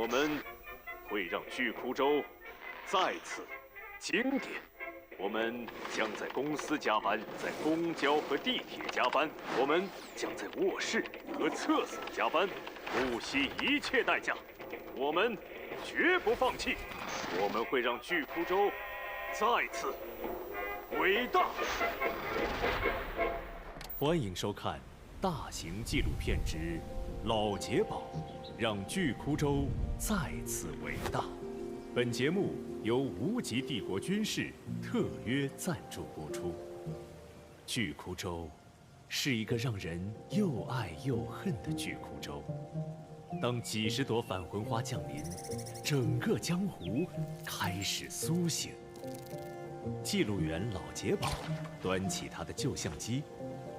我们会让巨窟州再次经典。我们将在公司加班，在公交和地铁加班，我们将在卧室和厕所加班，不惜一切代价。我们绝不放弃，我们会让巨窟州再次伟大。欢迎收看大型纪录片之《老杰宝让巨窟州再次伟大》。本节目由无极帝国军事特约赞助播出。巨窟州是一个让人又爱又恨的巨窟州。当几十朵返魂花降临，整个江湖开始苏醒。记录员老杰宝端起他的旧相机，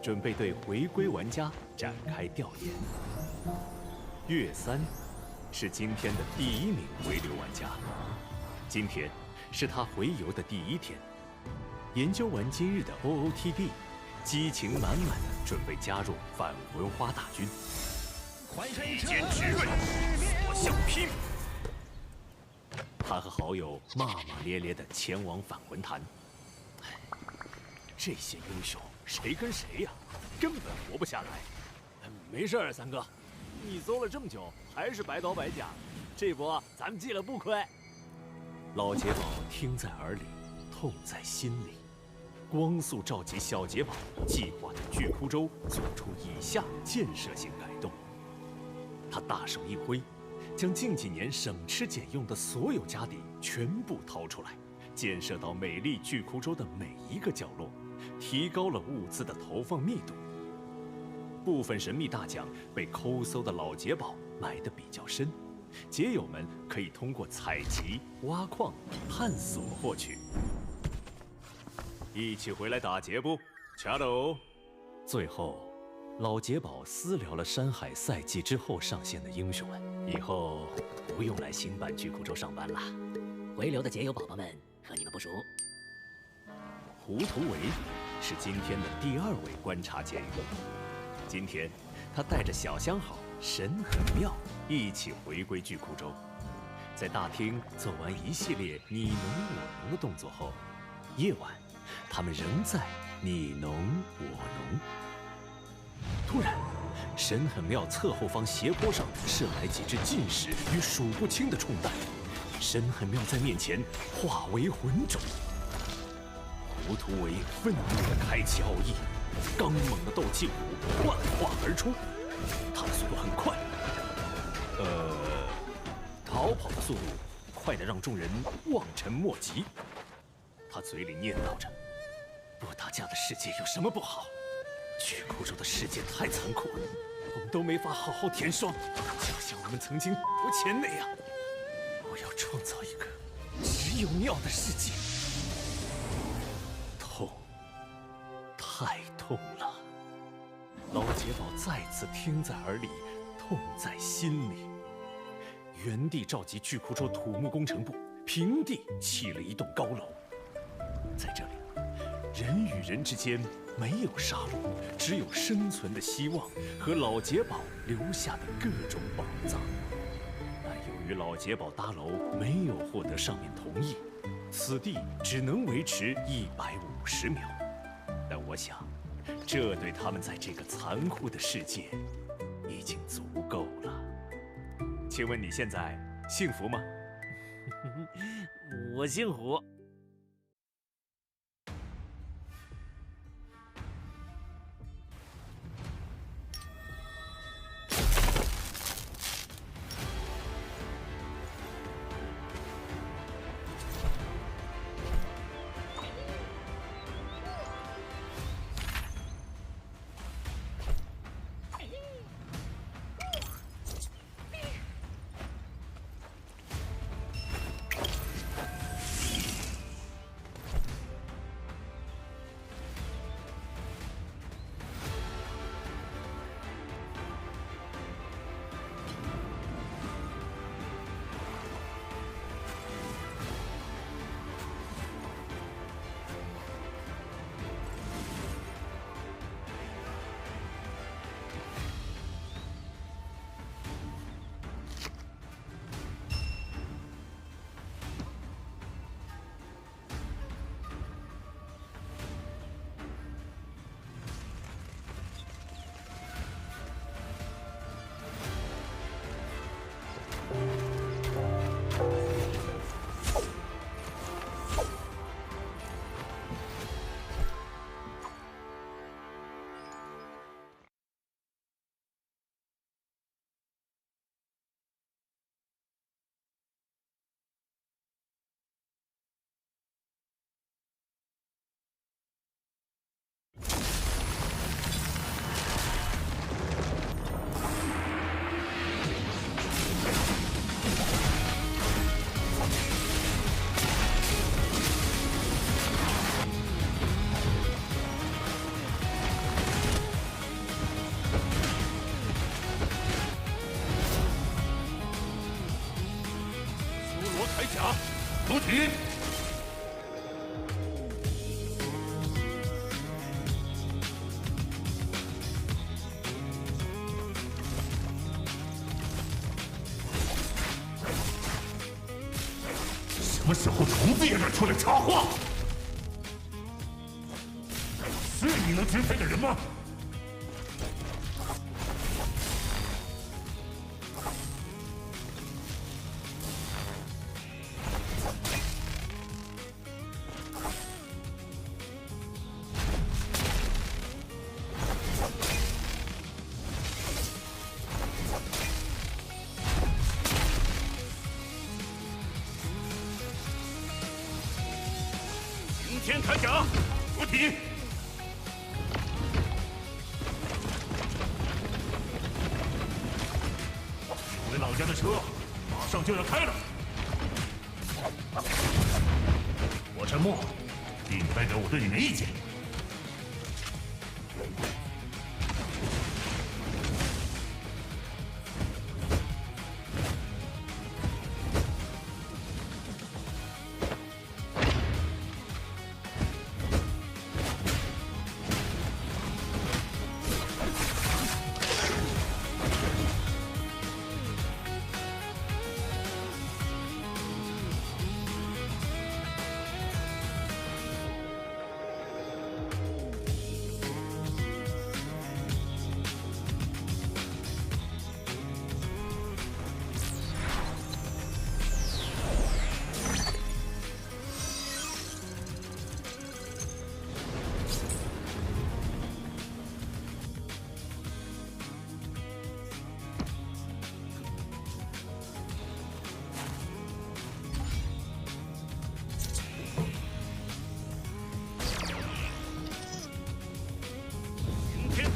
准备对回归玩家展开调研。岳三是今天的第1名回流玩家，今天是他回游的第1天。研究完今日的 OOTD， 激情满满的准备加入返魂花大军。利剑直锐，所向披靡。他和好友骂骂咧咧地前往返魂坛。这些英雄谁跟谁呀，根本活不下来。没事儿，三哥，你搜了这么久，还是白刀白甲，这波咱们记了不亏。老杰宝听在耳里，痛在心里。光速召集小杰宝，计划对巨窟州做出以下建设性改动。他大手一挥，将近几年省吃俭用的所有家底全部掏出来，建设到美丽巨窟州的每一个角落，提高了物资的投放密度。部分神秘大奖被抠搜的老杰宝埋得比较深，杰友们可以通过采集、挖矿、探索获取。一起回来打劫不？掐喽！最后，老杰宝私聊了山海赛季之后上线的英雄们，以后不用来新版巨窟州上班了。回流的杰友宝宝们和你们不熟。胡图为是今天的第2位观察杰友。今天，他带着小相好神很妙一起回归巨窟州。在大厅做完一系列你侬我侬的动作后，夜晚，他们仍在你侬我侬。突然，神很妙侧后方斜坡上射来几只劲使与数不清的冲弹，神很妙在面前化为浑种。胡图为愤怒地开启奥义，刚猛的斗气舞幻化而出。他的速度很快，逃跑的速度快得让众人望尘莫及。他嘴里念叨着：不打架的世界有什么不好？巨窟州的世界太残酷了，我们都没法好好填霜，就像我们曾经浮潜那样。我要创造一个只有尿的世界。痛，太痛了。老杰宝再次听在耳里，痛在心里。原地召集巨窟州土木工程部，平地砌了一栋高楼。在这里，人与人之间没有杀戮，只有生存的希望和老杰宝留下的各种宝藏。但由于老杰宝搭楼没有获得上面同意，此地只能维持150秒。但我想，这对他们在这个残酷的世界已经足够了。请问你现在幸福吗？我姓胡。么时候虫子也敢出来插话？是你能支配的人吗？擎天铠甲，出体！回老家的车马上就要开了。我沉默，并不代表我对你没意见。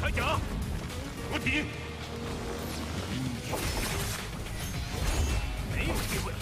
铠甲，出体！没有机会。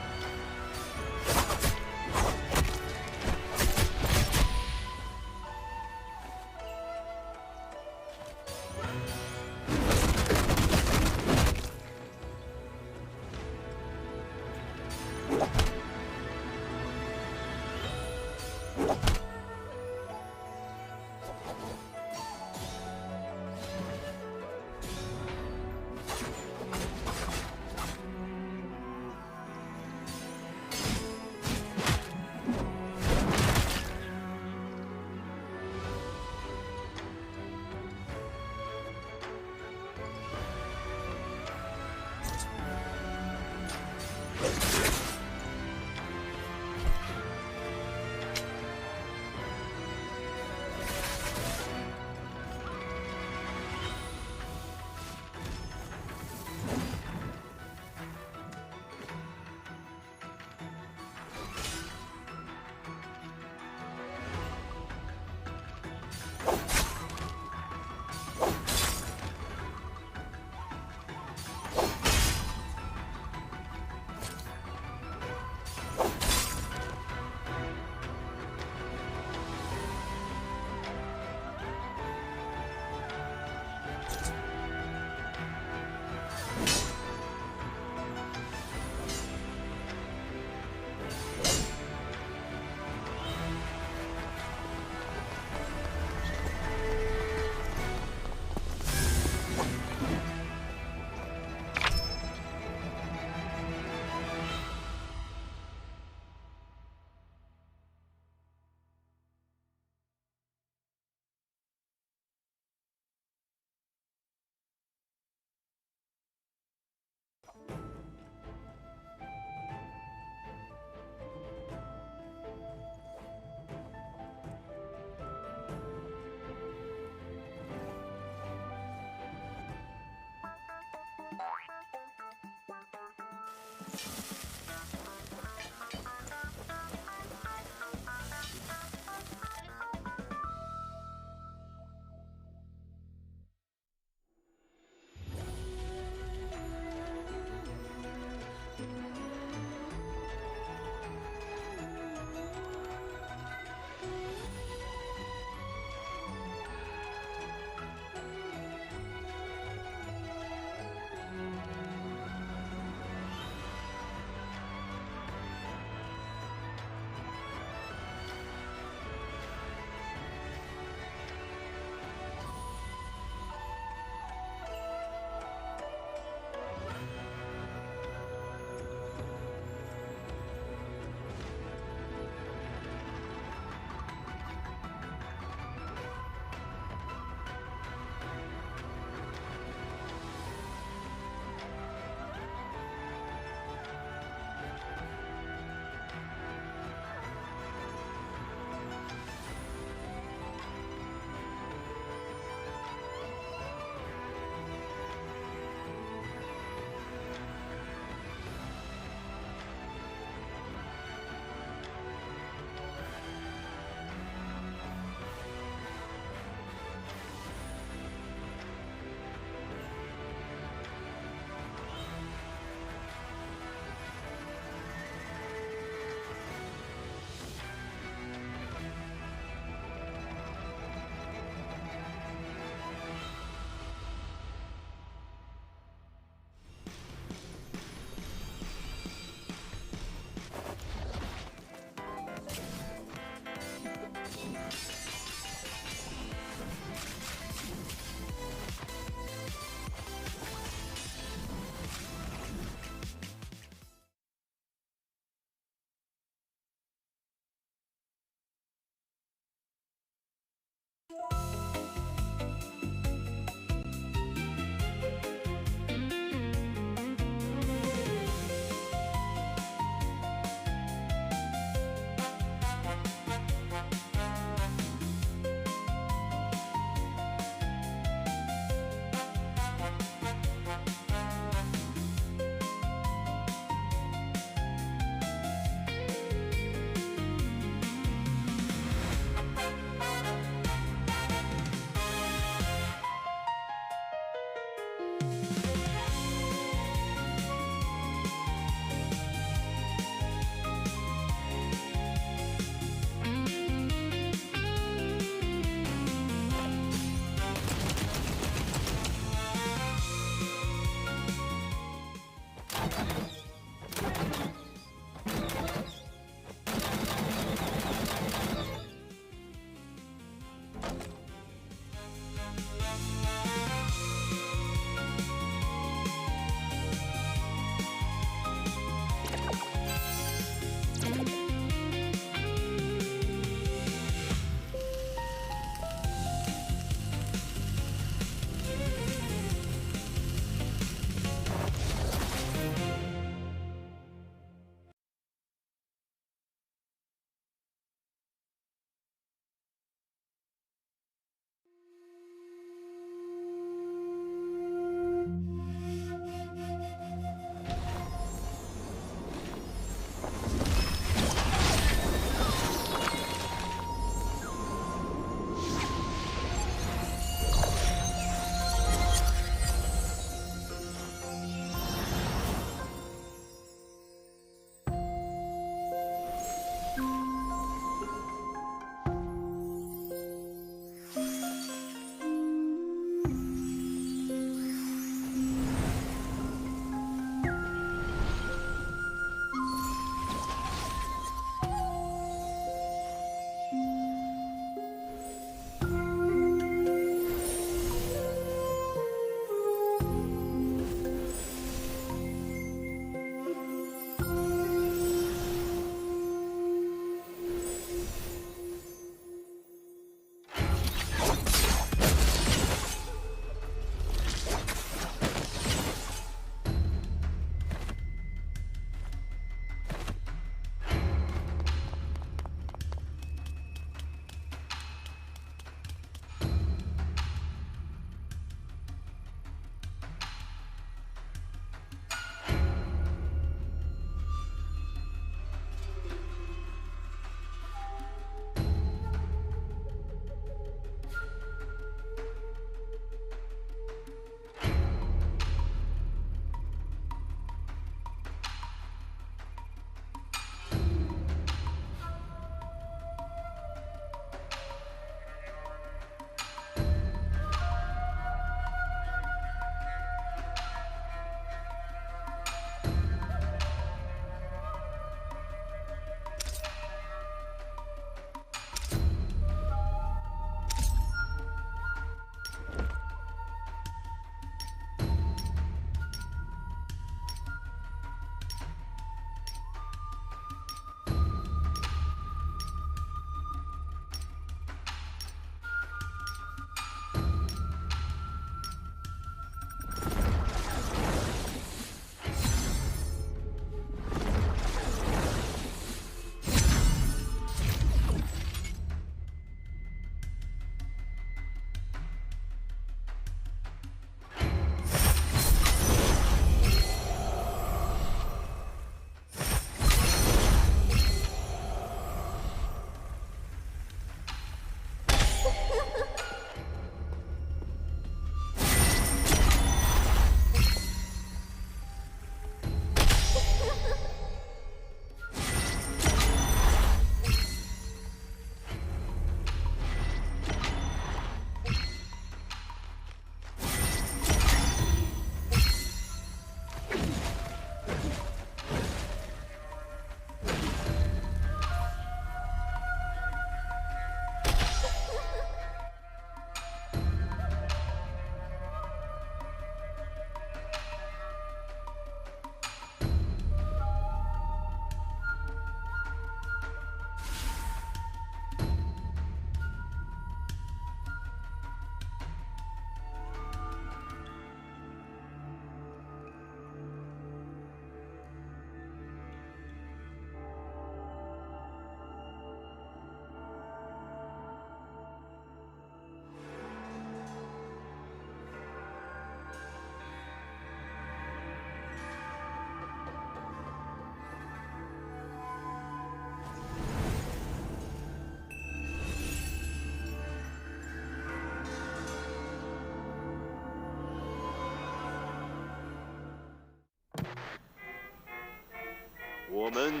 我们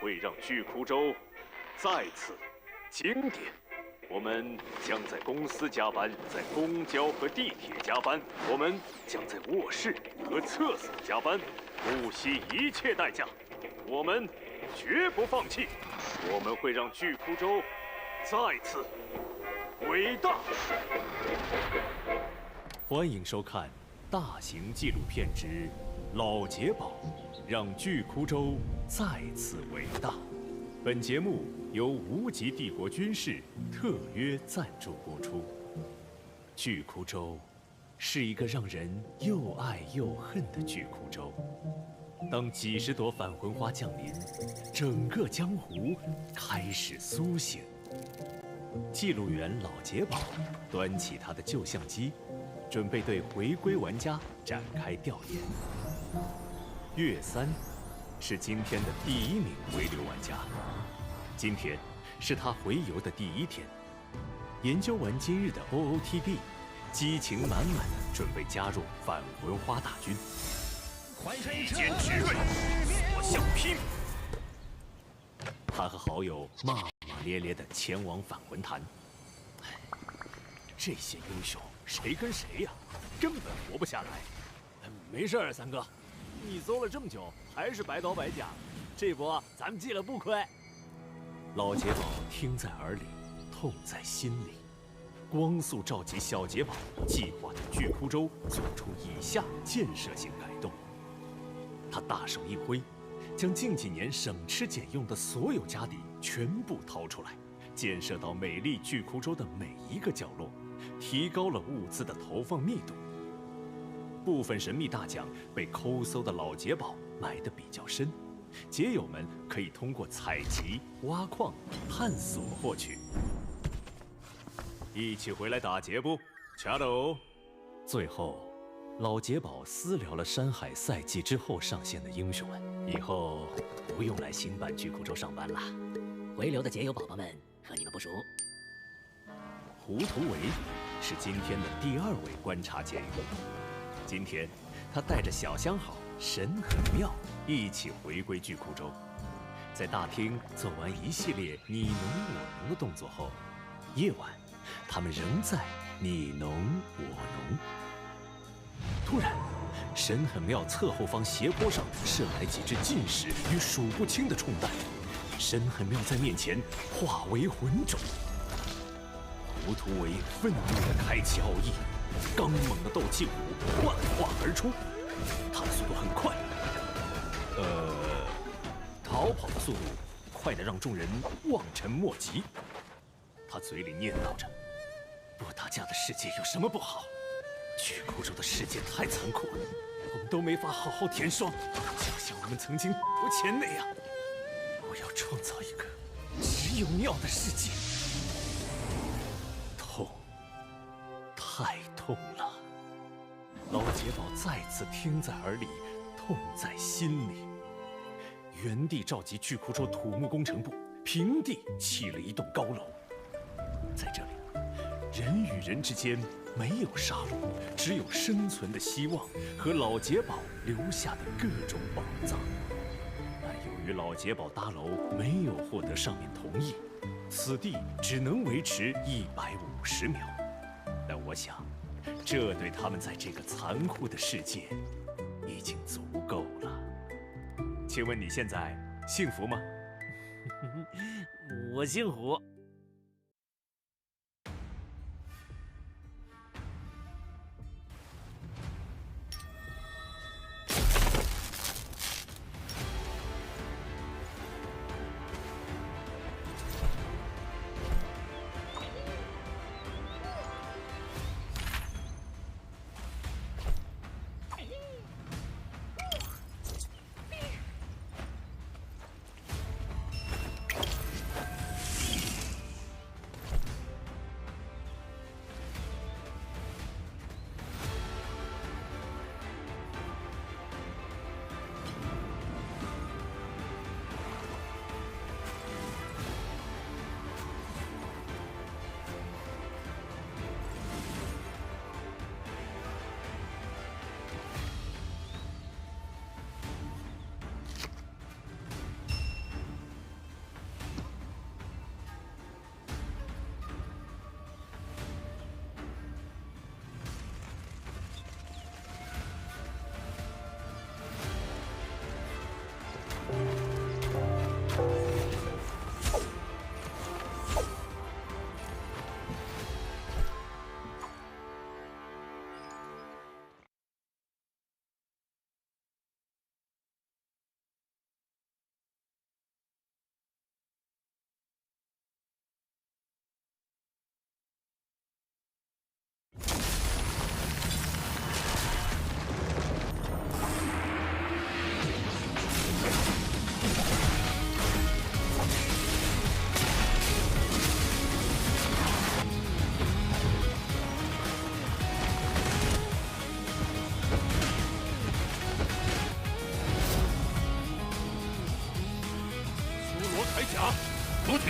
会让巨窟州再次经典。我们将在公司加班，在公交和地铁加班。我们将在卧室和厕所加班，不惜一切代价。我们绝不放弃。我们会让巨窟州再次伟大。欢迎收看大型纪录片之《老杰宝让巨窟州再次伟大》。本节目由无极帝国军事特约赞助播出。巨窟州是一个让人又爱又恨的巨窟州。当几十朵返魂花降临，整个江湖开始苏醒。记录员老杰宝端起他的旧相机，准备对回归玩家展开调研。岳三是今天的第1名回流玩家，今天是他回游的第1天。研究完今日的 OOTD， 激情满满的准备加入返魂花大军。一剑直锐，所向披靡。他和好友骂骂咧咧地前往返魂坛。这些英雄谁跟谁呀，根本活不下来。没事儿，三哥，你搜了这么久，还是白刀白甲，这波咱们记了不亏。老杰宝听在耳里，痛在心里。光速召集小杰宝，计划对巨窟州做出以下建设性改动。他大手一挥，将近几年省吃俭用的所有家底全部掏出来，建设到美丽巨窟州的每一个角落，提高了物资的投放密度。部分神秘大奖被抠搜的老杰宝埋得比较深，杰友们可以通过采集、挖矿、探索获取。一起回来打劫不？掐喽！最后，老杰宝私聊了山海赛季之后上线的英雄们，以后不用来新版巨窟州上班了。回流的杰友宝宝们和你们不熟。胡图维是今天的第2位观察杰友。今天，他带着小相好神很妙一起回归巨窟州。在大厅做完一系列你侬我侬的动作后，夜晚，他们仍在你侬我侬。突然，神很妙侧后方斜坡上射来几只劲使与数不清的冲弹，神很妙在面前化为浑种。胡图维愤怒地开启奥义，刚猛的斗气舞幻化而出。他的速度很快，逃跑的速度快得让众人望尘莫及。他嘴里念叨着：“不打架的世界有什么不好？巨窟州的世界太残酷了，我们都没法好好填霜，就像我们曾经不前那样。我要创造一个只有尿的世界。”痛，太痛了！老杰宝再次听在耳里，痛在心里。原地召集巨窟州土木工程部，平地砌了一栋高楼。在这里，人与人之间没有杀戮，只有生存的希望和老杰宝留下的各种宝藏。但由于老杰宝搭楼没有获得上面同意，此地只能维持150秒。但我想，这对他们在这个残酷的世界已经足够了。请问你现在幸福吗？我姓胡。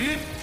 Ready?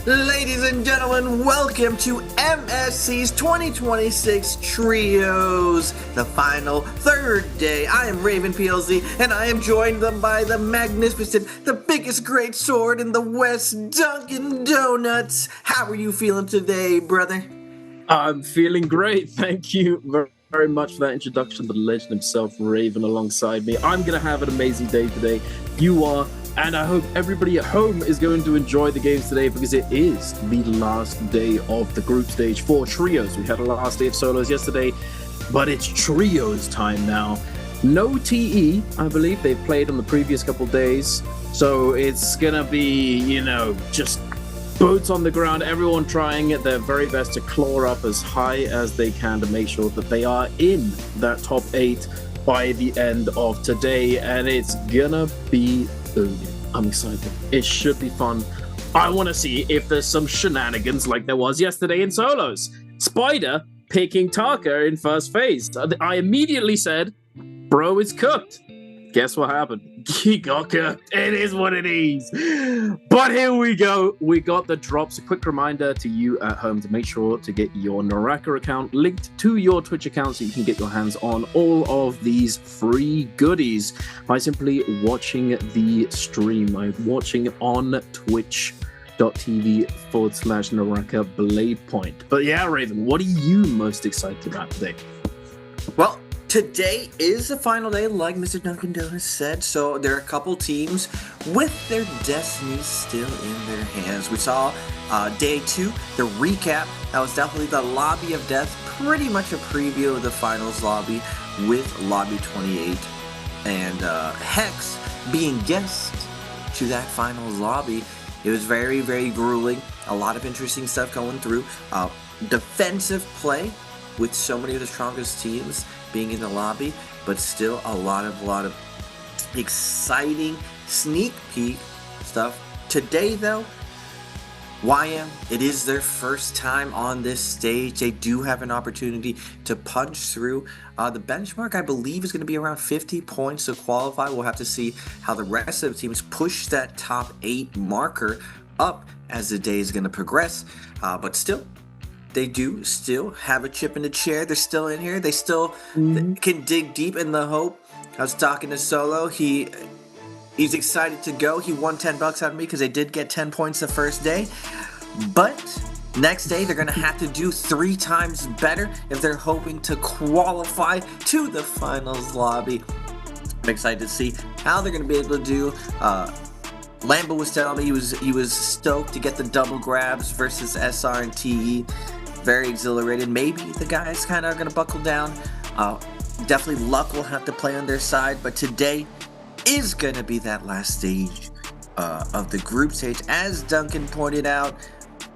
Ladies and gentlemen, welcome to MSC's 2026 Trios, the final third day. I am Raven PLZ, and I am joined by the magnificent, the biggest great sword in the West, Dunkin' Donuts. How are you feeling today, brother? I'm feeling great. Thank you very much for that introduction. The legend himself, Raven, alongside me. I'm going to have an amazing day today. You are. And I hope everybody at home is going to enjoy the games today because it is the last day of the group stage for trios. We had a last day of solos yesterday, but it's trios time now. No TE, I believe. They've played on the previous couple days. So it's going to be, just boots on the ground, everyone trying their very best to claw up as high as they can to make sure that they are in that top 8 by the end of today. And it's going to be I'm excited. It should be fun. I want to see if there's some shenanigans like there was yesterday in solos. Spider picking Taka in first phase. I immediately said, bro, it's cooked. Guess what happened? He got cooked. It is what it is. But here we go. We got the drops. A quick reminder to you at home to make sure to get your NARAKA account linked to your Twitch account so you can get your hands on all of these free goodies by simply watching the stream. I'm watching on twitch.tv/NARAKA BLADEPOINT. But yeah, Raven, what are you most excited about today? Well, today is the final day, like Mr. Duncan Donuts said, so there are a couple teams with their destiny still in their hands. We saw day 2, the recap. That was definitely the lobby of death, pretty much a preview of the finals lobby with lobby 28 and Hex being guest to that finals lobby. It was very, very grueling. A lot of interesting stuff going through. Defensive play with so many of the strongest teams being in the lobby, but still a lot of exciting sneak peek stuff. Today, though, YM, it is their first time on this stage. They do have an opportunity to punch through. The benchmark, I believe, is going to be around 50 points to qualify. We'll have to see how the rest of the teams push that top 8 marker up as the day is going to progress. But still, they do still have a chip in the chair. They're still in here. They still can dig deep in the hope. I was talking to Solo. He's excited to go. He won $10 out of me because they did get 10 points the first day. But next day, they're going to have to do 3 times better if they're hoping to qualify to the finals lobby. I'm excited to see how they're going to be able to do. Lambo was telling me he was stoked to get the double grabs versus SR and TE. Very exhilarated. Maybe the guys kind of are going to buckle down. Definitely luck will have to play on their side, but today is going to be that last stage of the group stage. As Duncan pointed out,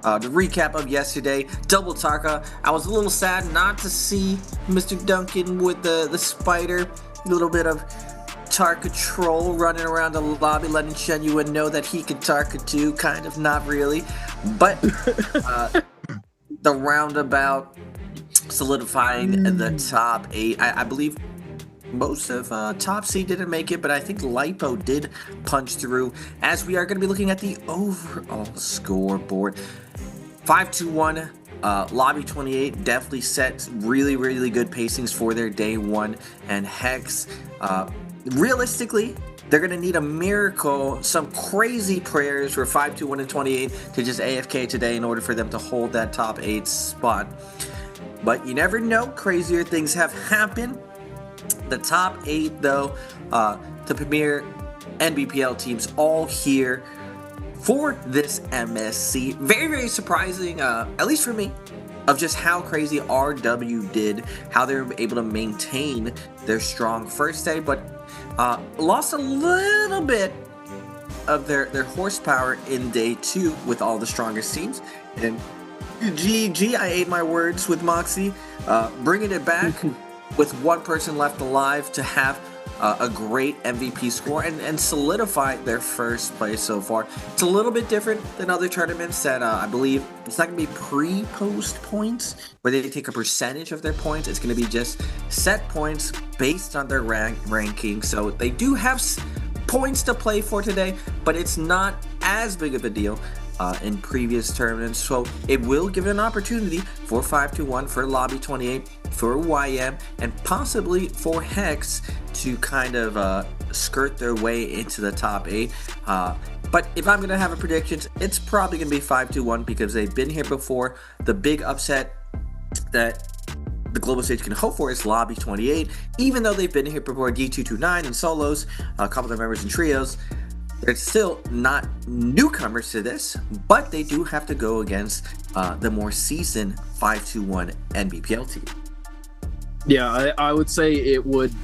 the recap of yesterday, double Tarka. I was a little sad not to see Mr. Duncan with the spider. A little bit of Tarka troll running around the lobby, letting Shenyuan know that he could Tarka too. Kind of, not really. But the roundabout solidifying the top 8. I believe most of top C didn't make it, but I think Lipo did punch through, as we are going to be looking at the overall scoreboard. 5-2-1, lobby 28 definitely set really, really good pacings for their day 1, and Hex, realistically, they're going to need a miracle, some crazy prayers for 5-2-1 and 28 to just AFK today in order for them to hold that top 8 spot. But you never know, crazier things have happened. The top 8, though, the premier NBPL teams all here for this MSC. Very, very surprising, at least for me, of just how crazy RW did, how they were able to maintain their strong first day, but lost a little bit of their horsepower in day 2 with all the strongest teams. And GG, I ate my words with Moxie, bringing it back with one person left alive to have a great MVP score and solidify their first place so far. It's a little bit different than other tournaments that I believe it's not going to be pre-post points where they take a percentage of their points. It's going to be just set points based on their ranking. So they do have points to play for today, but it's not as big of a deal in previous tournaments. So it will give an opportunity for 5-1 for Lobby 28, for YM, and possibly for Hex to kind of skirt their way into the top 8. But if I'm going to have a prediction, it's probably going to be 5-1 because they've been here before. The big upset that the global stage can hope for is Lobby 28. Even though they've been here before, D229 and solos, a couple of members in trios, they're still not newcomers to this, but they do have to go against the more seasoned 5-1 NBPL team. Yeah, I would say it would.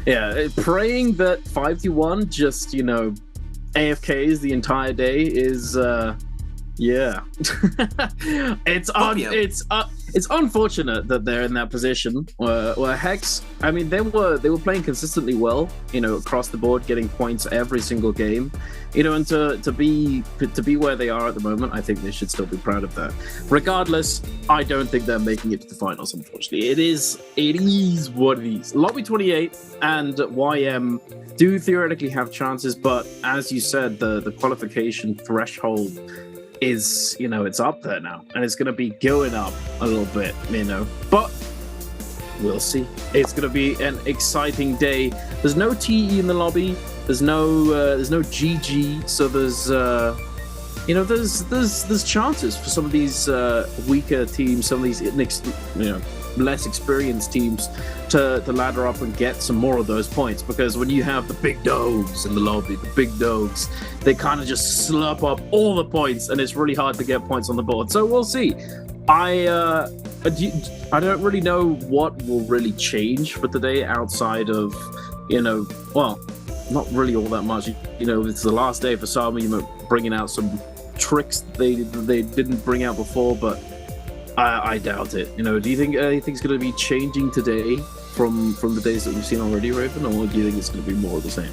Yeah, praying that 5-1 just, AFKs the entire day is Yeah, it's unfortunate that they're in that position. Where Hex, I mean, they were playing consistently well, across the board, getting points every single game, and to be where they are at the moment, I think they should still be proud of that. Regardless, I don't think they're making it to the finals. Unfortunately, it is what it is. Lobby 28 and YM do theoretically have chances, but as you said, the qualification threshold is, it's up there now, and it's going to be going up a little bit, but we'll see. It's going to be an exciting day. There's no TE in the lobby, there's no GG, so there's chances for some of these weaker teams, some of these less experienced teams to ladder up and get some more of those points, because when you have the big dogs in the lobby, they kind of just slurp up all the points, and it's really hard to get points on the board. So we'll see. I don't really know what will really change for today outside of, well, not really all that much. It's the last day for some, bringing out some tricks they didn't bring out before, but I doubt it. Do you think it's going to be changing today from the days that we've seen already, Raven, or do you think it's going to be more of the same?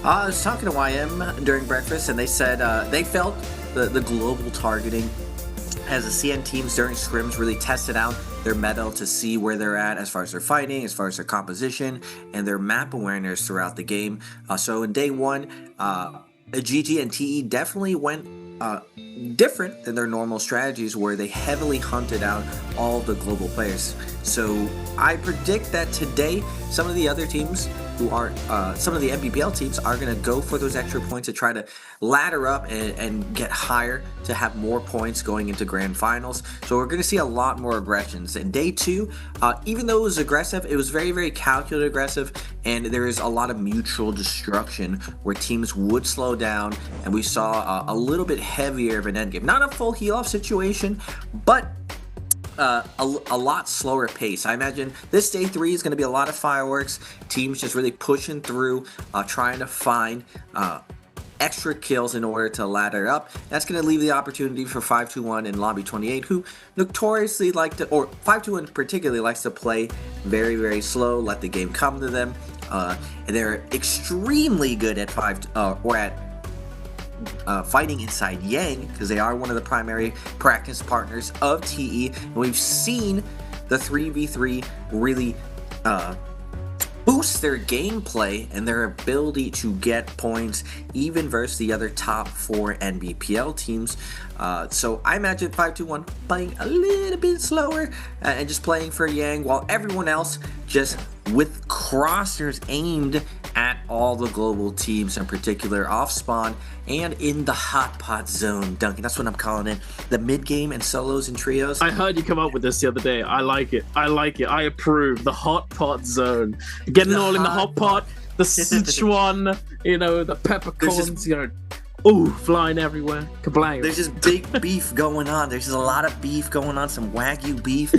I was talking to YM during breakfast, and they said they felt the global targeting as the CN teams during scrims really tested out their meta to see where they're at as far as their fighting, as far as their composition, and their map awareness throughout the game. So in day one, GT and TE definitely went different than their normal strategies, where they heavily hunted out all the global players. So I predict that today some of the other teams who are some of the NBPL teams are going to go for those extra points to try to ladder up and get higher to have more points going into grand finals. So we're going to see a lot more aggressions. In day two, even though it was aggressive, it was very, very calculated aggressive, and there is a lot of mutual destruction where teams would slow down, and we saw a little bit heavier of an endgame. Not a full heal-off situation, but a lot slower pace. I imagine this day 3 is going to be a lot of fireworks, teams just really pushing through, trying to find extra kills in order to ladder up. That's going to leave the opportunity for 521 and Lobby 28, who notoriously like to, or 521 particularly likes to play very, very slow, let the game come to them, and they're extremely good at fighting inside Yang, because they are one of the primary practice partners of TE, and we've seen the 3v3 really boost their gameplay and their ability to get points even versus the other top 4 NBPL teams. So I imagine 521 playing a little bit slower and just playing for Yang, while everyone else just with crosshairs aimed at all the global teams, in particular off spawn and in the hot pot zone. Duncan, that's what I'm calling it. The mid game and solos and trios. I heard you come up with this the other day. I like it. I approve. The hot pot zone. Getting all in the hot pot. The Sichuan, the peppercorns, flying everywhere. Kablang. There's just big beef going on. There's just a lot of beef going on. Some Wagyu beef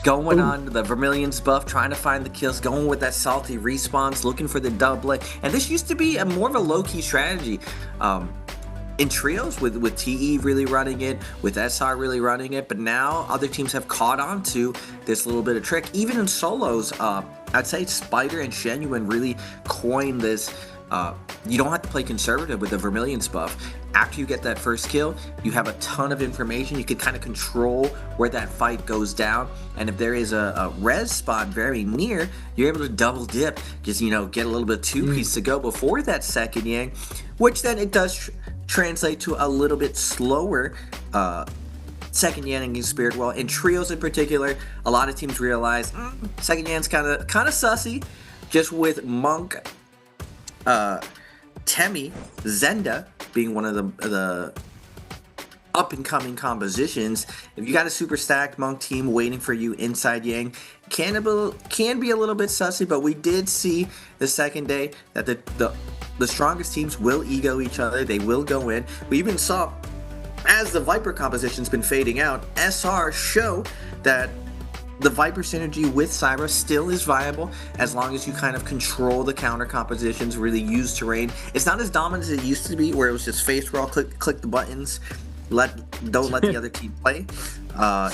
going on. The Vermilion's buff, trying to find the kills, going with that salty respawns, looking for the doublet. And this used to be more of a low-key strategy in trios, with TE really running it, with SR really running it. But now other teams have caught on to this little bit of trick. Even in solos, I'd say Spider and Genuine really coined this. You don't have to play conservative with the Vermilion's buff. After you get that first kill, you have a ton of information. You can kind of control where that fight goes down. And if there is a res spot very near, you're able to double dip, just, get a little bit two-piece to go before that second Yang, which then it does translate to a little bit slower second Yang in Spirit Well. In trios in particular, a lot of teams realize second Yang's kind of sussy, just with Monk, Temi, Zenda being one of the up-and-coming compositions. If you got a super stacked Monk team waiting for you inside Yang, can be a little bit sussy, but we did see the second day that the strongest teams will ego each other. They will go in. We even saw, as the Viper composition's been fading out, SR show that the Viper synergy with Cyber still is viable as long as you kind of control the counter compositions, really use terrain. It's not as dominant as it used to be, where it was just face roll, click the buttons, don't let the other team play.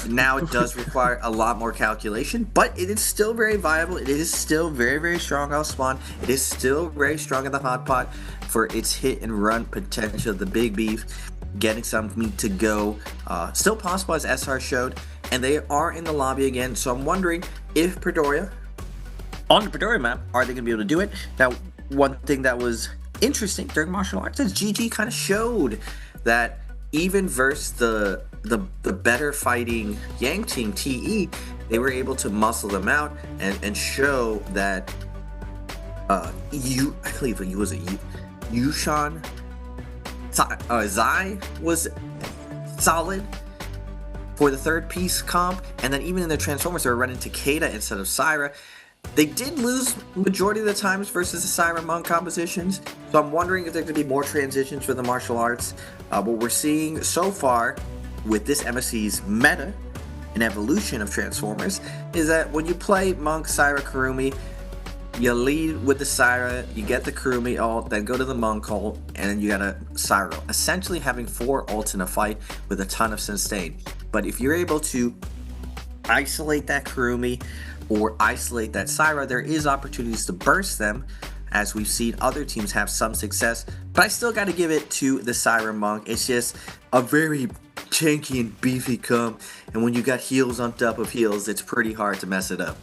Now it does require a lot more calculation, but it is still very viable. It is still very, very strong off spawn. It is still very strong in the hot pot for its hit and run potential. The big beef, getting some meat to go. Still possible, as SR showed, and they are in the lobby again. So I'm wondering if Predoria, on the Predoria map, are they going to be able to do it? Now, one thing that was interesting during martial arts is GG kind of showed that even versus the better fighting Yang team, TE, they were able to muscle them out and show that I believe it was Yushan Zai was solid for the third piece comp, and then even in the Transformers they were running Takeda instead of Syra. They did lose majority of the times versus the Syra Monk compositions, so I'm wondering if there could be more transitions for the martial arts. What we're seeing so far with this MSC's meta and evolution of Transformers is that when you play Monk, Syra, Kurumi, you lead with the Syra, you get the Kurumi ult, then go to the Monk ult, and then you got a Syra. Essentially having 4 ults in a fight with a ton of sustain. But if you're able to isolate that Kurumi or isolate that Syra, there is opportunities to burst them, as we've seen other teams have some success. But I still got to give it to the Syra Monk. It's just a very janky and beefy comp, and when you got heals on top of heals, it's pretty hard to mess it up.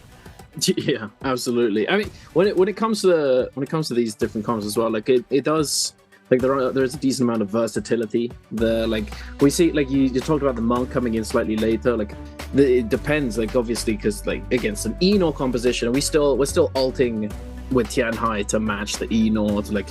Yeah, absolutely. I mean, when it comes to these different comps as well, like it does, like there's a decent amount of versatility there. Like we see, like you talked about the Monk coming in slightly later. Like it depends, like obviously, because like against an Enor composition, we're still ulting with Tianhai to match the Enor, to like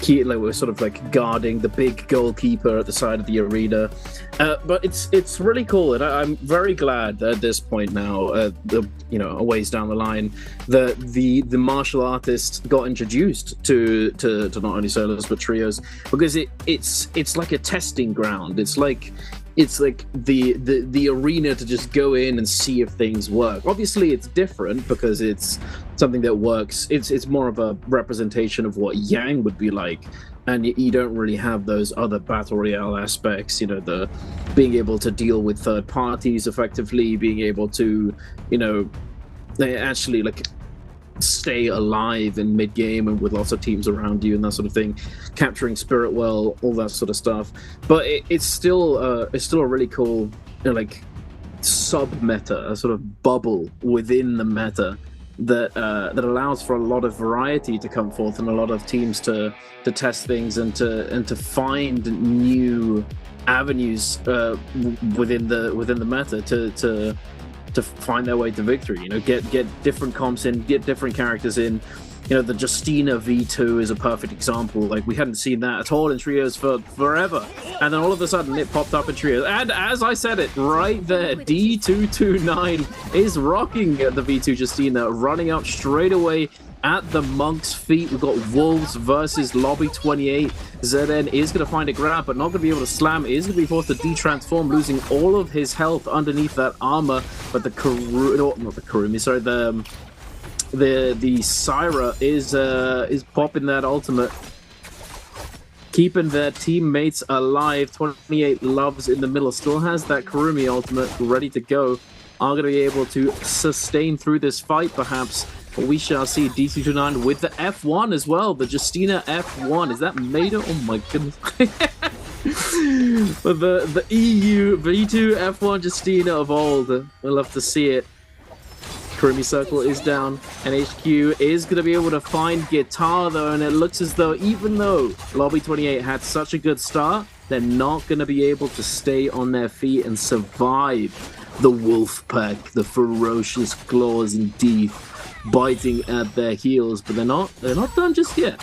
we're sort of like guarding the big goalkeeper at the side of the arena. But it's really cool, and I'm very glad at this point now, a ways down the line, that the martial artist got introduced to not only solos but trios, because it's like a testing ground. It's like the arena to just go in and see if things work. Obviously it's different because it's something that works. It's more of a representation of what Yang would be like, and you don't really have those other battle royale aspects, the being able to deal with third parties effectively, being able to they actually like stay alive in mid game and with lots of teams around you and that sort of thing, capturing spirit well, all that sort of stuff. But it's still a really cool like sub meta, a sort of bubble within the meta that allows for a lot of variety to come forth, and a lot of teams to test things and to find new avenues within the meta to find their way to victory. Get different comps in, get different characters in. The Justina V2 is a perfect example. Like, we hadn't seen that at all in trios for forever, and then all of a sudden it popped up in trios. And as I said it right there, D229 is rocking the V2 Justina, running up straight away at the Monk's feet. We've got Wolves versus Lobby 28. ZN is going to find a grab, but not going to be able to slam. Is going to be forced to de-transform, losing all of his health underneath that armor. But the the Syra is popping that ultimate, keeping their teammates alive. 28 loves in the middle, still has that Kurumi ultimate ready to go. Are going to be able to sustain through this fight, perhaps. But we shall see. D229 with the F1 as well. The Justina F1. Is that Maida? Oh my goodness. But the EU V2 F1 Justina of old. We'll love to see it. Kurumi Circle is down, and HQ is going to be able to find Guitar though, and it looks as though even though Lobby 28 had such a good start, they're not going to be able to stay on their feet and survive the wolf pack, the ferocious claws and teeth biting at their heels. But they're not done just yet.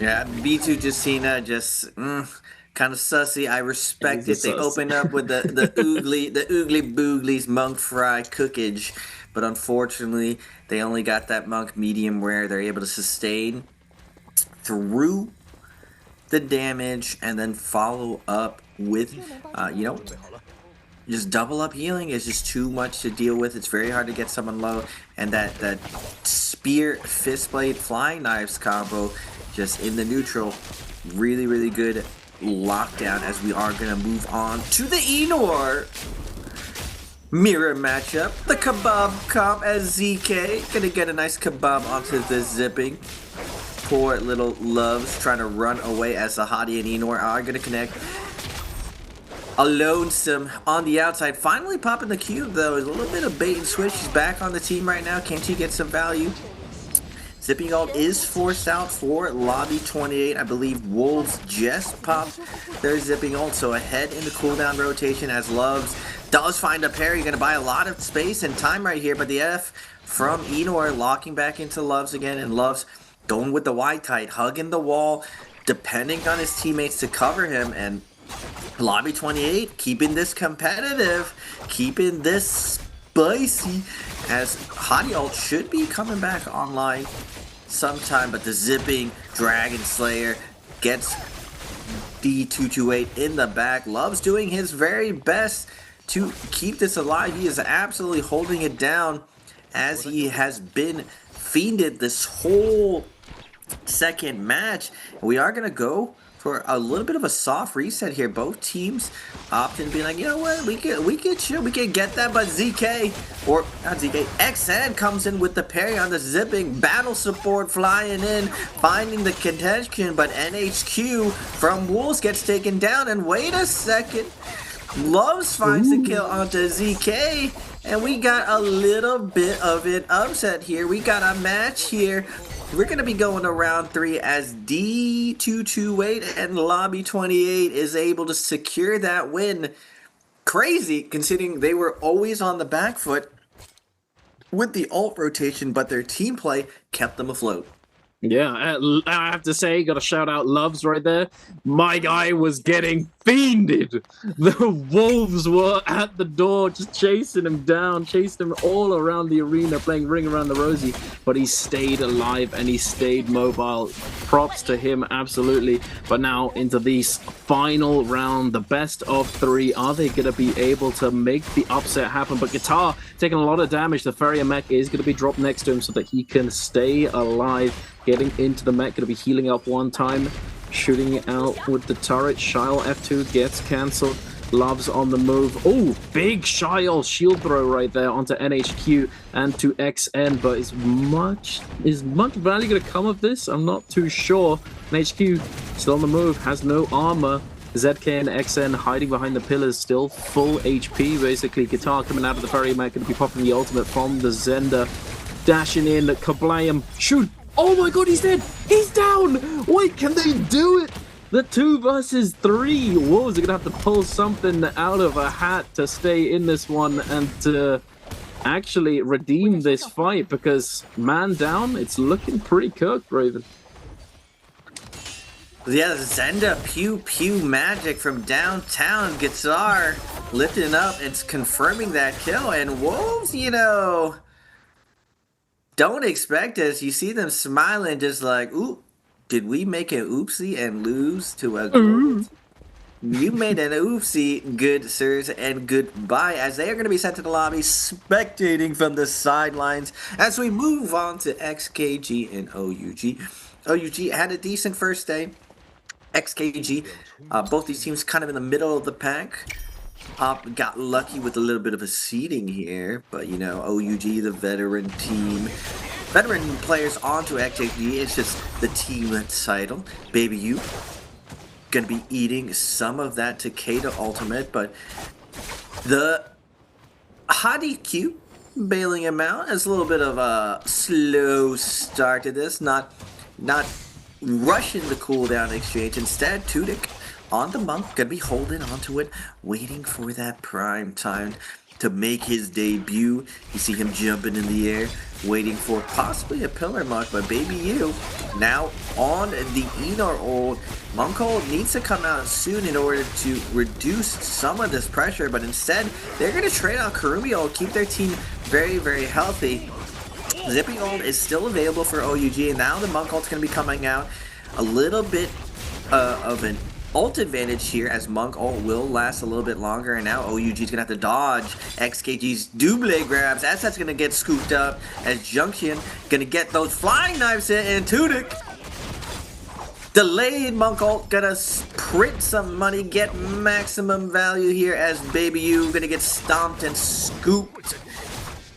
Yeah, B2 Justina just kind of sussy. I respect it. They opened up with the oogly booglies monk fry cookage, but unfortunately they only got that monk medium rare. They're able to sustain through the damage and then follow up with just double up healing is just too much to deal with. It's very hard to get someone low, and that spear fist blade flying knives combo just in the neutral, really good lockdown as we are going to move on to the Enor mirror matchup. The kebab comp as ZK going to get a nice kebab onto the zipping. Poor little Loves trying to run away as the Hottie and Enor are going to connect. A lonesome on the outside. Finally popping the cube though. A little bit of bait and switch. He's back on the team right now. Can he get some value? Zipping Ult is forced out for Lobby 28. I believe Wolves just popped their Zipping Ult. So ahead in the cooldown rotation as Loves does find a parry. Going to buy a lot of space and time right here. But the F from Enor locking back into Loves again. And Loves going with the wide tight. Hugging the wall. Depending on his teammates to cover him. And Lobby 28 keeping this competitive. Keeping this spicy. As Hottie Ult should be coming back online sometime, but the zipping Dragon Slayer gets D228 in the back. Loves doing his very best to keep this alive. He is absolutely holding it down as he has been fiended this whole second match. We are going to go for a little bit of a soft reset here. Both teams opting being like, you know what, we could chill, we can get that, but ZK, or not ZK, XN comes in with the parry on the zipping, battle support flying in, finding the contention, but NHQ from Wolves gets taken down, and wait a second, Loves finds the kill onto ZK, and we got a little bit of an upset here. We got a match here. We're going to be going to round 3 as D228 and Lobby 28 is able to secure that win. Crazy, considering they were always on the back foot with the ult rotation, but their team play kept them afloat. Yeah, I have to say, got to shout out Loves right there. My guy was getting fiended. The Wolves were at the door, just chasing him down, chasing him all around the arena, playing Ring Around the Rosie. But he stayed alive and he stayed mobile. Props to him, absolutely. But now into this final round, the best of 3. Are they going to be able to make the upset happen? But Guitar taking a lot of damage. The Farrier mech is going to be dropped next to him so that he can stay alive. Getting into the mech, going to be healing up one time, shooting it out with the turret. Shile F2 gets cancelled. Loves on the move. Oh, big Shile shield throw right there onto NHQ and to XN, but is much value going to come of this? I'm not too sure. NHQ still on the move, has no armor. ZK and XN hiding behind the pillars, still full HP basically. Guitar coming out of the Farrier mech, going to be popping the ultimate from the Zender. Dashing in, Kablam, shoot! Oh my god, he's dead! He's down! Wait, can they do it? The 2 versus 3. Wolves are going to have to pull something out of a hat to stay in this one and to actually redeem this fight, because man down, it's looking pretty cooked, Raven. Yeah, Zenda pew pew magic from downtown. Guitar lifting up and confirming that kill, and Wolves, you know, don't expect this. You see them smiling just like, ooh, did we make an oopsie and lose to a gold? You made an oopsie, good sirs, and goodbye, as they are going to be sent to the lobby, spectating from the sidelines as we move on to XKG and OUG. OUG had a decent first day. XKG, both these teams kind of in the middle of the pack. Got lucky with a little bit of a seeding here, but you know, OUG, the veteran team, veteran players onto XKG, it's just the team title. Baby U gonna be eating some of that Takeda ultimate, but the Hottie Q bailing him out as a little bit of a slow start to this, not rushing the cooldown exchange. Instead, Tudyk on the monk, gonna be holding onto it, waiting for that prime time to make his debut. You see him jumping in the air, waiting for possibly a pillar mark, but Baby U now on the Enor ult. Monk ult needs to come out soon in order to reduce some of this pressure, but instead they're gonna trade out Karumi ult, keep their team very, very healthy. Zipping ult is still available for OUG, and now the Monk ult's gonna be coming out. A little bit of an ult advantage here, as Monk ult will last a little bit longer, and now OUG's gonna have to dodge XKG's double grabs. That's gonna get scooped up as Junction gonna get those flying knives in, and Tudyk Delayed Monk ult, gonna print some money, get maximum value here as Baby U gonna get stomped and scooped.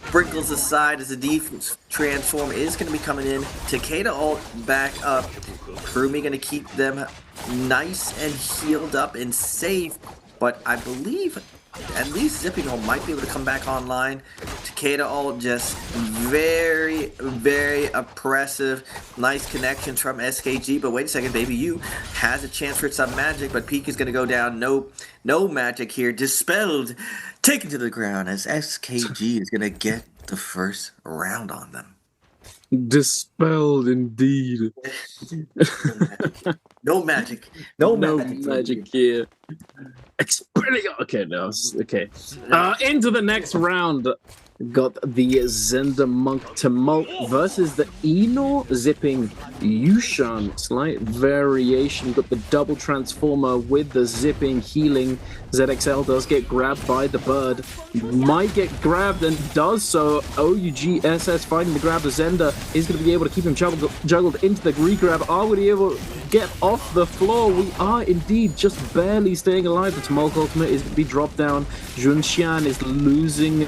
Sprinkles aside as the defense transform is gonna be coming in. Takeda ult back up. Kurumi gonna keep them nice and healed up and safe, but I believe at least Zipping ult might be able to come back online. Takeda ult just very, very oppressive. Nice connections from SKG, but wait a second, Baby U has a chance for some magic, but Peak is gonna go down. No magic here. Dispelled, taken to the ground as SKG is gonna get the first round on them. Dispelled indeed. No magic. No magic here. Expelliarmus. Okay, no. Okay. Into the next round. Got the Zenda Monk Tumult versus the Eno Zipping Yushan. Slight variation. Got the double transformer with the zipping healing. ZXL does get grabbed by the bird. Might get grabbed and does so. OUG SS fighting the grab. The Zenda is going to be able to keep him juggled into the regrab. Are we able to get off the floor? We are indeed just barely staying alive. The Tumult Ultimate is going to be dropped down. Junxian is losing.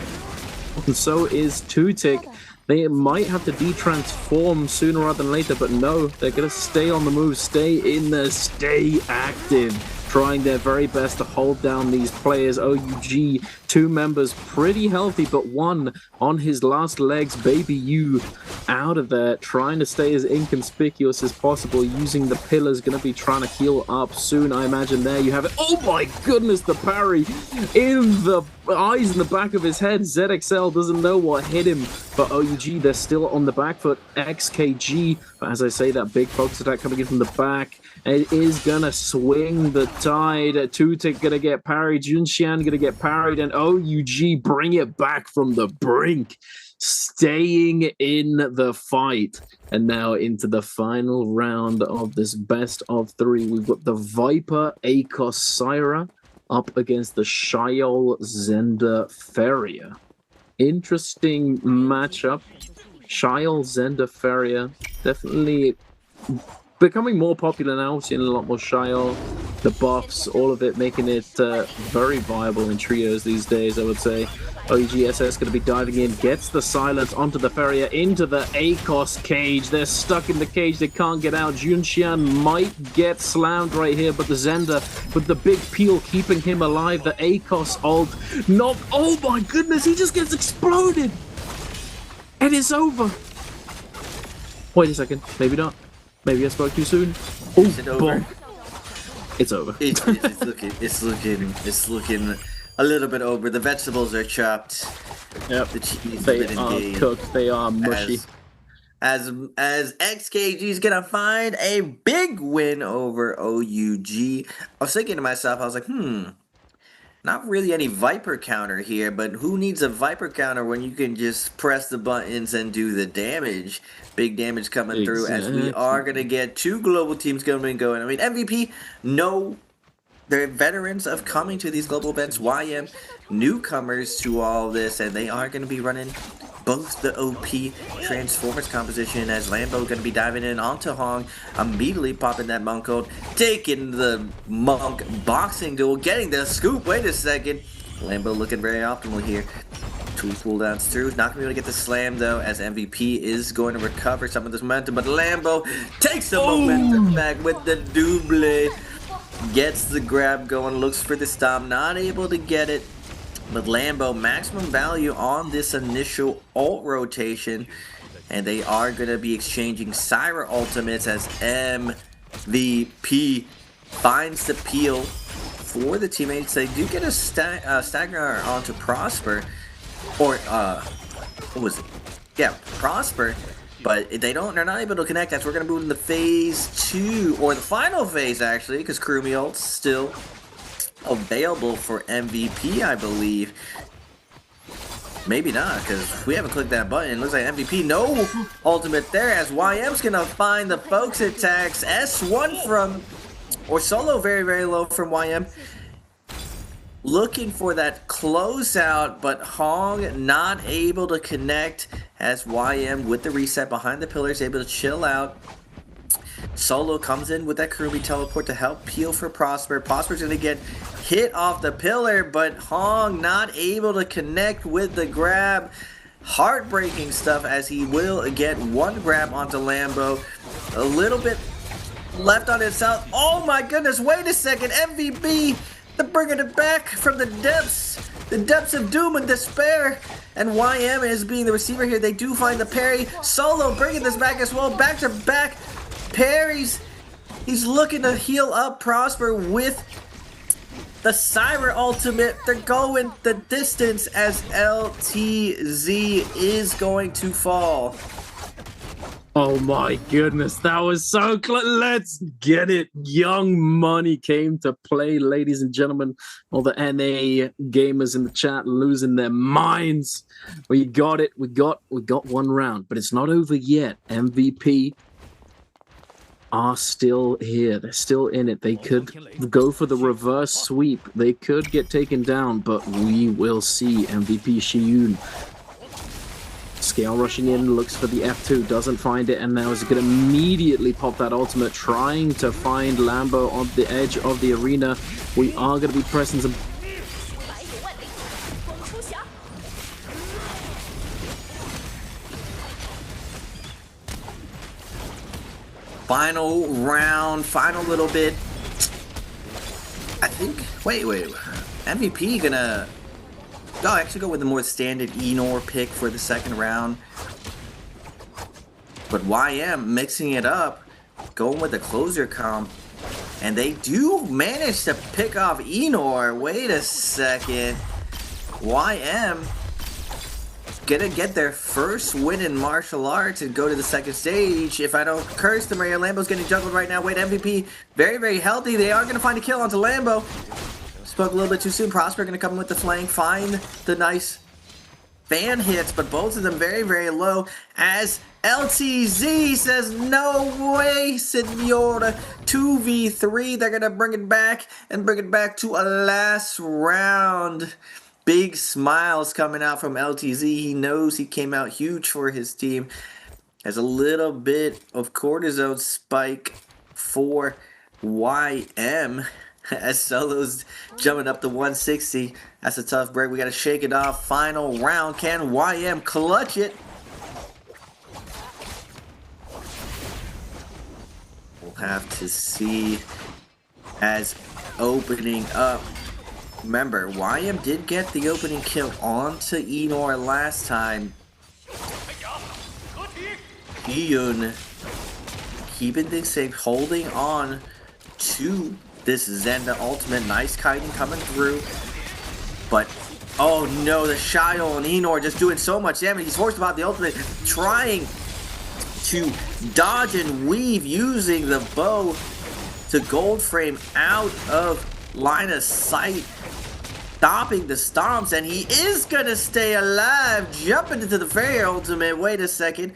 And so is Tutik. They might have to de-transform sooner rather than later, but no, they're going to stay on the move, stay in there, stay active, trying their very best to hold down these players. OUG, 2 members pretty healthy, but 1 on his last legs. Baby U out of there, trying to stay as inconspicuous as possible, using the pillars, going to be trying to heal up soon, I imagine. There you have it. Oh my goodness, the parry in the eyes in the back of his head. ZXL doesn't know what hit him, but OUG, they're still on the back foot. XKG, but as I say, that big focus attack coming in from the back. It is gonna swing the tide. Tutik gonna get parried. Junxian gonna get parried, and OUG bring it back from the brink, staying in the fight. And now into the final round of this best of 3. We've got the Viper Akos Syra up against the Shiol Zenda Feria. Interesting matchup. Shiol Zenda Feria definitely becoming more popular now. We're seeing a lot more Shiol, the buffs, all of it making it very viable in trios these days, I would say. OGSS going to be diving in, gets the silence onto the Feria, into the Akos cage. They're stuck in the cage, they can't get out. Junxian might get slammed right here, but the Zenda with the big peel keeping him alive. The Akos ult, not, oh my goodness, he just gets exploded! And it's over! Wait a second, maybe not. Maybe I spoke too soon. Oh, is it over? It's over. It's looking a little bit over. The vegetables are chopped. Yep. The cheese they are cooked. They are mushy. As XKG is gonna find a big win over OUG. I was thinking to myself, I was like, not really any Viper counter here, but who needs a Viper counter when you can just press the buttons and do the damage? Big damage coming through, as we are going to get 2 global teams going and going. I mean, MVP, no, they're veterans of coming to these global events. YM, newcomers to all this, and they are going to be running both the OP Transformers composition, as Lambo going to be diving in onto Hong, immediately popping that Monk ult, taking the Monk boxing duel, getting the scoop. Wait a second. Lambo looking very optimal here. 2 cooldowns through. Not going to be able to get the slam, though, as MVP is going to recover some of this momentum. But Lambo takes the momentum back with the double. Gets the grab going. Looks for the stop. Not able to get it. But Lambo, maximum value on this initial ult rotation. And they are going to be exchanging Syra ultimates as MVP finds the peel for the teammates. They do get a stagger onto Prosper. Or, what was it? Yeah, Prosper. But they're not able to connect. As we're going to move into phase 2, or the final phase, actually, because Kurumi ult's still available for MVP, I believe. Maybe not, because we haven't clicked that button. It looks like MVP, no ultimate there, as YM's going to find the focus attacks. S1 from, or solo very, very low from YM. Looking for that closeout, but Hong not able to connect, as YM with the reset behind the pillars able to chill out. Solo comes in with that Kirby teleport to help peel for Prosper. Prosper's gonna get hit off the pillar, but Hong not able to connect with the grab. Heartbreaking stuff as he will get one grab onto Lambo. A little bit left on itself. Oh my goodness, wait a second. MVP, they're bringing it back from the depths of doom and despair. And YM is being the receiver here. They do find the parry. Solo bringing this back as well. Back to back parries. He's looking to heal up Prosper with the Cyber ultimate. They're going the distance as LTZ is going to fall. Oh my goodness, that was so close. Let's get it. Young Money came to play, ladies and gentlemen. All the NA gamers in the chat losing their minds. We got it. We got one round, but it's not over yet. MVP are still here. They're still in it. They could go for the reverse sweep. They could get taken down, but we will see. MVP Shiyun scale rushing in, looks for the F2, doesn't find it, and now is going to immediately pop that ultimate, trying to find Lambo on the edge of the arena. We are going to be pressing some. Final round, final little bit. I think, wait. MVP gonna, I'll actually go with the more standard Enor pick for the second round. But YM mixing it up, going with the closer comp. And they do manage to pick off Enor. Wait a second. YM gonna get their first win in martial arts and go to the second stage. If I don't curse them, Lambo's getting juggled right now. Wait, MVP very, very healthy. They are gonna find a kill onto Lambo. Spoke a little bit too soon. Prosper gonna come in with the flank, find the nice fan hits, but both of them very, very low as LTZ says, no way, Senora. 2v3, they're gonna bring it back and bring it back to a last round. Big smiles coming out from LTZ. He knows he came out huge for his team. Has a little bit of cortisone spike for YM as Solo's jumping up to 160. That's a tough break. We got to shake it off. Final round. Can YM clutch it? We'll have to see as opening up. Remember, YM did get the opening kill onto Enor last time. Hyun keeping things safe, holding on to this Zenda ultimate. Nice kiting coming through. But, oh no, the Shio and Enor just doing so much damage. He's forced about the ultimate, trying to dodge and weave using the bow to gold frame out of line of sight, stopping the stomps, and he is gonna stay alive, jumping into the fairy ultimate. Wait a second.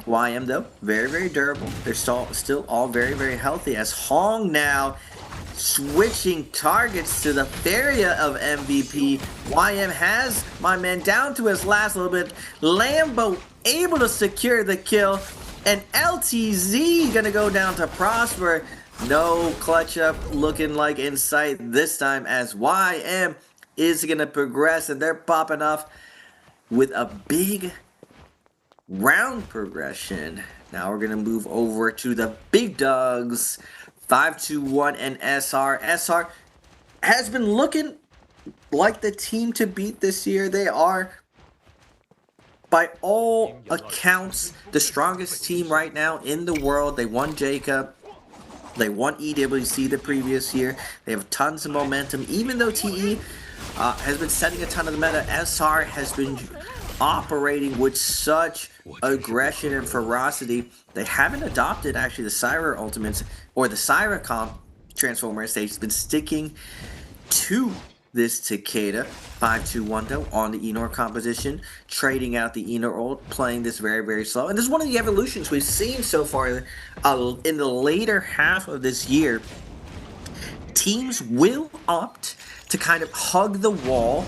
YM though, very, very durable. They're still all very, very healthy as Hong now switching targets to the Feria of MVP. YM has my man down to his last little bit. Lambo able to secure the kill, and LTZ gonna go down to Prosper. No clutch up looking like in sight this time as YM is going to progress, and they're popping off with a big round progression. Now we're going to move over to the big dogs, 521 and SR. SR has been looking like the team to beat this year. They are, by all accounts, the strongest team right now in the world. They won Jacob. They won EWC the previous year. They have tons of momentum. Even though TE has been setting a ton of the meta, SR has been operating with such aggression and ferocity. They haven't adopted actually the Syra ultimates or the Syra comp transformer stage. It's been sticking to this Takeda. 521 though on the Enor composition, trading out the Enor ult, playing this very, very slow. And this is one of the evolutions we've seen so far in the later half of this year. Teams will opt to kind of hug the wall,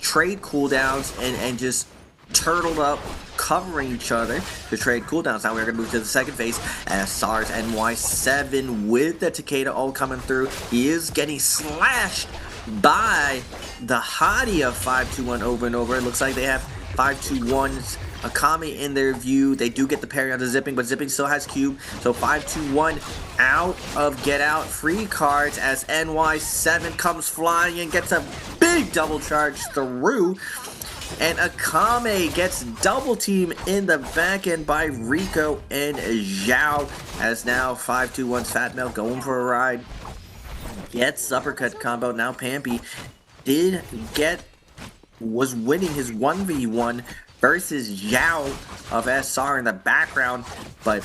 trade cooldowns, and just turtle up covering each other to trade cooldowns. Now we're going to move to the second phase as SARS NY7 with the Takeda ult coming through. He is getting slashed by the Hottie of 521 over and over. It looks like they have 521's Akami in their view. They do get the parry onto Zipping, but Zipping still has cube. So 521 out of get out free cards as NY7 comes flying and gets a big double charge through. And Akame gets double team in the back end by Rico and Zhao, as now 521's Fat Milk going for a ride. Gets uppercut combo. Now Pampy was winning his 1v1 versus Zhao of SR in the background, but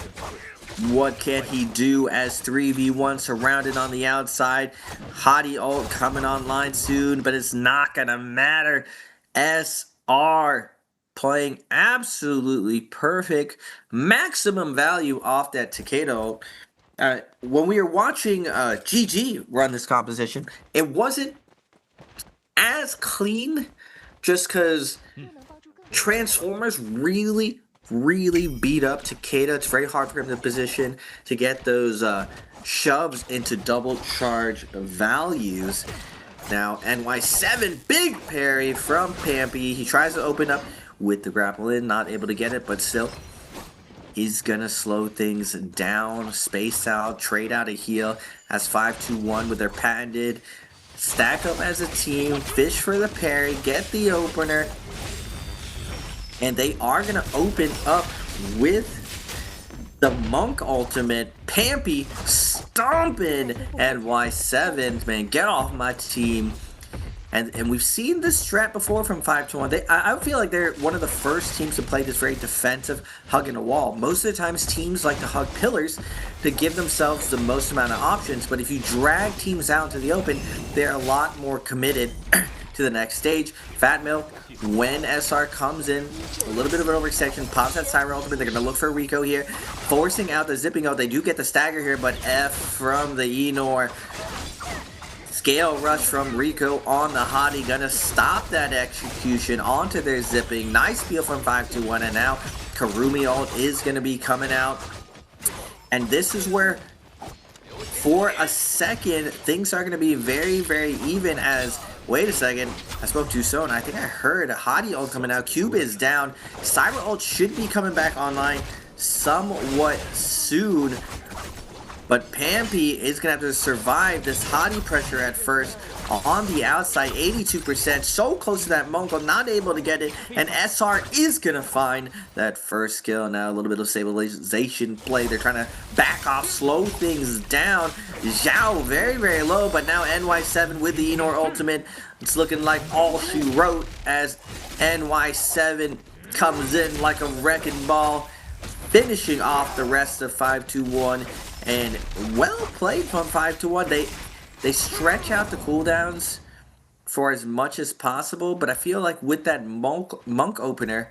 what can he do as 3v1 surrounded on the outside? Hottie ult coming online soon, but it's not gonna matter. SR playing absolutely perfect, maximum value off that Takeda ult. When we were watching GG run this composition, it wasn't as clean just because Transformers really beat up Takeda. It's very hard for him to position to get those shoves into double charge values. Now NY7, big parry from Pampy. He tries to open up with the grapple in, not able to get it, but still he's gonna slow things down, space out, trade out a heal as 521 with their patented stack up as a team, fish for the parry, get the opener. And they are going to open up with the Monk ultimate. Pampy stomping NY7. Man, get off my team. And we've seen this strat before from 521. I feel like they're one of the first teams to play this very defensive hugging a wall. Most of the times teams like to hug pillars to give themselves the most amount of options. But if you drag teams out into the open, they're a lot more committed to the next stage. Fat Milk, when SR comes in, a little bit of an overextension, pops that Siren ultimate. They're going to look for Rico here, forcing out the Zipping ult. They do get the stagger here, but F from the Enor. Scale rush from Rico on the Hottie, gonna stop that execution onto their Zipping. Nice peel from 521, and now Karumi ult is gonna be coming out. And this is where, for a second, things are gonna be very even as, wait a second, I spoke too soon. I think I heard a Hottie ult coming out. Cube is down. Cyber ult should be coming back online somewhat soon. But Pampy is going to have to survive this Hottie pressure at first on the outside. 82%, so close to that Monko, not able to get it. And SR is going to find that first kill. Now a little bit of stabilization play. They're trying to back off, slow things down. Zhao very low, but now NY7 with the Enor ultimate. It's looking like all she wrote as NY7 comes in like a wrecking ball, finishing off the rest of 521. And well played from 521. They stretch out the cooldowns for as much as possible, but I feel like with that Monk opener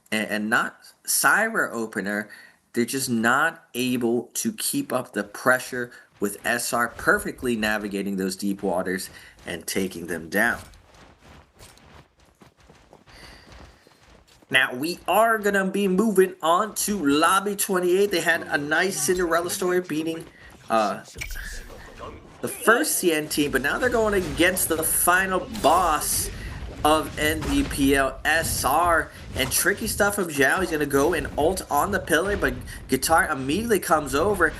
and not Syra opener, they're just not able to keep up the pressure with SR perfectly navigating those deep waters and taking them down. Now, we are going to be moving on to Lobby 28. They had a nice Cinderella story beating the first CN team, but now they're going against the final boss of NBPL, SR. And tricky stuff from Zhao. He's going to go and ult on the pillar, but Guitar immediately comes over,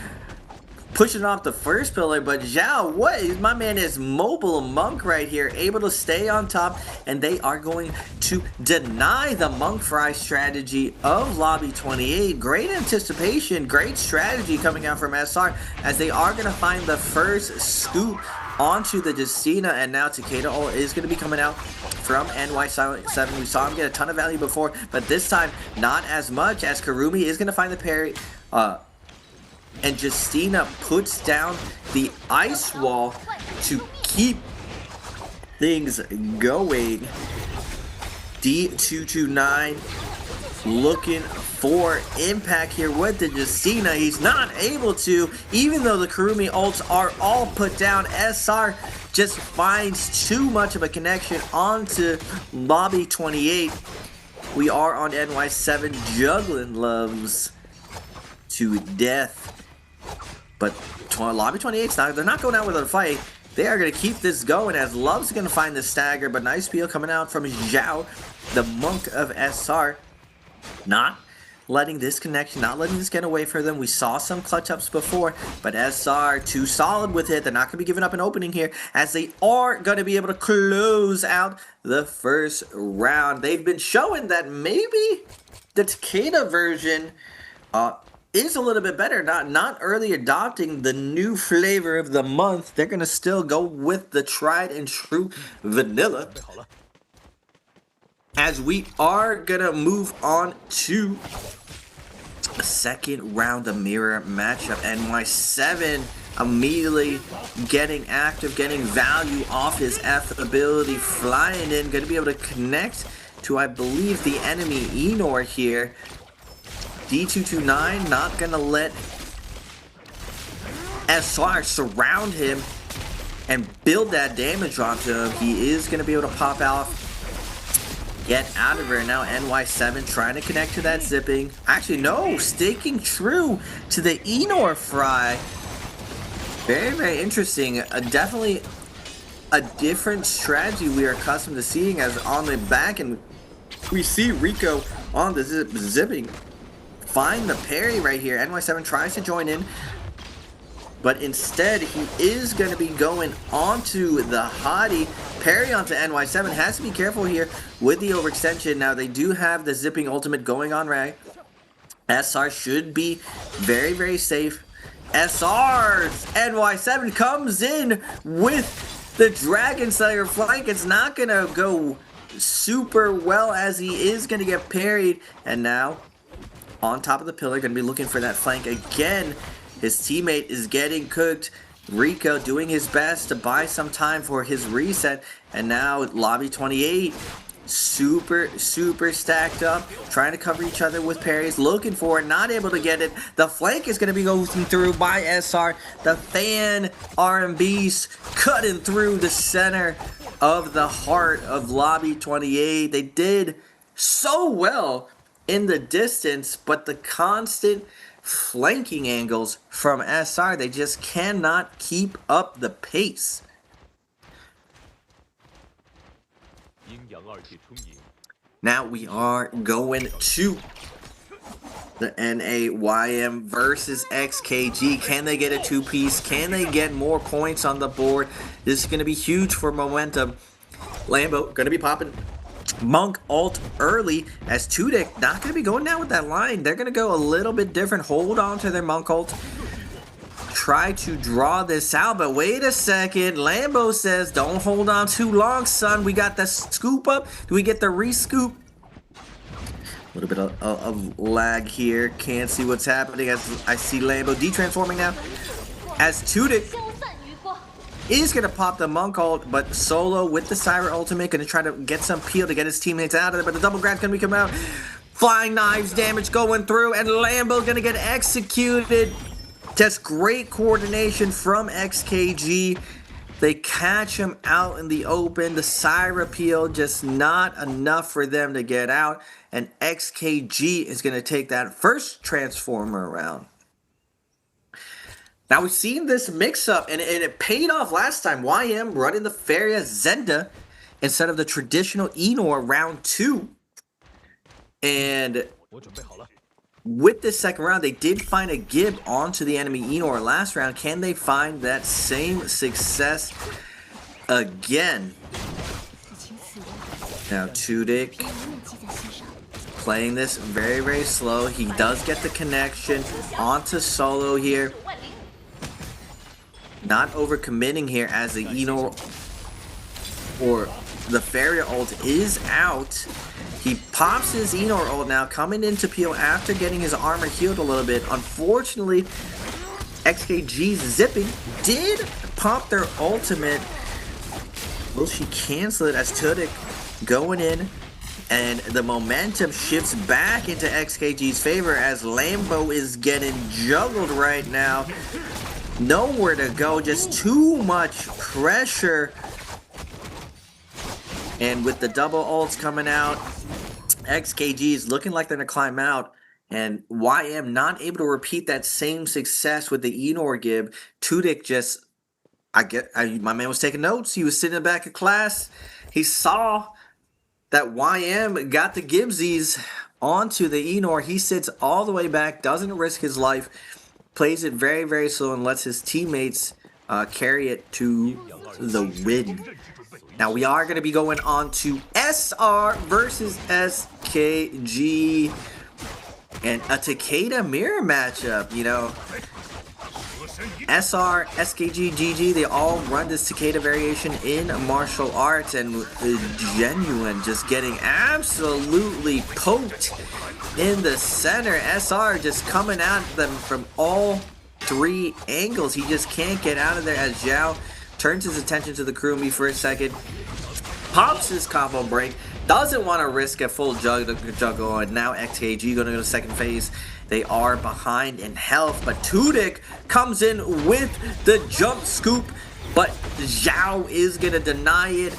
pushing off the first pillar. But Zhao, my man is mobile Monk right here, able to stay on top, and they are going to deny the Monk Fry strategy of Lobby 28. Great anticipation, great strategy coming out from SR, as they are going to find the first scoop onto the Justina. And now Takeda ult is going to be coming out from NY7. We saw him get a ton of value before, but this time not as much, as Karumi is going to find the parry. And Justina puts down the ice wall to keep things going. D229 looking for impact here with the Justina. He's not able to, even though the Karumi ults are all put down. SR just finds too much of a connection onto Lobby 28. We are on NY7 juggling loves to death. But Lobby 28's they're not going out with a fight. They are going to keep this going as Love's going to find the stagger. But nice peel coming out from Zhao, the monk of SR. Not letting this connection, not letting this get away from them. We saw some clutch ups before, but SR too solid with it. They're not going to be giving up an opening here as they are going to be able to close out the first round. They've been showing that maybe the Takeda version is a little bit better, not early adopting the new flavor of the month. They're going to still go with the tried and true vanilla. As we are going to move on to the second round of mirror matchup. NY7 immediately getting active, getting value off his F ability, flying in, going to be able to connect to, I believe, the enemy Enor here. D229 not going to let SR surround him and build that damage onto him. He is going to be able to pop out, get out of here. Now NY7 trying to connect to that zipping. Actually, no, sticking true to the Enor fry. Very, very interesting. Definitely a different strategy we are accustomed to seeing as on the back, and we see Rico on the zipping. Find the parry right here. NY7 tries to join in, but instead he is going to be going onto the hottie. Parry onto NY7. Has to be careful here with the overextension. Now they do have the zipping ultimate going on Ray. SR should be very, very safe. SR's NY7 comes in with the Dragon Slayer flank. It's not going to go super well as he is going to get parried. And now on top of the pillar, going to be looking for that flank again. His teammate is getting cooked. Rico doing his best to buy some time for his reset. And now Lobby 28 super stacked up, trying to cover each other with parries, looking for it, not able to get it. The flank is going to be going through by SR. The fan RMBs cutting through the center of the heart of Lobby 28. They did so well in the distance, but the constant flanking angles from SR, they just cannot keep up the pace. Now we are going to the NAYM versus XKG. Can they get a two-piece? Can they get more points on the board? This is going to be huge for momentum. Lambo going to be popping Monk ult early as Tudyk not going to be going down with that line. They're going to go a little bit different. Hold on to their Monk ult. Try to draw this out, but wait a second. Lambo says, don't hold on too long, son. We got the scoop up. Do we get the re-scoop? A little bit of lag here. Can't see what's happening as I see Lambo de-transforming now. As Tudyk is going to pop the Monk ult, but Solo with the Syra ultimate going to try to get some peel to get his teammates out of there, but the double grab's going to be coming out. Flying knives damage going through, and Lambo's going to get executed. Just great coordination from XKG. They catch him out in the open. The Syra peel just not enough for them to get out, and XKG is going to take that first Transformer round. Now we've seen this mix-up, and it paid off last time. YM running the Feria Zenda instead of the traditional Enor round 2. And with this second round, they did find a Gib onto the enemy Enor last round. Can they find that same success again? Now Tudyk playing this very, very slow. He does get the connection onto Solo here. Not overcommitting here as the Enor or the Feria ult is out. He pops his Enor ult now, coming into peel after getting his armor healed a little bit. Unfortunately, XKG's zipping did pop their ultimate. Will she cancel it as Tudyk going in? And the momentum shifts back into XKG's favor as Lambo is getting juggled right now. Nowhere to go, just too much pressure. And with the double ults coming out, XKG is looking like they're going to climb out. And YM not able to repeat that same success with the Enor Gib. Tudik just, my man was taking notes. He was sitting in the back of class. He saw that YM got the Gibsies onto the Enor. He sits all the way back, doesn't risk his life, plays it very, very slow, and lets his teammates carry it to the win. Now we are going to be going on to SR versus SKG. And a Takeda mirror matchup, you know. SR, SKG, GG, they all run this Takeda variation in martial arts, and Genuine just getting absolutely poked in the center. SR just coming at them from all three angles. He just can't get out of there as Zhao turns his attention to the Kurumi for a second, pops his combo break, doesn't want to risk a full juggle, and now XKG going to go to second phase. They are behind in health, but Tudik comes in with the jump scoop, but Zhao is going to deny it.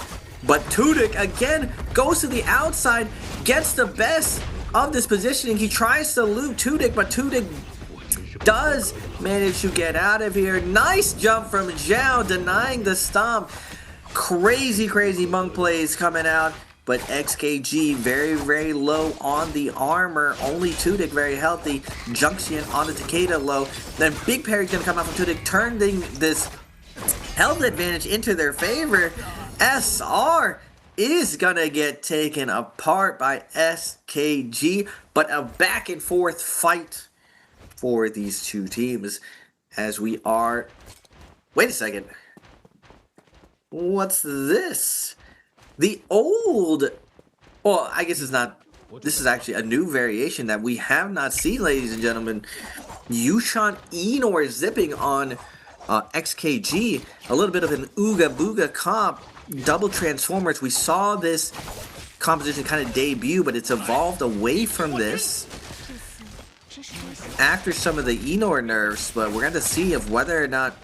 But Tudik again goes to the outside, gets the best of this positioning. He tries to loot Tudik, but Tudik does manage to get out of here. Nice jump from Zhao, denying the stomp. Crazy monk plays coming out. But XKG very, very low on the armor. Only Tudik very healthy. Junction on the Takeda low. Then Big Parry's going to come out from Tudik, turning this health advantage into their favor. SR is going to get taken apart by SKG. But a back and forth fight for these two teams. As we are... Wait a second. What's this? The old, well, I guess it's not, this is actually a new variation that we have not seen, ladies and gentlemen. Yushan Enor zipping on XKG. A little bit of an Ooga Booga comp. Double Transformers. We saw this composition kind of debut, but it's evolved away from this after some of the Enor nerfs. But we're going to see if whether or not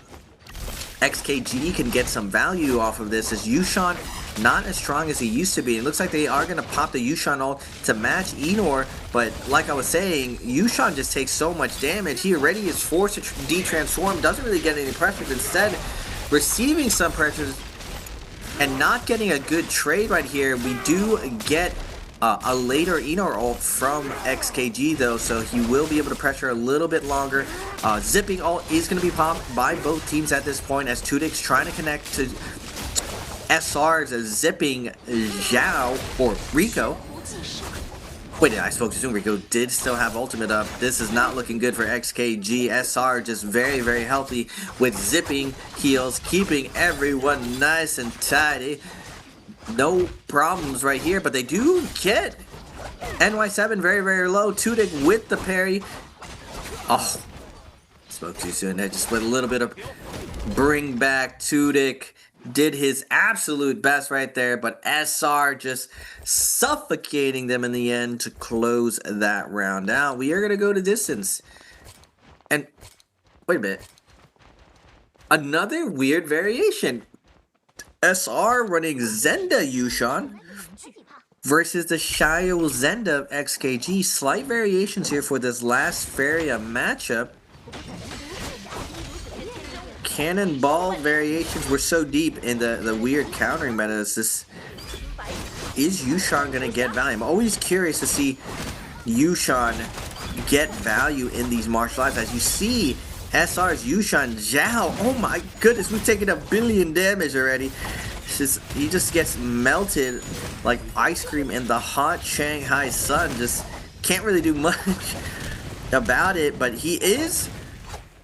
XKG can get some value off of this, as Yushan not as strong as he used to be. It looks like they are going to pop the Yushan ult to match Enor, but like I was saying, Yushan just takes so much damage. He already is forced to de-transform, doesn't really get any pressure, instead receiving some pressures and not getting a good trade right here. We do get a later Enor ult from XKG though, so he will be able to pressure a little bit longer. Zipping ult is going to be popped by both teams at this point, as Tudik's trying to connect to SR's zipping Zhao, or Rico. Wait, I spoke too soon. Rico did still have ultimate up. This is not looking good for XKG. SR just very, very healthy with zipping heals, keeping everyone nice and tidy. No problems right here, but they do get NY7 very, very low. Tudik with the parry. Oh, spoke too soon. I just put a little bit of bring back. Tudik did his absolute best right there, but SR just suffocating them in the end to close that round out. We are going to go to distance. And wait a minute. Another weird variation. SR running Zenda Yushan versus the Shio Zenda of XKG. Slight variations here for this last Feria matchup. Cannonball variations were so deep in the weird countering metas. Is Yushan going to get value? I'm always curious to see Yushan get value in these martial arts. As you see, SR's Yushan Zhao. Oh my goodness, we've taken 1 billion damage already. He just gets melted like ice cream in the hot Shanghai sun. Just can't really do much about it, but he is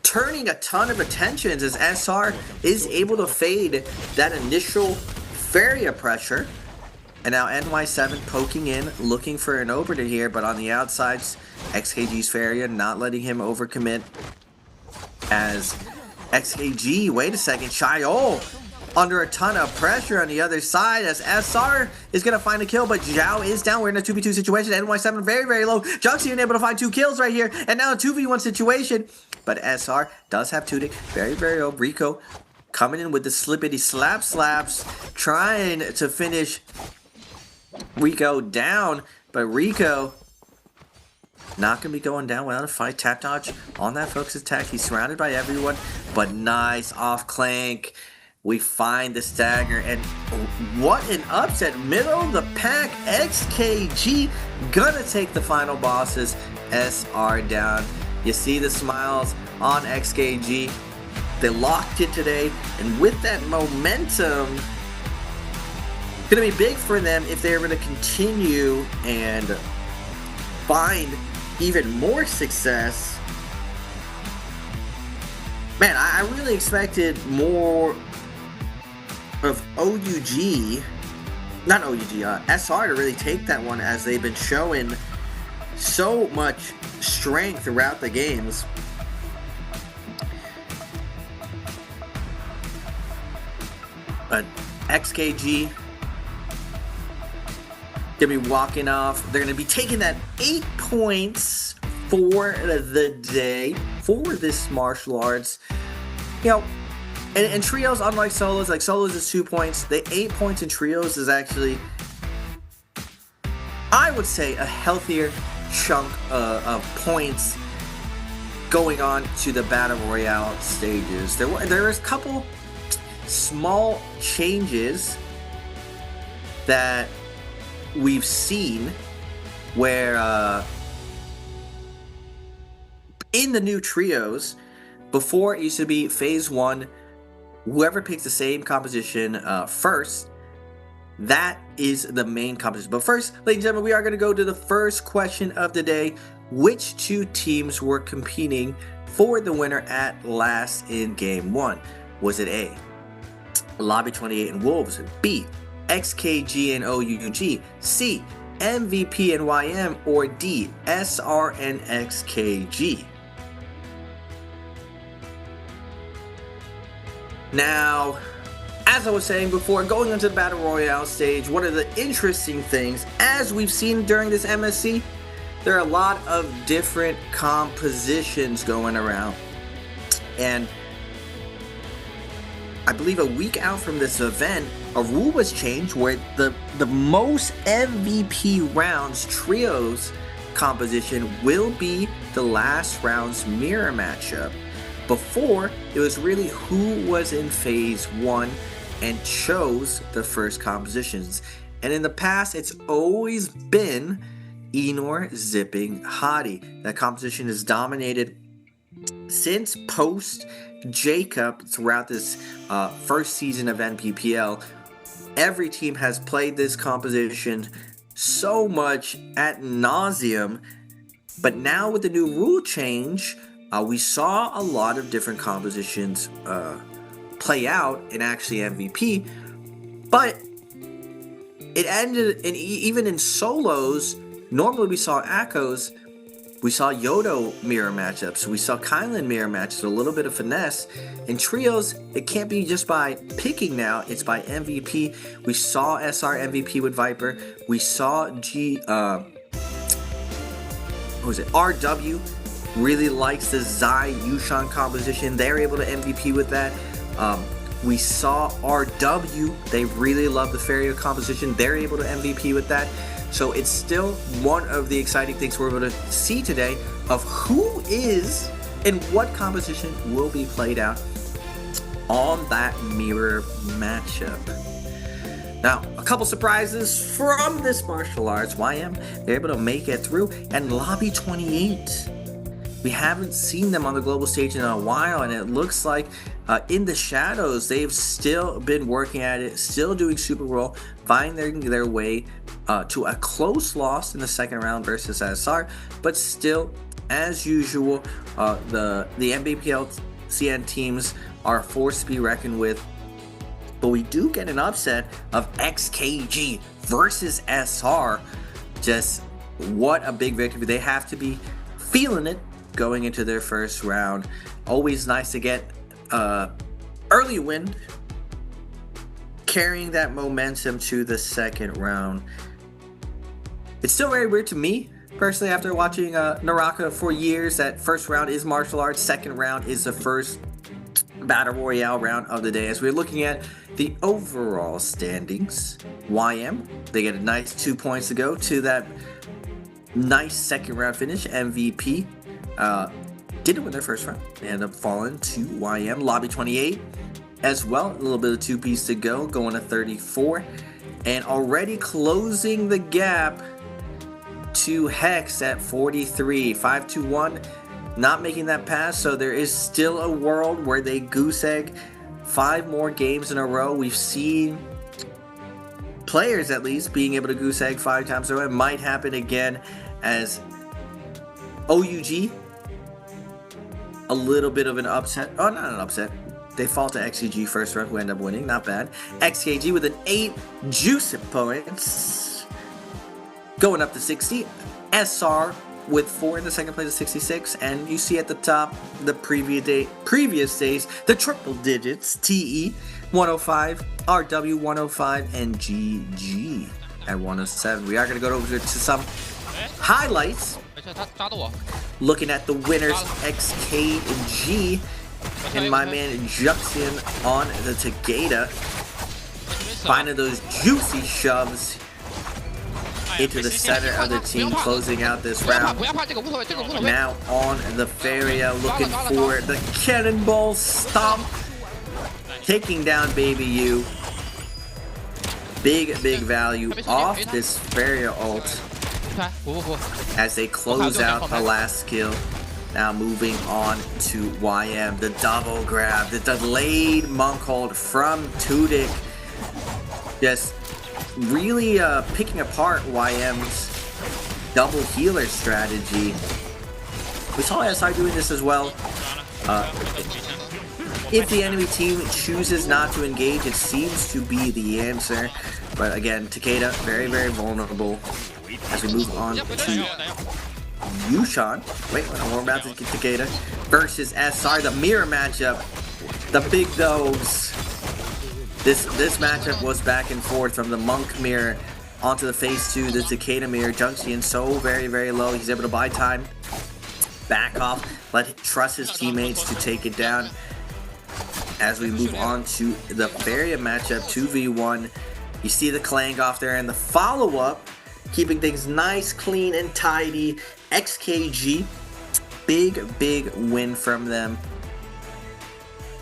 turning a ton of attentions as SR is able to fade that initial Feria pressure. And now NY7 poking in, looking for an overture here, but on the outsides, XKG's Feria not letting him overcommit. As XKG, wait a second, Shio under a ton of pressure on the other side, as SR is going to find a kill, but Zhao is down. We're in a 2v2 situation. NY7 very, very low. Junction able to find 2 kills right here, and now a 2v1 situation. But SR does have Tudik, very, very low. Rico coming in with the slippity slaps, trying to finish Rico down. But Rico not going to be going down without a fight. Tap dodge on that focus attack. He's surrounded by everyone, but nice off clank. We find the stagger, and what an upset. Middle of the pack, XKG gonna take the final bosses. SR down. You see the smiles on XKG. They locked it today, and with that momentum, gonna be big for them if they're gonna continue and find even more success. Man, I really expected more of SR to really take that one, as they've been showing so much strength throughout the games. But XKG gonna be walking off. They're gonna be taking that 8 points for the day for this martial arts. You know, and trios, unlike solos, like solos is 2 points. The 8 points in trios is actually, I would say, a healthier chunk of points going on to the Battle Royale stages. There is a couple small changes that we've seen where in the new trios, before it used to be phase 1, whoever picks the same composition first, that is the main composition. But first, ladies and gentlemen, we are going to go to the first question of the day. Which 2 teams were competing for the winner at last in game 1? Was it A, Lobby 28 and Wolves, B, XKG and OUG, C, MVP and YM, or D, SR and XKG? Now, as I was saying before, going into the Battle Royale stage, one of the interesting things, as we've seen during this MSC, there are a lot of different compositions going around. And I believe a week out from this event, a rule was changed where the most MVP rounds trios composition will be the last round's mirror matchup. Before, it was really who was in phase 1 and chose the first compositions. And in the past, it's always been Enor zipping Hottie. That composition is dominated since post Jacob throughout this first season of NPPL. Every team has played this composition so much ad nauseum, but now with the new rule change, we saw a lot of different compositions play out in actually MVP, but it ended in even in solos. Normally we saw Akos, we saw Yodo mirror matchups, we saw Kylan mirror matchups, a little bit of finesse. In trios, it can't be just by picking now, it's by MVP. We saw SR MVP with Viper, we saw RW really likes the Zai Yushan composition. They're able to MVP with that. We saw RW, they really love the Ferio composition. They're able to MVP with that. So it's still one of the exciting things we're able to see today of who is and what composition will be played out on that mirror matchup. Now, a couple surprises from this martial arts. YM, they're able to make it through. And Lobby 28, we haven't seen them on the global stage in a while, and it looks like in the shadows, they've still been working at it, still doing super roll, finding their way to a close loss in the second round versus SR, but still, as usual, the NBPL CN teams are a force to be reckoned with. But we do get an upset of XKG versus SR. Just what a big victory. They have to be feeling it going into their first round. Always nice to get early win, carrying that momentum to the second round. It's still very weird to me, personally, after watching NARAKA for years, that first round is martial arts, second round is the first Battle Royale round of the day. As we're looking at the overall standings, YM, they get a nice 2 points to go to that nice second round finish. MVP didn't win their first round. They ended up falling to YM. Lobby 28 as well. A little bit of 2-piece to go, going to 34. And already closing the gap to Hex at 43. 5-2-1, not making that pass. So there is still a world where they goose egg 5 more games in a row. We've seen players at least being able to goose egg 5 times in a row. It might happen again as OUG, a little bit of an upset. Oh, not an upset. They fall to XCG first round, who end up winning. Not bad. XKG with an 8 juicy points, going up to 60. SR with 4 in the second place of 66. And you see at the top the previous days, the triple digits. TE 105, RW 105, and GG at 107. We are going to go over to some highlights. Looking at the winners, XKG. And my man Juxin on the Takeda, finding those juicy shoves into the center of the team, closing out this round. Now on the Feria, looking for the Cannonball Stomp, taking down Baby U. Big value off this Feria ult as they close out the last skill. Now moving on to YM, the double grab, the delayed monk hold from Tudik. Just really picking apart YM's double healer strategy. We saw SI doing this as well. If the enemy team chooses not to engage, it seems to be the answer. But again, Takeda, very vulnerable as we move on to Yushan. Wait, we're about to get Takeda versus SR, the mirror matchup. The big dogs. This matchup was back and forth from the Monk mirror onto the phase 2, the Takeda mirror. Junction so very low. He's able to buy time, back off, trust his teammates to take it down. As we move on to the Feria matchup, 2v1. You see the clang off there and the follow-up, keeping things nice, clean, and tidy. XKG, big win from them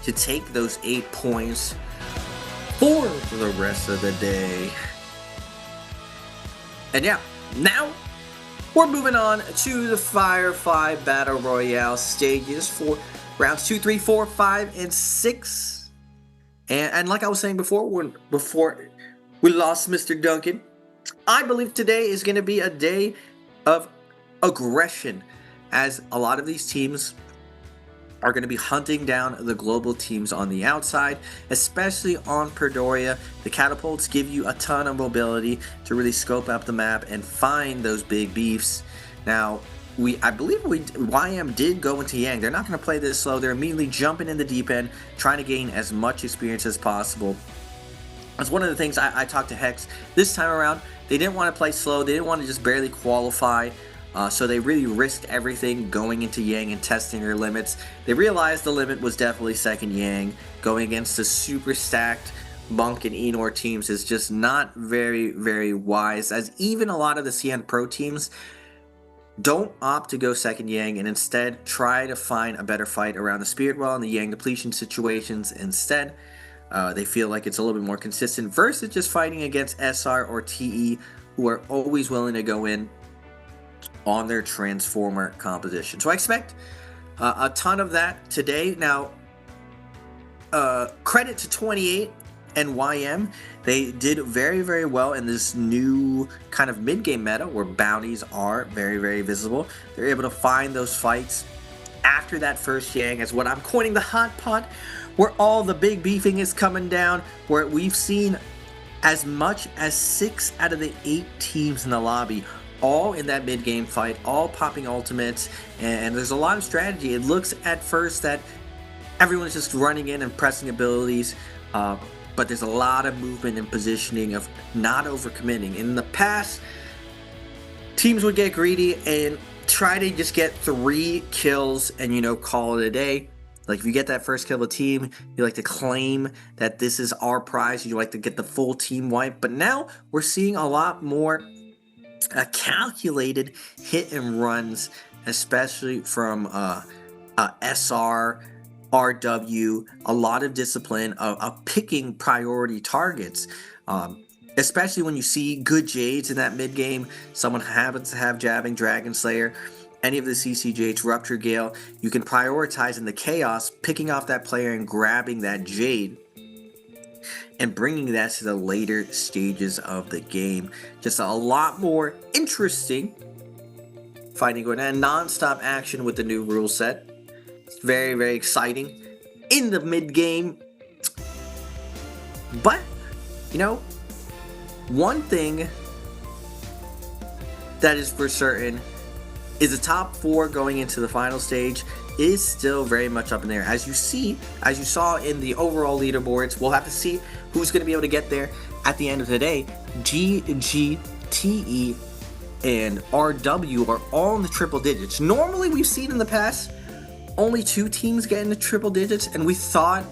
to take those 8 points for the rest of the day. And yeah, now we're moving on to the Fire 5 Battle Royale stages for rounds 2, 3, 4, 5, and 6. And like I was saying before we lost Mr. Duncan, I believe today is going to be a day of aggression, as a lot of these teams are going to be hunting down the global teams on the outside, especially on Perdoria. The catapults give you a ton of mobility to really scope out the map and find those big beefs. Now, I believe YM did go into Yang. They're not going to play this slow. They're immediately jumping in the deep end, trying to gain as much experience as possible. That's one of the things I talked to Hex this time around. They didn't want to play slow. They didn't want to just barely qualify. So they really risked everything going into Yang and testing their limits. They realized the limit was definitely second Yang. Going against the super stacked Monk and Enor teams is just not very wise, as even a lot of the CN Pro teams don't opt to go second Yang and instead try to find a better fight around the Spirit Well and the Yang depletion situations instead. They feel like it's a little bit more consistent versus just fighting against SR or TE, who are always willing to go in on their transformer composition. So I expect a ton of that today. Now, credit to 28 and YM. They did very well in this new kind of mid-game meta where bounties are very visible. They're able to find those fights after that first Yang, as what I'm coining the hot pot, where all the big beefing is coming down, where we've seen as much as 6 out of the 8 teams in the lobby all in that mid-game fight, all popping ultimates, and there's a lot of strategy. It looks at first that everyone's just running in and pressing abilities, but there's a lot of movement and positioning of not overcommitting. In the past, teams would get greedy and try to just get 3 kills and, call it a day. Like if you get that first kill of a team, you like to claim that this is our prize. You like to get the full team wipe. But now we're seeing a lot more calculated hit and runs, especially from SR, RW, a lot of discipline of picking priority targets. Especially when you see good Jades in that mid game, someone happens to have Jabbing, Dragon Slayer, any of the CC Jades, Rupture Gale, you can prioritize in the chaos, picking off that player and grabbing that Jade and bringing that to the later stages of the game. Just a lot more interesting fighting going on, non-stop action with the new rule set. It's very, very exciting in the mid game. But, you know, one thing that is for certain is the top 4 going into the final stage is still very much up in there. As you saw in the overall leaderboards, we'll have to see who's going to be able to get there at the end of the day. GGTE and RW are all in the triple digits. Normally, we've seen in the past only 2 teams get into triple digits, and we thought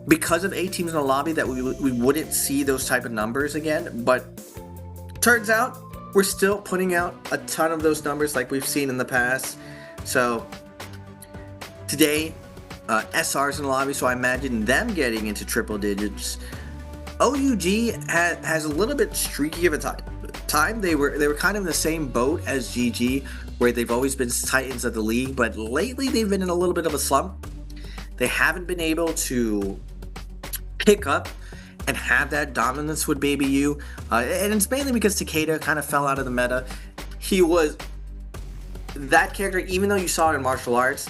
because of 8 teams in the lobby that we wouldn't see those type of numbers again, but turns out we're still putting out a ton of those numbers like we've seen in the past. So today, SR's in the lobby, so I imagine them getting into triple digits. OUG has a little bit streaky of a time. They were kind of in the same boat as GG, where they've always been titans of the league, but lately they've been in a little bit of a slump. They haven't been able to pick up and have that dominance with Baby U, and it's mainly because Takeda kind of fell out of the meta. He was that character, even though you saw it in martial arts,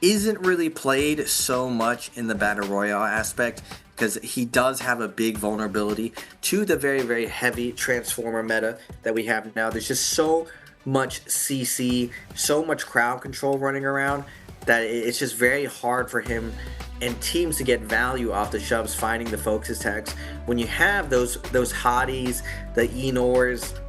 isn't really played so much in the battle royale aspect because he does have a big vulnerability to the very, very heavy transformer meta that we have now. There's just so much CC, so much crowd control running around that it's just very hard for him and teams to get value off the shoves finding the focus attacks. When you have those hotties, the Enors,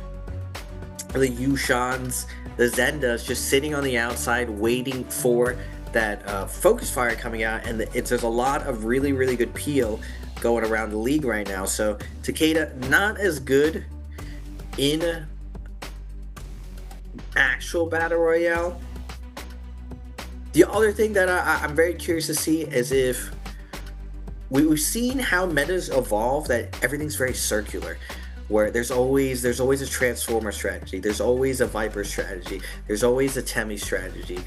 the Yushans, the Zendas just sitting on the outside waiting for that focus fire coming out, and there's a lot of really, really good peel going around the league right now. So Takeda not as good in actual battle royale. The other thing that I'm very curious to see is if we've seen how metas evolve, that everything's very circular, where there's always a transformer strategy, there's always a Viper strategy, there's always a Temi strategy,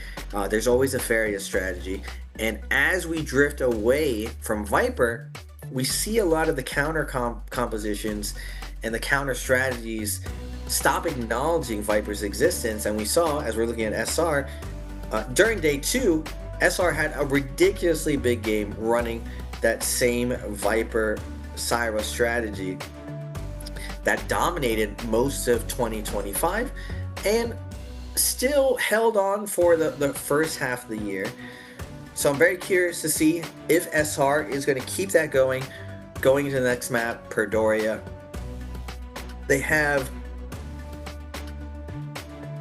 there's always a Faria strategy, and as we drift away from Viper, we see a lot of the counter compositions and the counter strategies stop acknowledging Viper's existence. And we saw, as we're looking at SR, during day 2, SR had a ridiculously big game running that same Viper Syra strategy that dominated most of 2025 and still held on for the first half of the year. So I'm very curious to see if SR is going to keep that going into the next map, Perdoria. They have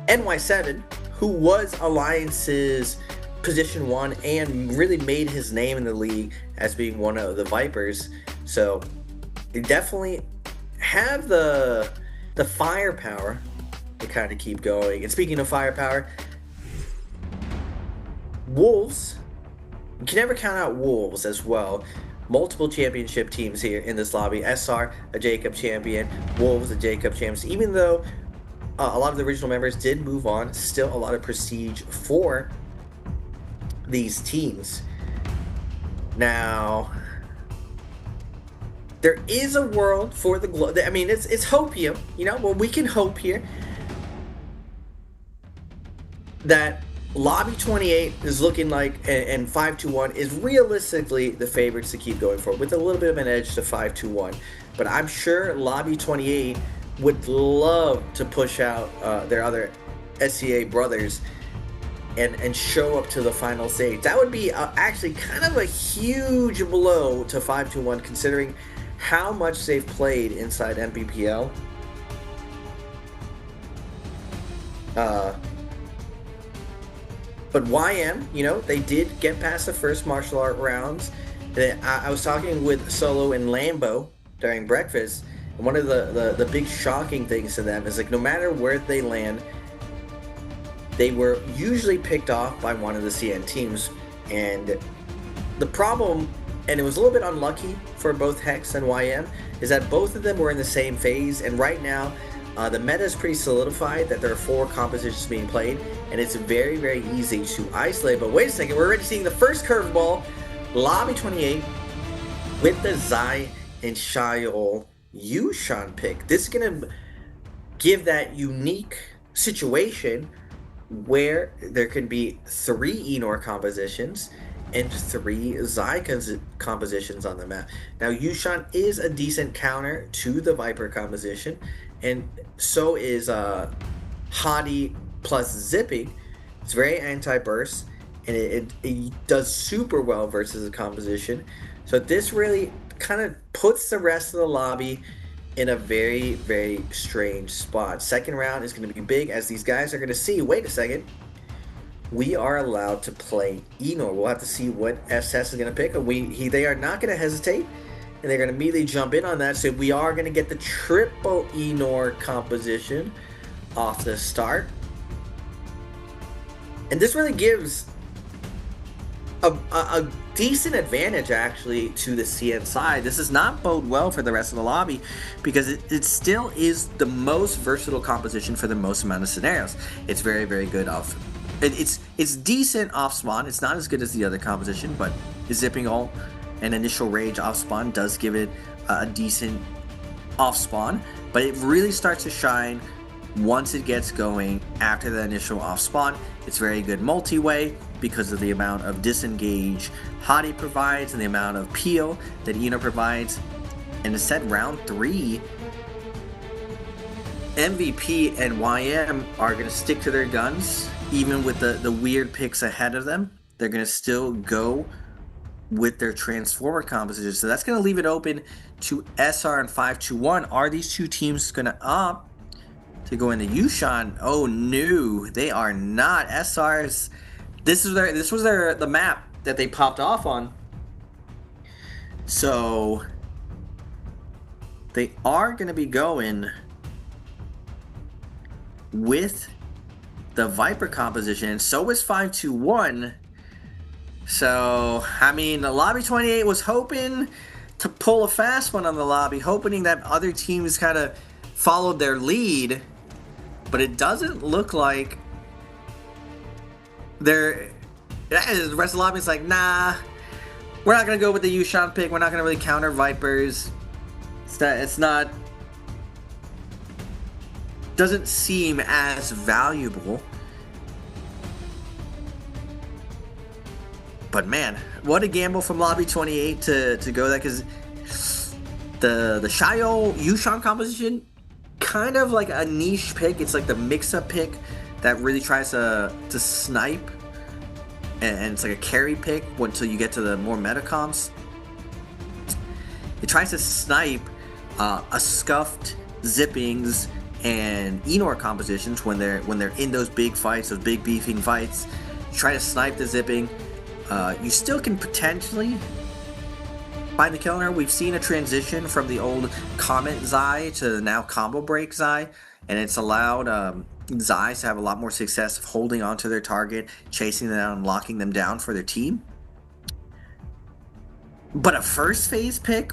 NY7, who was Alliance's position 1 and really made his name in the league as being one of the Vipers. So they definitely have the firepower to kind of keep going. And speaking of firepower, Wolves, you can never count out Wolves as well. Multiple championship teams here in this lobby. SR, a J-Cup champion. Wolves, a J-Cup champions. Even though a lot of the original members did move on, still a lot of prestige for these teams. Now, there is a world for the I mean, it's hopium, you know. Well, we can hope here that Lobby 28 is looking like, and 521 is realistically the favorites to keep going for, with a little bit of an edge to 521. But I'm sure Lobby 28 would love to push out their other SCA brothers and show up to the final stage. That would be actually kind of a huge blow to 521, considering how much they've played inside MPPL. But YM, you know, they did get past the first martial art rounds. I was talking with Solo and Lambo during breakfast, and one of the big shocking things to them is like no matter where they land, they were usually picked off by one of the CN teams. And the problem, and it was a little bit unlucky for both Hex and YM, is that both of them were in the same phase, and right now the meta is pretty solidified that there are 4 compositions being played, and it's very, very easy to isolate. But wait a second, we're already seeing the first curveball. Lobby 28 with the Zai and Shayol Yushan pick. This is going to give that unique situation where there can be 3 Enor compositions and 3 Zai compositions on the map. Now, Yushan is a decent counter to the Viper composition, and so is Hadi plus Zipping. It's very anti-burst, and it does super well versus the composition. So this really kind of puts the rest of the lobby in a very, very strange spot. Second round is going to be big, as these guys are going to see, wait a second, we are allowed to play Enor. We'll have to see what SS is going to pick. They are not going to hesitate, and they're going to immediately jump in on that. So we are going to get the triple Enor composition off the start. And this really gives a decent advantage actually to the CN side. This does not bode well for the rest of the lobby, because it still is the most versatile composition for the most amount of scenarios. It's very, very good off. It's decent off spawn. It's not as good as the other composition, but zipping ult and initial rage off spawn does give it a decent off spawn. But it really starts to shine once it gets going after the initial off spawn. It's very good multi-way because of the amount of disengage Hadi provides and the amount of peel that Enor provides. And instead, round 3, MVP and YM are going to stick to their guns, even with the weird picks ahead of them. They're going to still go with their Transformer composition. So that's going to leave it open to SR and 521. Are these two teams going to opt to go into Yushan? Oh no, they are not. SR's, this was the map that they popped off on. So they are going to be going with the Viper composition. So is 521. So, I mean, the Lobby 28 was hoping to pull a fast one on the lobby, hoping that other teams kind of followed their lead, but it doesn't look like the rest of the lobby is like, nah, we're not going to go with the Yushan pick. We're not going to really counter Vipers. It's not, doesn't seem as valuable. But man, what a gamble from Lobby 28 to go that, because the Shayol Yushan composition, kind of like a niche pick. It's like the mix-up pick that really tries to snipe, and it's like a carry pick until you get to the more meta comps. It tries to snipe a scuffed Zippings and Enor compositions when they're in those big fights, those big beefing fights. You try to snipe the Zipping. You still can potentially find the killer. We've seen a transition from the old Comet Zai to the now Combo Break Zai, and it's allowed Zais to have a lot more success of holding onto their target, chasing them down, and locking them down for their team. But a first phase pick,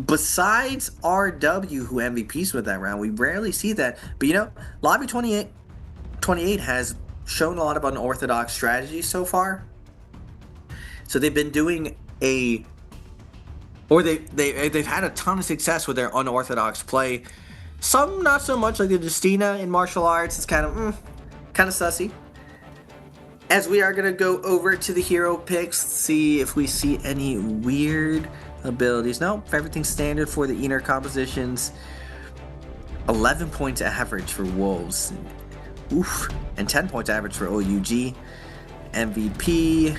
besides RW, who MVPs with that round, we rarely see that. But you know, Lobby 28 has shown a lot of unorthodox strategies so far. So they've been doing they've had a ton of success with their unorthodox play. Some not so much, like the Justina in martial arts. It's kind of sussy. As we are gonna go over to the hero picks, see if we see any weird abilities. Nope, everything's standard for the Enor compositions. 11 points average for Wolves. Oof. And 10 points average for OUG. MVP.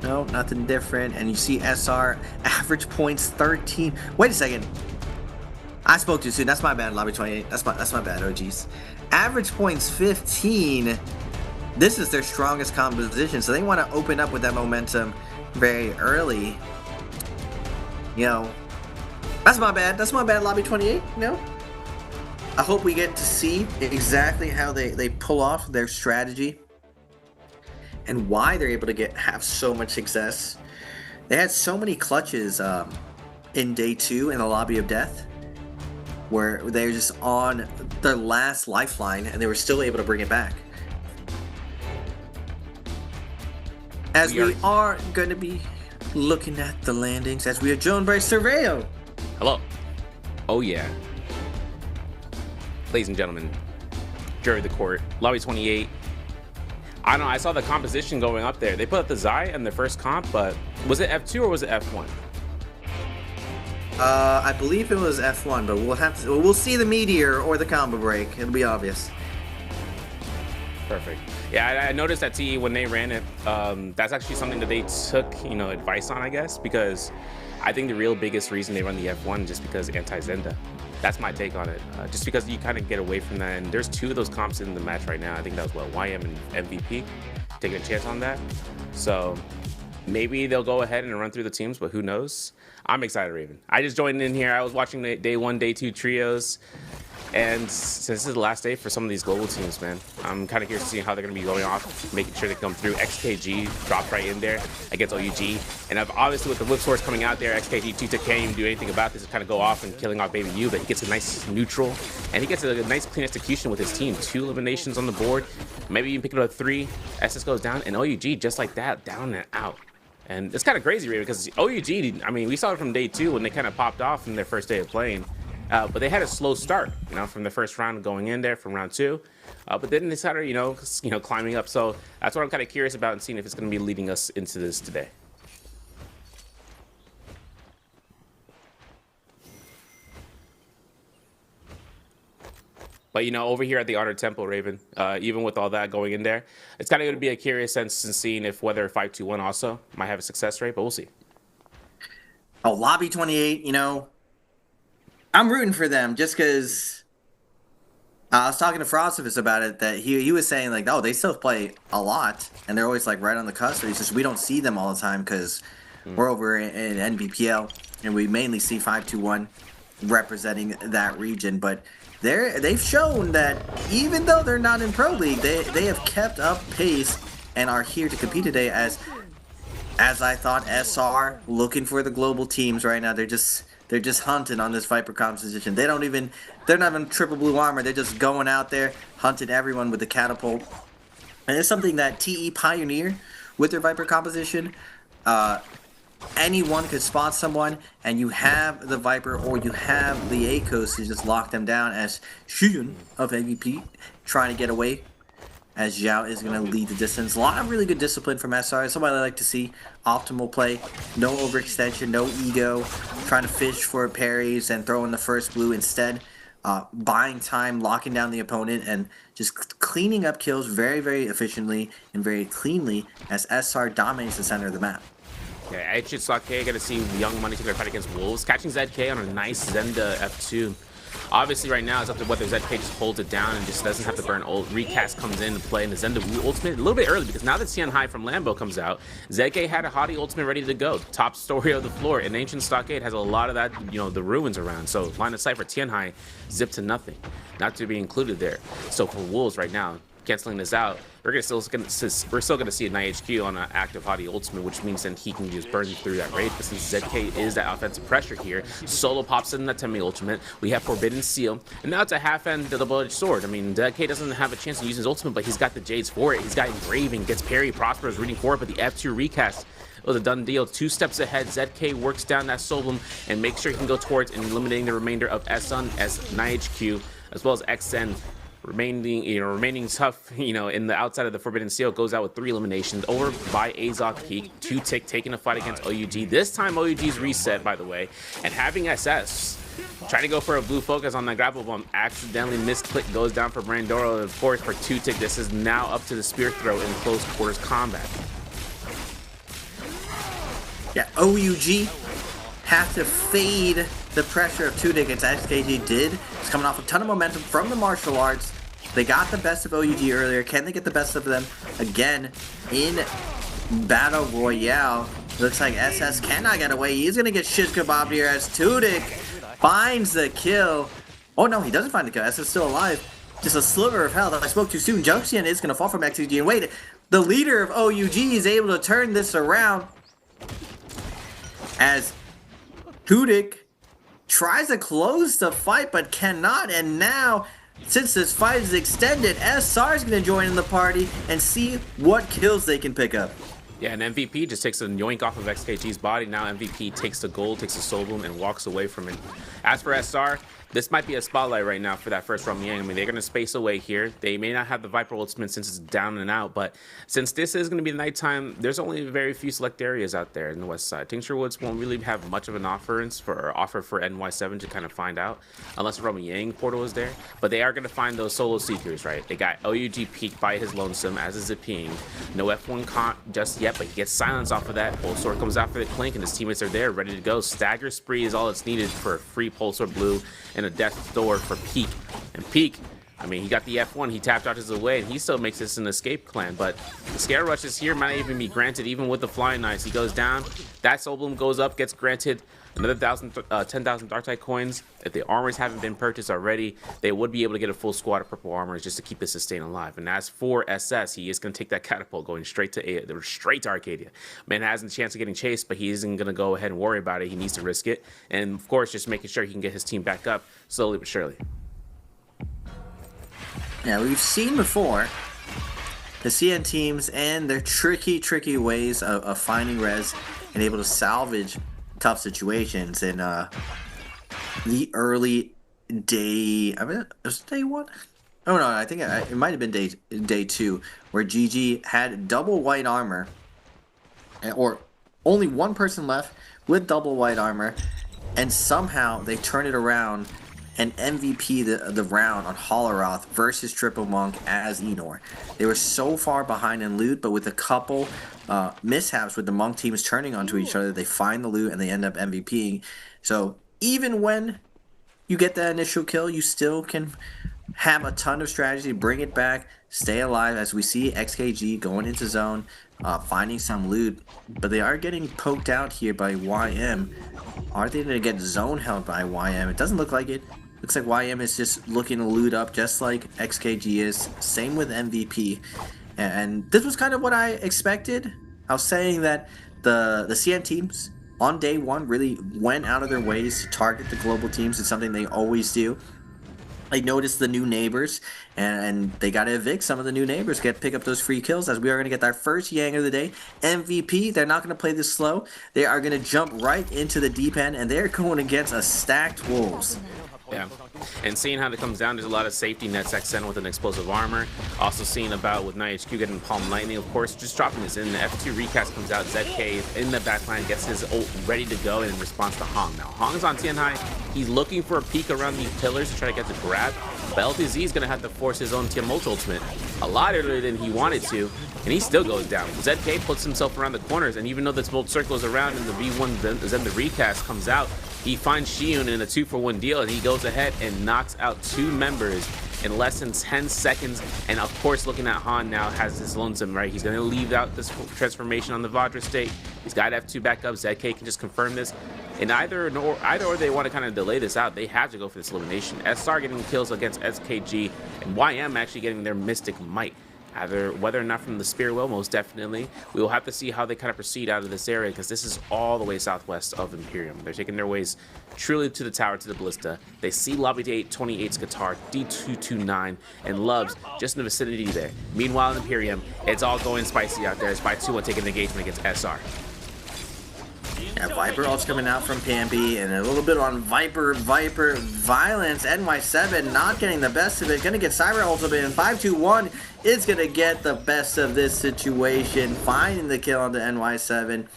No, nothing different. And you see SR average points 13. Wait a second. I spoke too soon. That's my bad, Lobby 28. That's my bad, OGs. Average points 15. this is their strongest composition, so they want to open up with that momentum very early. You know, that's my bad. That's my bad, Lobby 28. You know, I hope we get to see exactly how they pull off their strategy and why they're able to have so much success. They had so many clutches in day 2 in the Lobby of Death, where they're just on their last lifeline and they were still able to bring it back. As we are going to be looking at the landings, as we are joined by Surveyo. Hello. Oh yeah. Ladies and gentlemen, jury of the court, Lobby 28. I don't know, I saw the composition going up there. They put up the Zai in the first comp, but was it F2 or was it F1? I believe it was F1, but we'll see the meteor or the combo break. It'll be obvious. Perfect. Yeah, I noticed that TE when they ran it, that's actually something that they took, advice on, I guess, because I think the real biggest reason they run the F1 is just because anti-Zenda. That's my take on it. Just because you kind of get away from that, and there's 2 of those comps in the match right now. I think that was YM and MVP taking a chance on that. So maybe they'll go ahead and run through the teams, but who knows? I'm excited, Raven. I just joined in here. I was watching the day 1, day 2 trios. And since this is the last day for some of these global teams, man, I'm kind of curious to see how they're going to be going off, making sure they come through. XKG dropped right in there against OUG. And obviously with the whip source coming out there, XKG 2-tick can't even do anything about this to kind of go off and killing off Baby U, but he gets a nice neutral. And he gets a nice clean execution with his team. 2 eliminations on the board. Maybe you can pick it up 3. SS goes down, and OUG just like that, down and out. And it's kind of crazy, Raven, because OUG, I mean, we saw it from day 2 when they kind of popped off in their first day of playing. But they had a slow start, from the first round going in there from round 2. But then they started, climbing up. So that's what I'm kind of curious about and seeing if it's going to be leading us into this today. But, over here at the Honor Temple, Raven, even with all that going in there, it's kind of going to be a curious sense in seeing if whether 5-2-1 also might have a success rate, but we'll see. Oh, Lobby 28, I'm rooting for them just because I was talking to Frostifus about it, that he was saying, like, oh, they still play a lot, and they're always, like, right on the cusp. It's just we don't see them all the time because we're over in NBPL, and we mainly see 5-2-1 representing that region. But they've shown that even though they're not in Pro League, they have kept up pace and are here to compete today as I thought SR looking for the global teams right now. They're just hunting on this Viper composition. They're not even triple blue armor. They're just going out there hunting everyone with the catapult. And it's something that TE pioneered with their Viper composition. Anyone could spot someone, and you have the Viper or you have the ACOS to just lock them down, as Shuyun of MVP trying to get away, as Zhao is going to lead the distance. A lot of really good discipline from SR. Somebody I like to see. Optimal play. No overextension, no ego. Trying to fish for parries and throw in the first blue instead. Buying time, locking down the opponent, and just cleaning up kills very, very efficiently and very cleanly as SR dominates the center of the map. Yeah, I should Sake gonna see Young Money take a fight against Wolves, catching ZK on a nice Zenda F2. Obviously, right now, it's up to whether ZK just holds it down and just doesn't have to burn ult. Recast comes in to play, and the Zenda ultimate a little bit early because now that Tian Hai from Lambo comes out, ZK had a hottie ultimate ready to go. Top story of the floor, and Ancient Stockade has a lot of that, the ruins around. So line of sight for Tian Hai, zip to nothing, not to be included there. So for Wolves right now, canceling this out, we're still gonna see a NiHQ on an active hottie ultimate, which means then he can just burn through that raid. But since ZK is that offensive pressure here, Solo pops in that Temi ultimate. We have Forbidden Seal, and now it's a half-end double-edged sword. I mean, ZK doesn't have a chance to use his ultimate, but he's got the Jades for it. He's got Engraving, gets parry, Prosper is rooting for it, but the F2 recast was a done deal. 2 steps ahead, ZK works down that Soulblum and makes sure he can go towards and eliminating the remainder of Sun as NiHQ, as well as XN. Remaining tough, in the outside of the Forbidden Seal, goes out with 3 eliminations over by Azok Peak. 2-tick taking a fight against OUG. This time OUG's reset, by the way, and having SS trying to go for a blue focus on that grapple bomb, accidentally misclick, goes down for Brandoro. Of course, for 2-tick, this is now up to the spear throw in close quarters combat. Yeah, OUG have to fade the pressure of 2-tick, as XKG did. It's coming off a ton of momentum from the martial arts. They got the best of OUG earlier. Can they get the best of them again in Battle Royale? Looks like SS cannot get away. He's going to get shish kebabbed here as Tudik finds the kill. Oh no, he doesn't find the kill. SS is still alive. Just a sliver of health. I spoke too soon. Junction is going to fall from XKG. And wait, the leader of OUG is able to turn this around as Tudik tries to close the fight but cannot. And now, since this fight is extended, SR is going to join in the party and see what kills they can pick up. Yeah, and MVP just takes a yoink off of XKG's body. Now MVP takes the gold, takes the soul bloom, and walks away from it. As for SR, this might be a spotlight right now for that first Rom Yang. I mean, they're going to space away here. They may not have the Viper ultimate since it's down and out, but since this is going to be nighttime, there's only very few select areas out there in the west side. Tincture Woods won't really have much of an offer for NY7 to kind of find out, unless Rom Yang portal is there. But they are going to find those solo seekers, right? They got OUG peeked by his lonesome, as is Ziping. No F1 comp just yet, but he gets silence off of that. Pulsar comes after the Clink, and his teammates are there, ready to go. Stagger Spree is all that's needed for a free Pulsar Blue and a death door for Peak. And Peak, I mean, he got the F1, he tapped out his away, and he still makes this an escape clan. But the Scare Rush is here, might not even be granted, even with the Flying Knights. He goes down, that Soul Bloom goes up, gets granted another 10,000 Darktide coins. If the armors haven't been purchased already, they would be able to get a full squad of purple armors just to keep the sustain alive. And as for SS, he is going to take that catapult going straight to Arcadia. Man has a chance of getting chased, but he isn't going to go ahead and worry about it. He needs to risk it. And of course, just making sure he can get his team back up slowly but surely. Now, we've seen before the CN teams and their tricky ways of finding res and able to salvage tough situations in the early day. I mean, it was day one. Oh no, I think it might have been day two, where GG had double white armor, or only one person left with double white armor, and somehow they turn it around and MVP the round on Holoroth versus Triple Monk as Enor. They were so far behind in loot, but with a couple mishaps with the Monk teams turning onto each other, they find the loot and they end up MVPing. So even when you get that initial kill, you still can have a ton of strategy, bring it back, stay alive, as we see XKG going into zone, finding some loot, but they are getting poked out here by YM. Are they going to get zone held by YM? It doesn't look like it. Looks like YM is just looking to loot up just like XKG is. Same with MVP. And this was kind of what I expected. I was saying that the CN teams on day one really went out of their ways to target the global teams. It's something they always do. I noticed the new neighbors, and they got to evict some of the new neighbors, pick up those free kills, as we are going to get our first Yang of the day. MVP, they're not going to play this slow. They are going to jump right into the deep end, and they're going against a stacked Wolves. Yeah, and seeing how it comes down, there's a lot of safety nets. XN with an explosive armor. Also seeing about with NightHQ getting Palm Lightning, of course, just dropping this in. The F2 recast comes out. ZK in the backline gets his ult ready to go in response to Hong. Now, Hong's on Tian High. He's looking for a peek around these pillars to try to get the grab. But LTZ is going to have to force his own Tiamat ultimate a lot earlier than he wanted to, and he still goes down. ZK puts himself around the corners, and even though this bolt circles around and the V1 then the recast comes out, he finds Shiun in a 2-for-1 deal, and he goes ahead and knocks out 2 members in less than 10 seconds. And of course, looking at Han now has his lonesome, right? He's going to leave out this transformation on the Vajra state. He's got F2 back up. ZK can just confirm this. And either or they want to kind of delay this out, they have to go for this elimination. SR getting kills against SKG, and YM actually getting their Mystic Might. Either whether or not from the Spear Well, most definitely. We will have to see how they kind of proceed out of this area, because this is all the way southwest of Imperium. They're taking their ways truly to the tower, to the Ballista. They see Lobby D828's guitar, D229, and Lubs just in the vicinity there. Meanwhile, in Imperium, it's all going spicy out there. It's by 2-1 taking the engagement against SR. Yeah, Viper ult's coming out from Pampi, and a little bit on Viper violence. NY7 not getting the best of it. Gonna get Cyber ultimate, and 5-2-1 is gonna get the best of this situation, finding the kill on the NY7.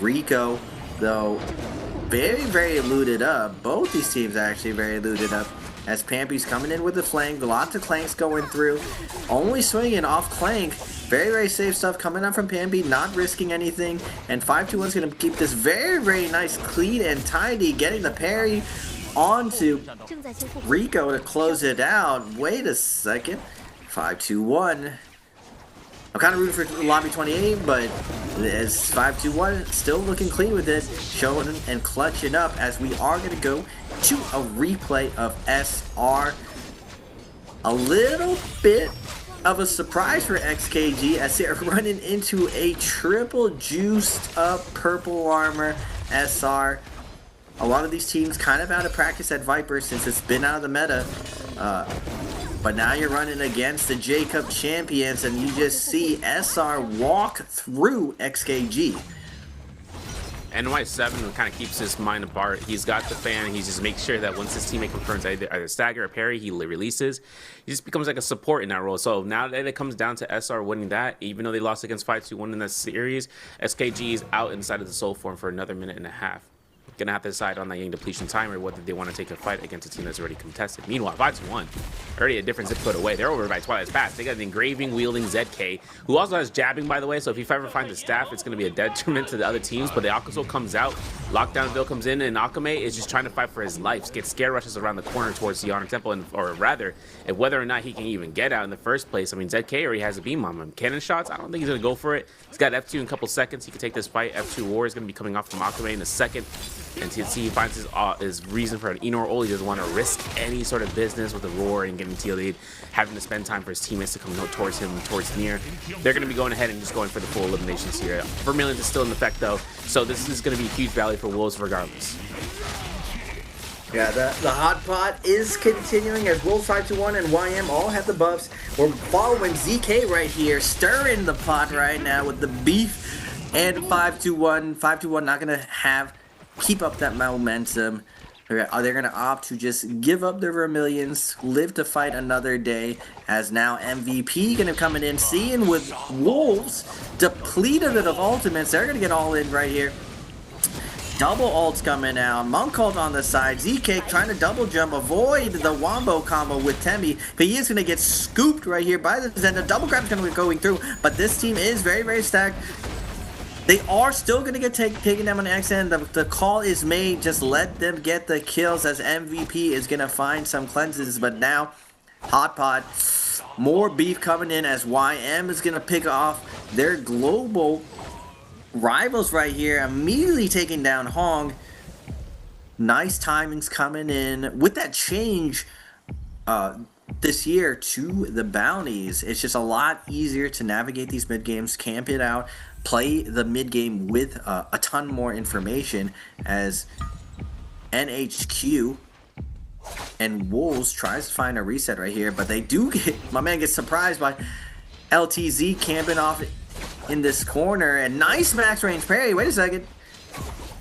Rico, though, very looted up. Both these teams are actually very looted up, as Pampi's coming in with the flank. Lots of Clanks going through. Only swinging off Clank. Very safe stuff coming up from Pampi, not risking anything. And 5-2-1's going to keep this very nice, clean and tidy. Getting the parry. onto Rico to close it out. Wait a second. 5-2-1. I'm kind of rooting for Lobby 28, but as 5-2-1, still looking clean with this, showing and clutching up as we are going to go to a replay of SR. A little bit of a surprise for XKG as they're running into a triple juiced up purple armor SR. A lot of these teams kind of out of practice at Viper since it's been out of the meta. But now you're running against the J-Cup champions and you just see SR walk through XKG. NY7 kind of keeps his mind apart. He's got the fan. He just makes sure that once his teammate confirms either stagger or parry, he releases. He just becomes like a support in that role. So now that it comes down to SR winning that, even though they lost against 5-2-1 in that series, SKG is out inside of the soul form for another minute and a half. Gonna have to decide on that Yang depletion timer whether they want to take a fight against a team that's already contested. Meanwhile, 5-1 already a different zip code away. They're over by Twilight's Pass. They got an engraving wielding ZK, who also has jabbing, by the way. So if he ever finds a staff, it's gonna be a detriment to the other teams. But the Akaso comes out, Lockdownville comes in, and Akame is just trying to fight for his life. Gets scare rushes around the corner towards the Honor Temple, and or rather, and whether or not he can even get out in the first place. I mean, ZK already has a beam on him. Cannon shots, I don't think he's gonna go for it. He's got F2 in a couple seconds. He can take this fight. F2 War is gonna be coming off from Akame in a second. And TNC he finds his reason for an Enor ult. He doesn't want to risk any sort of business with the Roar and getting TL'd, having to spend time for his teammates to come towards him, towards near. They're going to be going ahead and just going for the full eliminations here. Vermilion is still in effect though, so this is going to be a huge value for Wolves regardless. Yeah, the hot pot is continuing as Wolves 5-1 and YM all have the buffs. We're following ZK right here, stirring the pot right now with the beef and 5-1. 5-1 not going to keep up that momentum. Are they going to opt to just give up their Vermilions, live to fight another day, as now MVP going to come in, seeing with Wolves depleted of ultimates. They're going to get all in right here. Double ults coming out. Monk ult on the side. ZK trying to double jump, avoid the Wombo combo with Tembi, but he is going to get scooped right here by the Zenda. Double grab is going to be going through, but this team is very, very stacked. They are still going to get taken down on the X end. The call is made. Just let them get the kills as MVP is going to find some cleanses. But now, hot pot, more beef coming in as YM is going to pick off their global rivals right here. Immediately taking down Hong. Nice timings coming in. With that change this year to the bounties, it's just a lot easier to navigate these mid games, camp it out, play the mid game with a ton more information as NHQ and Wolves tries to find a reset right here, but they do get, my man gets surprised by LTZ camping off in this corner, and nice max range parry. Wait a second.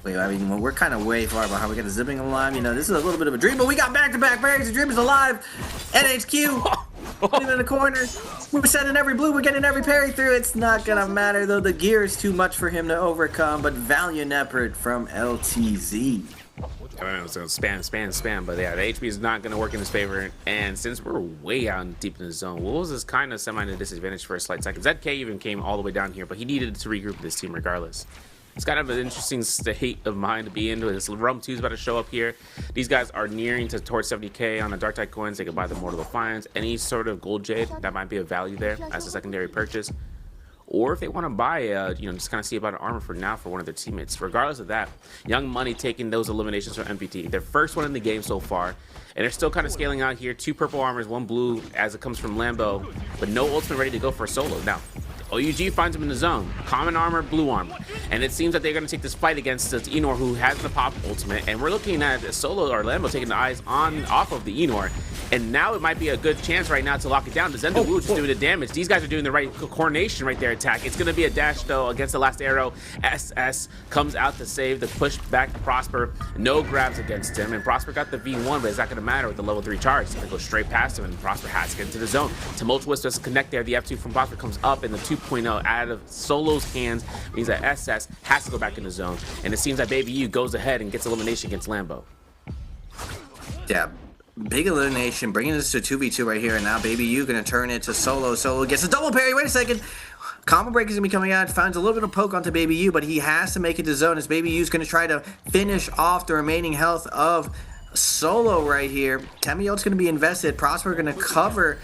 Wait, I mean, we're kind of way far behind. We got the zipping alive. You know, this is a little bit of a dream, but we got back-to-back parries. The dream is alive. NHQ. Put him in the corner. We're sending every blue. We're getting every parry through. It's not going to matter, though. The gear is too much for him to overcome, but valiant effort from LTZ. I was going to spam, but yeah, the HP is not going to work in his favor. And since we're way out deep in the zone, Wolves is kind of semi at a disadvantage for a slight second. ZK even came all the way down here, but he needed to regroup this team regardless. It's kind of an interesting state of mind to be in. This Rum 2 is about to show up here. These guys are nearing towards 70k on the Dark Tide coins. They can buy the Mortal Defiance. Any sort of gold jade, that might be a value there as a secondary purchase. Or if they want to buy, just kind of see about an armor for now for one of their teammates. Regardless of that, Young Money taking those eliminations from MPT. Their first one in the game so far. And they're still kind of scaling out here. 2 purple armors, 1 blue as it comes from Lambo. But no ultimate ready to go for a solo. Now, OUG finds him in the zone. Common armor, blue armor. And it seems that they're going to take this fight against this Enor who has the pop ultimate. And we're looking at Solo or Lambo taking the eyes off of the Enor. And now it might be a good chance right now to lock it down. The Zenda Wu just doing the damage. These guys are doing the right coordination right there attack. It's going to be a dash though against the last arrow. SS comes out to save the push back to Prosper. No grabs against him. And Prosper got the V1, but it's not going to matter with the level 3 charge. It's going to go straight past him and Prosper has to get into the zone. Tumultuous doesn't connect there. The F2 from Prosper comes up and the 2.0 out of Solo's hands means that SS has to go back in the zone. And it seems that Baby U goes ahead and gets elimination against Lambo. Yeah. Big elimination, bringing this to 2v2 right here, and now Baby U gonna turn it to Solo. Solo gets a double parry. Wait a second. Combo break is gonna be coming out. Finds a little bit of poke onto Baby U, but he has to make it to zone as Baby U is gonna try to finish off the remaining health of Solo right here. Temiyo's going to be invested. Prosper going to cover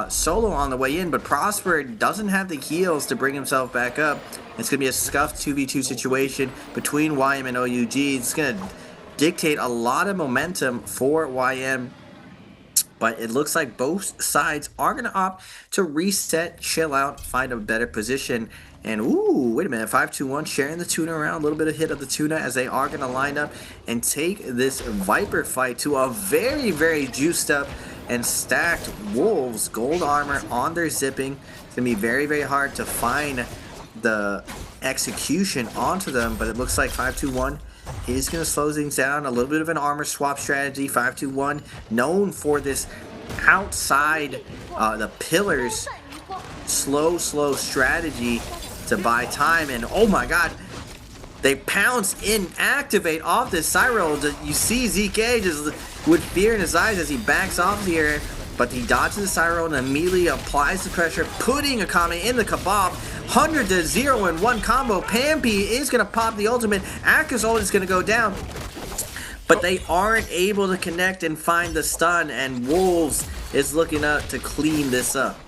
Solo on the way in, but Prosper doesn't have the heals to bring himself back up. It's going to be a scuffed 2v2 situation between YM and OUG. It's going to dictate a lot of momentum for YM, but it looks like both sides are going to opt to reset, chill out, find a better position. And ooh, wait a minute, 5-2-1 sharing the tuna around, a little bit of hit of the tuna as they are going to line up and take this Viper fight to a very, very juiced up and stacked Wolves. Gold armor on their zipping. It's going to be very, very hard to find the execution onto them, but it looks like 5-2-1 is going to slow things down. A little bit of an armor swap strategy. 5-2-1 known for this outside the pillars slow strategy to buy time. And oh my god, they pounce in, activate off this Cyril. You see ZK just with fear in his eyes as he backs off here, but he dodges the Cyril and immediately applies the pressure, putting Akame in the kebab. 100-0 in one combo. Pampy is going to pop the ultimate. Aka's ult is going to go down, but they aren't able to connect and find the stun, and Wolves is looking up to clean this up.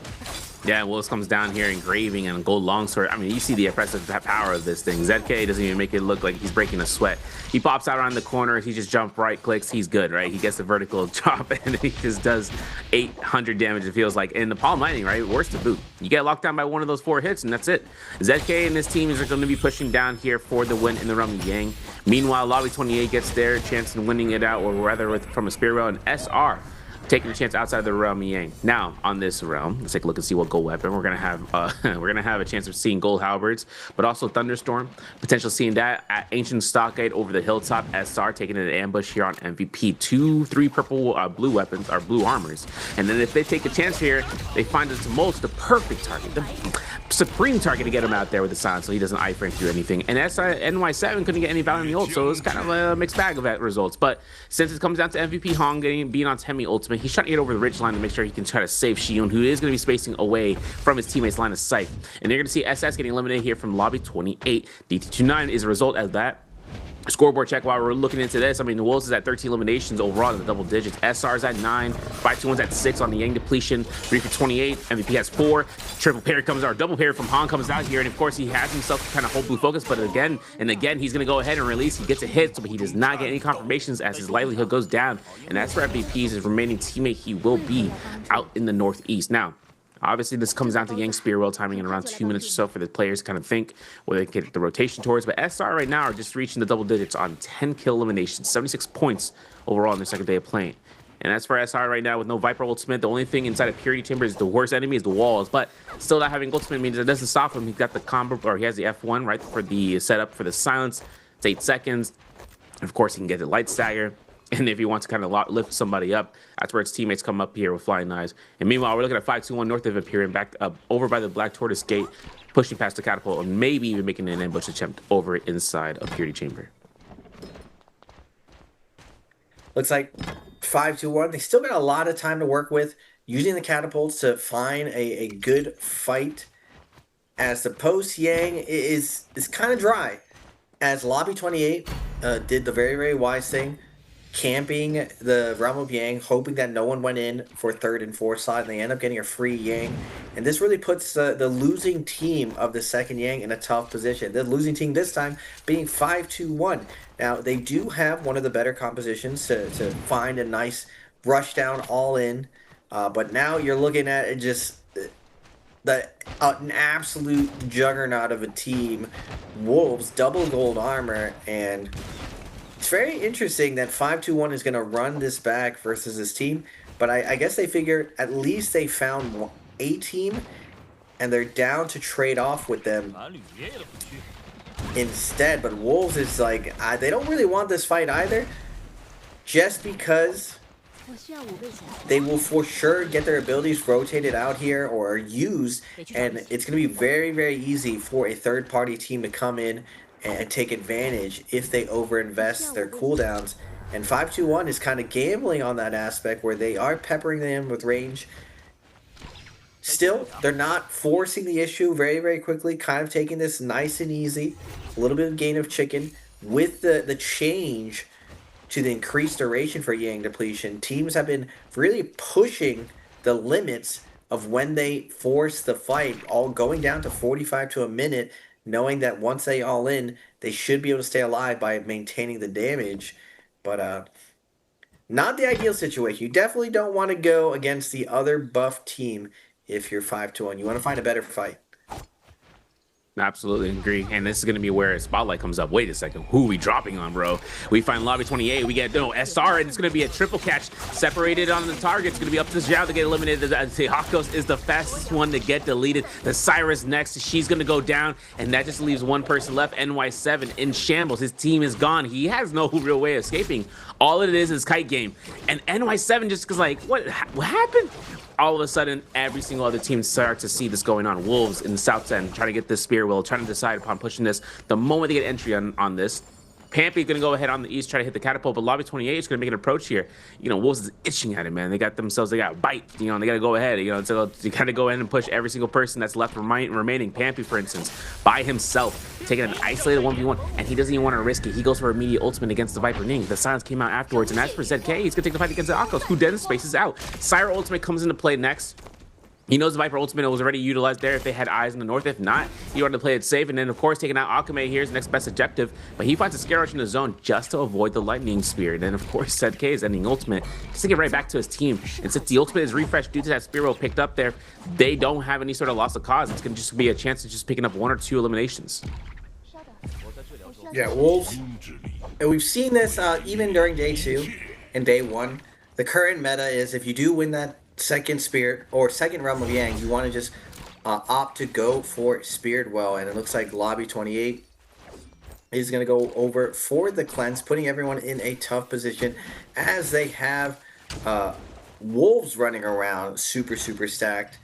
Yeah, Wolves comes down here engraving and gold longsword. I mean, you see the impressive power of this thing. ZK doesn't even make it look like he's breaking a sweat. He pops out around the corner, he just jump right clicks, he's good, right? He gets the vertical drop and he just does 800 damage, it feels like. In the palm lightning, right? Worse to boot. You get locked down by one of those 4 hits and that's it. ZK and his team is going to be pushing down here for the win in the realm of Yang. Meanwhile, Lobby 28 gets their chance in winning it out, or rather from a spear rail, and SR taking a chance outside the realm of Yang. Now, on this realm, let's take a look and see what gold weapon we're gonna have. We're gonna have a chance of seeing gold halberds, but also thunderstorm. Potential seeing that at ancient stockade over the hilltop. SR taking an ambush here on MVP. 2-3 purple blue weapons, or blue armors. And then if they take a chance here, they find it's most the perfect target, the supreme target to get him out there with the silence, so he doesn't iframe through anything. And NY7 couldn't get any value in the ult, so it was kind of a mixed bag of results. But since it comes down to MVP Hong being on Temi ultimate, he's trying to get over the ridge line to make sure he can try to save Shion, who is going to be spacing away from his teammates' line of sight. And they're going to see SS getting eliminated here from lobby 28. DT29 is a result of that. Scoreboard check while we're looking into this. I mean, the Wolves is at 13 eliminations overall in the double digits. SR's at 9, 5-2-1's at 6 on the Yang depletion, 3 for 28. MVP has 4. Triple parry comes out, double parry from Han comes out here, and of course he has himself to kind of hold blue focus, but again and again he's going to go ahead and release. He gets a hit, but he does not get any confirmations as his livelihood goes down, and as for MVP's his remaining teammate, he will be out in the northeast. Now, obviously, this comes down to Yang spear roll timing in around 2 minutes or so for the players to kind of think where they get the rotation towards. But SR right now are just reaching the double digits on 10 kill eliminations, 76 points overall in their second day of playing. And as for SR right now with no Viper ultimate, the only thing inside of Purity Chamber is the worst enemy is the walls. But still not having ultimate means it doesn't stop him. He's got the combo, or he has the F1 right for the setup for the silence. It's 8 seconds. And of course, he can get the light stagger. And if he wants to kind of lift somebody up, that's where his teammates come up here with flying knives. And meanwhile, we're looking at 5-2-1 north of Imperium, back up over by the Black Tortoise Gate, pushing past the catapult, and maybe even making an ambush attempt over inside of Purity Chamber. Looks like 5-2-1. They still got a lot of time to work with, using the catapults to find a good fight, as the post Yang is kind of dry, as Lobby 28 did the very, very wise thing, camping the realm of Yang, hoping that no one went in for 3rd and 4th side, and they end up getting a free Yang. And this really puts the losing team of the second Yang in a tough position. The losing team this time being 5-2-1. Now, they do have one of the better compositions to find a nice rush down all in, but now you're looking at it just an absolute juggernaut of a team. Wolves, double gold armor, and it's very interesting that 5-2-1 is going to run this back versus this team, but I guess they figure at least they found a team, and they're down to trade off with them instead. But Wolves is like, they don't really want this fight either, just because they will for sure get their abilities rotated out here or used, and it's going to be very, very easy for a third-party team to come in and take advantage if they overinvest their cooldowns. And 5-2-1 is kind of gambling on that aspect where they are peppering them with range. Still, they're not forcing the issue very, very quickly, kind of taking this nice and easy. A little bit of gain of chicken with the change to the increased duration for Yang depletion, teams have been really pushing the limits of when they force the fight, all going down to 45 to a minute, knowing that once they all in, they should be able to stay alive by maintaining the damage. But not the ideal situation. You definitely don't want to go against the other buff team if you're 5-1. You want to find a better fight. Absolutely agree. And this is going to be where Spotlight comes up. Wait a second. Who are we dropping on, bro? We find Lobby 28. We get SR, and it's going to be a triple catch. Separated on the target. It's going to be up to Zhao to get eliminated. Hakos is the fastest one to get deleted. The Cyrus next. She's going to go down, and that just leaves one person left. NY7 in shambles. His team is gone. He has no real way of escaping. All it is kite game. And NY7 just goes like, what happened? All of a sudden, every single other team starts to see this going on. Wolves in the south end trying to get this spear wheel, trying to decide upon pushing this. The moment they get entry on this, Pampy's going to go ahead on the east, try to hit the catapult, but Lobby 28 is going to make an approach here. You know, Wolves is itching at it, man. They got bite, you know, and they got to go ahead, you know, so they got to go ahead and push every single person that's left remaining. Pampy, for instance, by himself, taking an isolated 1v1, and he doesn't even want to risk it. He goes for immediate ultimate against the Viper Ning. The silence came out afterwards, and as for ZK, he's going to take the fight against the Akos, who then spaces out. Syra ultimate comes into play next. He knows the Viper ultimate was already utilized there if they had eyes in the north. If not, he wanted to play it safe. And then, of course, taking out Akame here is the next best objective. But he finds a Scare Rush in the zone just to avoid the Lightning Spear. And then, of course, ZK is ending ultimate just to get right back to his team. And since the ultimate is refreshed due to that Spear Wheel picked up there, they don't have any sort of loss of cause. It's going to just be a chance of just picking up 1 or 2 eliminations. Yeah, Wolves. And we've seen this even during day 2 and day 1. The current meta is if you do win that second Spirit or second Realm of Yang, you want to just opt to go for Spirit Well, and it looks like Lobby 28 is going to go over for the cleanse, putting everyone in a tough position as they have Wolves running around super stacked,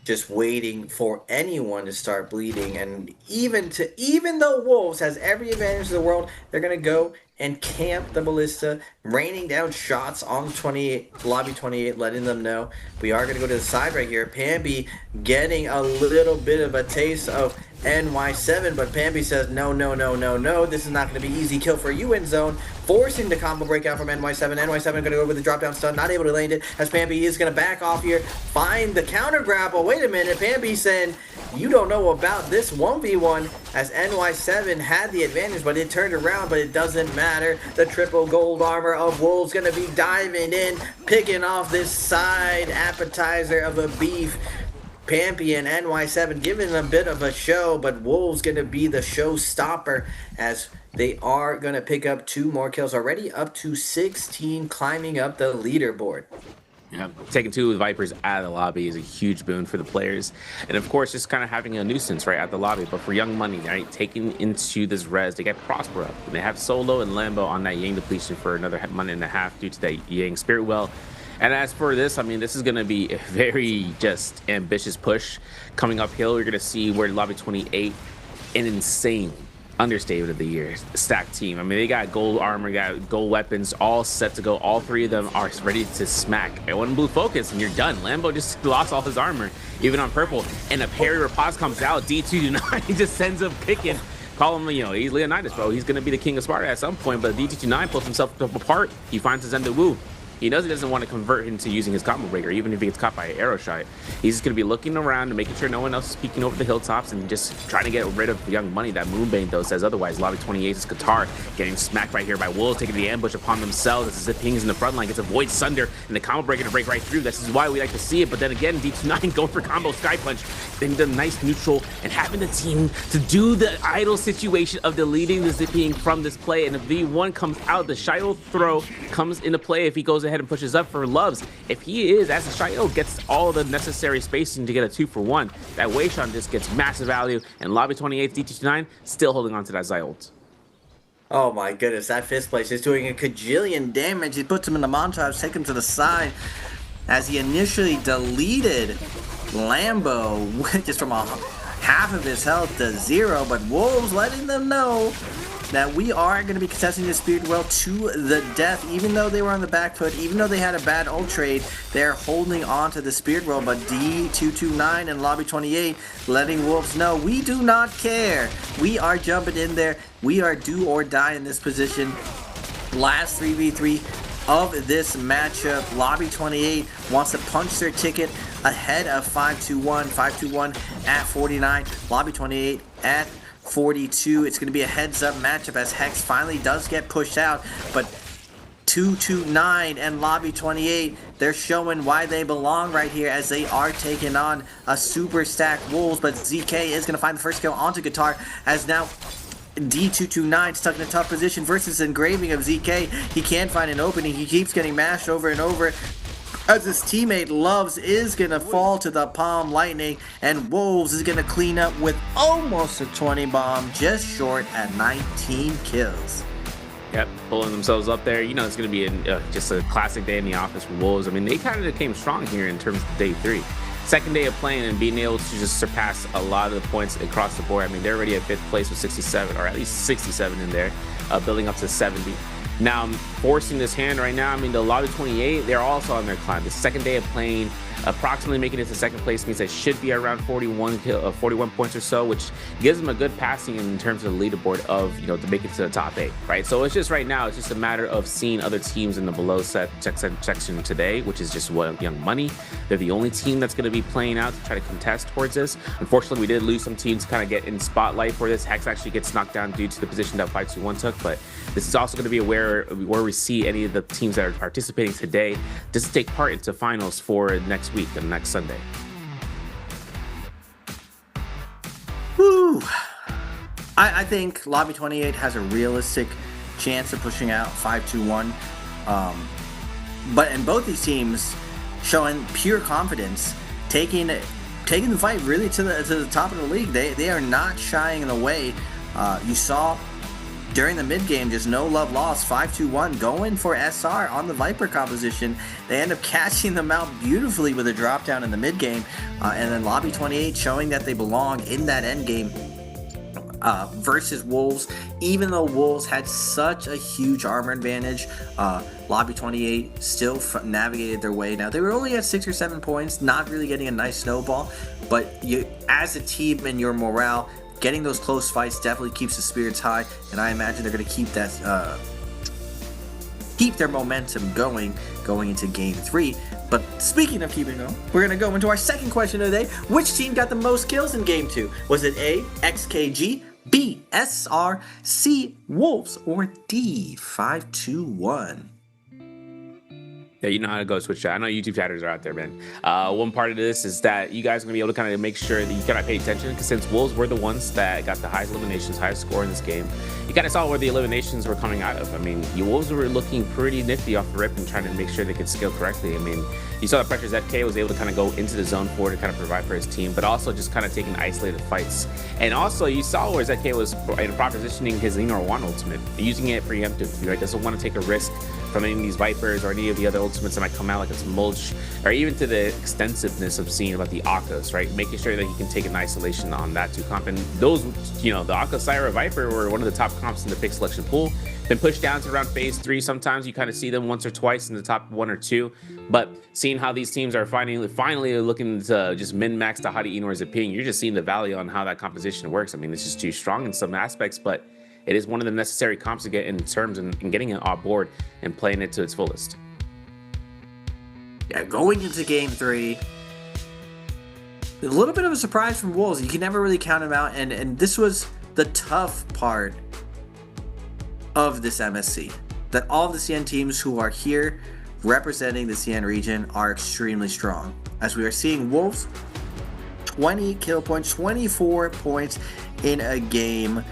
just waiting for anyone to start bleeding. And even though Wolves has every advantage in the world, they're going to go and camp the Ballista, raining down shots on 28, Lobby 28, letting them know. We are going to go to the side right here. Pampy getting a little bit of a taste of NY7, but Pampy says, no, this is not going to be easy kill for you in zone, forcing the combo breakout from NY7. NY7 going to go with the drop down stun, not able to land it, as Pampy is going to back off here, find the counter grapple. Wait a minute, Pampy saying, you don't know about this 1v1, as NY7 had the advantage, but it turned around, but it doesn't matter. The triple gold armor of Wolves going to be diving in, picking off this side appetizer of a beef. Pampy and NY7 giving a bit of a show, but Wolves going to be the showstopper as they are going to pick up 2 more kills, already up to 16, climbing up the leaderboard. Yeah, taking 2 Vipers out of the lobby is a huge boon for the players. And of course, just kind of having a nuisance right at the lobby. But for Young Money, right, taking into this res, they get Prosper up. And they have Solo and Lambo on that Yang depletion for another month and a half due to that Yang Spirit Well. And as for this, I mean, this is going to be a very just ambitious push coming uphill. You're going to see where Lobby 28, an insane understatement of the year stacked team. I mean, they got gold armor, got gold weapons, all set to go. All 3 of them are ready to smack. And one blue focus, and you're done. Lambo just lost all his armor, even on purple. And a parry riposte comes out. D229 he just sends him picking. Call him, you know, he's Leonidas, bro. He's going to be the king of Sparta at some point. But D229 pulls himself apart. He finds his Endo Wu. He knows he doesn't want to convert into using his combo breaker, even if he gets caught by an arrow shot. He's just going to be looking around and making sure no one else is peeking over the hilltops and just trying to get rid of Young Money. That Moonbane, though, says otherwise. Lobby 28 is Qatar getting smacked right here by Wolves, taking the ambush upon themselves as if Ping's in the front line, gets a Void Sunder and the combo breaker to break right through. This is why we like to see it. But then again, D29 going for combo Sky Punch, then the nice neutral and having the team to do the idle situation of deleting the Zipping from this play. And if V1 comes out, the Shido throw comes into play if he goes ahead and pushes up for Loves. If he is, as a Shido, gets all the necessary spacing to get a 2-for-1, that Wei Shan just gets massive value, and Lobby 28's D229 still holding on to that Zai ult. Oh my goodness, that fifth place is doing a cajillion damage. He puts him in the montage, take him to the side as he initially deleted Lambo just from half of his health to 0, but Wolves letting them know that we are going to be contesting this Spirit Well to the death. Even though they were on the back foot, even though they had a bad ult trade, they're holding on to the Spirit Well. But D229 and Lobby 28 letting Wolves know, we do not care. We are jumping in there. We are do or die in this position. Last 3v3 of this matchup. Lobby 28 wants to punch their ticket ahead of 521. 521 at 49. Lobby 28 at 42. It's going to be a heads-up matchup as Hex finally does get pushed out, but 229 and Lobby 28, they're showing why they belong right here as they are taking on a super stacked Wolves, but ZK is going to find the first kill onto Guitar as now D229 stuck in a tough position versus engraving of ZK. He can't find an opening. He keeps getting mashed over and over as his teammate Loves is going to fall to the Palm Lightning, and Wolves is going to clean up with almost a 20 bomb, just short at 19 kills. Yep, pulling themselves up there. You know, it's going to be just a classic day in the office for Wolves. I mean, they kind of came strong here in terms of day 3. Second day of playing and being able to just surpass a lot of the points across the board. I mean, they're already at 5th place with 67, or at least 67 in there, building up to 70. Now, forcing this hand right now, I mean, the Lobby 28, they're also on their climb. The second day of playing, approximately making it to second place means they should be around 41 points or so, which gives them a good passing in terms of the leaderboard of, you know, to make it to the top 8, right? So it's just right now, it's just a matter of seeing other teams in the below set section today, which is just Young Money. They're the only team that's going to be playing out to try to contest towards this. Unfortunately, we did lose some teams to kind of get in spotlight for this. Hex actually gets knocked down due to the position that 521 took, but this is also going to be where we see any of the teams that are participating today just take part into finals for next week and next Sunday. Woo! I think Lobby 28 has a realistic chance of pushing out 521. But in both these teams showing pure confidence, taking the fight really to the top of the league. They are not shying away. You saw during the mid game, just no love lost. 521 going for SR on the Viper composition. They end up catching them out beautifully with a drop down in the mid game, and then Lobby 28 showing that they belong in that end game versus Wolves. Even though Wolves had such a huge armor advantage, Lobby 28 still navigated their way. Now they were only at 6 or 7 points, not really getting a nice snowball, but you, as a team and your morale, getting those close fights definitely keeps the spirits high, and I imagine they're going to keep that, keep their momentum going into Game 3. But speaking of keeping going, we're going to go into our second question of the day. Which team got the most kills in Game 2? Was it A, XKG, B, SR, C, Wolves, or D, 521? Yeah, you know how to go switch chat. I know YouTube chatters are out there, man. One part of this is that you guys are going to be able to kind of make sure that you kind of pay attention, because since Wolves were the ones that got the highest eliminations, highest score in this game, you kind of saw where the eliminations were coming out of. I mean, the Wolves were looking pretty nifty off the rip and trying to make sure they could scale correctly. I mean, you saw the pressure ZK was able to kind of go into the zone 4 to kind of provide for his team, but also just kind of taking isolated fights. And also, you saw where ZK was propositioning his Enor 1 ultimate, using it preemptively, right? Doesn't want to take a risk from any of these Vipers or any of the other ultimates that might come out, like it's Mulch, or even to the extensiveness of seeing about the Akkas, right? Making sure that he can take an isolation on that 2 comp. And those, you know, the Akka, Syra, Viper were one of the top comps in the pick selection pool. Been pushed down to around phase 3. Sometimes you kind of see them once or twice in the top 1 or 2. But seeing how these teams are finally looking to just min-max the Hadi Enor's opinion, you're just seeing the value on how that composition works. I mean, it's just too strong in some aspects, but it is one of the necessary comps to get in terms of getting it on board and playing it to its fullest. Yeah, going into Game 3, a little bit of a surprise from Wolves. You can never really count them out, and this was the tough part of this MSC. That all the CN teams who are here representing the CN region are extremely strong. As we are seeing Wolves, 20 kill points, 24 points in a game,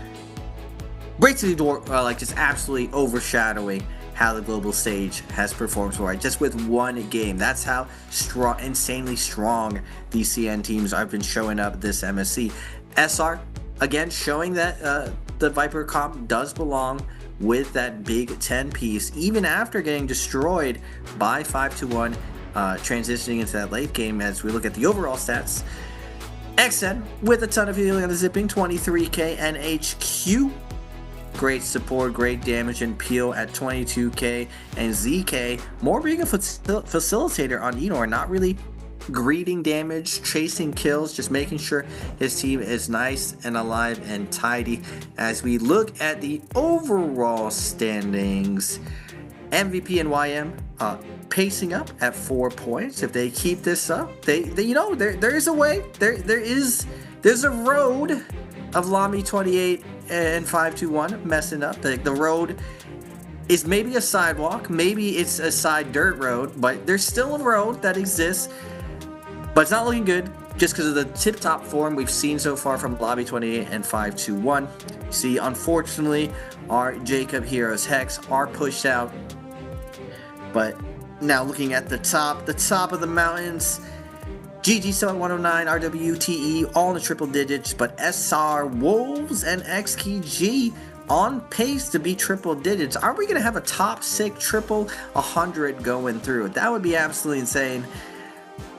breaks the door, like just absolutely overshadowing how the global stage has performed so far, just with one game. That's how strong, insanely strong these CN teams have been showing up this MSC. SR, again, showing that the Viper comp does belong with that Big 10 piece, even after getting destroyed by 521, transitioning into that late game. As we look at the overall stats, XN with a ton of healing on the zipping, 23k NHQ. Great support, great damage and peel at 22k, and ZK more being a facilitator on Enor, not really greeting damage, chasing kills, just making sure his team is nice and alive and tidy. As we look at the overall standings, MVP and YM pacing up at 4 points. If they keep this up, they you know, there is a way. There's a road of Lami 28 and 521 messing up. The road is maybe a sidewalk, maybe it's a side dirt road, but there's still a road that exists. But it's not looking good just because of the tip-top form we've seen so far from Lobby 28 and 521. See, unfortunately, our Jacob Heroes Hex are pushed out. But now looking at the top of the mountains, GG still at 109, RWTE all in the triple digits, but SR, Wolves, and XKG on pace to be triple digits. Are we going to have a top 6 triple 100 going through? That would be absolutely insane.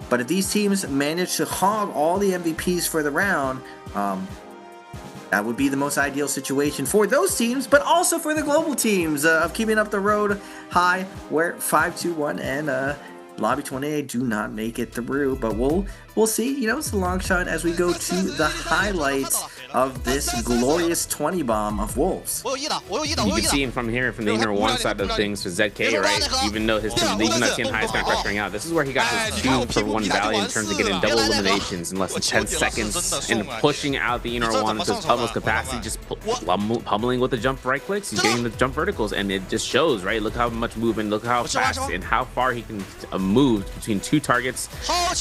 But if these teams manage to hog all the MVPs for the round, that would be the most ideal situation for those teams, but also for the global teams of keeping up the road high, where 521 and Lobby 28 do not make it through. But we'll see. You know, it's a long shot as we go to the highlights of this glorious 20 bomb of Wolves. You can see him from here, from the inner one side of things for ZK, right? Even though his team, even though Team High is kind of pressuring out, this is where he got his 2-for-1 value in terms of getting double eliminations in less than 10 seconds and pushing out the inner one to its utmost capacity, just pummeling with the jump right clicks. He's getting the jump verticals, and it just shows, right? Look how much movement, look how fast and how far he can move between 2 targets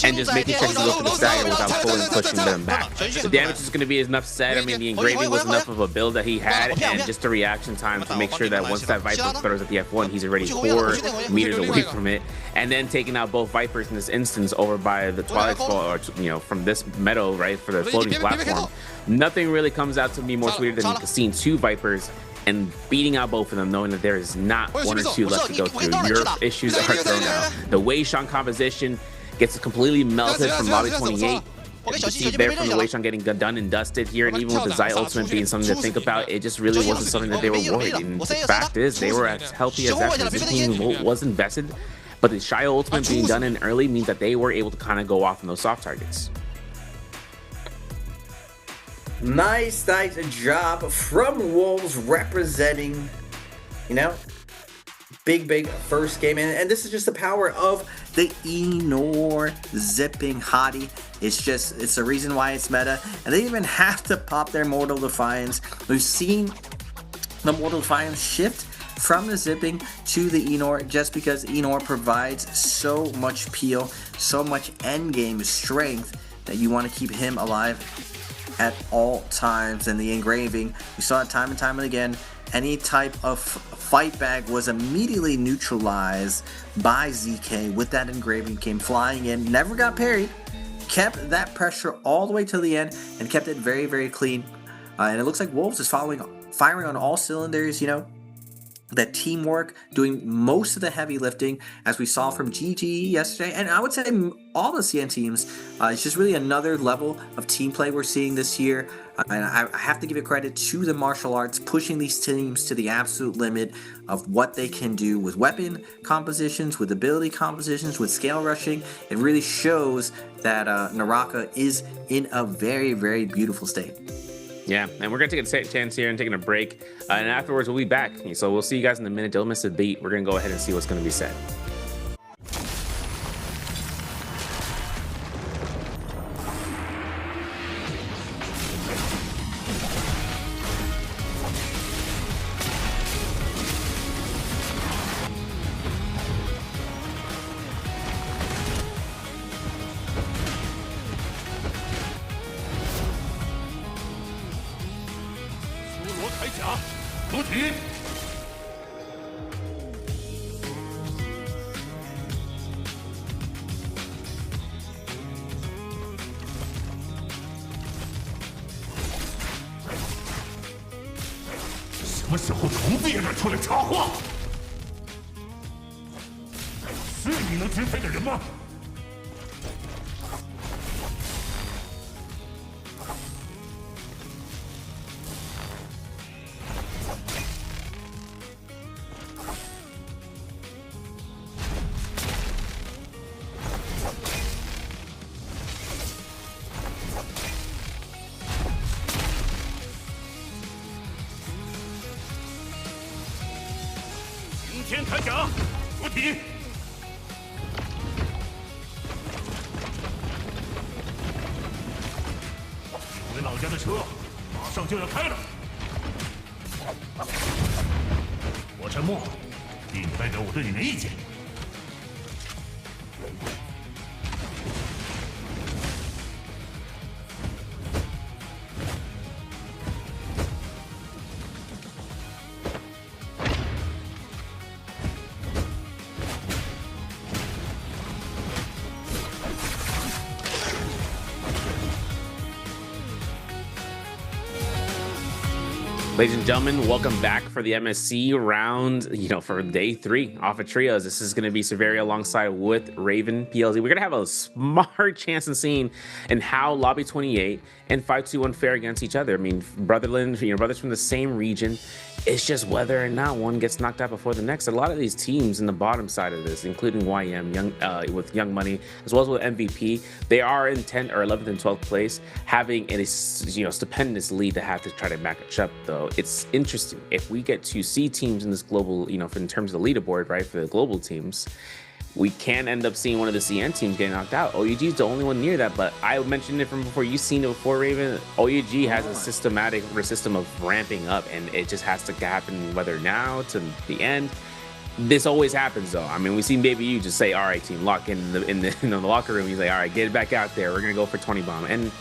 and just making sure he can go for the stagger without pulling and pushing them back. The damage is going to be enough said. I mean, the engraving was enough of a build that he had, and just the reaction time to make sure that once that Viper throws at the F1, he's already 4 meters away from it, and then taking out both Vipers in this instance over by the Twilight Fall, or you know, from this meadow, right, for the floating platform. Nothing really comes out to be more sweeter than seeing 2 Vipers and beating out both of them, knowing that there is not 1 or 2 left to go through. Your issues are thrown out. The Wei Shan composition gets completely melted from Lobby 28. You can see there from the Wei Shan getting done and dusted here, and even with the Zai ultimate being something to think about, it just really wasn't something that they were worried. And the fact is, they were as healthy as ever. This team was invested, but the Shio ultimate being done in early means that they were able to kind of go off on those soft targets. Nice job from Wolves representing, you know, big first game. And this is just the power of the Enor zipping hottie. It's the reason why it's meta. And they didn't even have to pop their Mortal Defiance. We've seen the Mortal Defiance shift from the zipping to the Enor just because Enor provides so much peel, so much endgame strength that you want to keep him alive at all times. And the engraving, we saw it time and time again. Any type of fight back was immediately neutralized by ZK with that engraving. Came flying in, never got parried, kept that pressure all the way to the end, and kept it very clean. And it looks like Wolves is firing on all cylinders. You know, that teamwork, doing most of the heavy lifting, as we saw from GG yesterday, and I would say all the CN teams. It's just really another level of team play we're seeing this year, and I have to give it credit to the martial arts, pushing these teams to the absolute limit of what they can do with weapon compositions, with ability compositions, with scale rushing. It really shows that NARAKA is in a very beautiful state. Yeah, and we're going to take a chance here and taking a break. And afterwards, we'll be back. So we'll see you guys in a minute. Don't miss a beat. We're going to go ahead and see what's going to be said.什么时候从自己那出来插话？是你能支配的人吗？天铠甲，出体。你回老家的车马上就要开了。我沉默，并不代表我对你的意见。 Ladies and gentlemen, welcome back for the MSC round, for day 3 off of trios. This is going to be Severia alongside with Raven PLZ. We're going to have a smart chance in seeing and how Lobby 28 and 521 fare against each other. I mean, brothers from the same region. It's just whether or not one gets knocked out before the next. A lot of these teams in the bottom side of this, including YM, with Young Money, as well as with MVP, they are in 10th or 11th and 12th place, having a stupendous lead to have to try to match up. Though it's interesting if we get to see teams in this global, in terms of the leaderboard, right, for the global teams. We can end up seeing one of the CN teams getting knocked out. OUG is the only one near that, but I mentioned it from before. You've seen it before, Raven. OUG has a system of ramping up, and it just has to happen whether now to the end. This always happens, though. I mean, we've seen Baby U just say, "All right, team, lock in the locker room." He's like, "All right, get it back out there. We're gonna go for 20 bomb." And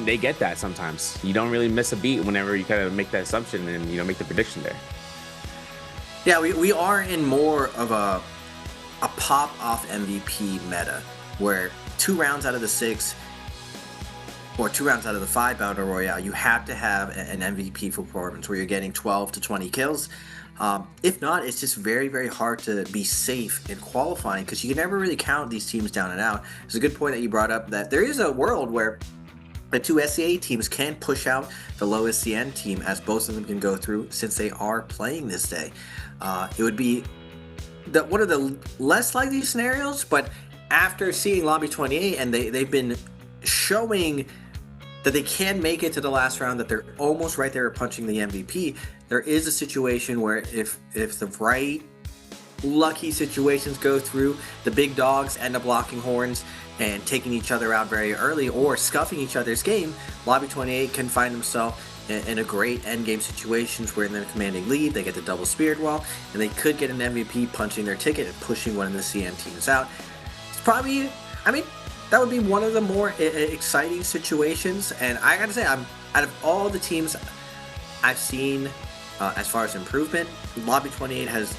they get that sometimes. You don't really miss a beat whenever you kind of make that assumption and make the prediction there. Yeah, we are in more of a pop-off MVP meta, where 2 rounds out of the 6 or 2 rounds out of the 5 Battle Royale, you have to have an MVP performance where you're getting 12 to 20 kills. If not, it's just very, very hard to be safe in qualifying because you can never really count these teams down and out. It's a good point that you brought up that there is a world where the 2 SCA teams can push out the lowest CN team, as both of them can go through since they are playing this day. It would be one of the less likely scenarios, but after seeing Lobby 28 and they've been showing that they can make it to the last round, that they're almost right there punching the MVP, there is a situation where if the right lucky situations go through, the big dogs end up locking horns and taking each other out very early or scuffing each other's game, Lobby 28 can find themselves in a great endgame situations where they're commanding lead, they get the double spirit wall, and they could get an MVP punching their ticket and pushing one of the CN teams out. It's probably, that would be one of the more exciting situations, and I gotta say, out of all the teams I've seen as far as improvement, Lobby 28 has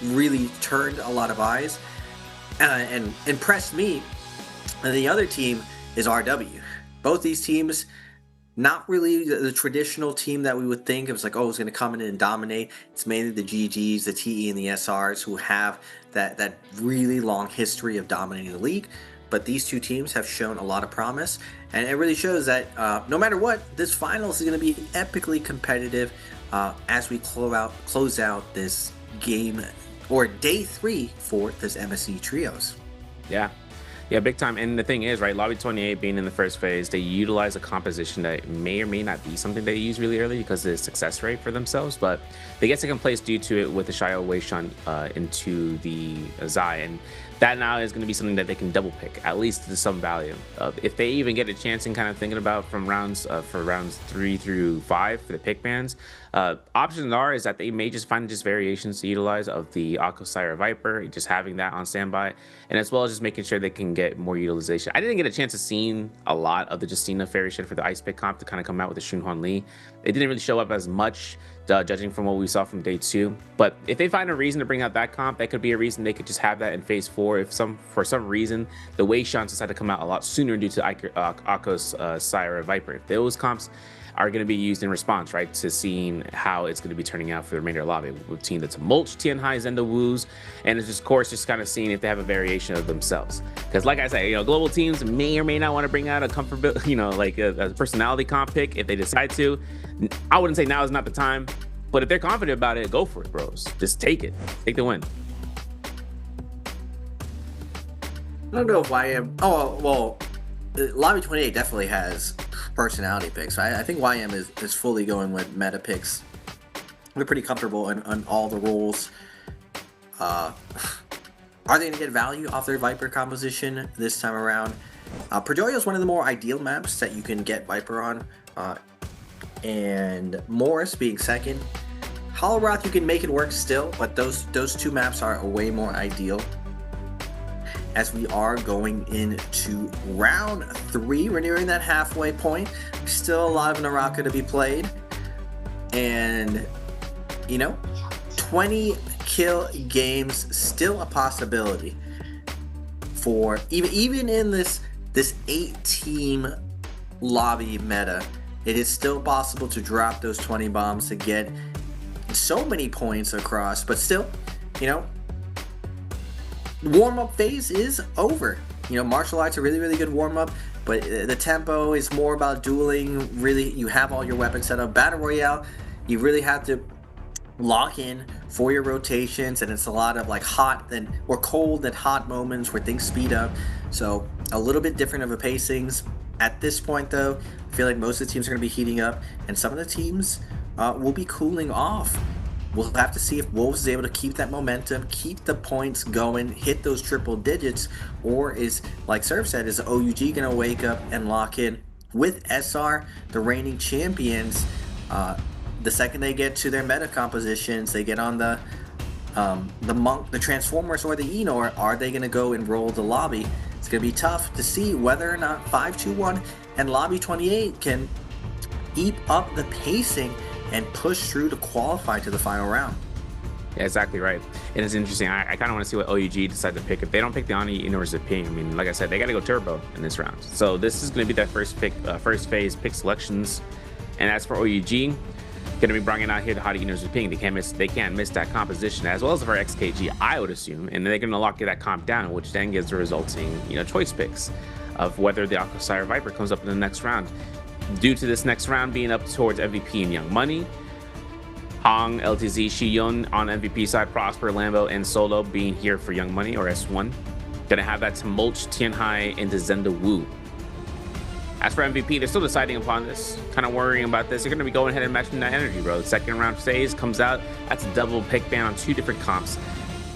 really turned a lot of eyes and impressed me, and the other team is RW. Both these teams, not really the traditional team that we would think. It was like, it's going to come in and dominate. It's mainly the GGs, the TE, and the SRs who have that really long history of dominating the league. But these 2 teams have shown a lot of promise, and it really shows that no matter what, this finals is going to be epically competitive as we close out this game, or day 3 for this MSC Trios. Yeah, big time. And the thing is, right, Lobby 28 being in the first phase, they utilize a composition that may or may not be something they use really early because of the success rate for themselves, but they get second place due to it with the Shio Weishan into the Zai, and that now is going to be something that they can double pick, at least to some value. If they even get a chance in kind of thinking about from rounds 3 through 5 for the pick bans, options is that they may just find just variations to utilize of the Akko Sire Viper, just having that on standby, and as well as just making sure they can get more utilization. I didn't get a chance of seeing a lot of the Justina variation for the Ice Pick comp to kind of come out with the Shunhuan Lee. It didn't really show up as much, judging from what we saw from day 2. But if they find a reason to bring out that comp, that could be a reason they could just have that in phase 4. If for some reason the Weishans decide to come out a lot sooner due to Akko's Sire Viper, if those comps are going to be used in response, right, to seeing how it's going to be turning out for the remainder of the lobby. We've seen the Tumult, Tianhai, Zenda Woos, and it's just, of course, just kind of seeing if they have a variation of themselves. Because, like I say, global teams may or may not want to bring out a comfort, like a personality comp pick if they decide to. I wouldn't say now is not the time, but if they're confident about it, go for it, bros. Just take it. Take the win. I don't know if YM. Lobby 28 definitely has personality picks. I think YM is fully going with meta picks. They're pretty comfortable on all the roles. Are they going to get value off their Viper composition this time around? Predoria is one of the more ideal maps that you can get Viper on, and Morris being second. Hollow Rock, you can make it work still, but those two maps are way more ideal. As we are going into round 3, we're nearing that halfway point. Still a lot of NARAKA to be played, and 20 kill games still a possibility for even in this 8-team lobby meta. It is still possible to drop those 20 bombs to get so many points across, but still, warm-up phase is over. Martial arts are really good warm-up, but the tempo is more about dueling. Really, you have all your weapons set up. Battle Royale, you really have to lock in for your rotations, and it's a lot of like hot or cold and hot moments where things speed up. So a little bit different of a pacings. At this point though, I feel like most of the teams are going to be heating up, and some of the teams will be cooling off. We'll have to see if Wolves is able to keep that momentum, keep the points going, hit those triple digits, or is, like Surf said, is OUG going to wake up and lock in with SR, the reigning champions. The second they get to their meta compositions, they get on the Monk, the Transformers, or the Enor. Are they going to go and roll the lobby? It's going to be tough to see whether or not 5-2-1 and Lobby 28 can keep up the pacing and push through to qualify to the final round. Yeah, exactly right. And it's interesting. I kind of want to see what OUG decide to pick. If they don't pick the Ani Enor Zipping, I mean, like I said, they got to go turbo in this round. So this is going to be that first phase pick selections. And as for OUG, going to be bringing out here the Hottie Enor Zipping. They can't miss that composition, as well as for XKG, I would assume. And they're going to lock that comp down, which then gives the resulting choice picks of whether the Aquasire Viper comes up in the next round. Due to this next round being up towards MVP and Young Money, Hong, LTZ, Shiyun on MVP side, Prosper, Lambo, and Solo being here for Young Money or S1. Gonna have that to mulch Tianhai into Zenda Wu. As for MVP, they're still deciding upon this, kind of worrying about this. They're gonna be going ahead and matching that energy, bro. The second round phase comes out, that's a double pick ban on 2 different comps.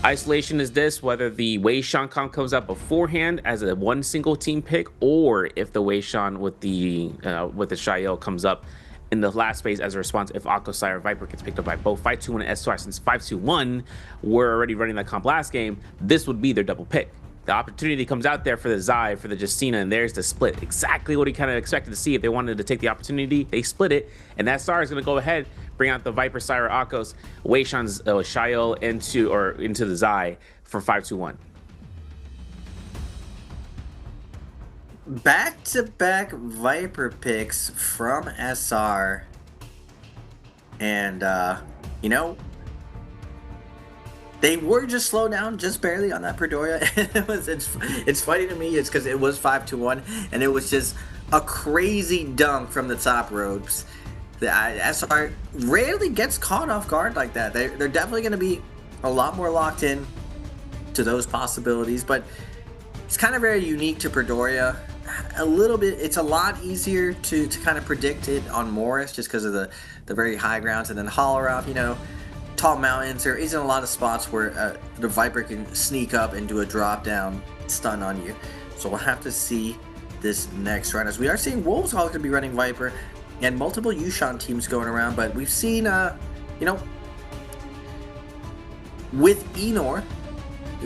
Isolation is this, whether the Wei Shan comp comes out beforehand as a one single team pick, or if the Wei Shan with the Shael comes up in the last phase as a response if Aquasire Viper gets picked up by both 5-2-1 and SR. Since 5-2-1 were already running that comp last game, this would be their double pick. The opportunity comes out there for the Zai, for the Justina, and there's the split. Exactly what he kind of expected to see if they wanted to take the opportunity. They split it, and that SR is going to go ahead, bring out the Viper, Sire, Akos, Wei Shan's Shael into the Zai for 5-2-1. Back-to-back Viper picks from SR, and they were just slowed down just barely on that Predoria. It's funny to me. It's because it was 5-1, and it was just a crazy dunk from the top ropes. The SR rarely gets caught off guard like that. They're definitely going to be a lot more locked in to those possibilities, but it's kind of very unique to Predoria. A little bit, it's a lot easier to kind of predict it on Morris just because of the very high grounds, and then Holler, tall mountains. There isn't a lot of spots where the Viper can sneak up and do a drop down stun on you. So we'll have to see this next round, as we are seeing Wolves all going to be running Viper and multiple Yushan teams going around. But we've seen, with Enor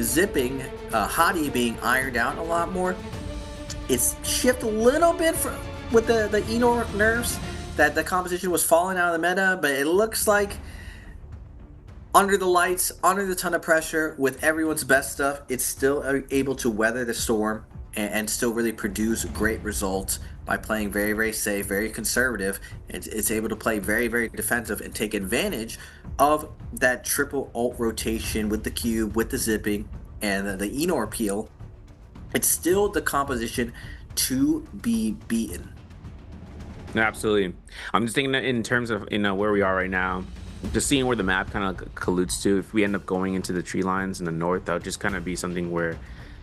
zipping, Hottie being ironed out a lot more. It's shifted a little bit with the Enor nerfs, that the composition was falling out of the meta, but it looks like under the lights, under the ton of pressure, with everyone's best stuff, it's still able to weather the storm and still really produce great results by playing very, very safe, very conservative. It's able to play very, very defensive and take advantage of that triple ult rotation with the cube, with the zipping, and the Enor peel. It's still the composition to be beaten. Absolutely. I'm just thinking that in terms of where we are right now, just seeing where the map kind of colludes to. If we end up going into the tree lines in the north, that would just kind of be something where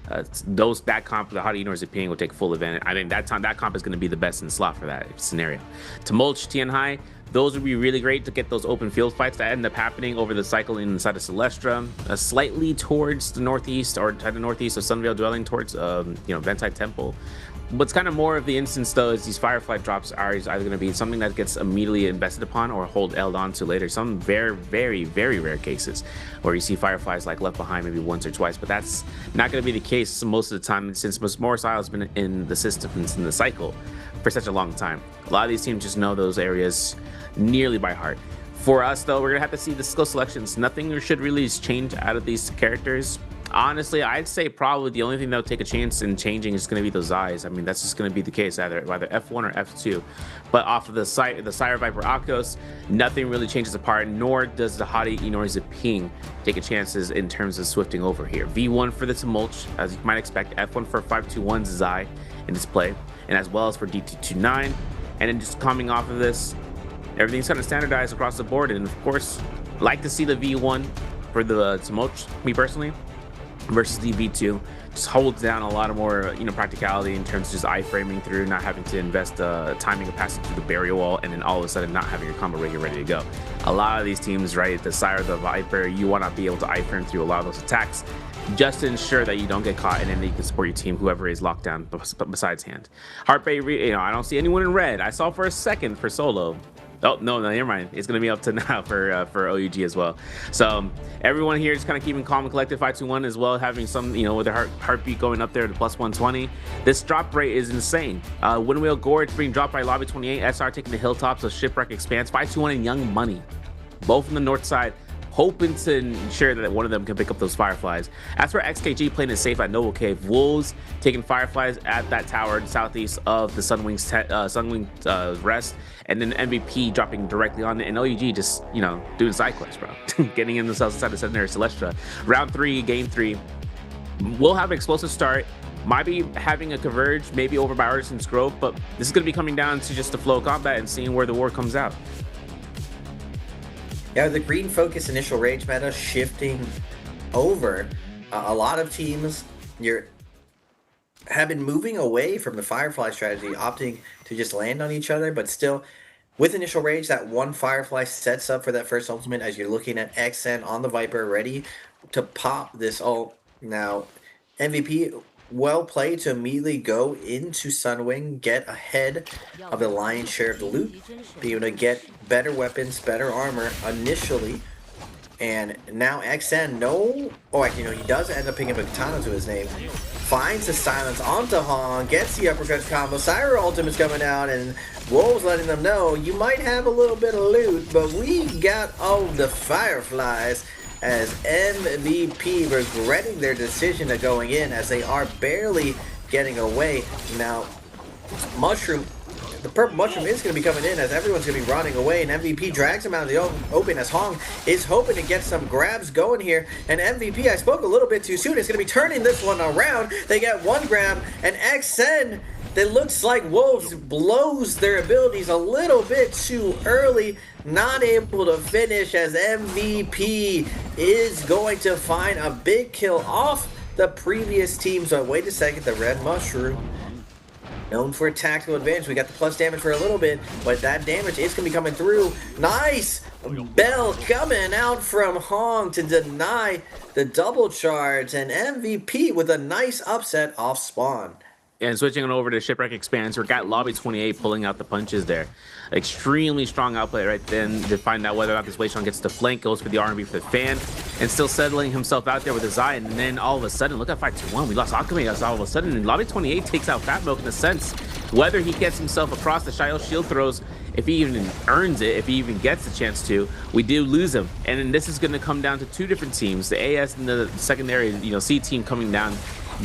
that comp, the Hottie Ignores Ping will take full advantage. I think that comp is going to be the best in the slot for that scenario. Tumulch, Tianhai, those would be really great to get those open field fights that end up happening over the cycle inside of Celestra, slightly towards the northeast or to the northeast of Sunvale Dwelling towards Ventai Temple. What's kind of more of the instance though is these Firefly drops are either going to be something that gets immediately invested upon or hold held on to later. Some very, very, very rare cases where you see Fireflies like left behind maybe once or twice, but that's not going to be the case most of the time since Morrisile has been in the system and in the cycle for such a long time. A lot of these teams just know those areas nearly by heart. For us though, we're gonna have to see the skill selections. Nothing should really change out of these characters. Honestly, I'd say probably the only thing that'll take a chance in changing is going to be those eyes. I mean, that's just going to be the case either F1 or F2. But off of the Sire Viper Akos, nothing really changes apart, nor does the Hottie Ignores Ping take a chances in terms of swifting over here. V1 for the Tumulch, as you might expect, F1 for 521 Zai in this play, and as well as for DT29. And then just coming off of this, everything's kind of standardized across the board. And of course, like to see the V1 for the Tumulch, me personally, versus the V2 just holds down a lot of more practicality in terms of just iframing through, not having to invest timing of passing through the barrier wall, and then all of a sudden not having your combo ready to go. A lot of these teams, right, the Sire, the Viper, you want to be able to iframe through a lot of those attacks just to ensure that you don't get caught, and then you can support your team, whoever is locked down besides hand. Heartbait, I don't see anyone in red. I saw for a second for solo. Oh, no, never mind. It's going to be up to now for OUG as well. So everyone here is kind of keeping calm and collected. 521 as well, having some, with their heartbeat going up there to plus 120. This drop rate is insane. Windwheel Gorge being dropped by Lobby 28. SR taking the hilltops. So Shipwreck expands. 521 and Young Money, both on the north side, hoping to ensure that one of them can pick up those Fireflies. As for XKG playing it safe at Noble Cave, Wolves taking Fireflies at that tower southeast of the Sunwing's rest, and then MVP dropping directly on it, and OUG just, doing side quests, bro. Getting in themselves inside the secondary Celestra. Round 3, game 3. We'll have an explosive start. Might be having a converge, maybe over by Artisan's Grove, but this is going to be coming down to just the flow of combat and seeing where the war comes out. Yeah, the green focus initial rage meta shifting over. A lot of teams have been moving away from the Firefly strategy, opting to just land on each other, but still with initial rage, that one Firefly sets up for that first ultimate as you're looking at XN on the Viper ready to pop this ult. Now, MVP, well played to immediately go into Sunwing, get ahead of the lion's share of the loot, be able to get better weapons, better armor initially, and now XN, he does end up picking up a katana to his name, finds the silence onto Hong, gets the uppercut combo, Syra ultimate's coming out, and Wolves letting them know, you might have a little bit of loot, but we got all the Fireflies, as MVP regretting their decision of going in as they are barely getting away. Now, the purple mushroom is going to be coming in as everyone's going to be running away, and MVP drags him out of the open as Hong is hoping to get some grabs going here. And MVP, I spoke a little bit too soon, is going to be turning this one around. They get one grab, and XN, that looks like Wolves blows their abilities a little bit too early, not able to finish as MVP is going to find a big kill off the previous team. So wait a second, the red mushroom, known for a tactical advantage. We got the plus damage for a little bit, but that damage is going to be coming through. Nice bell coming out from Hong to deny the double charge, and MVP with a nice upset off spawn. And switching on over to Shipwreck Expands, we got Lobby 28 pulling out the punches there. Extremely strong outplay right then to find out whether or not this Weishan gets the flank, goes for the R&B for the fan, and still settling himself out there with his eye. And then all of a sudden, look at 521, we lost Alchemy all of a sudden, and Lobby 28 takes out Fat Milk in a sense. Whether he gets himself across the Shio shield throws, if he even earns it, if he even gets the chance to, we do lose him. And then this is going to come down to two different teams, the AS and the secondary, C team coming down,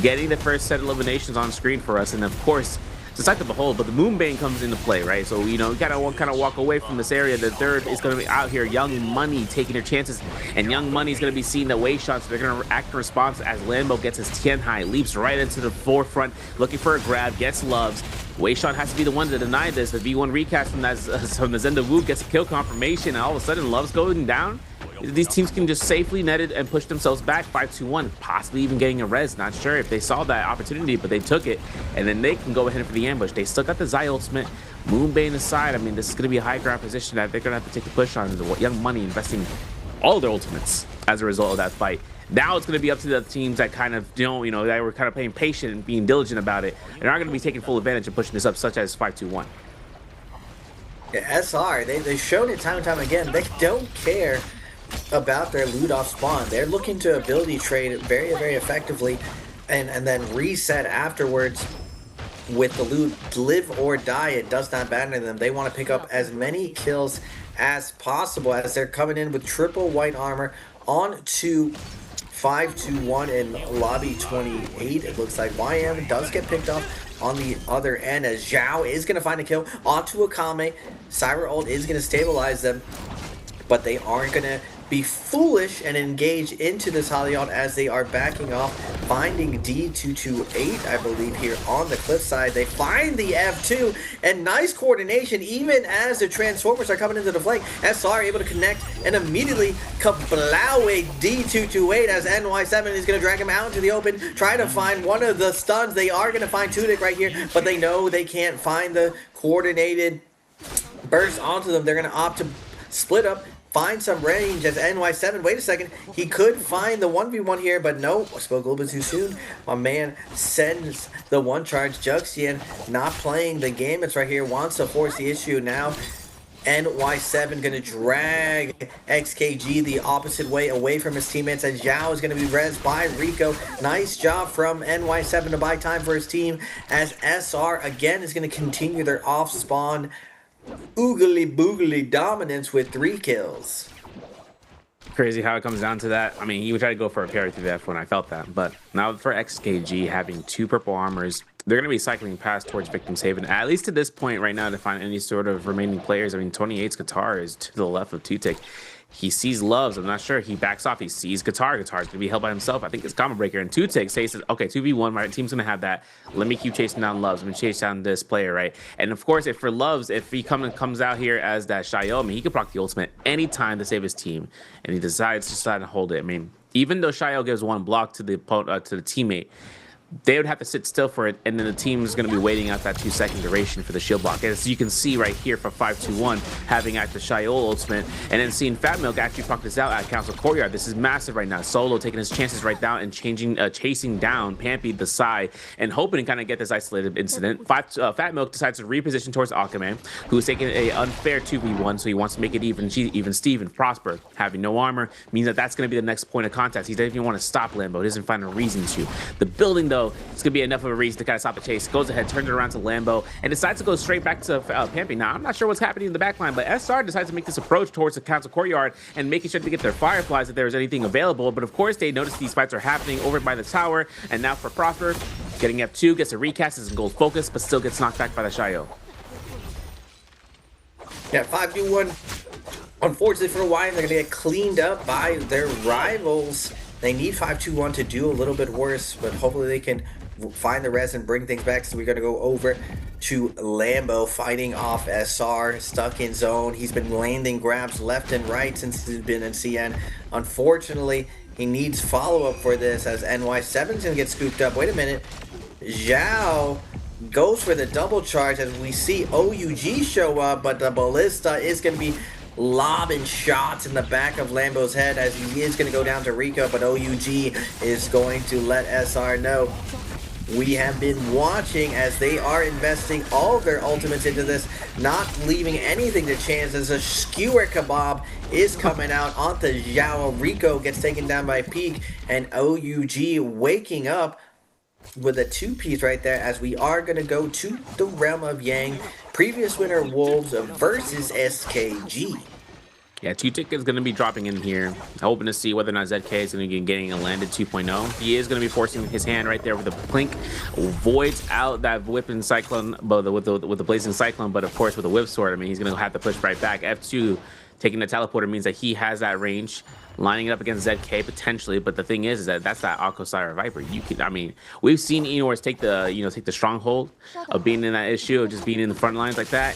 getting the first set of eliminations on screen for us. And of course, it's a sight to behold, but the Moonbane comes into play, right? So, we gotta kind of walk away from this area. The third is going to be out here, Young Money taking their chances, and Young Money is going to be seeing the wave shots. They're going to act in response as Lambo gets his Tianhai, leaps right into the forefront, looking for a grab, gets loves. Weishon has to be the one to deny this. The V1 recast from the Zenda Wu gets a kill confirmation, and all of a sudden Love's going down. these teams can just safely net it and push themselves back 5-2-1, possibly even getting a res. Not sure if they saw that opportunity, but they took it, and then they can go ahead for the ambush. They still got the Zai ultimate, Moonbane aside. I mean, this is going to be a high ground position that they're going to have to take the push on. The Young Money investing all their ultimates as a result of that fight. Now it's going to be up to the teams that kind of, that were kind of playing patient and being diligent about it, and are going to be taking full advantage of pushing this up, such as 5-2-1. Yeah, SR, they've shown it time and time again. They don't care about their loot off spawn. They're looking to ability trade very, very effectively and then reset afterwards with the loot. Live or die, it does not matter to them. They want to pick up as many kills as possible as they're coming in with triple white armor on to 5-2-1 in lobby 28. It looks like YM does get picked off on the other end as Zhao is going to find a kill onto Akame. Syra ult is going to stabilize them, but they aren't going to be foolish and engage into this Halion as they are backing off, finding D228, I believe, here on the cliffside. They find the F2, and nice coordination even as the Transformers are coming into the flank. SR able to connect and immediately kablow D228 as NY7 is going to drag him out into the open, try to find one of the stuns. They are going to find Tunic right here, but they know they can't find the coordinated burst onto them. They're going to opt to split up, find some range as NY7. Wait a second. He could find the 1v1 here, but no. Spoke a little bit too soon. My man sends the one charge. Juxian not playing the game. It's right here. Wants to force the issue now. NY7 going to drag XKG the opposite way away from his teammates, and Zhao is going to be rezzed by Rico. Nice job from NY7 to buy time for his team as SR again is going to continue their off-spawn oogly boogly dominance with 3 kills. Crazy how it comes down to that. I mean, he would try to go for a parry through the F when I felt that, but now for XKG having 2 purple armors, they're going to be cycling past towards Victim's Haven, at least to this point right now, to find any sort of remaining players. I mean, 28's Qatar is to the left of Tutek. He sees Loves. I'm not sure. He backs off. He sees Qatar. Qatar's going to be held by himself. I think it's Combo Breaker. And Tutek says, okay, 2v1, my team's going to have that. Let me keep chasing down Loves. I'm going to chase down this player, right? And of course, if for Loves, if he comes out here as that Shayo, I mean, he could proc the ultimate anytime to save his team. And he decides to decide to hold it. I mean, even though Shayo gives 1 block to the teammate, they would have to sit still for it, and then the team is going to be waiting out that 2-second duration for the shield block. As you can see right here for 5-2-1, having active Shayo ultimate, and then seeing Fat Milk actually proc this out at Council Courtyard. This is massive right now. Solo taking his chances right down and chasing down Pampy the side, and hoping to kind of get this isolated incident. Fat Milk decides to reposition towards Aquaman, who is taking an unfair 2v1, so he wants to make it even. Steve and Prosper, having no armor, means that that's going to be the next point of contact. He doesn't even want to stop Lambo. He doesn't find a reason to. The building, though, it's gonna be enough of a reason to kind of stop the chase. Goes ahead, turns it around to Lambo, and decides to go straight back to Pampy. Now, I'm not sure what's happening in the backline, but SR decides to make this approach towards the Council Courtyard and making sure to get their Fireflies if there's anything available. But of course, they notice these fights are happening over by the tower, and now for Prosper, getting F2, gets a recast as gold focus, but still gets knocked back by the Shayo. Yeah, 5-2-1. Unfortunately for YM, they're gonna get cleaned up by their rivals. They need 5-2-1 to do a little bit worse, but hopefully they can find the res and bring things back. So we're going to go over to Lambo fighting off SR, stuck in zone. He's been landing grabs left and right since he's been in CN. Unfortunately, he needs follow-up for this as NY7's going to get scooped up. Wait a minute. Zhao goes for the double charge as we see OUG show up, but the Ballista is going to be lobbing shots in the back of Lambo's head as he is going to go down to Rico, but OUG is going to let SR know. We have been watching as they are investing all of their ultimates into this, not leaving anything to chance as a skewer kebab is coming out onto Zhao. Rico gets taken down by Peak, and OUG waking up with a 2-piece right there as we are going to go to the realm of Yang. Previous winner Wolves versus SKG. Yeah, Tutek is going to be dropping in here, hoping to see whether or not ZK is going to be getting a landed 2.0. He is going to be forcing his hand right there with the Plink, voids out that whipping Cyclone, with the Blazing Cyclone, but of course with the Whip Sword, I mean, he's going to have to push right back. F2 taking the teleporter means that he has that range, lining it up against ZK potentially, but the thing is that that's that Alcosire Viper. You can, I mean, we've seen Enor's take the stronghold of being in that issue of just being in the front lines like that.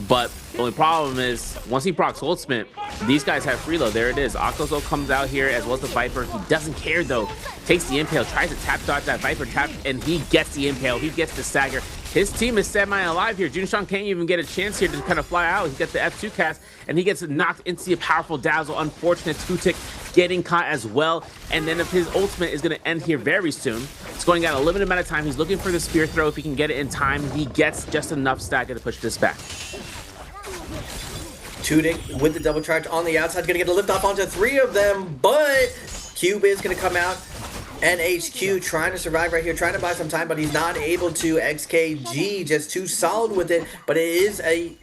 But the only problem is, once he procs ultimate, these guys have freeload. There it is. Octozo comes out here as well as the Viper. He doesn't care though. Takes the impale, tries to tap dodge that Viper tap, and he gets the impale. He gets the stagger. His team is semi-alive here. Junshan can't even get a chance here to kind of fly out. He gets the F2 cast, and he gets knocked into a powerful dazzle. Unfortunate Tutik getting caught as well. And then if his ultimate is going to end here very soon, it's going at a limited amount of time. He's looking for the spear throw. If he can get it in time, he gets just enough stagger to push this back. Tudik with the double charge on the outside, gonna get a lift off onto 3 of them, but Cube is gonna come out. NHQ trying to survive right here, trying to buy some time, but he's not able to. XKG just too solid with it, but it is a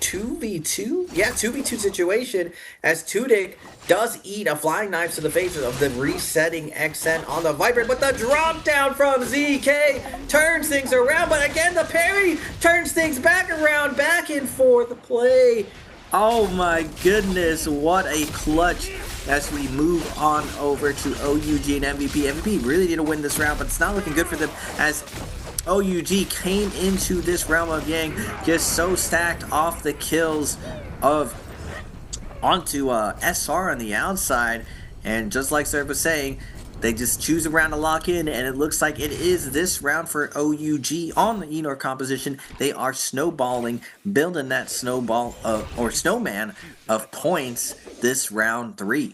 2v2? Yeah, 2v2 situation as Tudik does eat a flying knife to the face of the resetting XN on the Viper, but the drop down from ZK turns things around, but again the parry turns things back around, back and forth play. Oh my goodness, what a clutch as we move on over to OUG and MVP. MVP really didn't win this round, but it's not looking good for them as OUG came into this realm of Yang just so stacked off the kills of onto SR on the outside, and just like Sir was saying, they just choose a round to lock in, and it looks like it is this round for OUG on the Enor composition. They are snowballing, building that snowball or snowman of points this round 3.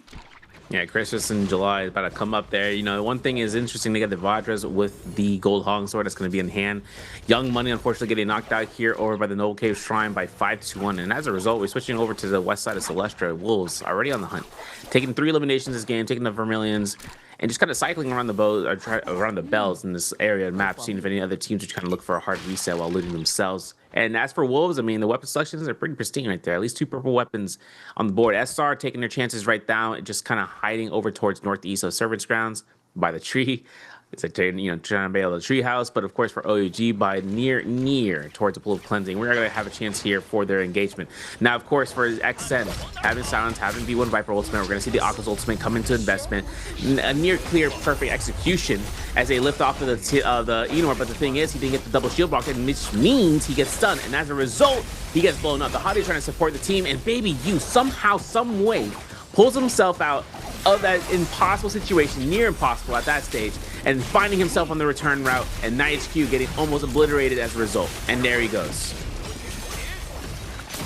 Yeah, Christmas in July is about to come up there. You know, one thing is interesting to get the Vajras with the Gold Hong Sword that's going to be in hand. Young Money, unfortunately, getting knocked out here over by the Noble Cave Shrine by 5-1. And as a result, we're switching over to the west side of Celestra. Wolves already on the hunt. Taking 3 eliminations this game, taking the Vermilions, and just kind of cycling around the bow, or around the bells in this area and map, seeing if any other teams would kind of look for a hard reset while looting themselves. And as for Wolves, I mean, the weapon selections are pretty pristine right there. At least 2 purple weapons on the board. SR taking their chances right down, just kind of hiding over towards northeast of Servants Grounds by the tree. It's like, trying to bail the tree house, but of course for OUG by near towards the pool of cleansing. We're going to have a chance here for their engagement. Now, of course, for XN, having Silence, having B1 Viper ultimate, we're going to see the Aqua's ultimate come into investment. A near clear perfect execution as they lift off of the Enor, but the thing is, he didn't get the double shield block, which means he gets stunned, and as a result, he gets blown up. The Hottie trying to support the team, and Baby U somehow, some way, pulls himself out of that impossible situation, near impossible at that stage, and finding himself on the return route, and NightHQ getting almost obliterated as a result. And there he goes.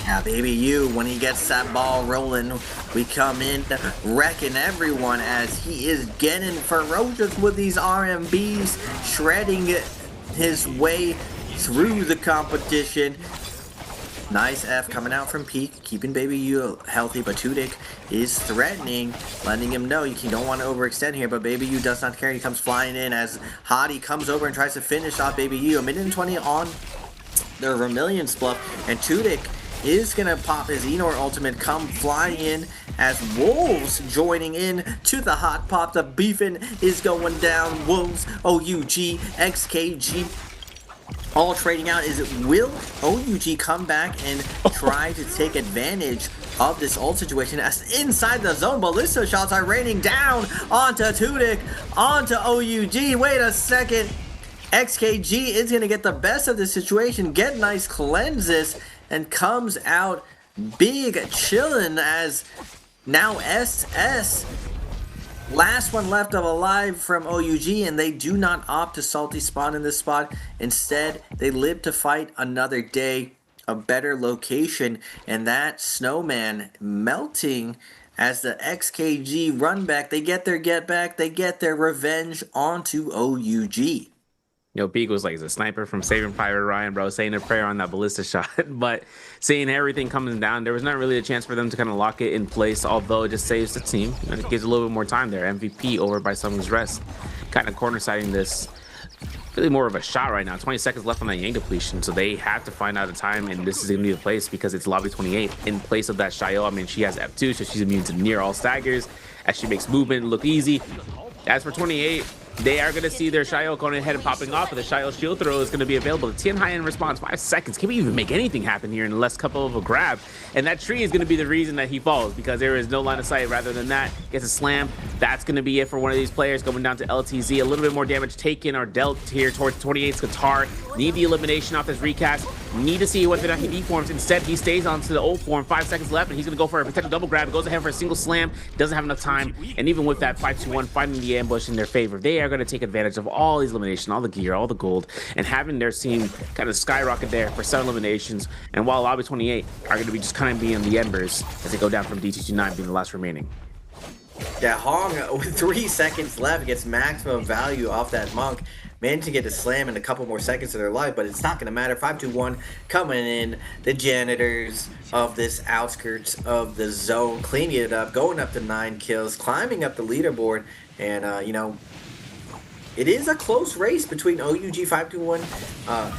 Yeah, Baby U, when he gets that ball rolling, we come in wrecking everyone as he is getting ferocious with these RMBs, shredding his way through the competition. Nice F coming out from Peak, keeping Baby U healthy, but Tudik is threatening, letting him know you don't want to overextend here, but Baby U does not care. He comes flying in as Hottie comes over and tries to finish off Baby U. A minute and 20 on the Vermilion Spluff, and Tudik is going to pop his Enor ultimate, come flying in as Wolves joining in to the hot pop. The beefing is going down. Wolves, OUG, XKG, all trading out. Will OUG come back and try to take advantage of this ult situation as inside the zone ballista shots are raining down onto Tudik, onto OUG. Wait a second. XKG is going to get the best of the situation, get nice cleanses, and comes out big chillin' as now SS. Last one left of alive from OUG, and they do not opt to salty spawn in this spot. Instead, they live to fight another day, a better location, and that snowman melting as the XKG run back. They get their get back, they get their revenge onto OUG. Yo, Peak was like the sniper from Saving Private Ryan, bro, saying a prayer on that ballista shot. But seeing everything coming down, there was not really a chance for them to kind of lock it in place, although it just saves the team. And it gives a little bit more time there. MVP over by Summon's Rest, kind of corner-siding this. Really more of a shot right now. 20 seconds left on that Yang depletion, so they have to find out a time, and this is going to be the place because it's Lobby 28 in place of that Shayo. I mean, she has F2, so she's immune to near all staggers as she makes movement look easy. As for 28, they are going to see their Shayo going ahead and popping off, but the Shayo shield throw is going to be available. The Tien Hai in response, 5 seconds. Can we even make anything happen here in the last couple of a grab? And that tree is going to be the reason that he falls because there is no line of sight. Rather than that, gets a slam, That's going to be it for one of these players going down to LTZ. A little bit more damage taken or dealt here towards 28's Qatar. Need the elimination off this recast. Need to see whether or not he deforms. Instead, he stays on to the old form. 5 seconds left, and he's going to go for a potential double grab. Goes ahead for a single slam. Doesn't have enough time. And even with that 5-2-1, finding the ambush in their favor, they are going to take advantage of all these eliminations, all the gear, all the gold, and having their team kind of skyrocket there for 7 eliminations. And while Lobby 28 are going to be just kind of being the embers as they go down from D229 being the last remaining. Yeah, Hong, with 3 seconds left, gets maximum value off that Monk. Managed to get a slam in a couple more seconds of their life, but it's not going to matter. 5-2-1 coming in. The janitors of this outskirts of the zone, cleaning it up, going up to 9 kills, climbing up the leaderboard. And, you know, it is a close race between OUG 5-2-1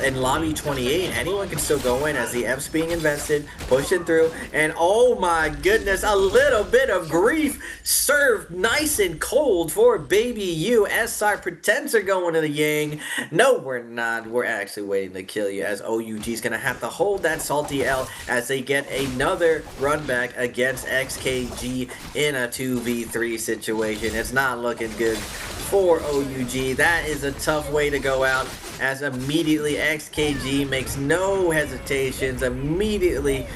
and Lobby 28. Anyone can still go in as the F's being invested, pushing through, and oh my goodness, a little bit of grief served nice and cold for Baby U. SR pretends they're going to the Yang. No, we're not. We're actually waiting to kill you, as OUG is going to have to hold that salty L as they get another run back against XKG in a 2v3 situation. It's not looking good for OUG. That is a tough way to go out, as immediately XKG makes no hesitations, immediately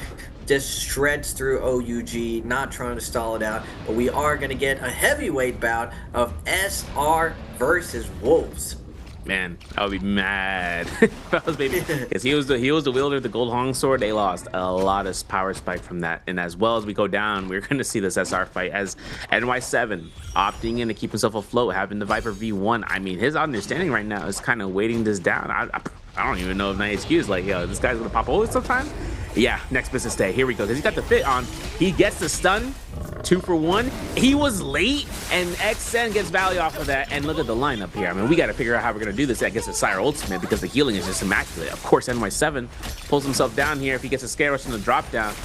just shreds through OUG, not trying to stall it out. But we are going to get a heavyweight bout of SR versus Wolves. Man, I would be mad if I was Baby, because he was the wielder of the gold Hong sword. They lost a lot of power spike from that, and as well as we go down, we're going to see this SR fight as NY7 opting in to keep himself afloat, having the Viper V1. I mean, his understanding right now is kind of weighting this down. I don't even know if NIHQ is like, yo, this guy's gonna pop over sometime. Yeah, next business day. Here we go. Because he's got the fit on. He gets the stun. 2 for 1. He was late, and XN gets value off of that. And look at the lineup here. I mean, we got to figure out how we're going to do this against the Sire Ultimate, because the healing is just immaculate. Of course, NY7 pulls himself down here if he gets a scare rush in the drop down.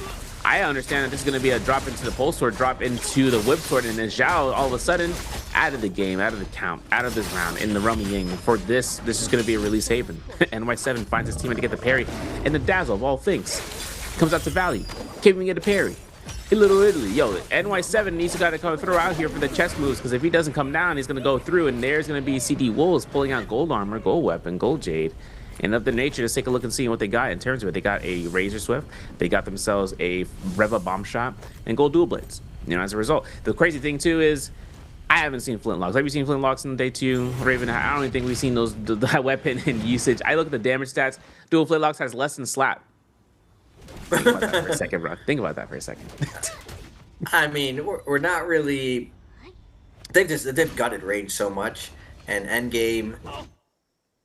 I understand that this is going to be a drop into the pole sword, drop into the whip sword, and then Zhao all of a sudden out of the game, out of the count, out of this round in the Rummy Ying. For this is going to be a release haven. NY7 finds his teammate to get the parry, and the dazzle of all things comes out to value. Can't even get a parry. In Little Italy, yo, NY7 needs to kind of come throw out here for the chest moves, because if he doesn't come down, he's going to go through, and there's going to be CD Wolves pulling out gold armor, gold weapon, gold jade. And of the nature, let's take a look and see what they got in terms of it. They got a Razor Swift, they got themselves a Reva Bomb Shot, and gold dual blades. You know, as a result, the crazy thing too is I haven't seen flintlocks. Have you seen flintlocks in day 2, Raven? I don't even think we've seen those that weapon in usage. I look at the damage stats. Dual flintlocks has less than slap. Think about that for a second, bro. Think about that for a second. I mean, we're not really. They've gutted range so much, and endgame.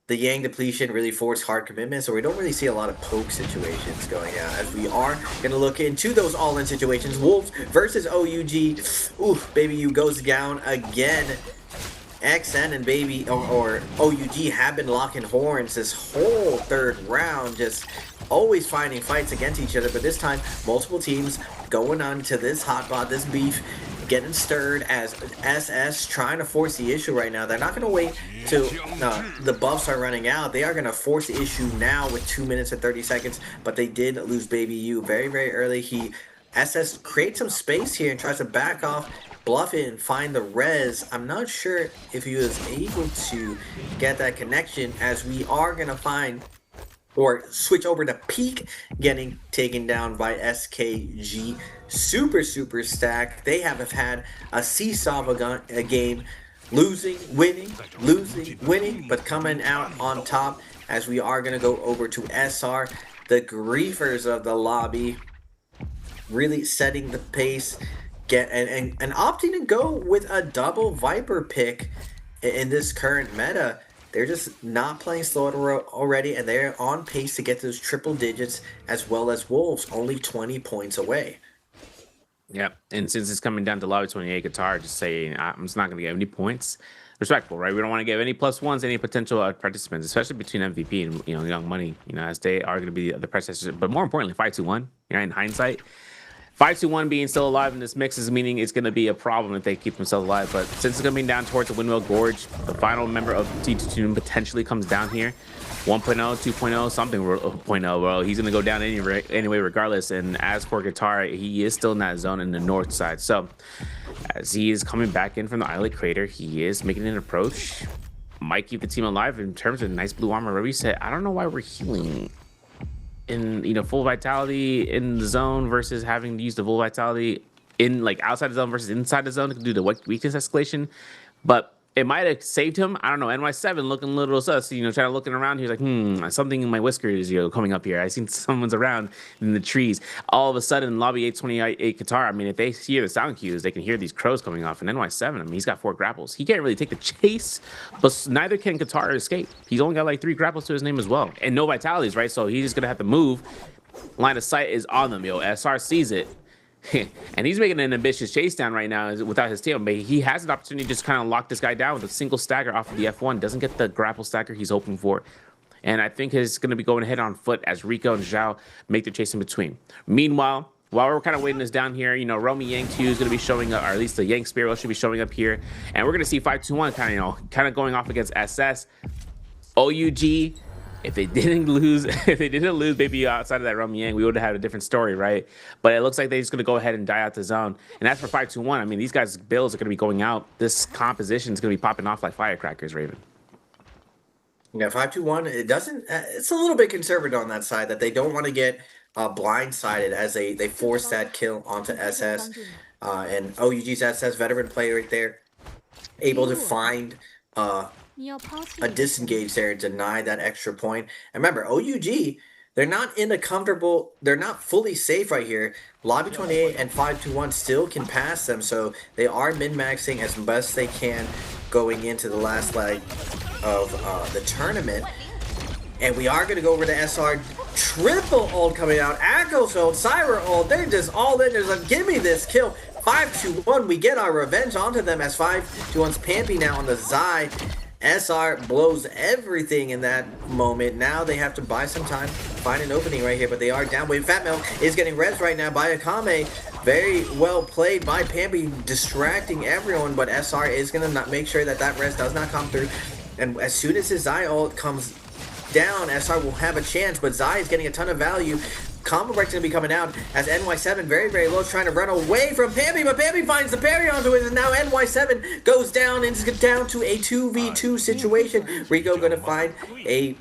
The Yang depletion really forced hard commitment, so we don't really see a lot of poke situations going out, as we are going to look into those all-in situations. Wolves versus OUG. Ooh, Baby U goes down again. XN and Baby or OUG have been locking horns this whole third round, just always finding fights against each other, but this time multiple teams going on to this hotbot, this beef, getting stirred as SS trying to force the issue right now. They're not going to wait till the buffs are running out. They are going to force the issue now with 2 minutes and 30 seconds, but they did lose Baby U very, very early. SS creates some space here and tries to back off, bluff it, and find the res. I'm not sure if he was able to get that connection, as we are going to find or switch over to Peak getting taken down by SKG. Super stacked. They have had a seesaw of a game, losing, winning, but coming out on top, as we are going to go over to SR, the griefers of the lobby, really setting the pace, and opting to go with a double Viper pick in this current meta. They're just not playing slow already, and they're on pace to get those triple digits, as well as Wolves, only 20 points away. Yep, and since it's coming down to Lobby 28 Qatar, just saying I'm just not going to give any points. Respectful, right? We don't want to give any +1s, any potential participants, especially between MVP and Young Money. As they are going to be the predecessors, but more importantly, 5-2-1. In hindsight, 521 being still alive in this mix is meaning it's going to be a problem if they keep themselves alive. But since it's going to be down towards the Windmill Gorge, the final member of T2 potentially comes down here. 1.0, 2.0, something 0.0. Well, he's going to go down anyway, regardless. And as for Guitar, he is still in that zone in the north side. So as he is coming back in from the islet crater, he is making an approach. Might keep the team alive in terms of nice blue armor reset. I don't know why we're healing in, you know, full vitality in the zone versus having to use the full vitality in like outside the zone versus inside the zone to do the weakness escalation. But it might have saved him. I don't know. NY7 looking a little sus, you know, trying to looking around. He was like, something in my whiskers, you know, coming up here. I seen someone's around in the trees. All of a sudden, Lobby 828 Qatar, I mean, if they hear the sound cues, they can hear these crows coming off. And NY7, I mean, he's got 4 grapples. He can't really take the chase, but neither can Qatar escape. He's only got like 3 grapples to his name as well. And no vitalities, right? So he's just going to have to move. Line of sight is on them, yo. SR sees it. And he's making an ambitious chase down right now without his tail, but he has an opportunity to just kind of lock this guy down with a single stagger off of the F1. Doesn't get the grapple stagger he's hoping for. And I think he's going to be going ahead on foot as Rico and Zhao make their chase in between. Meanwhile, while we're kind of waiting this down here, you know, Romy Yang 2 is going to be showing up, or at least the Yang Spearwell should be showing up here. And we're going to see 521 kind of, you know, kind of going off against SS. OUG, if they didn't lose, maybe outside of that Romy Yang, we would have had a different story, right? But it looks like they're just going to go ahead and die out the zone. And as for 521, I mean, these guys' builds are going to be going out. This composition is going to be popping off like firecrackers, Raven. Yeah, 521, it doesn't, it's a little bit conservative on that side, that they don't want to get blindsided as they force that kill onto SS. And OUG's SS, veteran player right there, able to find a disengage there, deny that extra point. And remember, OUG, they're not in a comfortable, they're not fully safe right here. Lobby 28 and 521 still can pass them, so they are min-maxing as best they can going into the last leg of the tournament. And we are going to go over to SR. Triple ult coming out. Akos ult, Syra ult. They're just all in. There's like, give me this kill. 521. We get our revenge onto them as 521's Pampy now on the Zai. SR blows everything in that moment. Now they have to buy some time, find an opening right here, but they are down. Wait, Fat Milk is getting res right now by Akame. Very well played by Pampy, distracting everyone, but SR is going to not make sure that that res does not come through. And as soon as his Zai ult comes down, SR will have a chance, but Zai is getting a ton of value. Combo break's gonna be coming out as NY7 very, very low, trying to run away from Pampy, but Pampy finds the parry onto it, and now NY7 goes down and is down to a 2v2 situation. Rico gonna find a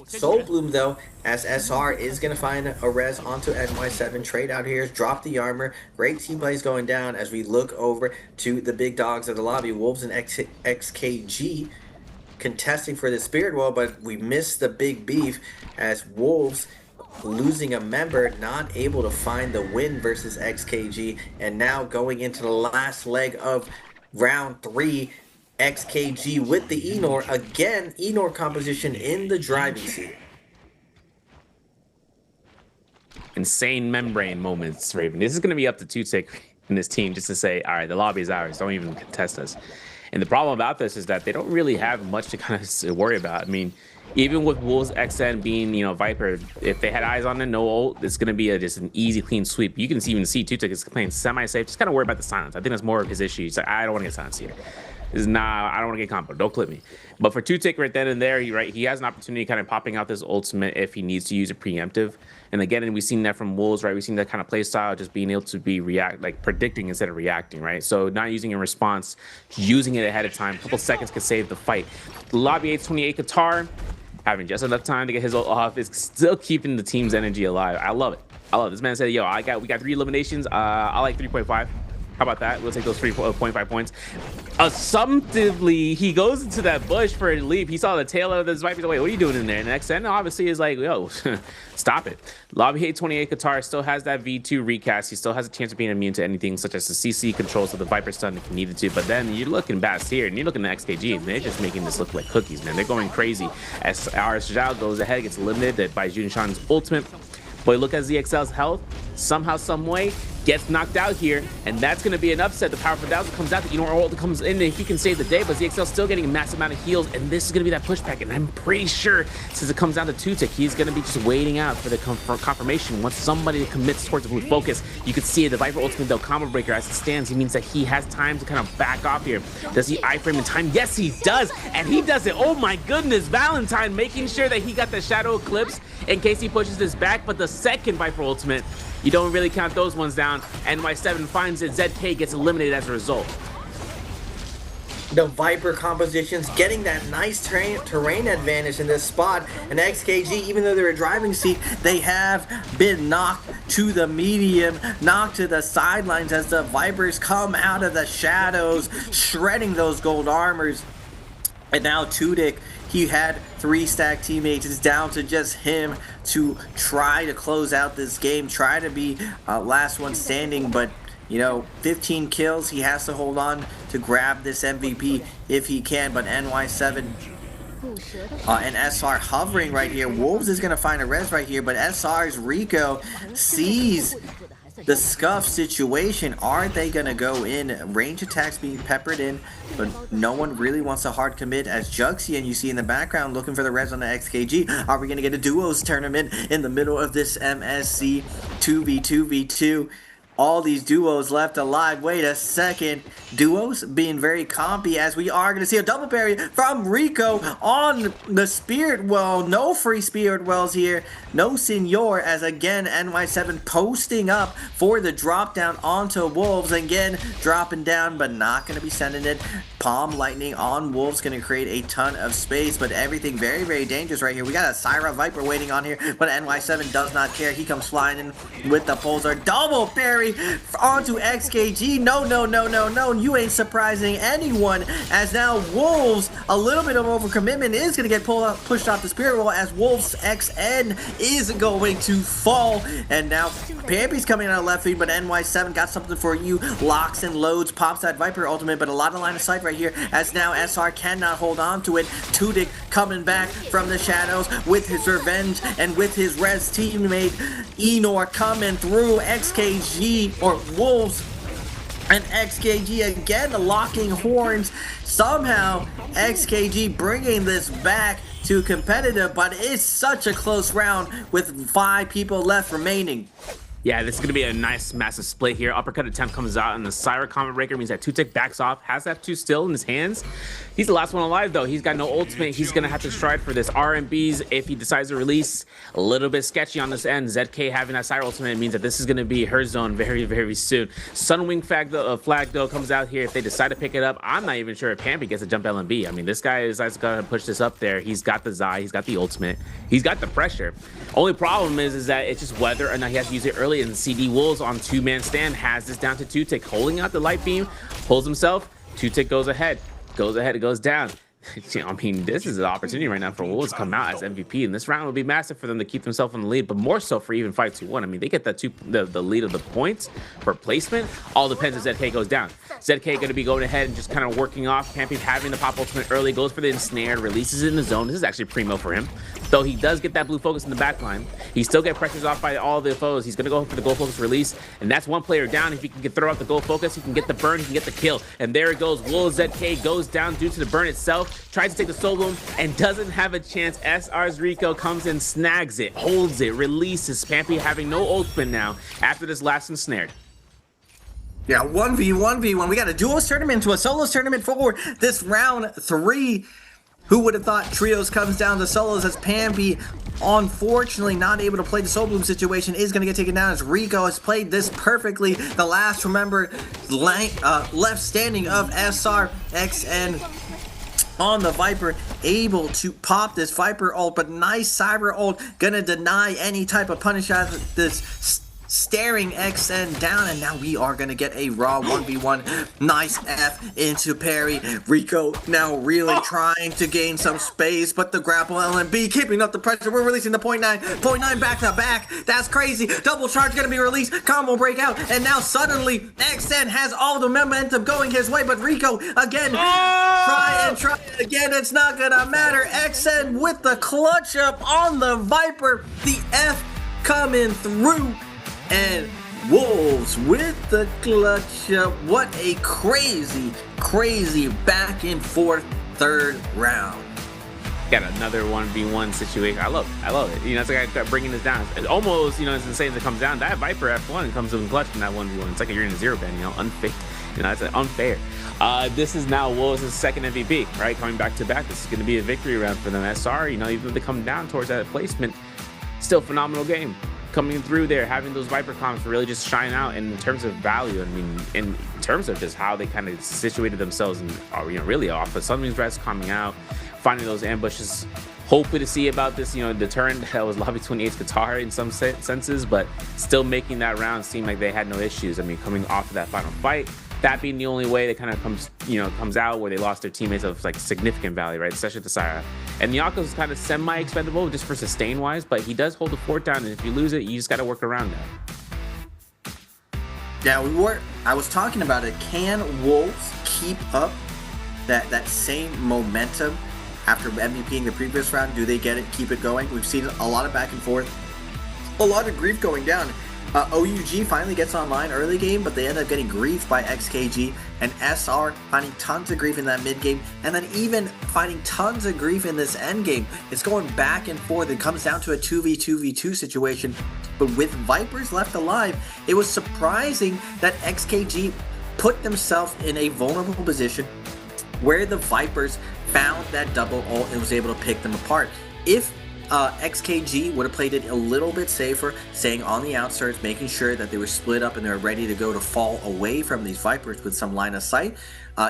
Soul Bloom though, as SR is gonna find a res onto NY7. Trade out here, drop the armor. Great team plays going down as we look over to the big dogs of the lobby, Wolves and XKG. Contesting for the Spirit Wall, but we missed the big beef as Wolves losing a member, not able to find the win versus XKG, and now going into the last leg of round 3, XKG with the Enor. Again, Enor composition in the driving seat. Insane membrane moments, Raven. This is going to be up to Tutik in this team just to say, all right, the lobby is ours. Don't even contest us. And the problem about this is that they don't really have much to kind of worry about. I mean, even with Wolves XN being, you know, Viper, if they had eyes on it, no ult, it's going to be just an easy, clean sweep. You can even see Tutik is playing semi-safe. Just kind of worry about the silence. I think that's more of his issue. He's like, I don't want to get silence here. I don't want to get combo. Don't clip me. But for Tutik right then and there, he has an opportunity kind of popping out this ultimate if he needs to use a preemptive. And again, we've seen that from Wolves, right? We've seen that kind of play style, just being able to be predicting instead of reacting, right? So not using in response, using it ahead of time. A couple seconds could save the fight. Lobby 828 Qatar, having just enough time to get his ult off, is still keeping the team's energy alive. I love it. I love it. This man said, yo, we got 3 eliminations. I like 3.5. How about that? We'll take those 3.5 points. Assumptively, he goes into that bush for a leap. He saw the tail of this Viper. Wait, what are you doing in there? And the XN obviously is like, yo, stop it. Lobby 828 Qatar still has that V2 recast. He still has a chance of being immune to anything such as the CC controls of the Viper stun if he needed to. But then you're looking Bast here, and you're looking at XKG, and they're just making this look like cookies, man. They're going crazy. As RS Zhao goes ahead, gets limited by Jun Shan's ultimate. But look at ZXL's health. Somehow, some way, gets knocked out here, and that's going to be an upset. The powerful Dazzle comes out, the Enor ult comes in, and he can save the day, but ZXL still getting a massive amount of heals, and this is going to be that pushback, and I'm pretty sure since it comes down to 2-tick, he's going to be just waiting out for the confirmation. Once somebody commits towards the blue focus, you can see the Viper ultimate, though, combo breaker as it stands. He means that he has time to kind of back off here. Does he iframe in time? Yes, he does, and he does it. Oh my goodness, Valentine making sure that he got the Shadow Eclipse in case he pushes this back, but the second Viper ultimate, you don't really count those ones down. NY7 finds it. ZK gets eliminated as a result. The Viper compositions getting that nice terrain advantage in this spot, and XKG, even though they're a driving seat, they have been knocked to the medium, knocked to the sidelines as the Vipers come out of the shadows, shredding those gold armors. And now 2-tick, he had 3-stack teammates. It's down to just him to try to close out this game, try to be last one standing, but you know, 15 kills, he has to hold on to grab this MVP if he can, but NY7 and SR hovering right here. Wolves is going to find a res right here, but SR's Rico sees the scuff situation. Are they going to go in? Range attacks being peppered in, but no one really wants a hard commit as Juxian, you see in the background, looking for the res on the XKG. Are we going to get a duos tournament in the middle of this MSC 2v2v2? All these duos left alive. Wait a second. Duos being very compy as we are going to see a double parry from Rico on the Spirit Well. No free Spirit Wells here. No Senor as again NY7 posting up for the drop down onto Wolves. Again dropping down but not going to be sending it. Palm Lightning on Wolves going to create a ton of space, but everything very, very dangerous right here. We got a Syra Viper waiting on here, but NY7 does not care. He comes flying in with the Pulsar. Double parry onto XKG. No, no, no, no, no. You ain't surprising anyone as now Wolves, a little bit of overcommitment is going to get pushed off the Spirit Wall as Wolves XN is going to fall. And now Pampy's coming out of left feed, but NY7 got something for you. Locks and loads, pops that Viper ultimate, but a lot of line of sight right here as now SR cannot hold on to it. 2-tick coming back from the shadows with his revenge and with his res teammate Enor coming through. XKG or Wolves and XKG again locking horns. Somehow XKG bringing this back to competitive, but it's such a close round with 5 people left remaining. Yeah, this is going to be a nice, massive split here. Uppercut attempt comes out, and the Syra Combat Breaker means that 2-tick backs off, has F2 still in his hands. He's the last one alive, though. He's got no ultimate. He's going to have to stride for this. RMBs, if he decides to release, a little bit sketchy on this end. ZK having that Syra ultimate means that this is going to be her zone very, very soon. Sunwing flag, though, comes out here. If they decide to pick it up, I'm not even sure if Pampy gets a jump LMB. I mean, this guy is going to push this up there. He's got the Zai. He's got the ultimate. He's got the pressure. Only problem is that it's just whether or not he has to use it early, and CD Wolves on 2-man stand has this down to 2-tick, holding out the light beam, pulls himself. 2-tick goes ahead, it goes down. I mean, this is an opportunity right now for Wolves to come out as MVP, and this round will be massive for them to keep themselves in the lead, but more so for even 5-2-1. I mean, they get the lead of the points for placement. All depends if ZK goes down. ZK going to be going ahead and just kind of working off. Pampy having the pop ultimate early, goes for the ensnare, releases it in the zone. This is actually primo for him. Though he does get that blue focus in the back line, he still gets pressures off by all the foes. He's going to go for the gold focus release, and that's one player down. If he can throw out the gold focus, he can get the burn, he can get the kill. And there it goes. Wolves ZK goes down due to the burn itself, tries to take the soul bloom, and doesn't have a chance. SR's Rico comes in, snags it, holds it, releases. Pampy having no ultimate now after this last ensnared. Yeah, 1v1v1. We got a duos tournament to a solos tournament for this round 3. Who would have thought trios comes down to solos as Pampy, unfortunately not able to play the Soul Bloom situation, is going to get taken down as Rico has played this perfectly. The last, remember, left standing of SRXN on the Viper, able to pop this Viper ult, but nice Cyber ult, gonna deny any type of punish out of this staring XN down, and now we are gonna get a raw 1v1. Nice F into parry. Rico now really trying to gain some space, but the grapple LMB keeping up the pressure. We're releasing the 0.9 back to back. That's crazy. Double charge gonna be released, combo breakout, and now suddenly XN has all the momentum going his way, but Rico again try again. It's not gonna matter. XN with the clutch up on the Viper. The F coming through. And Wolves with the clutch up. What a crazy, crazy back and forth third round. Got another 1v1 situation. I love it. You know, it's like I got bringing this down. It's almost, you know, it's insane as it comes down. That Viper F1 comes in clutch in that 1v1. It's like you're in a zero ban, you know, unfair. You know, it's unfair. This is now Wolves' second MVP, right? Coming back to back. This is going to be a victory round for them. SR, you know, even if they come down towards that placement, still phenomenal game. Coming through there, having those Viper comps really just shine out. And in terms of value, I mean, in terms of just how they kind of situated themselves and, you know, really off of Sunwing's rest coming out, finding those ambushes. Hoping to see about this, you know, deterrent that was Lobby 28's guitar in some senses, but still making that round seem like they had no issues. I mean, coming off of that final fight, that being the only way that kind of comes out where they lost their teammates of like significant value, right? Especially the Syra. And Nyako is kind of semi-expendable just for sustain wise, but he does hold the fort down, and if you lose it, you just got to work around that. Yeah, I was talking about it. Can Wolves keep up that same momentum after MVPing the previous round? Do they get it, keep it going? We've seen a lot of back and forth, a lot of grief going down. OUG finally gets online early game, but they end up getting griefed by XKG, and SR finding tons of grief in that mid game, and then even finding tons of grief in this end game. It's going back and forth. It comes down to a 2v2v2 situation, but with Vipers left alive, it was surprising that XKG put themselves in a vulnerable position where the Vipers found that double ult and was able to pick them apart. If XKG would have played it a little bit safer, staying on the outskirts, making sure that they were split up and they were ready to go to fall away from these Vipers with some line of sight,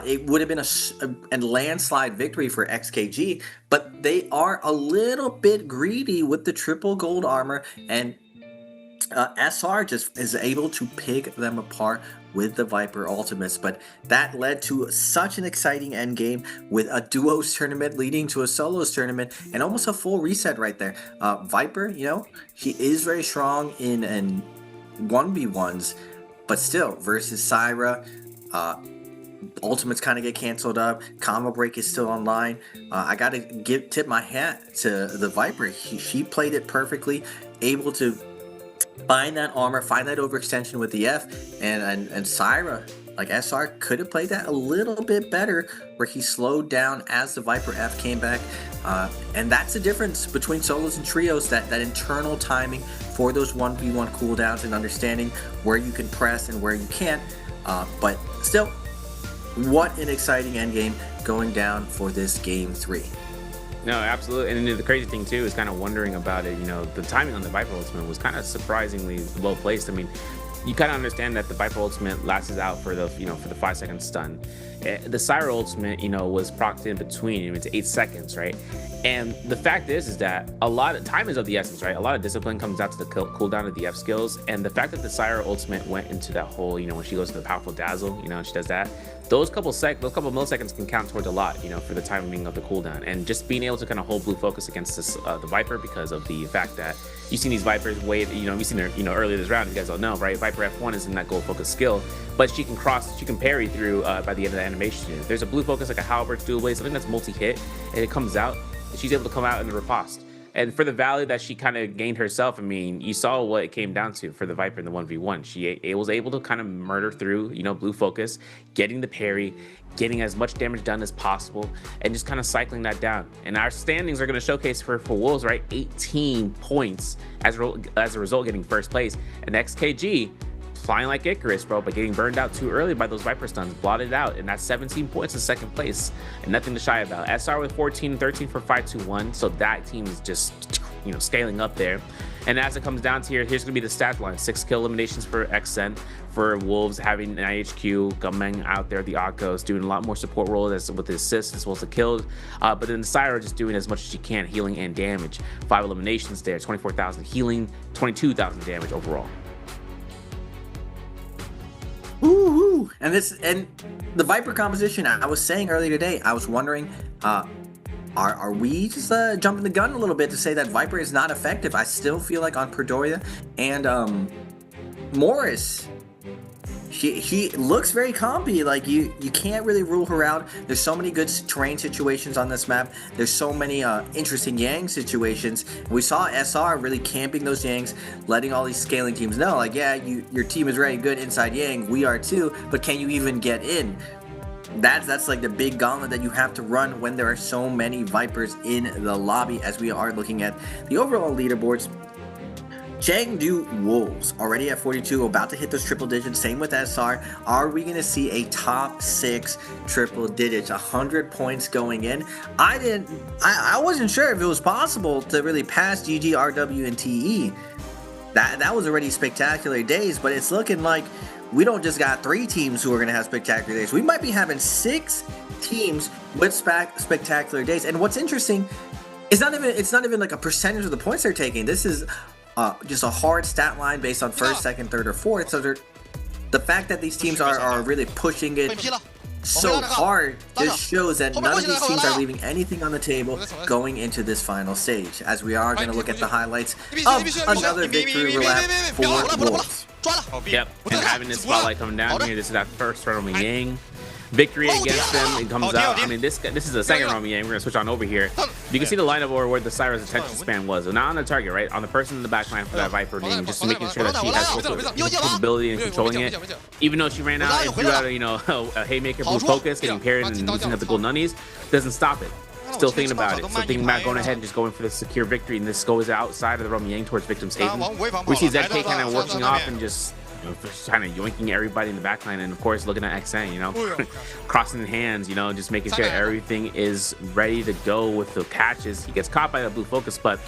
it would have been a landslide victory for XKG, but they are a little bit greedy with the triple gold armor, and SR just is able to pick them apart with the Viper ultimates. But that led to such an exciting end game with a duos tournament leading to a solos tournament and almost a full reset right there. Viper, you know, he is very strong in 1v1s, but still versus Syra, ultimates kind of get canceled up. Combo break is still online. I gotta tip my hat to the Viper. She played it perfectly, able to find that armor, find that overextension with the F, and Syra, like SR, could have played that a little bit better, where he slowed down as the Viper F came back, and that's the difference between solos and trios, that internal timing for those 1v1 cooldowns and understanding where you can press and where you can't, but still, what an exciting endgame going down for this game 3. No, absolutely. And the crazy thing too is kind of wondering about it. You know, the timing on the Viper Ultimate was kind of surprisingly well placed. I mean, you kind of understand that the Viper Ultimate lasts out for the, you know, for the 5-second stun. The Syra Ultimate, you know, was procced in between. It's 8 seconds, right? And the fact is that a lot of time is of the essence, right? A lot of discipline comes out to the cooldown of the F skills. And the fact that the Syra Ultimate went into that whole, you know, when she goes to the powerful dazzle, you know, and she does that, those couple milliseconds can count towards a lot, you know, for the timing of the cooldown. And just being able to kind of hold blue focus against this, the Viper, because of the fact that you've seen these Vipers we've seen her, you know, earlier this round, you guys all know, right? Viper F1 is in that gold focus skill, but she can parry through by the end of the animation. There's a blue focus like a Halberd dual blade, something that's multi-hit, and it comes out, she's able to come out in the riposte. And for the value that she kind of gained herself, I mean, you saw what it came down to for the Viper in the 1v1. She was able to kind of murder through, you know, blue focus, getting the parry, getting as much damage done as possible, and just kind of cycling that down. And our standings are going to showcase for Wolves, right? 18 points as a result, getting first place. And XKG flying like Icarus, bro, but getting burned out too early by those Viper stuns, blotted out, and that's 17 points in second place, and nothing to shy about. SR with 14 and 13 for 5-2-1, so that team is just, you know, scaling up there. And as it comes down to here's going to be the stat line: 6 kill eliminations for XN, for Wolves having an IHQ, coming out there, the Akos doing a lot more support roles with the assists as well as the kills, but then the Syra just doing as much as she can, healing and damage. 5 eliminations there, 24,000 healing, 22,000 damage overall. Ooh, and the Viper composition, I was saying earlier today, I was wondering, are we just jumping the gun a little bit to say that Viper is not effective? I still feel like on Predoria and Morris, She looks very compy. Like you can't really rule her out. There's so many good terrain situations on this map. There's so many interesting Yang situations. We saw SR really camping those Yangs, letting all these scaling teams know, like, yeah, your team is very good inside Yang. We are too, but can you even get in? That's like the big gauntlet that you have to run when there are so many Vipers in the lobby. As we are looking at the overall leaderboards, Chengdu Wolves already at 42, about to hit those triple digits. Same with SR. Are we going to see a top 6 triple digits? 100 points going in. I wasn't sure if it was possible to really pass GG, RW, and TE. That was already spectacular days, but it's looking like we don't just got 3 teams who are going to have spectacular days. We might be having 6 teams with spectacular days. And what's interesting, it's not even like a percentage of the points they're taking. This is just a hard stat line based on first, second, third, or fourth. So the fact that these teams are really pushing it so hard just shows that none of these teams are leaving anything on the table going into this final stage. As we are going to look at the highlights of another victory lap for Wolves. Yep, and having this spotlight coming down here, this is that first Roman Yang victory against them. It comes out. I mean, this is the second Roman Yang. We're gonna switch on over here. You can see the lineup over where the Cyrus attention span was. So not on the target, right? On the person in the back line for that Viper name, just making sure that she has full ability in controlling it. Even though she ran out and threw out a haymaker, blue focus, getting parried and using up the gold nunnies, doesn't stop it. Still thinking about it. Still thinking about going ahead and just going for the secure victory. And this goes outside of the Roman Yang towards Victim's Haven. We see ZK kind of working off and just kind of yoinking everybody in the backline, and of course looking at XN, crossing the hands, just making sure everything is ready to go with the catches. He gets caught by the blue focus, but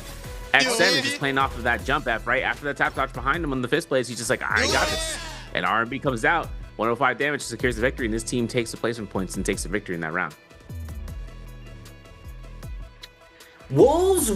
XN is just playing off of that jump F, right? After the tap dodge behind him on the fist plays, he's just like, I got this. And RB comes out, 105 damage, secures the victory, and this team takes the placement points and takes the victory in that round. Wolves.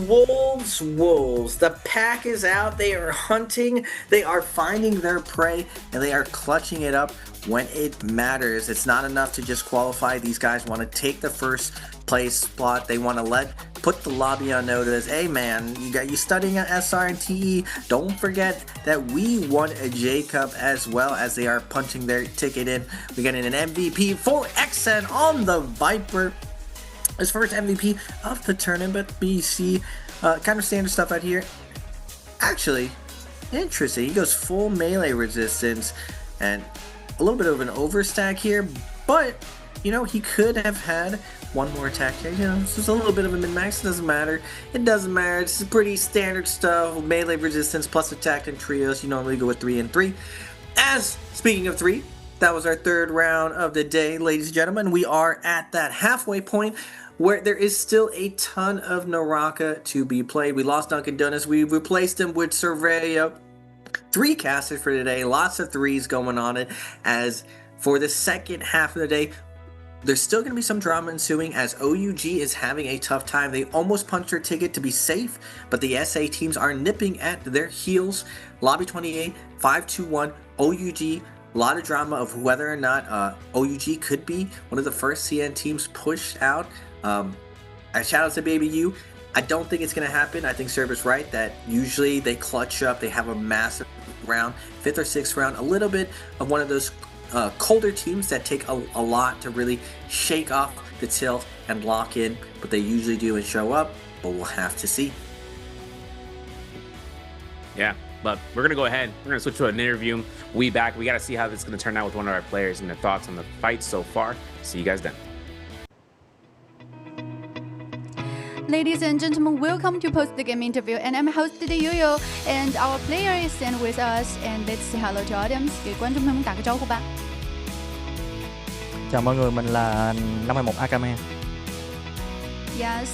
The pack is out. They are hunting. They are finding their prey, and they are clutching it up when it matters. It's not enough to just qualify. These guys want to take the first place spot. They want to put the lobby on notice. Hey man, you studying at SR and TE. Don't forget that we won a J Cup as well, as they are punching their ticket in. We're getting an MVP for XN on the Viper. His first MVP of the tournament. BC, kind of standard stuff out here. Actually, interesting. He goes full melee resistance and a little bit of an overstack here, but he could have had one more attack here. It's just a little bit of a min-max. It doesn't matter. It doesn't matter. It's pretty standard stuff. Melee resistance plus attack and trios. You normally go with 3 and 3. Speaking of 3, that was our third round of the day, ladies and gentlemen. We are at that halfway point where there is still a ton of NARAKA to be played. We lost Duncan Dunas. We replaced him with Surveya. 3 casters for today. Lots of 3s going on it. As for the second half of the day, there's still going to be some drama ensuing, as OUG is having a tough time. They almost punched their ticket to be safe, but the SA teams are nipping at their heels. Lobby 28, 5-2-1, OUG. A lot of drama of whether or not OUG could be one of the first CN teams pushed out. Shout out to Baby U. I don't think it's going to happen. I think Server's right that usually they clutch up. They have a massive round, 5th or 6th round, a little bit of one of those colder teams that take a lot to really shake off the tilt and lock in. But they usually do and show up, but we'll have to see. Yeah. But we're going to go ahead. We're going to switch to an interview. We got to see how this is going to turn out with one of our players and their thoughts on the fight so far. See you guys then. Ladies and gentlemen, welcome to Post the Game interview, and I'm host Yoyo, and our player is stand with us, and let's say hello to audience. 给观众朋友们打个招呼吧。 Chào mọi người, mình là 521 Akame. Yes.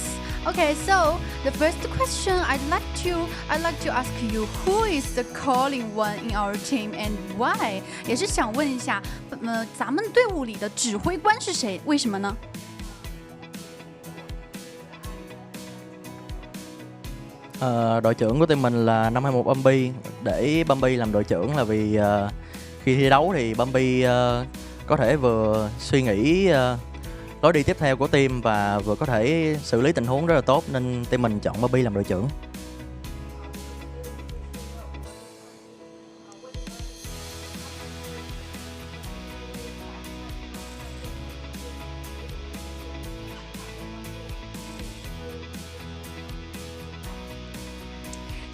Okay, so the first question I'd like to ask you, who is the calling one in our team and why? 也是想问一下，咱们队伍里的指挥官是谁？为什么呢？ Đội trưởng của team mình là 521 Bambi. Để Bambi làm đội trưởng là vì khi thi đấu thì Bambi có thể vừa suy nghĩ lối đi tiếp theo của team và vừa có thể xử lý tình huống rất là tốt, nên team mình chọn Bambi làm đội trưởng.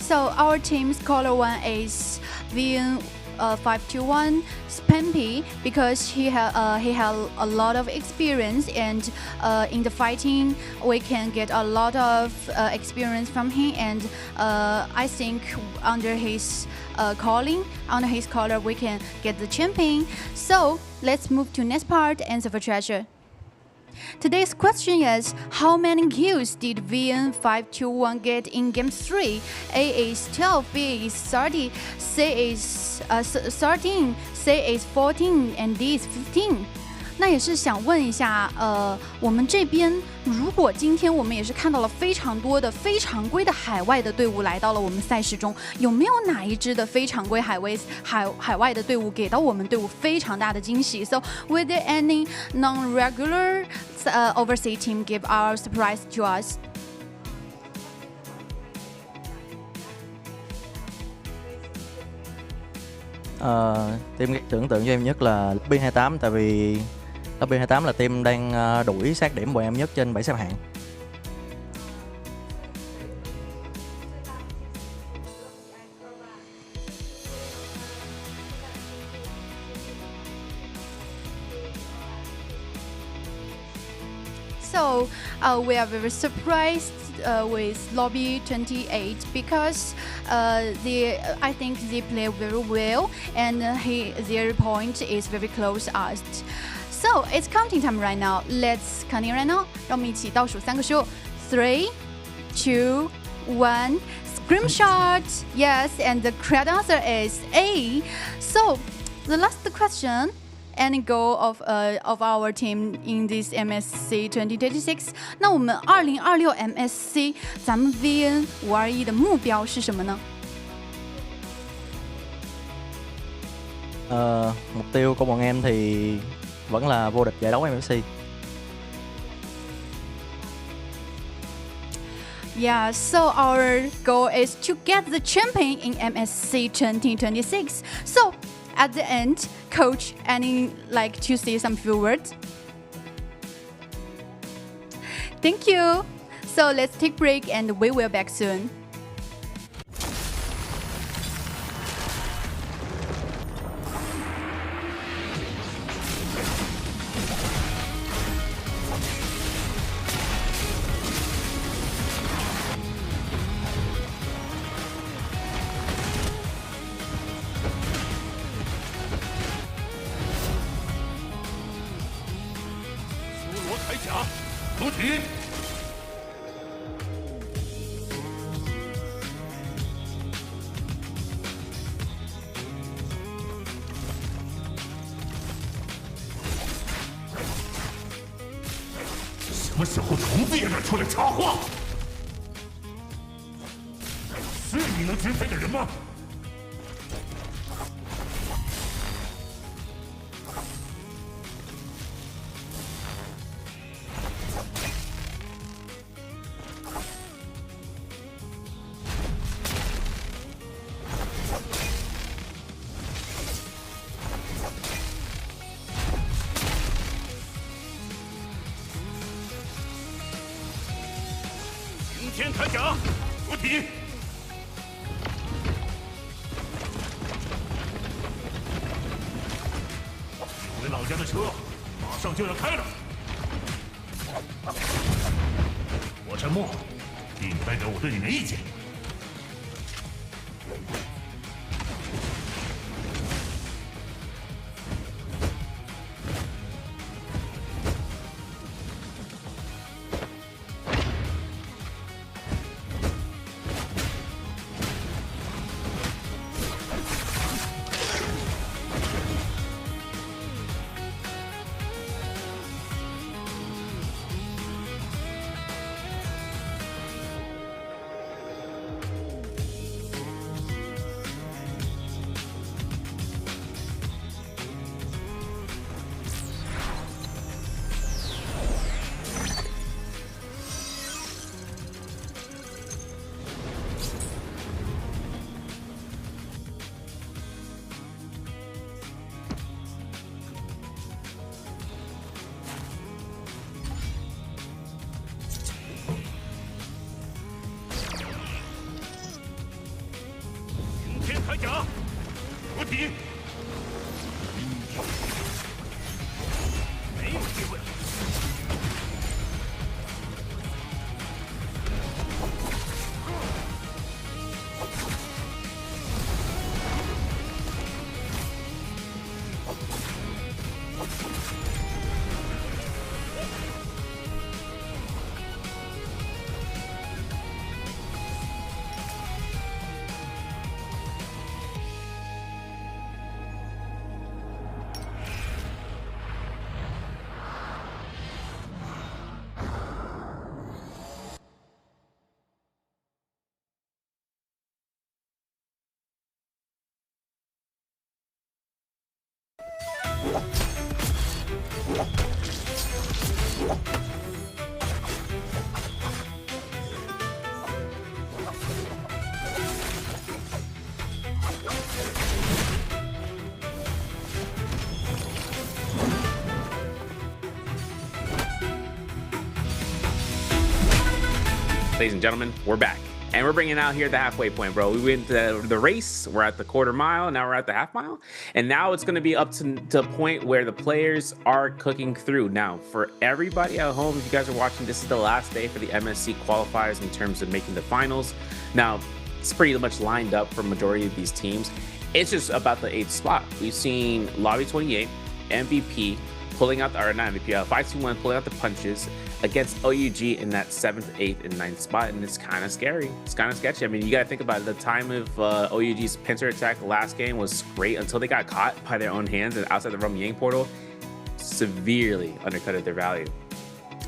So our team's caller 1 is VN 521 Spampy, because he had a lot of experience, and in the fighting we can get a lot of experience from him, and I think under his caller we can get the champion. So let's move to next part, answer for treasure. Today's question is, how many kills did VN521 get in Game 3? A is 12, B is 30, C is 13, C is 14, and D is 15. 那也是想问一下，我们这边如果今天我们也是看到了非常多的非常规的海外的队伍来到了我们赛事中，有没有哪一支的非常规海外的队伍给到我们队伍非常大的惊喜 ？So were there any non-regular overseas team give our surprise to us? Team tưởng tượng cho em nhất là B28, tại vì B28 là team đang đuổi sát điểm bọn em nhất trên bảng xếp hạng. So we are very surprised with Lobby 28 because I think they play very well, and their point is very close to us. So it's counting time right now. Let's continue right now. 让我们一起倒数3个数 3, 2, 1. Screenshot. Yes, and the correct answer is A. So the last question. Any goal of our team in this MSC 2026？ 那我们2026 MSC 咱们 VN 521的目標是什麼呢？ Mục tiêu của bọn em thì vẫn là vô địch giải đấu MSC. Yeah, so our goal is to get the champion in MSC 2026. So at the end, Coach, any like to say some few words? Thank you. So let's take a break and we will back soon.什么时候虫子也敢出来插话？是你能支配的人吗？天铠甲，补体！几位老家的车马上就要开了，我沉默，并不代表我对你没意见。体，没有机会。Ladies and gentlemen, we're back. And we're bringing out here the halfway point, bro. We went to the race. We're at the quarter mile. Now we're at the half mile. And now it's going to be up to a point where the players are cooking through. Now, for everybody at home, if you guys are watching, this is the last day for the MSC qualifiers in terms of making the finals. Now, it's pretty much lined up for majority of these teams. It's just about the 8th spot. We've seen Lobby 28, MVP, pulling out, or not MVP, 521 pulling out the punches against OUG in that 7th, 8th, and 9th spot, and it's kind of scary. It's kind of sketchy. I mean, you got to think about it. The time of OUG's pincer attack last game was great until they got caught by their own hands and outside the Rum Yang portal, severely undercutted their value.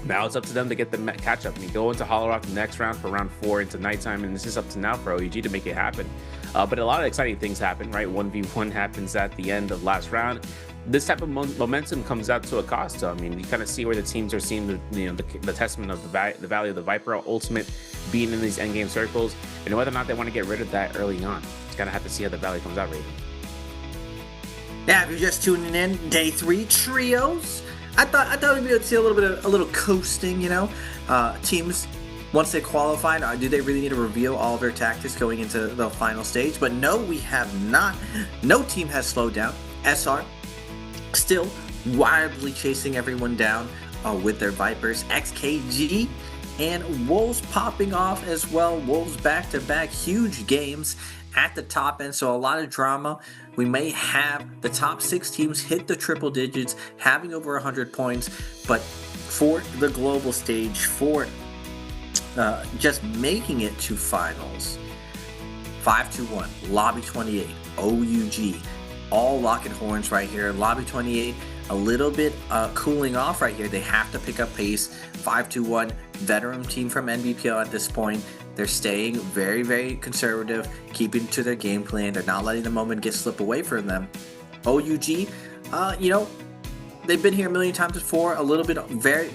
Now it's up to them to get the catch up. I mean, go into Hollow Rock the next round for round 4 into nighttime, and this is up to now for OUG to make it happen. But a lot of exciting things happen, right? 1v1 happens at the end of last round. This type of momentum comes out to a cost. So, I mean, you kind of see where the teams are seeing the testament of the value of the Viper ultimate being in these endgame circles, and whether or not they want to get rid of that early on. Just gotta have to see how the value comes out, Raven. Yeah, if you're just tuning in, day 3 trios. I thought we'd be able to see a little coasting, you know. Teams, once they qualified, do they really need to reveal all of their tactics going into the final stage? But no, we have not. No team has slowed down. SR still wildly chasing everyone down with their Vipers. XKG and Wolves popping off as well. Wolves back-to-back huge games at the top end, so a lot of drama. We may have the top 6 teams hit the triple digits, having over 100 points, but for the global stage, for just making it to finals, 5-2-1, Lobby 28, OUG, all locking horns right here. Lobby 28, a little bit cooling off right here. They have to pick up pace. 5-2-1, veteran team from NBPL at this point. They're staying very, very conservative, keeping to their game plan. They're not letting the moment slip away from them. OUG, you know, they've been here a million times before. A little bit, very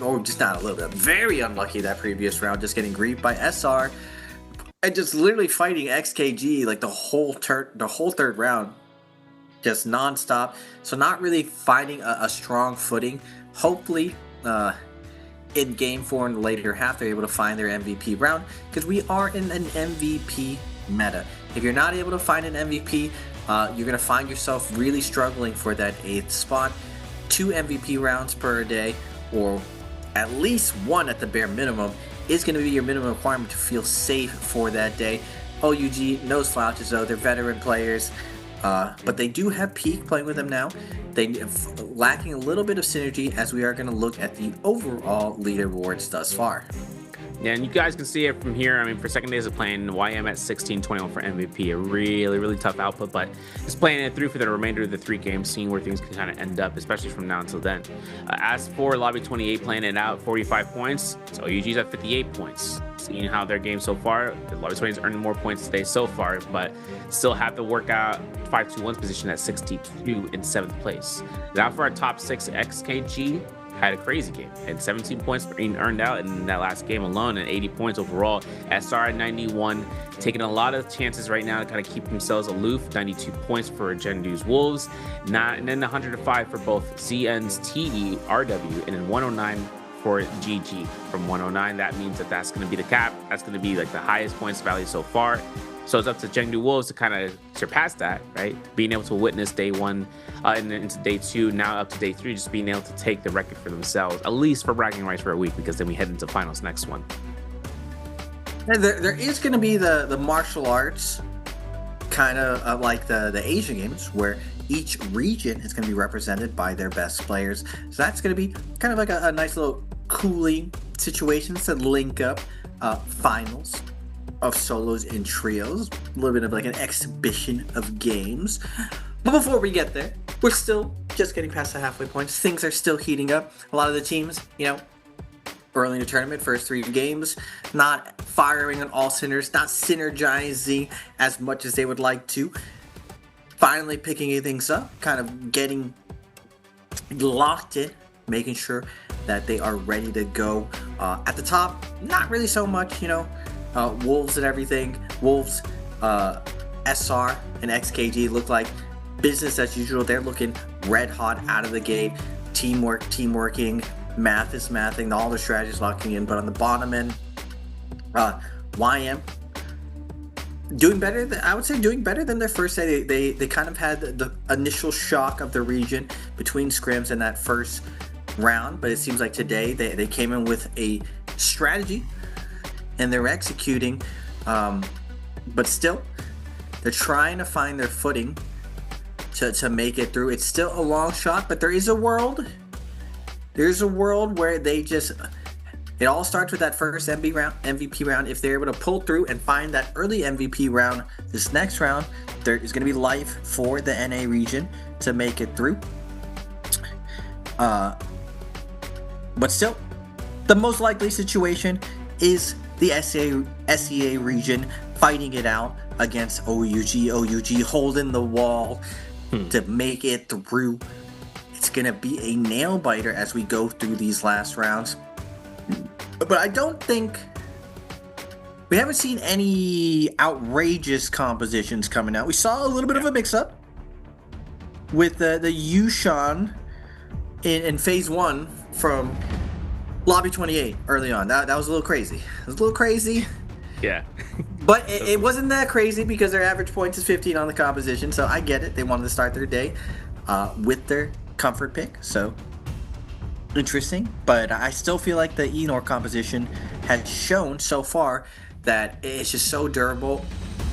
unlucky that previous round, just getting griefed by SR and just literally fighting XKG like the whole third round, just nonstop. So not really finding a strong footing. Hopefully, in game 4 in the later half, they're able to find their MVP round, because we are in an MVP meta. If you're not able to find an MVP, you're going to find yourself really struggling for that 8th spot. 2 MVP rounds per day, or at least 1 at the bare minimum, is going to be your minimum requirement to feel safe for that day. OUG, no slouches though, they're veteran players. But they do have Peak playing with them now. They lacking a little bit of synergy, as we are going to look at the overall leaderboards thus far. Yeah, and you guys can see it from here. I mean, for second days of playing, YM at 16-21 for MVP, a really, really tough output, but just playing it through for the remainder of the 3 games, seeing where things can kind of end up, especially from now until then. As for Lobby 28 playing it out, 45 points, so OUG's at 58 points. Seeing how their game so far, Lobby 28 is earning more points today so far, but still have to work out 5-2-1's position at 62 in 7th place. Now for our top 6, XKG had a crazy game, and 17 points being earned out in that last game alone, and 80 points overall. SR at 91, taking a lot of chances right now to kind of keep themselves aloof. 92 points for Gendu's Wolves, and then 105 for both ZN's TE, RW, and then 109 for GG from 109. That means that's going to be the cap. That's going to be like the highest points value so far. So it's up to Chengdu Wolves to kind of surpass that, right? Being able to witness day 1 and then into day 2, now up to day 3, just being able to take the record for themselves, at least for bragging rights for a week, because then we head into finals next one. There is going to be the martial arts, kind of like the Asian Games, where each region is going to be represented by their best players. So that's going to be kind of like a nice little cooling situation to link up finals of solos and trios, a little bit of like an exhibition of games. But before we get there, we're still just getting past the halfway point. Things are still heating up. A lot of the teams, early in the tournament, first 3 games, not firing on all cylinders, not synergizing as much as they would like to. Finally picking things up, kind of getting locked in, making sure that they are ready to go. At the top, not really so much, Wolves and everything. Wolves, SR, and XKG look like business as usual. They're looking red hot out of the gate. Teamworking, math is mathing, all the strategies locking in. But on the bottom end, YM doing better. I would say doing better than their first day. They kind of had the initial shock of the region between scrims in that first round, but it seems like today they came in with a strategy and they're executing, but still they're trying to find their footing to make it through. It's still a long shot, but there's a world where it all starts with that first MVP round. If they're able to pull through and find that early MVP round, this next round, there is going to be life for the NA region to make it through. But still, the most likely situation is the SEA region fighting it out against OUG holding the wall to make it through. It's going to be a nail biter as we go through these last rounds. But I don't think we haven't seen any outrageous compositions coming out. We saw a little bit of a mix-up with the Yushan in phase 1 from Lobby 28 early on. That was a little crazy. It was a little crazy. Yeah. But it wasn't that crazy because their average points is 15 on the composition, so I get it. They wanted to start their day with their comfort pick, so interesting. But I still feel like the Enor composition has shown so far that it's just so durable.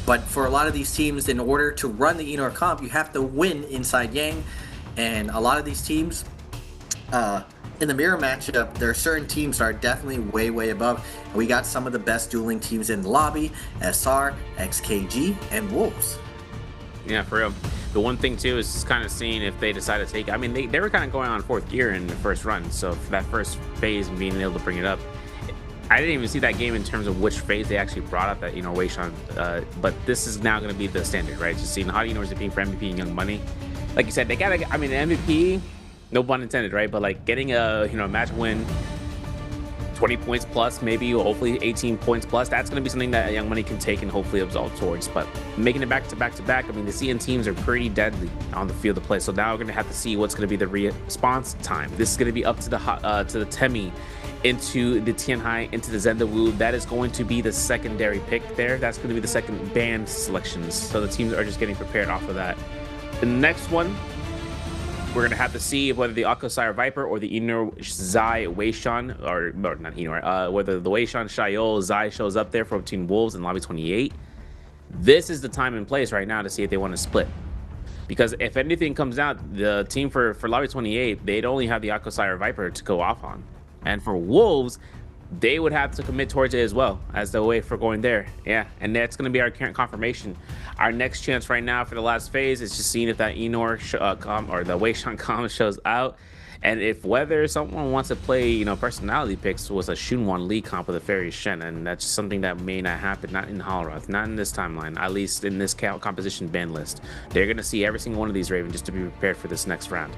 But for a lot of these teams, in order to run the Enor comp, you have to win inside Yang. And a lot of these teams, in the mirror matchup, there are certain teams that are definitely way above. And we got some of the best dueling teams in the lobby: SR, XKG, and Wolves. Yeah, for real. The one thing too is kind of seeing if they decide to take. I mean, they were kind of going on 4th gear in the first run, so for that first phase and being able to bring it up, I didn't even see that game in terms of which phase they actually brought up that Weishan. But this is now going to be the standard, right? Just seeing how is it being for MVP and Young Money. Like you said, they gotta. I mean, MVP. No pun intended, right? But like getting a match win, 20 points plus, maybe hopefully 18 points plus. That's going to be something that Young Money can take and hopefully absolve towards. But making it back to back to back, I mean, the CN teams are pretty deadly on the field of play. So now we're going to have to see what's going to be the response time. This is going to be up to the Temi, into the Tianhai, into the Zendawu. That is going to be the secondary pick there. That's going to be the second band selections. So the teams are just getting prepared off of that. The next one, we're going to have to see whether the Akosai Viper or the Enor Zai Weishan, or not Enor, whether the Weishan Shayol Zai shows up there for between Wolves and Lobby 28. This is the time and place right now to see if they want to split. Because if anything comes out, the team for Lobby 28, they'd only have the Akosai Viper to go off on. And for Wolves, they would have to commit towards it as well as the way for going there. Yeah, and that's going to be our current confirmation. Our next chance right now for the last phase is just seeing if that Enor or the Weishan com shows out, and if whether someone wants to play personality picks with a Shunwan Lee comp with a Fairy Shen, and that's something that may not happen, not in Halroth, not in this timeline, at least in this composition ban list. They're going to see every single one of these Raven just to be prepared for this next round.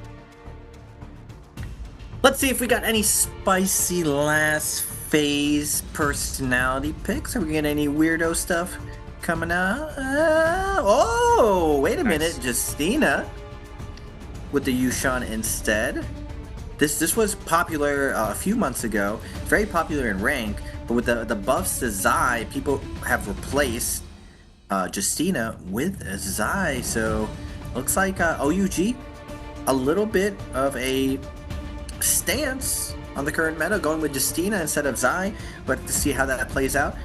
Let's see if we got any spicy last phase personality picks. Are we getting any weirdo stuff coming out? Oh, wait a minute. Justina with the Yushan instead. This was popular a few months ago. It's very popular in rank, but with the buffs to Zai, people have replaced Justina with Zai. So looks like OUG a little bit of a stance on the current meta, going with Justina instead of Zai. But to see how that plays out.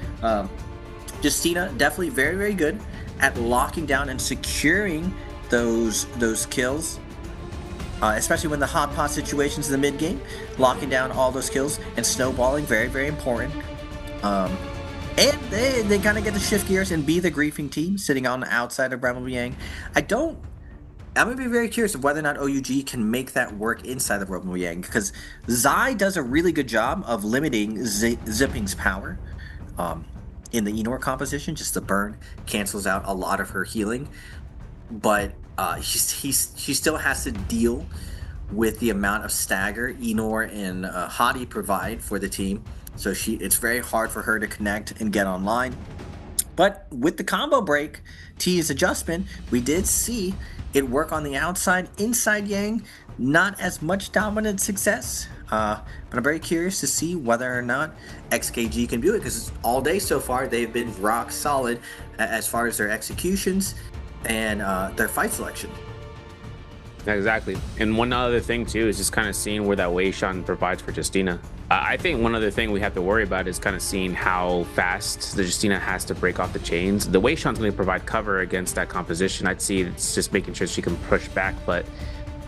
Justina definitely very, very good at locking down and securing those kills, especially when the hot pot situations in the mid game. Locking down all those kills and snowballing, very, very important. And they kind of get to shift gears and be the griefing team sitting on the outside of Bramble Yang. I'm going to be very curious of whether or not OUG can make that work inside of Bramble Yang, because Zai does a really good job of limiting Zipping's power in the Enor composition. Just the burn cancels out a lot of her healing, but she still has to deal with the amount of stagger Enor and Hadi provide for the team. So it's very hard for her to connect and get online. But with the combo break, T's adjustment, we did see it work on the outside. Inside Yang, not as much dominant success. But I'm very curious to see whether or not XKG can do it, because all day so far they've been rock solid as far as their executions and their fight selection. Exactly. And one other thing too is just kind of seeing where that Wei Shan provides for Justina. I think one other thing we have to worry about is kind of seeing how fast the Justina has to break off the chains. The Wei Shan's going to provide cover against that composition. I'd see it's just making sure she can push back, but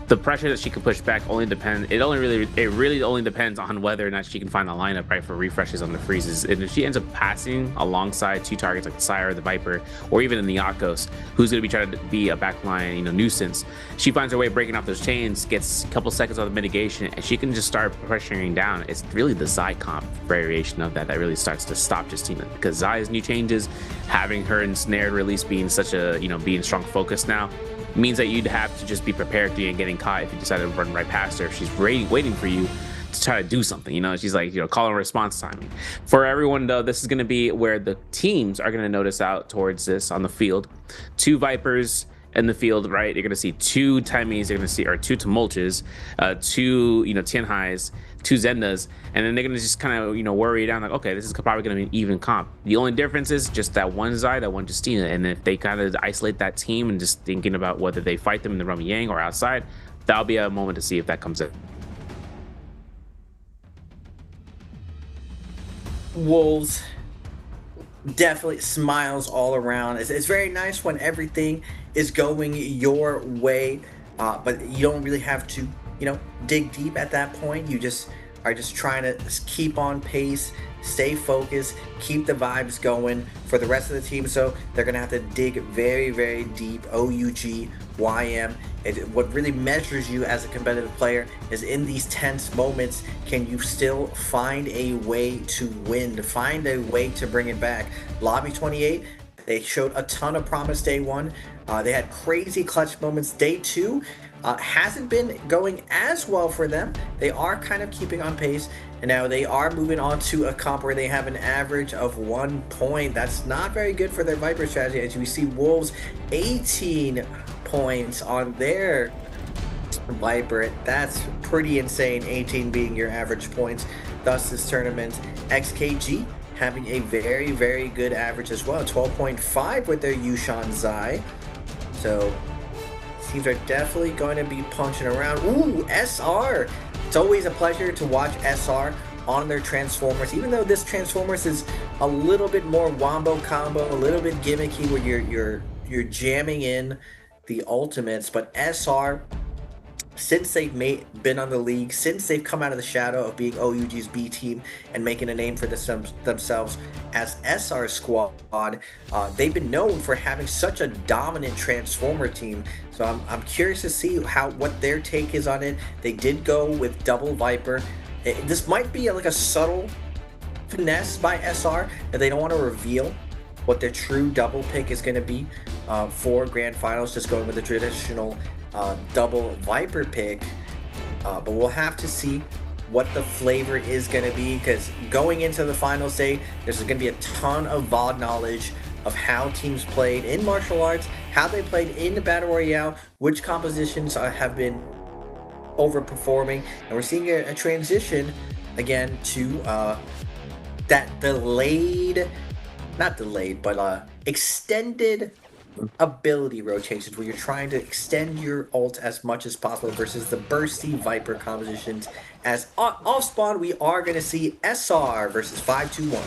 the pressure that she can push back only depends. It really only depends on whether or not she can find a lineup right for refreshes on the freezes. And if she ends up passing alongside two targets like the Sire, the Viper, or even the Yakos, who's going to be trying to be a backline, nuisance, she finds her way breaking off those chains, gets a couple seconds of the mitigation, and she can just start pressuring down. It's really the Zai comp variation of that really starts to stop Justina, because Zai's new changes, having her ensnared release being such a being strong focus now, means that you'd have to just be prepared to getting caught if you decide to run right past her. If she's waiting for you to try to do something, she's like, calling response timing. For everyone though, this is going to be where the teams are going to notice out towards this on the field. Two Vipers in the field, right? You're going to see two Timies, you're going to see, or two Tumulches, two, Tianhais, two Zendas, and then they're going to just kind of, worry down like, okay, this is probably going to be an even comp. The only difference is just that one Zai, that one Justina, and if they kind of isolate that team and just thinking about whether they fight them in the Rummy Yang or outside, that'll be a moment to see if that comes in. Wolves definitely smiles all around. It's very nice when everything is going your way, but you don't really have to dig deep at that point. You just are just trying to keep on pace, stay focused, keep the vibes going for the rest of the team. So they're gonna have to dig very, very deep. OUG, YM, what really measures you as a competitive player is in these tense moments, can you still find a way to win, to find a way to bring it back. Lobby 28, they showed a ton of promise day one. They had crazy clutch moments day two. Hasn't been going as well for them. They are kind of keeping on pace, and now they are moving on to a comp where they have an average of 1 point. That's not very good for their Viper strategy. As we see, Wolves 18 points on their Viper. That's pretty insane, 18 being your average points thus this tournament. XKG having a very, very good average as well, 12.5 with their Yushan Zai. So teams are definitely going to be punching around. Ooh, SR. It's always a pleasure to watch SR on their Transformers, even though this Transformers is a little bit more wombo combo, a little bit gimmicky where you're jamming in the ultimates. But SR, since they've been on the league, since they've come out of the shadow of being OUG's B team and making a name for themselves as SR Squad, they've been known for having such a dominant Transformer team. So I'm curious to see what their take is on it. They did go with double Viper. This might be like a subtle finesse by SR that they don't want to reveal what their true double pick is going to be for Grand Finals, just going with the traditional double Viper pick, but we'll have to see what the flavor is going to be, because going into the finals day, there's going to be a ton of VOD knowledge of how teams played in martial arts, how they played in the Battle Royale, which compositions have been overperforming, and we're seeing a transition again to that delayed not delayed, but extended ability rotations where you're trying to extend your ult as much as possible versus the bursty Viper compositions. As off spawn, we are going to see SR versus 521.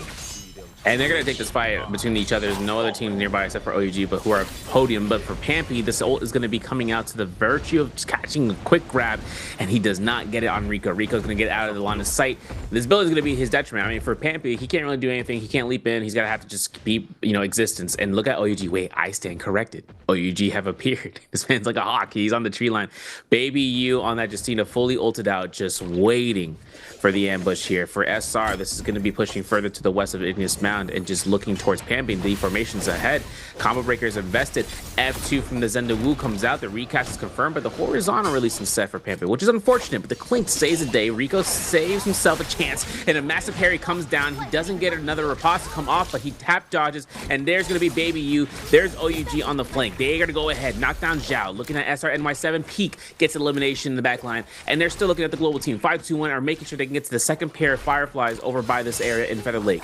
And they're going to take this fight between each other. There's no other teams nearby except for OUG, but who are podium. But for Pampy, this ult is going to be coming out to the virtue of just catching a quick grab, and he does not get it on Rico. Rico's going to get out of the line of sight. This build is going to be his detriment. I mean, for Pampy, he can't really do anything. He can't leap in. He's going to have to just be, existence. And look at OUG. Wait, I stand corrected. OUG have appeared. This man's like a hawk. He's on the tree line. Baby U on that Justina fully ulted out, just waiting for the ambush here. For SR, this is going to be pushing further to the west of Igneous Mound and just looking towards Pampy. The formations ahead. Combo breaker is invested. F2 from the Zenda Wu comes out. The recast is confirmed, but the horizontal release is set for Pampy, which is unfortunate, but the Clink saves the day. Rico saves himself a chance, and a massive parry comes down. He doesn't get another riposte to come off, but he tap dodges, and there's going to be Baby U. There's OUG on the flank. They're going to go ahead, knock down Zhao. Looking at SR NY7, Peak gets elimination in the back line, and they're still looking at the global team. 5-2-1 are making sure they can get to the second pair of Fireflies over by this area in Feather Lake.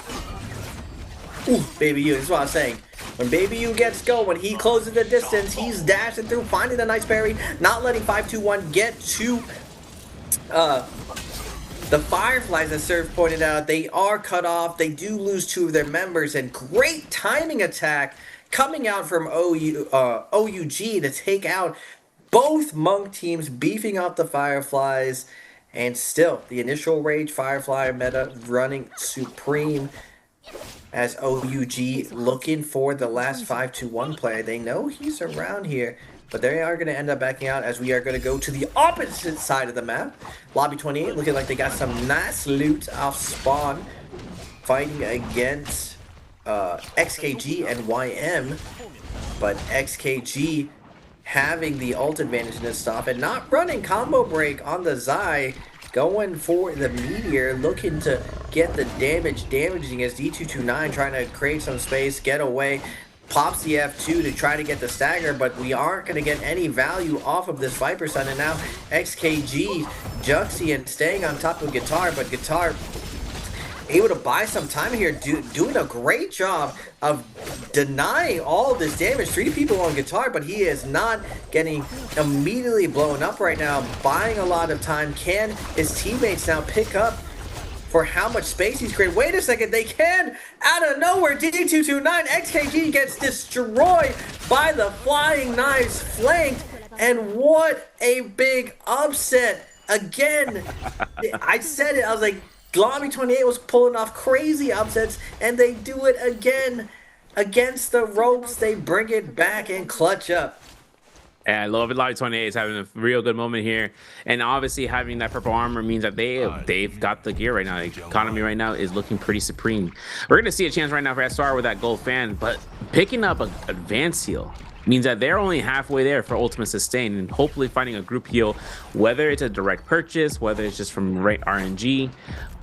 Ooh, Baby U, this is what I'm saying. When Baby U gets go, when he closes the distance, he's dashing through, finding a nice parry, not letting 521 get to the Fireflies, as Surf pointed out. They are cut off. They do lose 2 of their members, and great timing attack coming out from OUG to take out both Monk teams, beefing up the Fireflies. And still, the initial Rage Firefly meta running supreme as OUG looking for the last 5-2-1 player. They know he's around here, but they are going to end up backing out as we are going to go to the opposite side of the map. Lobby 28 looking like they got some nice loot off spawn, fighting against XKG and YM, but XKG having the ult advantage in this stuff and not running combo break on the Zai, going for the Meteor, looking to get the damaging as D229 trying to create some space, get away, pops the F2 to try to get the stagger, but we aren't going to get any value off of this Viper Sun. And now XKG, Juxie, and staying on top of Guitar, but Guitar able to buy some time here, doing a great job of denying all this damage. 3 people on Guitar, but he is not getting immediately blown up right now, buying a lot of time. Can his teammates now pick up for how much space he's created? Wait a second, they can! Out of nowhere, D229, XKG gets destroyed by the Flying Knives flanked, and what a big upset. Again, I said it, I was like, Lobby 28 was pulling off crazy upsets, and they do it again. Against the ropes, they bring it back and clutch up. And I love it. Lobby 28 is having a real good moment here. And obviously having that purple armor means that they've got the gear right now. The economy right now is looking pretty supreme. We're going to see a chance right now for SR with that gold fan, but picking up an advance heal means that they're only halfway there for ultimate sustain, and hopefully finding a group heal, whether it's a direct purchase, whether it's just from right RNG,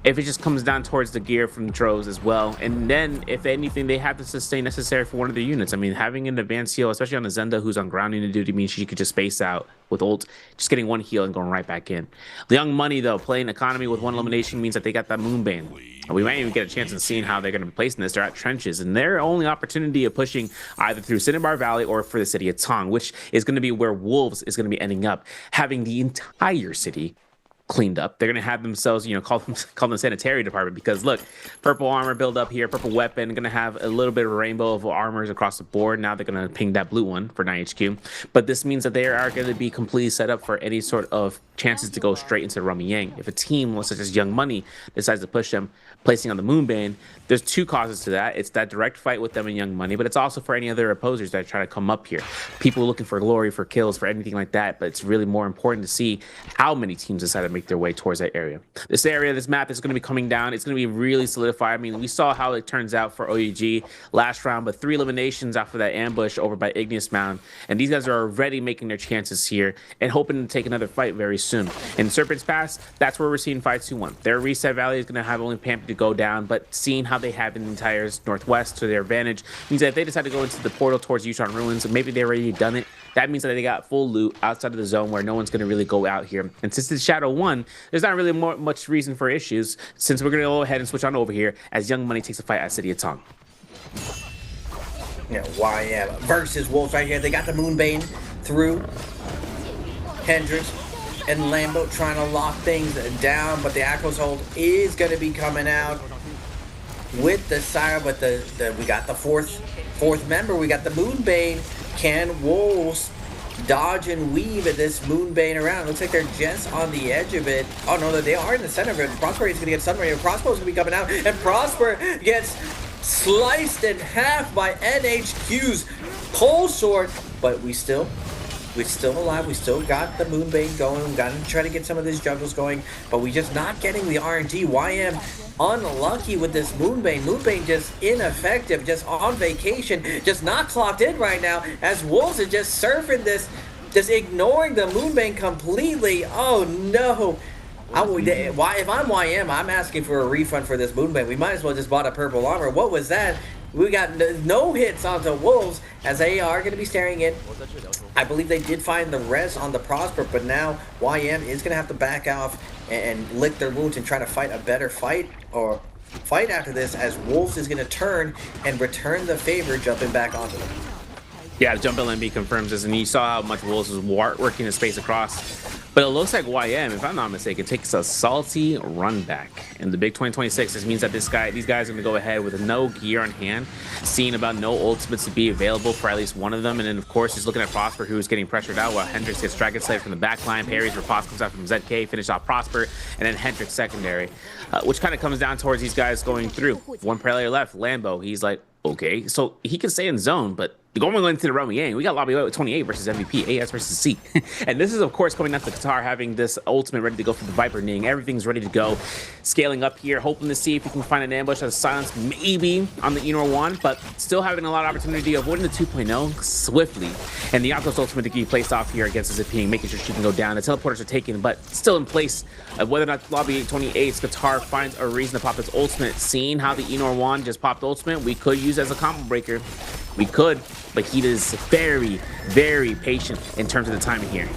if it just comes down towards the gear from Droves as well. And then if anything, they have the sustain necessary for one of their units. I mean, having an advanced heal, especially on the Zenda who's on grounding duty, means she could just space out with ult, just getting 1 heal and going right back in. The Young Money though, playing economy with 1 elimination means that they got that Moonbane. We might even get a chance in seeing how they're going to be placing this. They're at trenches, and their only opportunity of pushing either through Cinnabar Valley or for the city of Tong, which is going to be where Wolves is going to be ending up, having the entire city cleaned up. They're going to have themselves, call them sanitary department, because look, purple armor build up here, purple weapon, going to have a little bit of a rainbow of armors across the board. Now they're going to ping that blue one for 9HQ, but this means that they are going to be completely set up for any sort of chances to go straight into Rummy Yang. If a team such as Young Money decides to push them, placing on the Moonbane, there's 2 causes to that. It's that direct fight with them and Young Money, but it's also for any other opposers that try to come up here. People looking for glory, for kills, for anything like that, but it's really more important to see how many teams decide to make their way towards that area. This map is going to be coming down. It's going to be really solidified. I mean, we saw how it turns out for OUG last round, but 3 eliminations after that ambush over by Igneous Mound, and these guys are already making their chances here and hoping to take another fight very soon. In Serpent's Pass, that's where we're seeing 5-2-1. Their reset valley is going to have only Pampy to go down, but seeing how they have in the entire northwest to their advantage means that if they decide to go into the portal towards Yutron Ruins, maybe they've already done it. That means that they got full loot outside of the zone where no one's going to really go out here. And since it's Shadow 1, there's not really much reason for issues, since we're going to go ahead and switch on over here as Young Money takes a fight at City of Tong. You know, YM versus Wolves right here. They got the Moonbane through. Hendricks and Lambo trying to lock things down, but the Akros hold is going to be coming out with the Sire, but we got the fourth member. We got the Moonbane. Can Wolves dodge and weave at this Moonbane around? Looks like they're just on the edge of it. Oh no, they are in the center of it. Prosper is going to get Sunray, and Prosper is going to be coming out, and Prosper gets sliced in half by NHQ's pole sword, but we're still alive. We still got the Moonbane going. We got to try to get some of these juggles going, but we just not getting the RNG. YM unlucky with this Moonbane. Moonbane just ineffective, just on vacation, just not clocked in right now, as Wolves are just surfing this, just ignoring the Moonbane completely. Oh no. If I'm YM, I'm asking for a refund for this Moonbane. We might as well just bought a purple armor. What was that? We got no hits onto Wolves, as they are going to be staring in. I believe they did find the res on the Prosper, but now YM is going to have to back off and lick their wounds and try to fight a better fight, or fight after this, as Wolves is going to turn and return the favor, jumping back onto them. Yeah, jump LMB confirms this, and you saw how much Wolves was working the space across. But it looks like YM, if I'm not mistaken, takes a salty run back in the big 2026. This means that these guys are going to go ahead with no gear on hand, seeing about no ultimates to be available for at least one of them. And then, of course, he's looking at Prosper, who's getting pressured out, while Hendricks gets Dragon Slayer from the back line, parries where Pos comes out from ZK, finish off Prosper, and then Hendricks secondary, which kind of comes down towards these guys going through. One player left, Lambo. He's like, okay, so he can stay in zone, but going into the Realm Yang, we got Lobby with 28 versus MVP, AS versus C. And this is, of course, coming down to Qatar having this ultimate ready to go for the Viper Ning. Everything's ready to go. Scaling up here, hoping to see if we can find an ambush as silence maybe on the Enor 1, but still having a lot of opportunity, avoiding the 2.0 swiftly. And the Akros ultimate to be placed off here against the Zipping, making sure she can go down. The teleporters are taken, but still in place. Whether or not Lobby 28's Qatar finds a reason to pop his ultimate, seeing how the Enor 1 just popped ultimate, we could use as a combo breaker. We could, but he is very, very patient in terms of the timing here.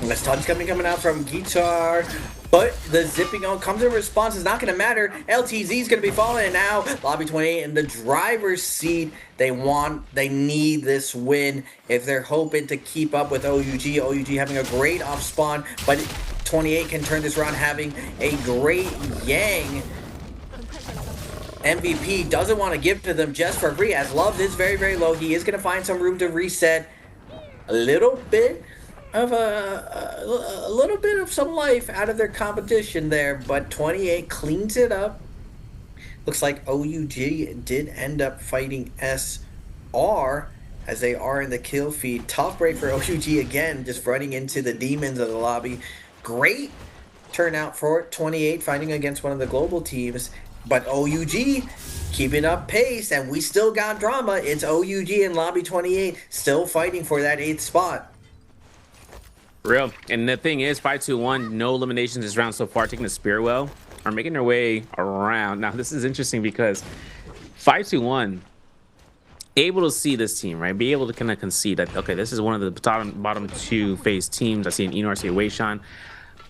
And the stun's coming out from Guitar, but the zipping on comes in response. Is not going to matter. LTZ is going to be falling, and now Lobby 28 in the driver's seat. They need this win if they're hoping to keep up with OUG. OUG having a great off spawn, but 28 can turn this around, having a great Yang. MVP doesn't want to give to them just for free, as Love is very, very low. He is going to find some room to reset a little bit of some life out of their competition there, but 28 cleans it up. Looks like OUG did end up fighting SR, as they are in the kill feed. Tough break for OUG again, just running into the demons of the lobby. Great turnout for 28, fighting against one of the global teams. But OUG keeping up pace, and we still got drama. It's OUG and Lobby 28 still fighting for that 8th spot. Real. And the thing is, 5-2-1, no eliminations this round so far, taking the Spearwell, are making their way around. Now, this is interesting because 5-2-1, able to see this team, right? Be able to kind of concede that, okay, this is one of the bottom two phase teams. I see an Enor, I see a Weishan.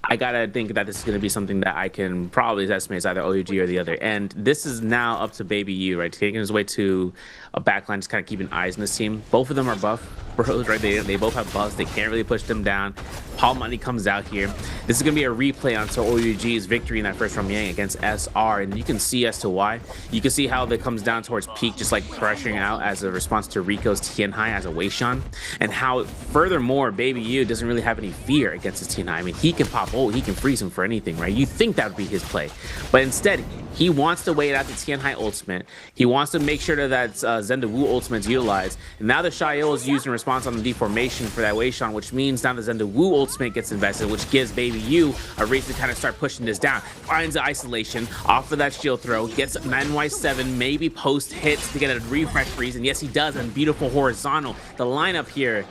I gotta think that this is gonna be something that I can probably estimate is either OUG or the other. And this is now up to Baby U, right? Taking his way to a backline, just kind of keeping eyes on this team. Both of them are buff bros, right? They both have buffs. They can't really push them down. Paul Money comes out here. This is gonna be a replay on OUG's victory in that first round Yang against SR, and you can see as to why. You can see how that comes down towards Peak, just like pressuring out as a response to Rico's Tianhai as a Weishan, and how furthermore Baby U doesn't really have any fear against his Tianhai. I mean, he can pop ult, he can freeze him for anything, right? You think that would be his play, but instead he wants to wait out the Tianhai ultimate. He wants to make sure that Zenda Wu ultimate's utilized, and now the Xiao is used in response on the deformation for that Weishan, which means now the Zenda Wu ultimate gets invested, which gives Baby U a reason to kind of start pushing this down. Finds the isolation off of that shield throw, gets 9Y7, maybe post hits to get a refresh freeze, and yes, he does, and beautiful horizontal. The lineup here,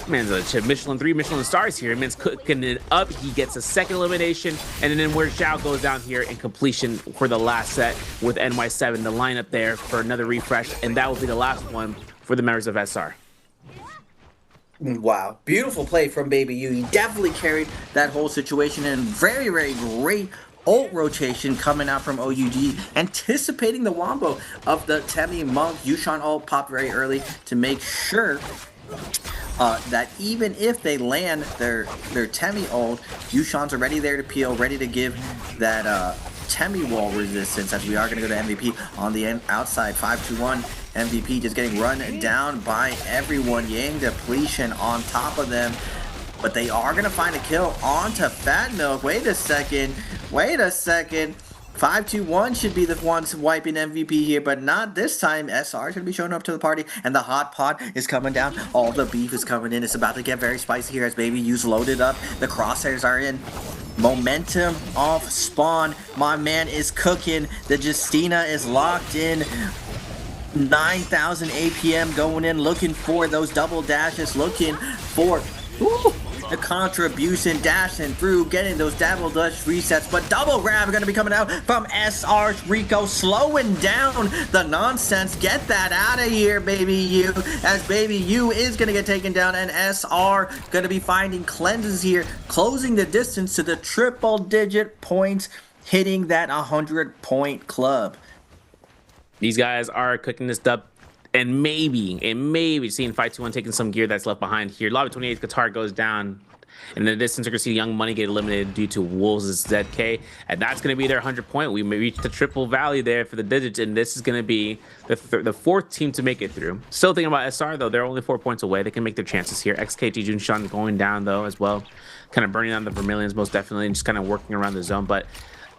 man's a Michelin 3 Michelin stars here. Man's cooking it up. He gets a second elimination, and then where Zhao goes down here in completion for the last set with NY7. The lineup there for another refresh, and that will be the last one for the members of SR. Wow, beautiful play from Baby U. He definitely carried that whole situation, and very, very great ult rotation coming out from OUG, anticipating the wombo of the Temi Monk. Yushan ult popped very early to make sure that even if they land their Temi ult, Yushan's already there to peel, ready to give that Temi wall resistance, as we are going to go to MVP on the outside. 5-2-1. MVP just getting run down by everyone. Yang depletion on top of them. But they are going to find a kill onto Fat Milk. Wait a second. 5-2-1 should be the ones wiping MVP here, but not this time. SR is going to be showing up to the party, and the hot pot is coming down. All the beef is coming in. It's about to get very spicy here as Baby U's loaded up. The crosshairs are in. Momentum off spawn. My man is cooking. The Justina is locked in. 9,000 APM going in, looking for those double dashes, looking for the contribution, dashing through, getting those double dash resets, but double grab are going to be coming out from SR's Rico, slowing down the nonsense. Get that out of here, Baby U, as Baby U is going to get taken down, and SR going to be finding cleanses here, closing the distance to the triple-digit points, hitting that 100-point club. These guys are cooking this up, and maybe seeing 5-2-1 taking some gear that's left behind here. Lobby 28 Qatar goes down. In the distance, you're going to see Young Money get eliminated due to Wolves' ZK, and that's going to be their 100-point. We may reach the triple value there for the digits, and this is going to be the fourth team to make it through. Still thinking about SR, though. They're only 4 points away. They can make their chances here. XKG Junshan going down, though, as well. Kind of burning on the Vermilions, most definitely, and just kind of working around the zone, but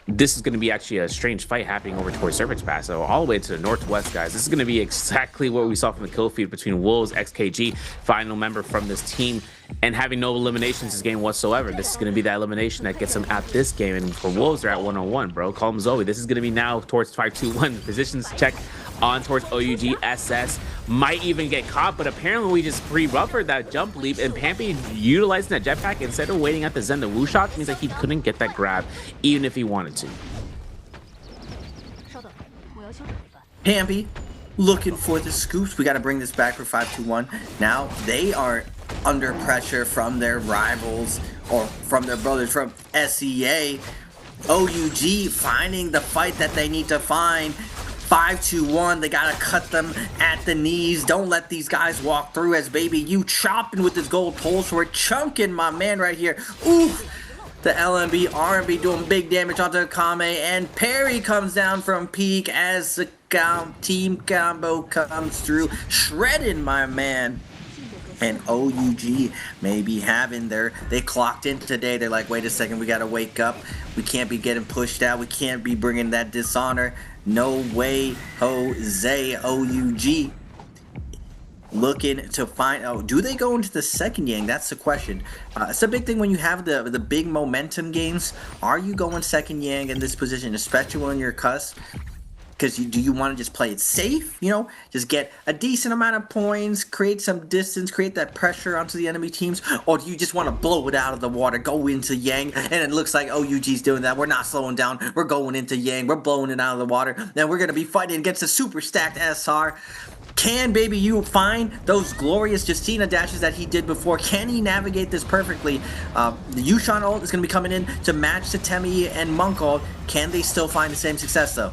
this is going to be actually a strange fight happening over towards Serpent's Pass, so all the way to the northwest, guys. This is going to be exactly what we saw from the kill feed between Wolves, XKG, final member from this team, and having no eliminations this game whatsoever. This is going to be that elimination that gets them at this game, and for Wolves, they're at 101, bro. Call them Zoe. This is going to be now towards 5-2-1. Positions check on towards OUG. SS might even get caught, but apparently we just pre-buffered that jump leap, and Pampy utilizing that jetpack instead of waiting at the Zen to Wu shot means that he couldn't get that grab even if he wanted to. Pampy looking for the scoops. We got to bring this back for 5-2-1. Now they are under pressure from their rivals, or from their brothers from SEA. OUG finding the fight that they need to find. 5-2-1, they gotta cut them at the knees. Don't let these guys walk through, as Baby U chopping with his gold pole sword, chunking my man right here. Oof! The LMB, RMB doing big damage onto Kame, and Perry comes down from Peak as the team combo comes through, shredding my man. And OUG may be having they clocked in today. They're like, wait a second, we gotta wake up. We can't be getting pushed out. We can't be bringing that dishonor. No way, Jose. OUG looking to find, do they go into the second Yang? That's the question. It's a big thing when you have the big momentum games. Are you going second Yang in this position, especially when you're cuss? Because do you want to just play it safe, you know, just get a decent amount of points, create some distance, create that pressure onto the enemy teams, or do you just want to blow it out of the water, go into Yang, and it looks like OUG's doing that. We're not slowing down, we're going into Yang, we're blowing it out of the water, then we're going to be fighting against a super stacked SR. Can Baby U find those glorious Justina dashes that he did before? Can he navigate this perfectly? The Yushan ult is going to be coming in to match the Temi and Monk ult. Can they still find the same success, though?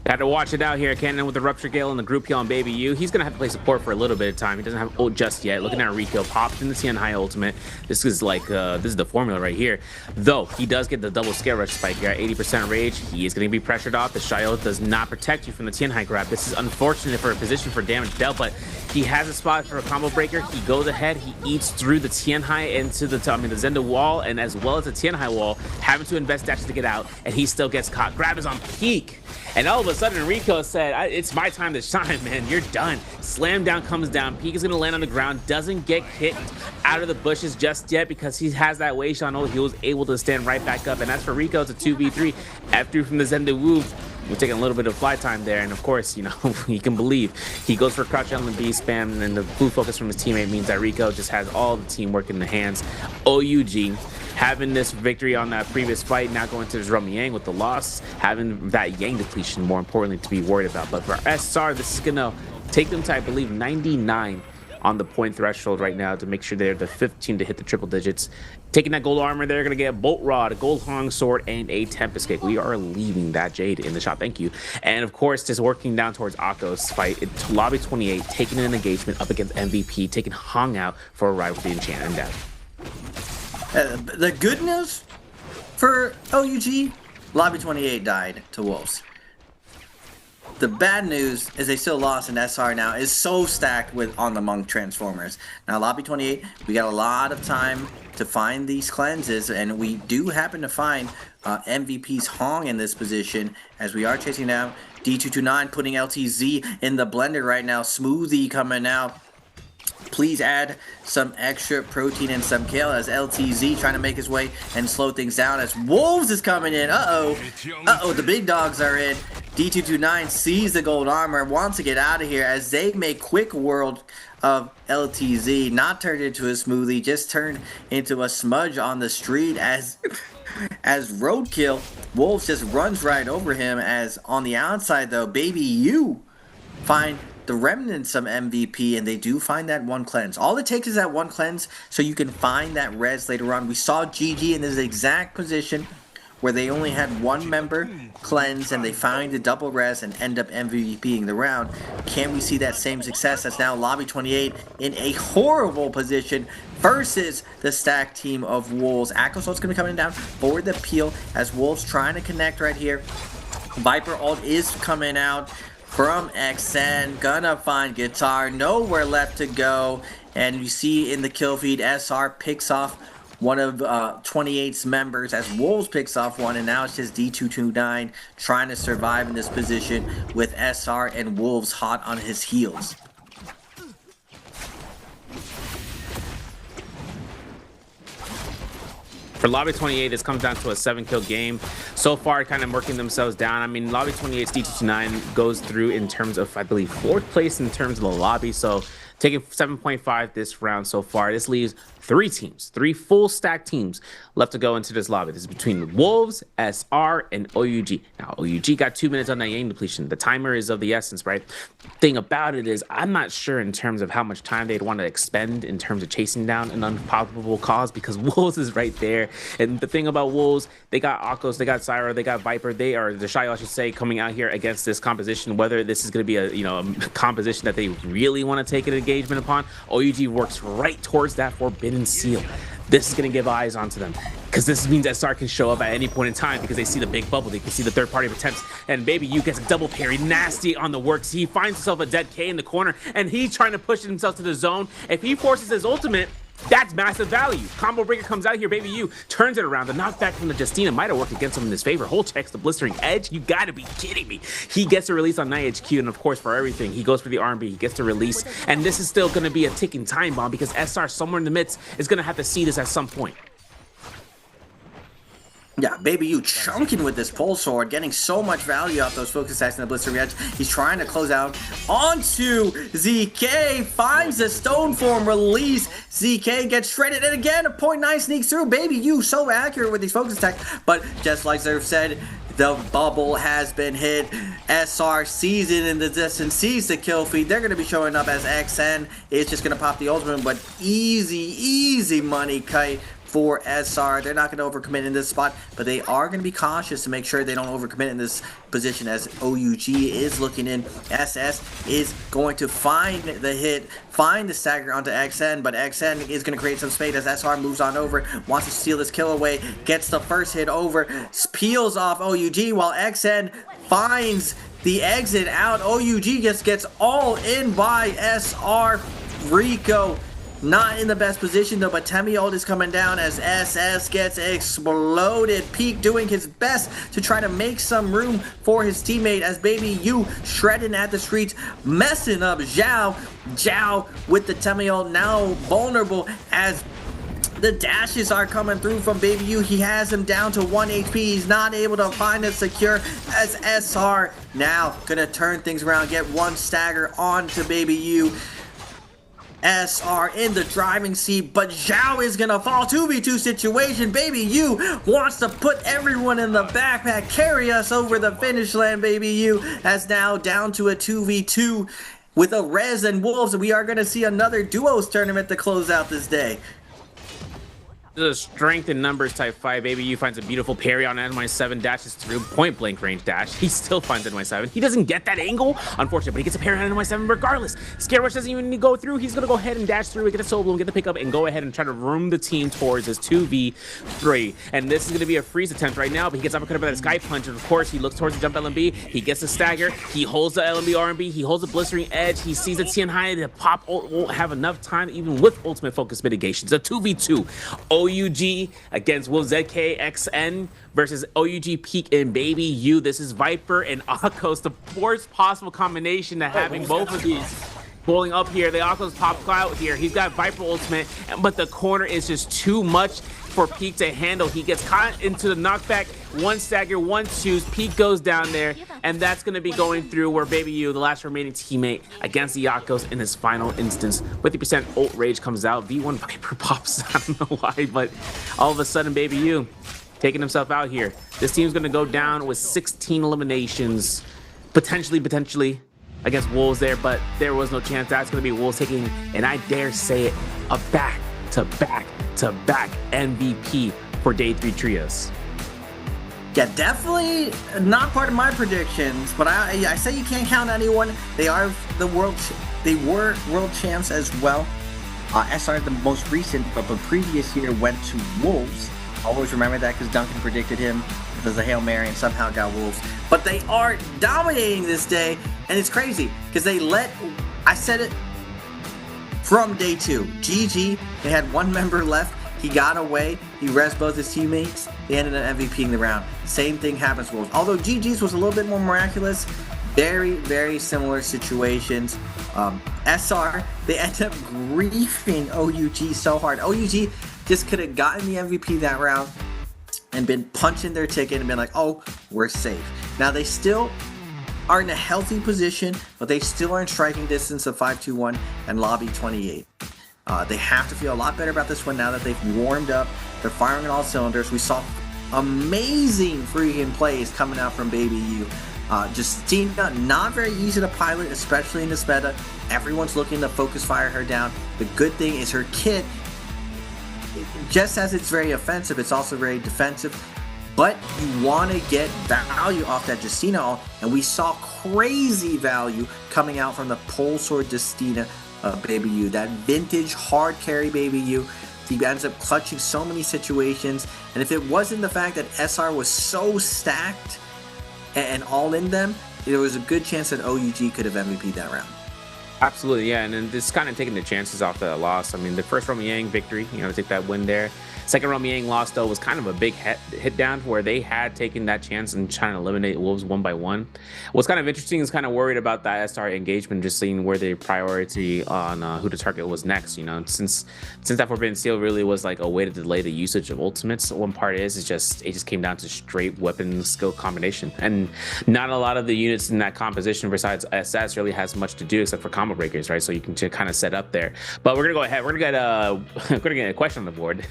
Had to watch it out here. Cannon with the Rupture Gale and the group heal on Baby U. He's going to have to play support for a little bit of time. He doesn't have ult just yet. Looking at Rico, popped in the Tian High ultimate. This is like, this is the formula right here. Though, he does get the double scale rush spike here at 80% rage. He is going to be pressured off. The Shy ult does not protect you from the Tian High grab. This is unfortunate for a position for damage dealt, but he has a spot for a combo breaker. He goes ahead. He eats through the Tian High into the Zenda wall, and as well as the Tian High wall, having to invest dashes to get out, and he still gets caught. Grab is on peak. And all of a sudden, Rico said, it's my time to shine, man. You're done. Slam down comes down. Peak is going to land on the ground. Doesn't get kicked out of the bushes just yet because he has that Wei Shan ult. He was able to stand right back up. And as for Rico, it's a 2v3. F3 from the Zenda Wu. We're taking a little bit of fly time there. And of course, you know, you can believe he goes for crouch L and B spam. And the blue focus from his teammate means that Rico just has all the teamwork in the hands. OUG having this victory on that previous fight, now going to his Rum Yang with the loss, having that Yang depletion more importantly to be worried about. But for SR, this is gonna take them to, I believe, 99 on the point threshold right now to make sure they're the 15 to hit the triple digits. Taking that gold armor, they're going to get a Bolt Rod, a Gold Hong Sword, and a Tempest Cake. We are leaving that Jade in the shop. Thank you. And of course, just working down towards Akko's fight. It's Lobby 28, taking an engagement up against MVP, taking Hong out for a ride with the Enchant and Death. The good news for OUG, Lobby 28 died to Wolves. The bad news is they still lost, and SR now is so stacked with on the Monk Transformers. Now, Lobby 28, we got a lot of time to find these cleanses, and we do happen to find MVP's Hong in this position as we are chasing down D229, putting LTZ in the blender right now. Smoothie coming out. Please add some extra protein and some kale as LTZ trying to make his way and slow things down as Wolves is coming in. Uh-oh, the big dogs are in. D229 sees the gold armor, wants to get out of here as they make quick world of LTZ. Not turned into a smoothie, just turned into a smudge on the street as Roadkill. Wolves just runs right over him as on the outside though, Baby You find the remnants of MVP, and they do find that one cleanse. All it takes is that one cleanse so you can find that res later on. We saw GG in this exact position where they only had one member cleanse and they find the double res and end up MVPing the round. Can we see that same success? That's now Lobby 28 in a horrible position versus the stack team of Wolves. Akko's going to be coming down for the peel as Wolves trying to connect right here. Viper ult is coming out from XN, gonna find Guitar, nowhere left to go, and you see in the kill feed, SR picks off one of 28's members as Wolves picks off one, and now it's just D229 trying to survive in this position with SR and Wolves hot on his heels. For Lobby 28, this comes down to a 7-kill game. So far, kind of working themselves down. I mean, Lobby 28's D229 goes through in terms of, I believe, 4th place in terms of the lobby. So taking 7.5 this round so far. This leaves 3 teams, 3 full stack teams left to go into this lobby. This is between Wolves, SR, and OUG. Now, OUG got 2 minutes on that Yang depletion. The timer is of the essence, right? Thing about it is, I'm not sure in terms of how much time they'd want to expend in terms of chasing down an unpopular cause because Wolves is right there. And the thing about Wolves, they got Akos, they got Syra, they got Viper. They are the Shy, I should say, coming out here against this composition. Whether this is going to be a composition that they really want to take an engagement upon, OUG works right towards that forbidden seal. This is going to give eyes onto them because this means that SR can show up at any point in time because they see the big bubble, they can see the third party attempts, and Baby U gets a double parry, nasty on the works. He finds himself a dead K in the corner and he's trying to push himself to the zone. If he forces his ultimate, that's massive value. Combo Breaker comes out here, Baby U turns it around. The knockback from the Justina might have worked against him in his favor. Whole checks the Blistering Edge. You gotta be kidding me. He gets a release on Night HQ, and of course for everything, he goes for the R&B, he gets the release, and this is still gonna be a ticking time bomb because SR somewhere in the midst is gonna have to see this at some point. Yeah, Baby U chunking with this pole sword, getting so much value off those focus attacks in the Blistering Edge. He's trying to close out onto ZK, finds the stone form release. ZK gets shredded, and again, a 0.9 sneaks through. Baby U so accurate with these focus attacks, but just like Zerf said, the bubble has been hit. SR sees it in the distance, sees the kill feed. They're going to be showing up as XN. It's just going to pop the ultimate, but easy money kite for SR. They're not going to overcommit in this spot, but they are going to be cautious to make sure they don't overcommit in this position as OUG is looking in. SS is going to find the hit, find the stagger onto XN, but XN is going to create some space as SR moves on over, wants to steal this kill away, gets the first hit over, peels off OUG while XN finds the exit out. OUG just gets all in by SR. Rico not in the best position though, but Temiold is coming down as SS gets exploded. Peak doing his best to try to make some room for his teammate as Baby U shredding at the streets, messing up Zhao. Zhao with the Temiold now vulnerable as the dashes are coming through from Baby U. He has him down to 1 HP. He's not able to find a secure as SR now gonna turn things around, get one stagger onto Baby U. SR in the driving seat, but Zhao is gonna fall. 2v2 situation. Baby U wants to put everyone in the backpack, carry us over the finish line. Baby U as now down to a 2v2. with a Rez and Wolves, and we are going to see another duos tournament to close out this day. This is a strength in numbers type 5. Baby U finds a beautiful parry on NY7, dashes through point blank range dash. He still finds NY7. He doesn't get that angle, unfortunately, but he gets a parry on NY7 regardless. Scare Rush doesn't even need to go through. He's going to go ahead and dash through, get the Soul Bloom, get the pickup, and go ahead and try to room the team towards his 2v3. And this is going to be a freeze attempt right now, but he gets uppercut by that Sky Punch, and of course, he looks towards the jump LMB. He gets the stagger. He holds the LMB RMB. He holds the blistering edge. He sees the Tian Hai. The pop won't have enough time, even with ultimate focus mitigation. It's a 2v2. OUG against Wolf ZKXN versus OUG Peak and Baby U. This is Viper and Akos, the worst possible combination to having both of these bowling up here. The Akos pop out here. He's got Viper ultimate, but the corner is just too much for Peak to handle. He gets caught into the knockback, one stagger, one twos. Peak goes down there, and that's going to be going through where Baby U, the last remaining teammate against the Akos in his final instance. 50% ult rage comes out. V1 Viper pops. I don't know why, but all of a sudden Baby U taking himself out here. This team's going to go down with 16 eliminations, potentially against Wolves there, but there was no chance. That's going to be Wolves taking, and I dare say it, a back-to-back MVP for Day 3 Trios. Yeah, definitely not part of my predictions, but I say you can't count anyone. They are the they were world champs as well. SR, the most recent, but the previous year went to Wolves. Always remember that because Duncan predicted him as a Hail Mary and somehow got Wolves. But they are dominating this day, and it's crazy because I said it from day 2. GG, they had one member left. He got away. He rezzed both his teammates. They ended up MVPing the round. Same thing happens to Wolves. Although GG's was a little bit more miraculous. Very, very similar situations. SR, they ended up griefing OUG so hard. OUG just could have gotten the MVP that round and been punching their ticket and been like, oh, we're safe. Now they still are in a healthy position, but they still are in striking distance of 5-2-1 and lobby 28. They have to feel a lot better about this one now that they've warmed up. They're firing on all cylinders. We saw amazing freaking plays coming out from Baby U. Justina, not very easy to pilot, especially in this meta. Everyone's looking to focus fire her down. The good thing is her kit, just as it's very offensive, it's also very defensive. But you want to get value off that Justina ult, and we saw crazy value coming out from the Pole Sword Justina Baby U. That vintage hard carry Baby U. He ends up clutching so many situations, and if it wasn't the fact that SR was so stacked and all in them, there was a good chance that OUG could have MVP'd that round. Absolutely, yeah, and then this kind of taking the chances off the loss. I mean, the first Romy Yang victory, take that win there. Second Romy Yang loss, though, was kind of a big hit down where they had taken that chance and trying to eliminate Wolves one by one. What's kind of interesting is kind of worried about that SR engagement, just seeing where the priority on who to target was next. Since that Forbidden Seal really was like a way to delay the usage of ultimates. One part it just came down to straight weapon skill combination, and not a lot of the units in that composition besides SS really has much to do except for combo breakers, right? So you can kind of set up there. But we're gonna go ahead. We're gonna get a question on the board.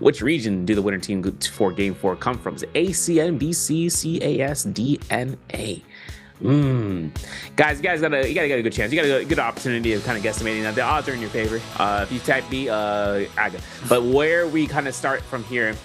Which region do the winner team for Game 4 come from? Is it ACN, BC, CAS, DNA? Guys, you gotta get a good chance. You got a good opportunity of kind of guesstimating that. The odds are in your favor. If you type B, AGA. But where we kind of start from here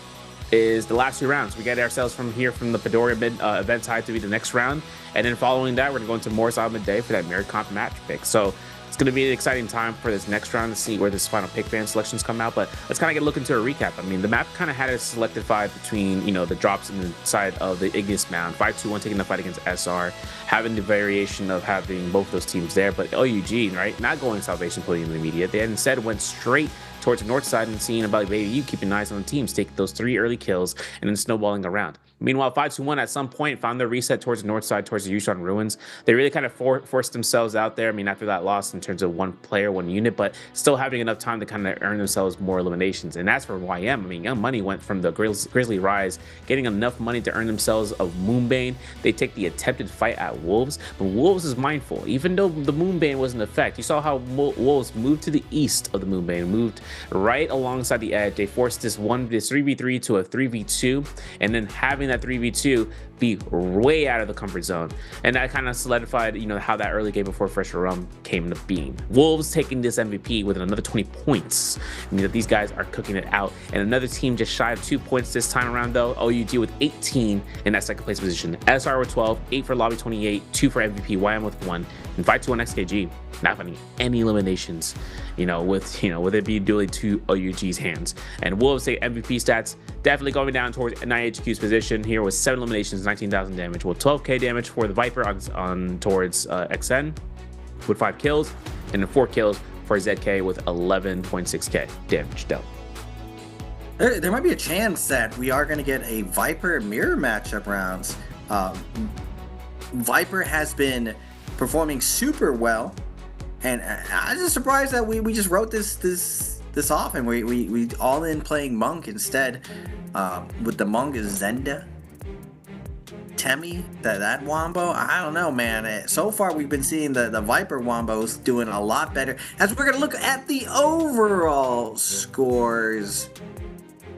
is the last 2 rounds. We get ourselves from here from the Fedora event side to be the next round. And then following that, we're gonna go into Moore's midday for that mirror comp match pick. So it's going to be an exciting time for this next round to see where this final pick fan selections come out. But let's kind of look into a recap. I mean, the map kind of had it selectified between, the drops inside of the Ignis Mound. 5-2-1 taking the fight against SR, having the variation of having both those teams there. But OUG, right, not going Salvation putting in the immediate. They instead went straight towards the north side and seeing about Baby U keeping eyes on the teams, take those 3 early kills and then snowballing around. Meanwhile, 5-2-1 at some point found their reset towards the north side, towards the Yushan Ruins. They really kind of forced themselves out there. I mean, after that loss in terms of one player, one unit, but still having enough time to kind of earn themselves more eliminations. And that's for YM. I mean, Young Money went from the Grizzly Rise, getting enough money to earn themselves of Moonbane. They take the attempted fight at Wolves, but Wolves is mindful. Even though the Moonbane was in effect, you saw how Wolves moved to the east of the Moonbane, moved right alongside the edge. They forced this 3v3 to a 3v2, and then having that 3v2 be way out of the comfort zone. And that kind of solidified, you know, how that early game before first rum came to being. Wolves taking this MVP with another 20 points. I mean that these guys are cooking it out. And another team just shy of 2 points this time around though. OUG with 18 in that second place position. SR with 12, 8 for Lobby 28, 2 for MVP, YM with 1, and 5-2 on XKG. Not finding any eliminations, with it being duly to OUG's hands. And Wolves say MVP stats definitely going down towards 9HQ's position here with 7 eliminations, 19,000 damage, with 12k damage for the Viper on towards XN with 5 kills, and then 4 kills for ZK with 11.6k damage dealt. There might be a chance that we are going to get a Viper mirror matchup rounds. Viper has been performing super well, and I was just surprised that we just wrote this off and we all in playing Monk instead. With the Monk is Zenda, Temi, that Wombo. I don't know, man. So far we've been seeing the Viper Wombos doing a lot better. As we're gonna look at the overall scores.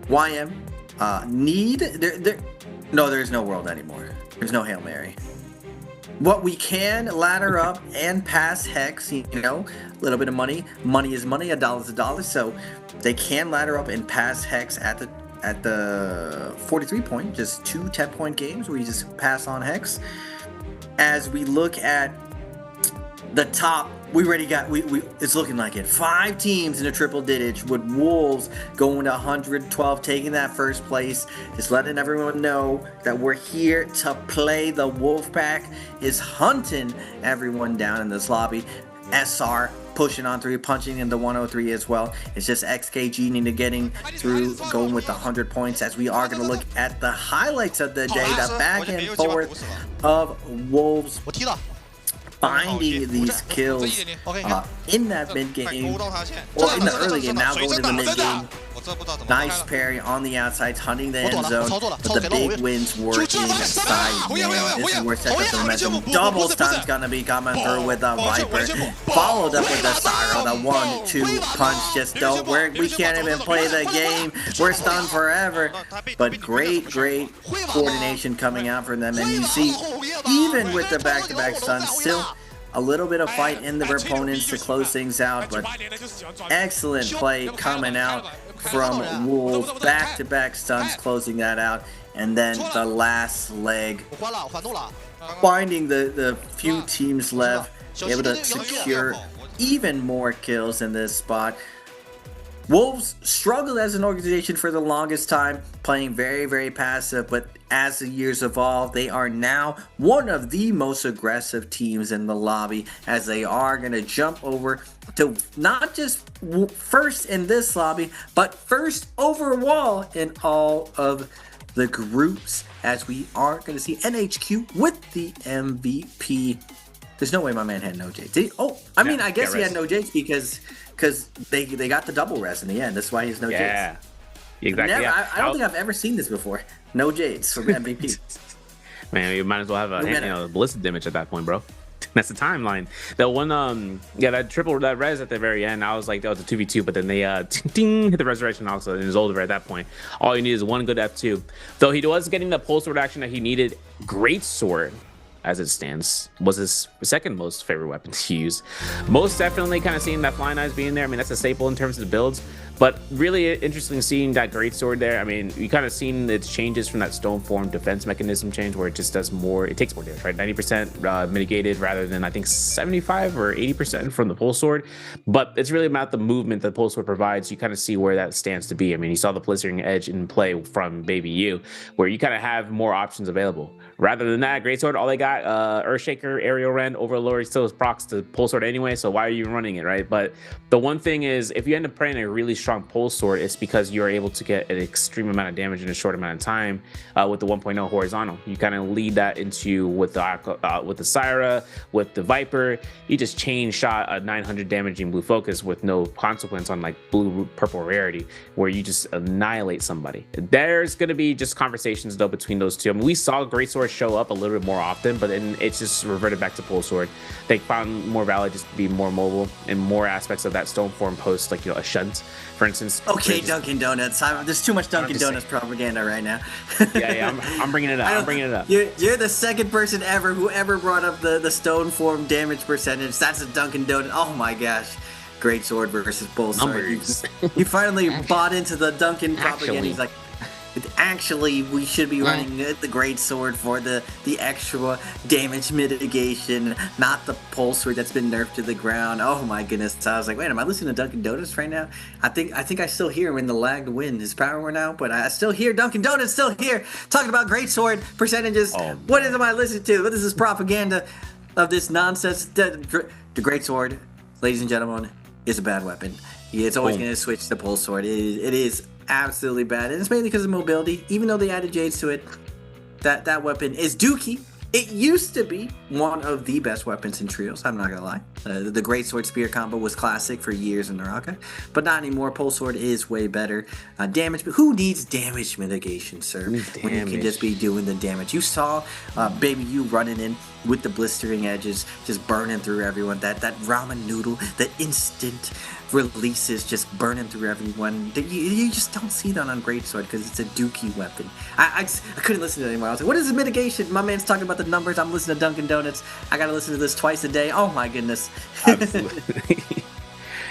YM, need no, there's no world anymore. There's no Hail Mary. What we can ladder up and pass Hex, a little bit of money. Money is money, $1 is $1. So they can ladder up and pass Hex at the 43 point, just 2 10-point games where you just pass on Hex. As we look at the top, we already got, it's looking like it. 5 teams in a triple digits with Wolves going to 112, taking that first place. Just letting everyone know that we're here to play. The Wolfpack is hunting everyone down in this lobby. SR pushing on through, punching in the 103 as well. It's just XKG need to getting through, going with the 100 points, as we are going to look at the highlights of the day, the back and forth of Wolves finding these kills in that mid game, or in the early game, now going to the mid game. Nice parry on the outsides, hunting the end zone, but the big wins were inside. Man, this is where sets up the momentum. Double stun's gonna be coming through with the Viper, followed up with the Syro, the 1-2 punch. Just don't work. We can't even play the game. We're stunned forever. But great coordination coming out from them, and you see, even with the back-to-back stuns, still a little bit of fight in their opponents to close things out, but excellent play coming out from Wolves. Back-to-back stuns closing that out, and then the last leg, finding the few teams left, able to secure even more kills in this spot. Wolves struggled as an organization for the longest time, playing very passive, but as the years evolve, they are now one of the most aggressive teams in the lobby, as they are going to jump over to not just first in this lobby, but first overall in all of the groups, as we are going to see NHQ with the MVP. There's no way my man had no Jakes. I mean, I guess he had no Jakes because they got the double res in the end. That's why he's no Jakes. Yeah, exactly. I don't think I've ever seen this before. No Jades from MVP. Man, you might as well have a ballistic damage at that point, bro. That's the timeline. That one, that res at the very end, I was like, that was a 2v2, but then they hit the resurrection also, and it was over at that point. All you need is one good F2. Though he was getting the pulse sword action that he needed. Great sword, as it stands, was his second most favorite weapon to use. Most definitely kind of seeing that flying eyes being there. I mean, that's a staple in terms of the builds, but really interesting seeing that great sword there. I mean, you kind of seen its changes from that stone form defense mechanism change, where it just does more, it takes more damage, right? 90% mitigated rather than, I think, 75 or 80% from the pulse sword. But it's really about the movement that the pulse sword provides. You kind of see where that stands to be. I mean, you saw the blistering edge in play from Baby U, where you kind of have more options available. Rather than that, great sword, all they got, Earthshaker, Aerial Rend, Overlord, still procs to pulse sword anyway, so why are you even running it, right? But the one thing is, if you end up playing a really strong pulse sword, it's because you're able to get an extreme amount of damage in a short amount of time with the 1.0 horizontal. You kind of lead that into with the Syra, with the Viper. You just chain shot a 900 damaging blue focus with no consequence on like blue purple rarity, where you just annihilate somebody. There's gonna be just conversations though between those two. I mean, we saw great sword show up a little bit more often, but then it's just reverted back to pole sword. They found more valid just to be more mobile and more aspects of that stone form post, like, you know, a shunt, for instance. Okay, Dunkin' Donuts. There's too much Dunkin' Donuts propaganda right now. I'm bringing it up. I'm bringing it up. You're the second person ever who ever brought up the stone form damage percentage. That's a Dunkin' Donut. Oh my gosh. Great sword versus pole sword. You finally bought into the Dunkin' propaganda. He's like, actually, we should be running the great sword for the extra damage mitigation, not the pole sword that's been nerfed to the ground. Oh my goodness! So I was like, wait, am I listening to Dunkin' Donuts right now? I think I still hear him in the lagged win. His power went out, but I still hear Dunkin' Donuts still here talking about great sword percentages. What am I listening to? What is this propaganda of this nonsense? The great sword, ladies and gentlemen, is a bad weapon. It's always going to switch to pole sword. It is absolutely bad, and it's mainly because of mobility. Even though they added Jades to it, that weapon is dookie. It used to be one of the best weapons in trios, I'm not gonna lie. The great sword spear combo was classic for years in NARAKA, but not anymore. Pole sword is way better. Damage, but who needs damage mitigation, sir? When you can just be doing the damage. You saw Baby You running in with the blistering edges, just burning through everyone. That ramen noodle, the instant releases just burning through everyone. You just don't see that on Greatsword because it's a dookie weapon. I couldn't listen to it anymore. I was like, what is the mitigation? My man's talking about the numbers. I'm listening to Dunkin' Donuts. I gotta listen to this twice a day. Oh my goodness. Absolutely.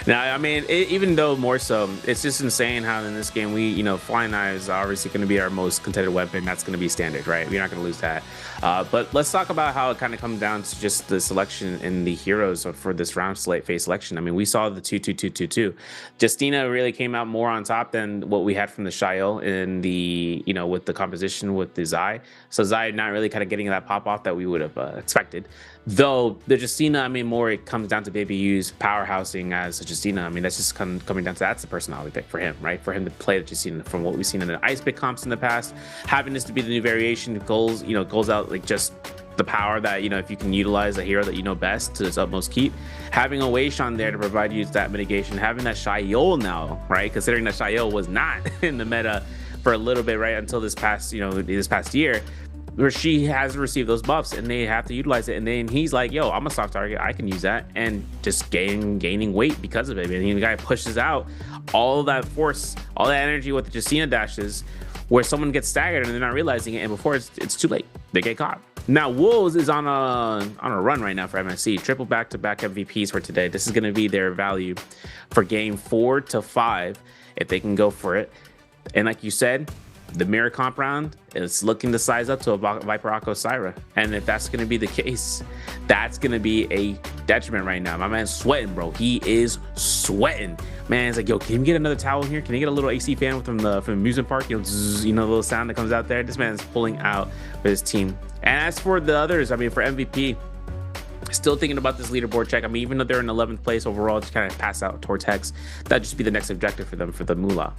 Now, I mean, even though more so, it's just insane how in this game flying knives are obviously going to be our most contended weapon. That's going to be standard, right? We're not going to lose that. But let's talk about how it kind of comes down to just the selection in the heroes for this round phase selection. I mean, we saw the 2-2-2-2-2. Justina really came out more on top than what we had from the Shael in the, with the composition with the Zai. So Zai not really kind of getting that pop off that we would have expected. Though the Justina, I mean, more it comes down to Baby U's powerhousing as a Justina. I mean, that's just coming down to that's the personality pick for him, right? For him to play the Justina from what we've seen in the Ice Pick comps in the past. Having this to be the new variation goals out like just the power that, if you can utilize a hero that you know best to its utmost keep. Having a Weishan there to provide you that mitigation. Having that Shael now, right? Considering that Shael was not in the meta for a little bit, right? Until this past year, where she has received those buffs and they have to utilize it, and then he's like, yo, I'm a soft target, I can use that, and just gaining weight because of it. And the guy pushes out all that force, all that energy with the Justina dashes, where someone gets staggered and they're not realizing it, and before it's too late, they get caught. Now Wolves is on a run right now for MSC. Triple back-to-back MVPs for today. This is going to be their value for game 4 to 5 if they can go for it. And like you said, the mirror comp round is looking to size up to a Viper Akko Syra. And if that's going to be the case, that's going to be a detriment right now. My man's sweating, bro. He is sweating. Man, it's like, yo, can you get another towel in here? Can you get a little AC fan from the amusement park? Zzz, the little sound that comes out there. This man's pulling out for his team. And as for the others, I mean, for MVP, still thinking about this leaderboard check. I mean, even though they're in 11th place overall, just kind of pass out towards Hex. That'd just be the next objective for them for the Moolah.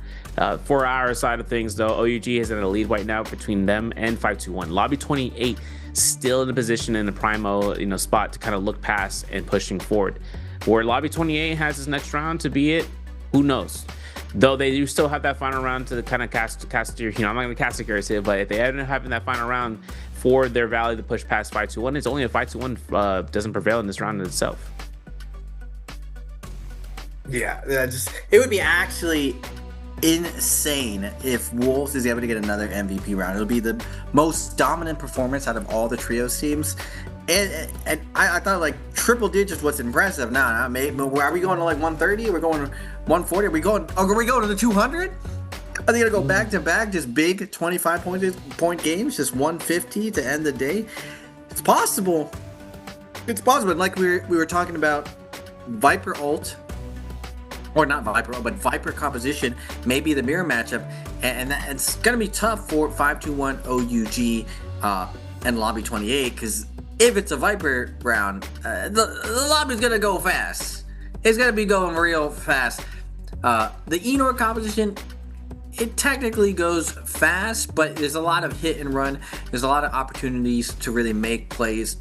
For our side of things, though, OUG is in a lead right now between them and 521. Lobby 28 still in a position in the primo, spot to kind of look past and pushing forward. Where Lobby 28 has his next round to be it, who knows? Though they do still have that final round to kind of cast your, I'm not going to cast a curse, but if they end up having that final round for their value to push past 521, it's only a 521 doesn't prevail in this round in itself. Yeah, it would be actually insane if Wolves is able to get another MVP round. It'll be the most dominant performance out of all the trios teams. And I thought like triple digits was impressive. Nah, mate. But are we going to like 130? Are we going 140? Are we going to the 200? Are they gonna go back to back, just big 25-point games, just 150 to end the day? It's possible. It's possible. Like we were talking about Viper ult, or not Viper ult, but Viper composition, maybe the mirror matchup, and it's gonna be tough for 521 OUG and Lobby 28 because if it's a Viper round, the lobby's gonna go fast. It's gonna be going real fast. The Enor composition, it technically goes fast, but there's a lot of hit and run. There's a lot of opportunities to really make plays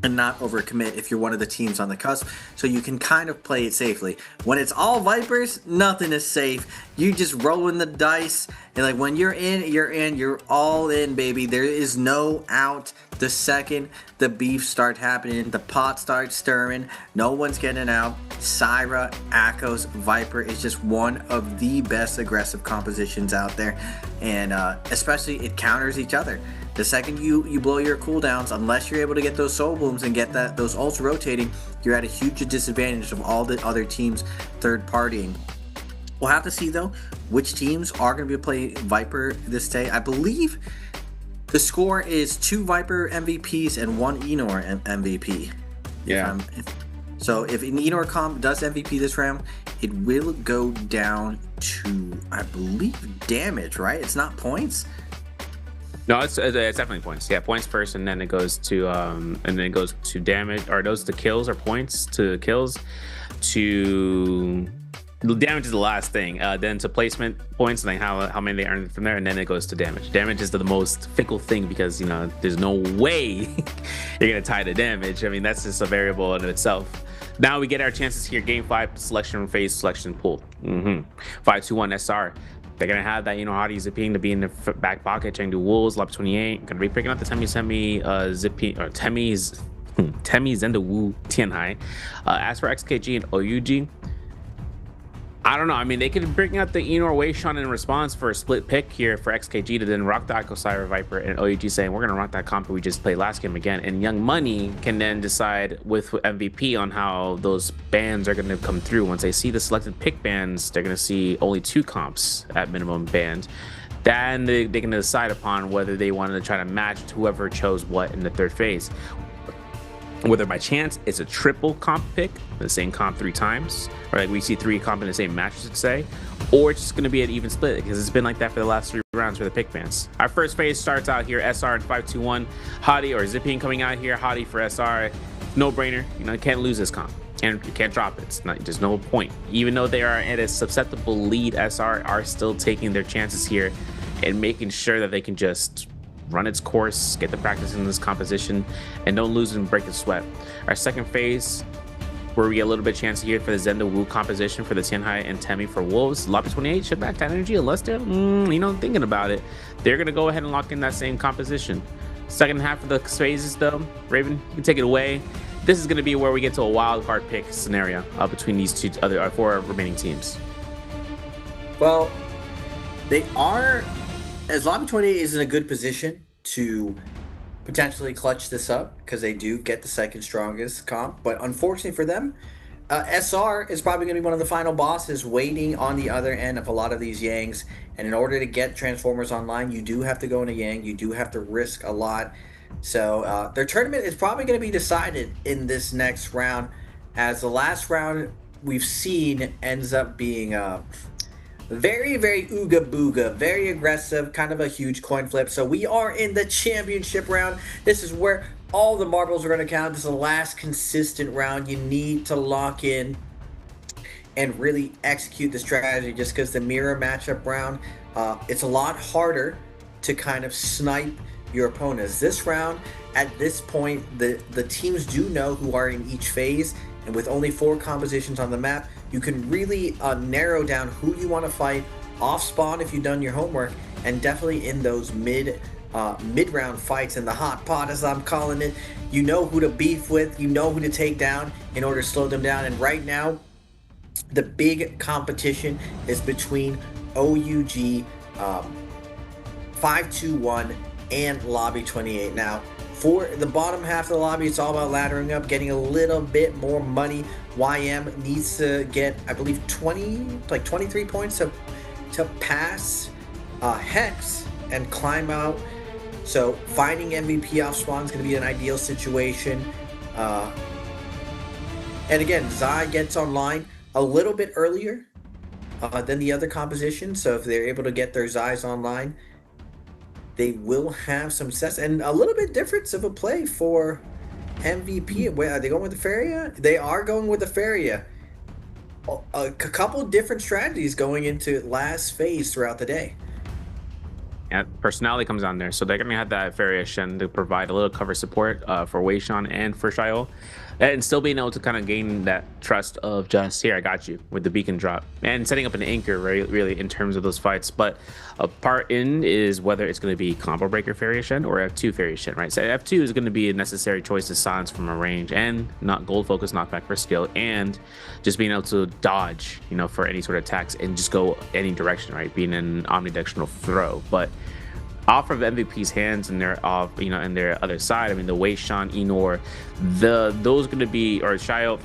and not overcommit if you're one of the teams on the cusp, so you can kind of play it safely. When it's all Vipers, nothing is safe. You just rolling the dice, and like when you're in, you're all in, baby. There is no out. The second the beef starts happening, the pot starts stirring, no one's getting out. Syra, Akos, Viper is just one of the best aggressive compositions out there, and especially it counters each other. The second you blow your cooldowns, unless you're able to get those soul blooms and get those ults rotating, you're at a huge disadvantage of all the other teams third partying. We'll have to see though which teams are going to be playing Viper this day. I believe the score is 2 Viper MVPs and 1 Enor MVP. Yeah. So if an Enor comp does MVP this round, it will go down to, I believe, damage, right? It's not points. No, it's definitely points. Yeah, points first, and then it goes to damage, or those to kills or points to kills. To damage is the last thing. Then to placement points, and like how many they earn from there, and then it goes to damage. Damage is the most fickle thing because there's no way you're gonna tie to damage. I mean, that's just a variable in itself. Now we get our chances here. Game 5 selection phase selection pool. 5-2-1 SR. They're gonna have that Hadi Zipping to be in the back pocket. Chengdu Wolves, Lab 28. Gonna be picking up the Temi Zipping or Temi Zenda Wu Tianhai. As for XKG and OUG, I don't know. I mean, they could bring out the Enor Weishan in response for a split pick here for XKG to then rock the Echo Syra Viper, and OUG saying we're gonna rock that comp that we just played last game again. And Young Money can then decide with MVP on how those bans are gonna come through. Once they see the selected pick bans, they're gonna see only 2 comps at minimum banned. Then they can decide upon whether they wanted to try to match whoever chose what in the third phase. Whether by chance it's a triple comp pick, the same comp 3 times, or like we see 3 comp in the same match, I should say, or it's just going to be an even split because it's been like that for the last 3 rounds for the pick bans. Our first phase starts out here, SR and 5-2-1, Hadi or Zipping coming out here. Hadi for SR, no brainer. You can't lose this comp, and you can't drop it. It's not, there's no point. Even though they are at a susceptible lead, SR are still taking their chances here and making sure that they can just run its course, get the practice in this composition, and don't lose and break a sweat. Our second phase, where we get a little bit of chance here for the Zenda Wu composition for the Tianhai and Temi for Wolves. Lobby 28 should back that energy unless they're, thinking about it. They're going to go ahead and lock in that same composition. Second half of the phases, though, Raven, you can take it away. This is going to be where we get to a wild card pick scenario between these 4 remaining teams. Well, they are, as Lobby 28 is in a good position to potentially clutch this up because they do get the second strongest comp, but unfortunately for them, SR is probably going to be one of the final bosses waiting on the other end of a lot of these Yangs, and in order to get Transformers online, you do have to go into Yang, you do have to risk a lot. So their tournament is probably going to be decided in this next round, as the last round we've seen ends up being very, very ooga booga, very aggressive, kind of a huge coin flip. So we are in the championship round. This is where all the marbles are going to count. This is the last consistent round. You need to lock in and really execute the strategy, just because the mirror matchup round, it's a lot harder to kind of snipe your opponents. This round, at this point, the teams do know who are in each phase, and with only 4 compositions on the map, you can really narrow down who you want to fight off spawn if you've done your homework, and definitely in those mid-round fights in the hot pot, as I'm calling it. You know who to beef with, you know who to take down in order to slow them down. And right now, the big competition is between OUG, 5-2-1, and Lobby 28. Now, for the bottom half of the lobby, it's all about laddering up, getting a little bit more money. YM needs to get, I believe, 23 points to pass Hex and climb out. So finding MVP off spawn is going to be an ideal situation. And again, Zai gets online a little bit earlier than the other composition. So if they're able to get their Zais online, they will have some success, and a little bit difference of a play for MVP. Are they going with the Feria? They are going with the Feria. A couple different strategies going into last phase throughout the day. personality comes on there. So they're going to have that variation to provide a little cover support for Wei Shan and for Xiao, and still being able to kind of gain that trust of just, here, I got you with the beacon drop and setting up an anchor really in terms of those fights. But a part in is whether it's going to be combo breaker variation or F2 variation, right? So F2 is going to be a necessary choice to silence from a range and not gold focus knockback for skill, and just being able to dodge, you know, for any sort of attacks and just go any direction, right? Being an omnidirectional throw. But off of MVP's hands and their and their other side, I mean, the Wei Shan, Enor, those going to be, or Shai-Ho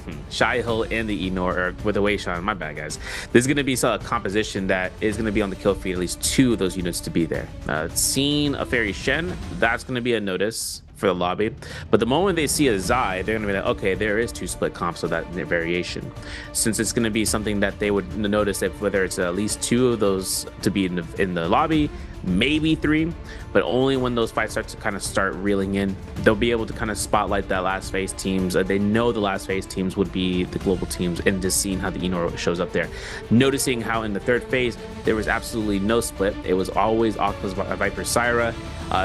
and the Enor, or with the Wei Shan, my bad guys. There's going to be a composition that is going to be on the kill feed, at least 2 of those units to be there. Seeing a Fairy Shen, that's going to be a notice for the lobby, but the moment they see a Zai, they're gonna be like, okay, there is 2 split comps of that variation, since it's gonna be something that they would notice that whether it's at least 2 of those to be in the lobby, maybe 3, but only when those fights start reeling in, they'll be able to kind of spotlight that last phase teams. They know the last phase teams would be the global teams, and just seeing how the Enor shows up there, noticing how in the 3rd phase there was absolutely no split. It was always Octa's Viper Syra.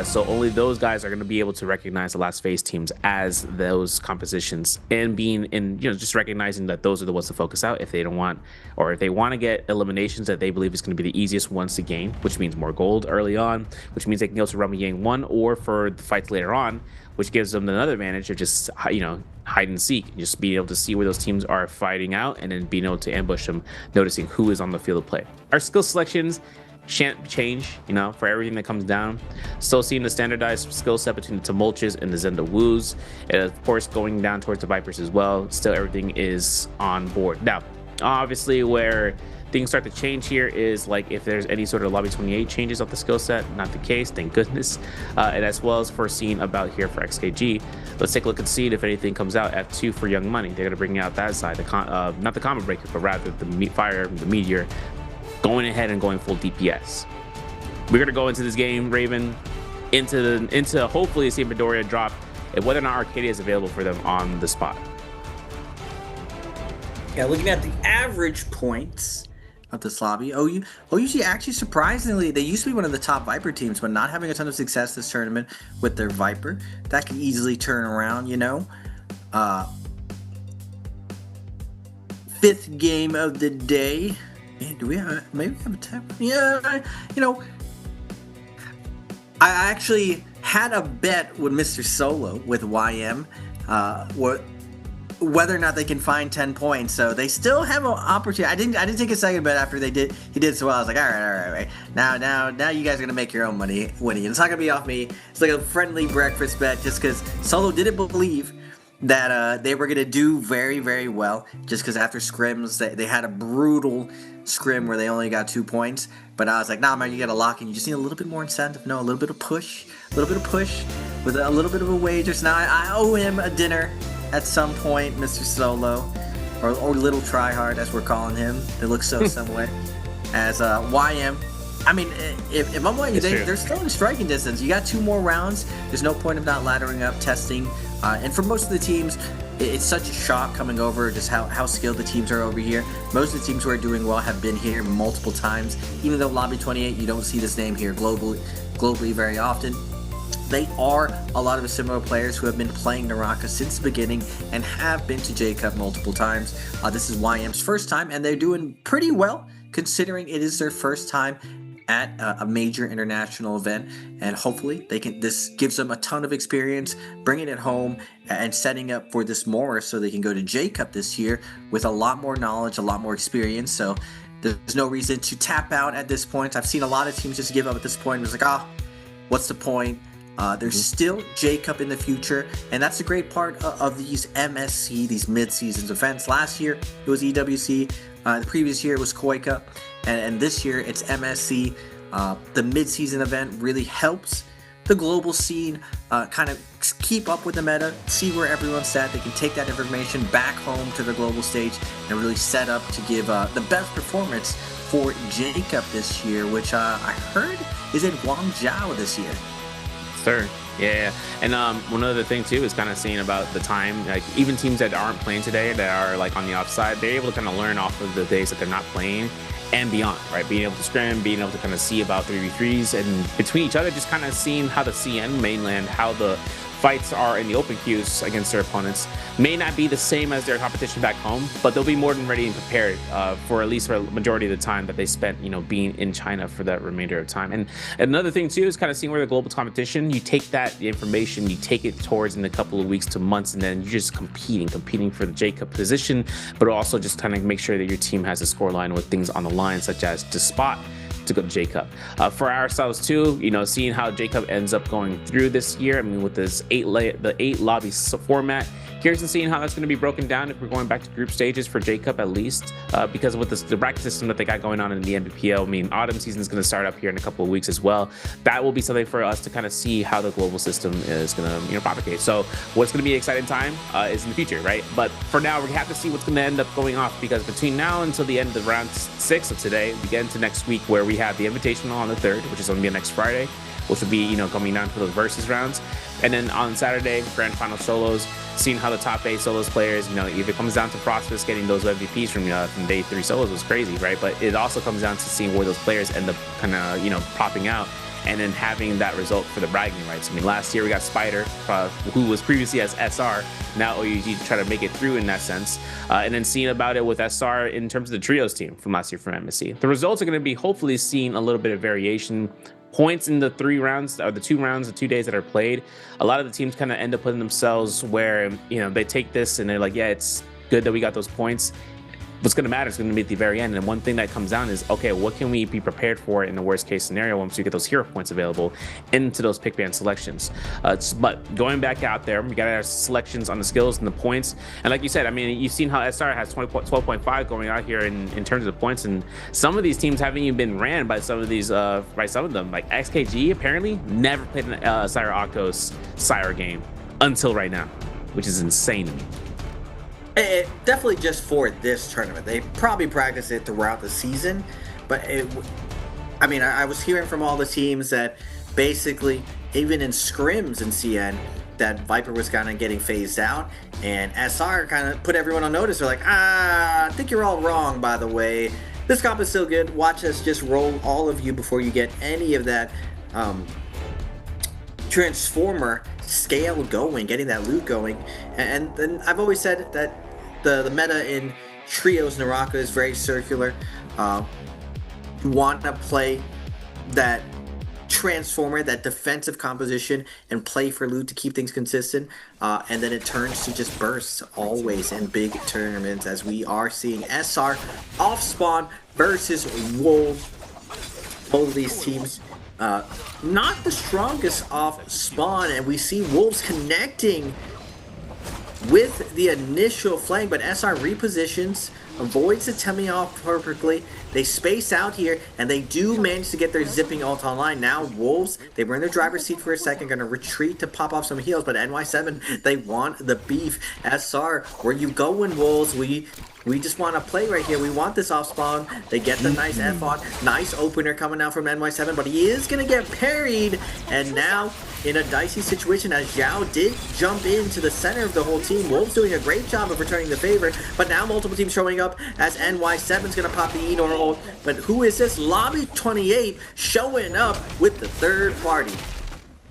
So only those guys are going to be able to recognize the last phase teams as those compositions, and being in, just recognizing that those are the ones to focus out if they don't want, or if they want to get eliminations that they believe is going to be the easiest ones to gain, which means more gold early on, which means they can go to Rumble Yang 1, or for the fights later on, which gives them another advantage of just, hide and seek, just being able to see where those teams are fighting out and then being able to ambush them, noticing who is on the field of play. Our skill selections shan't change, for everything that comes down. Still seeing the standardized skill set between the Tumulches and the Zenda Woos, and of course going down towards the Vipers as well. Still everything is on board. Now, obviously where things start to change here is like if there's any sort of lobby 28 changes of the skill set. Not the case, thank goodness. And as well as foreseen about here for XKG. Let's take a look and see if anything comes out. F2 for Young Money, they're going to bring out that side, not the combo breaker, but rather the meteor, going ahead and going full DPS. We're gonna go into this game, Raven, into hopefully see Midoriya drop, and whether or not Arcadia is available for them on the spot. Yeah, looking at the average points of this lobby, OUG actually, surprisingly, they used to be one of the top Viper teams, but not having a ton of success this tournament with their Viper. That could easily turn around, 5th game of the day. Man, do we maybe have a 10? Yeah, I actually had a bet with Mr. Solo with YM, whether or not they can find 10 points. So they still have an opportunity. I didn't take a second bet after he did so well. I was like, all right. Now you guys are gonna make your own money winning. It's not gonna be off me. It's like a friendly breakfast bet, just because Solo didn't believe that they were gonna do very, very well, just because after scrims they had a brutal scrim where they only got 2 points. But I was like, nah, man, you gotta lock in. You just need a little bit more incentive. No, a little bit of push with a little bit of a wager. So now I owe him a dinner at some point, Mr. Solo, or Little Tryhard as we're calling him. They look so similar as YM. I mean, if I'm YM, they're still in striking distance. You got 2 more rounds. There's no point of not laddering up, testing. And for most of the teams, it's such a shock coming over just how skilled the teams are over here. Most of the teams who are doing well have been here multiple times. Even though Lobby 28, you don't see this name here globally very often. They are a lot of the similar players who have been playing NARAKA since the beginning and have been to J-Cup multiple times. This is YM's first time, and they're doing pretty well considering it is their first time at a major international event, and hopefully this gives them a ton of experience bringing it home and setting up for this more, so they can go to J-Cup this year with a lot more knowledge, a lot more experience. So there's no reason to tap out at this point. I've seen a lot of teams just give up at this point. It's like, what's the point? There's still J-Cup in the future, and that's a great part of these MSC, these mid-seasons events. Last year it was EWC, the previous year it was Koi Cup, and this year it's MSC. The mid-season event really helps the global scene kind of keep up with the meta, see where everyone's at. They can take that information back home to the global stage and really set up to give the best performance for J-Cup this year, which I heard is in Guangzhou this year. Sure. Yeah. And one other thing too is kind of seeing about the time, like even teams that aren't playing today that are like on the offside, they're able to kind of learn off of the days that they're not playing and beyond, right? Being able to scrim, being able to kind of see about 3v3s and between each other, just kind of seeing how the CN mainland, how the fights are in the open queues against their opponents may not be the same as their competition back home, but they'll be more than ready and prepared for at least for a majority of the time that they spent, you know, being in China for that remainder of time. And another thing too is kind of seeing where the global competition, you take that information, you take it towards in a couple of weeks to months, and then you're just competing for the J-Cup position, but also just kind of make sure that your team has a score line with things on the line, such as to spot to go to J-Cup. For ourselves too, you know, seeing how J-Cup ends up going through this year, I mean, with this the eight lobby format, curious to seeing how that's going to be broken down if we're going back to group stages for J-Cup at least, because with the bracket system that they got going on in the NBPL, I mean, autumn season is going to start up here in a couple of weeks as well. That will be something for us to kind of see how the global system is going to, you know, propagate. So what's going to be an exciting time is in the future, right? But for now, we have to see what's going to end up going off, because between now until the end of round 6 of today, we get into next week where we have the Invitational on the 3rd, which is going to be next Friday, which will be, you know, coming down for those versus rounds. And then on Saturday, grand final solos, seeing how the top 8 solos players, you know, if it comes down to Frostbus getting those MVPs from day 3 solos was crazy, right? But it also comes down to seeing where those players end up kind of, you know, popping out and then having that result for the bragging rights. I mean, last year we got Spider, who was previously as SR, now OUG try to make it through in that sense. And then seeing about it with SR in terms of the trios team from last year from MSC. The results are going to be hopefully seeing a little bit of variation. Points in the 3 rounds, or the 2 rounds, the 2 days that are played, a lot of the teams kind of end up putting themselves where, you know, they take this and they're like, yeah, it's good that we got those points. What's going to matter is going to be at the very end. And one thing that comes down is, okay, what can we be prepared for in the worst case scenario once we get those hero points available into those pick band selections? But going back out there, we got our selections on the skills and the points. And like you said, I mean, you've seen how SR has 12.5 going out here in terms of the points. And some of these teams haven't even been ran by some of these, by some of them. Like XKG apparently never played an Sire Octo's Sire game until right now, which is insane to me. It definitely just for this tournament. They probably practice it throughout the season, but I mean, I was hearing from all the teams that basically, even in scrims in CN, that Viper was kind of getting phased out, and SR kind of put everyone on notice. They're like, I think you're all wrong, by the way. This comp is still good. Watch us just roll all of you before you get any of that Transformer scale going, getting that loot going. And then I've always said that the meta in Trios NARAKA is very circular. You want to play that Transformer, that defensive composition, and play for loot to keep things consistent, and then it turns to just bursts always in big tournaments, as we are seeing SR off spawn versus Wolves. Both of these teams not the strongest off spawn, and we see Wolves connecting with the initial flank, but SR repositions, avoids the Temi off perfectly. They space out here, and they do manage to get their zipping ult online. Now Wolves, they were in their driver's seat for a second, gonna retreat to pop off some heals, but NY7, they want the beef. SR, where you going, Wolves? We just want to play right here. We want this off spawn. They get the nice F-on. Nice opener coming out from NY7, but he is going to get parried. And now in a dicey situation, as Zhao did jump into the center of the whole team. Wolves doing a great job of returning the favor, but now multiple teams showing up as NY7's going to pop the Enor ult. But who is this? Lobby 28 showing up with the third party.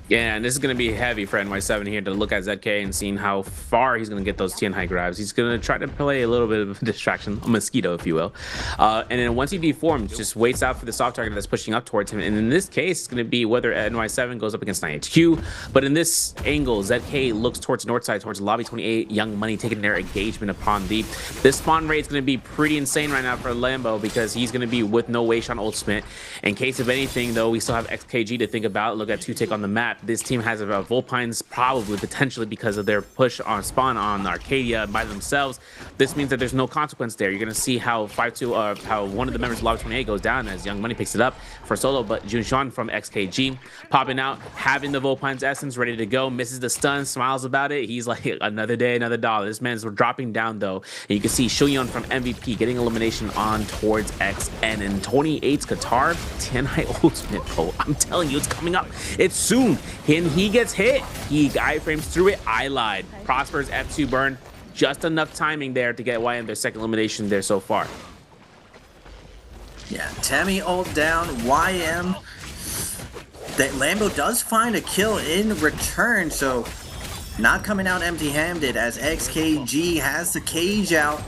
Yeah, and this is going to be heavy for NY7 here to look at ZK and seeing how far he's going to get those TN high grabs. He's going to try to play a little bit of a distraction, a mosquito, if you will. And then once he deforms, just waits out for the soft target that's pushing up towards him. And in this case, it's going to be whether NY7 goes up against 9HQ. But in this angle, ZK looks towards north side, towards Lobby 28, Young Money taking their engagement upon the. This spawn rate is going to be pretty insane right now for Lambo, because he's going to be with no Weishan ultimate. In case of anything, though, we still have XKG to think about. Look at 2-tick on the map. This team has Volpines probably potentially because of their push on spawn on Arcadia by themselves. This means that there's no consequence there. You're going to see how how one of the members of Lobby 28 goes down as Young Money picks it up for solo, but Junxuan from XKG popping out, having the Volpines essence ready to go, misses the stun, smiles about it. He's like, another day, another dollar. This man's dropping down though, and you can see Shuyon from MVP getting elimination on towards XN, and 28's Qatar 10 high ultimate, bro. I'm telling you, it's coming up. It's soon. He gets hit, he iframes through it. I lied. Prosper's F2 burn, just enough timing there to get YM their second elimination there so far. Yeah, Temi ult down, YM. That Lambo does find a kill in return, so not coming out empty-handed as XKG has the cage out.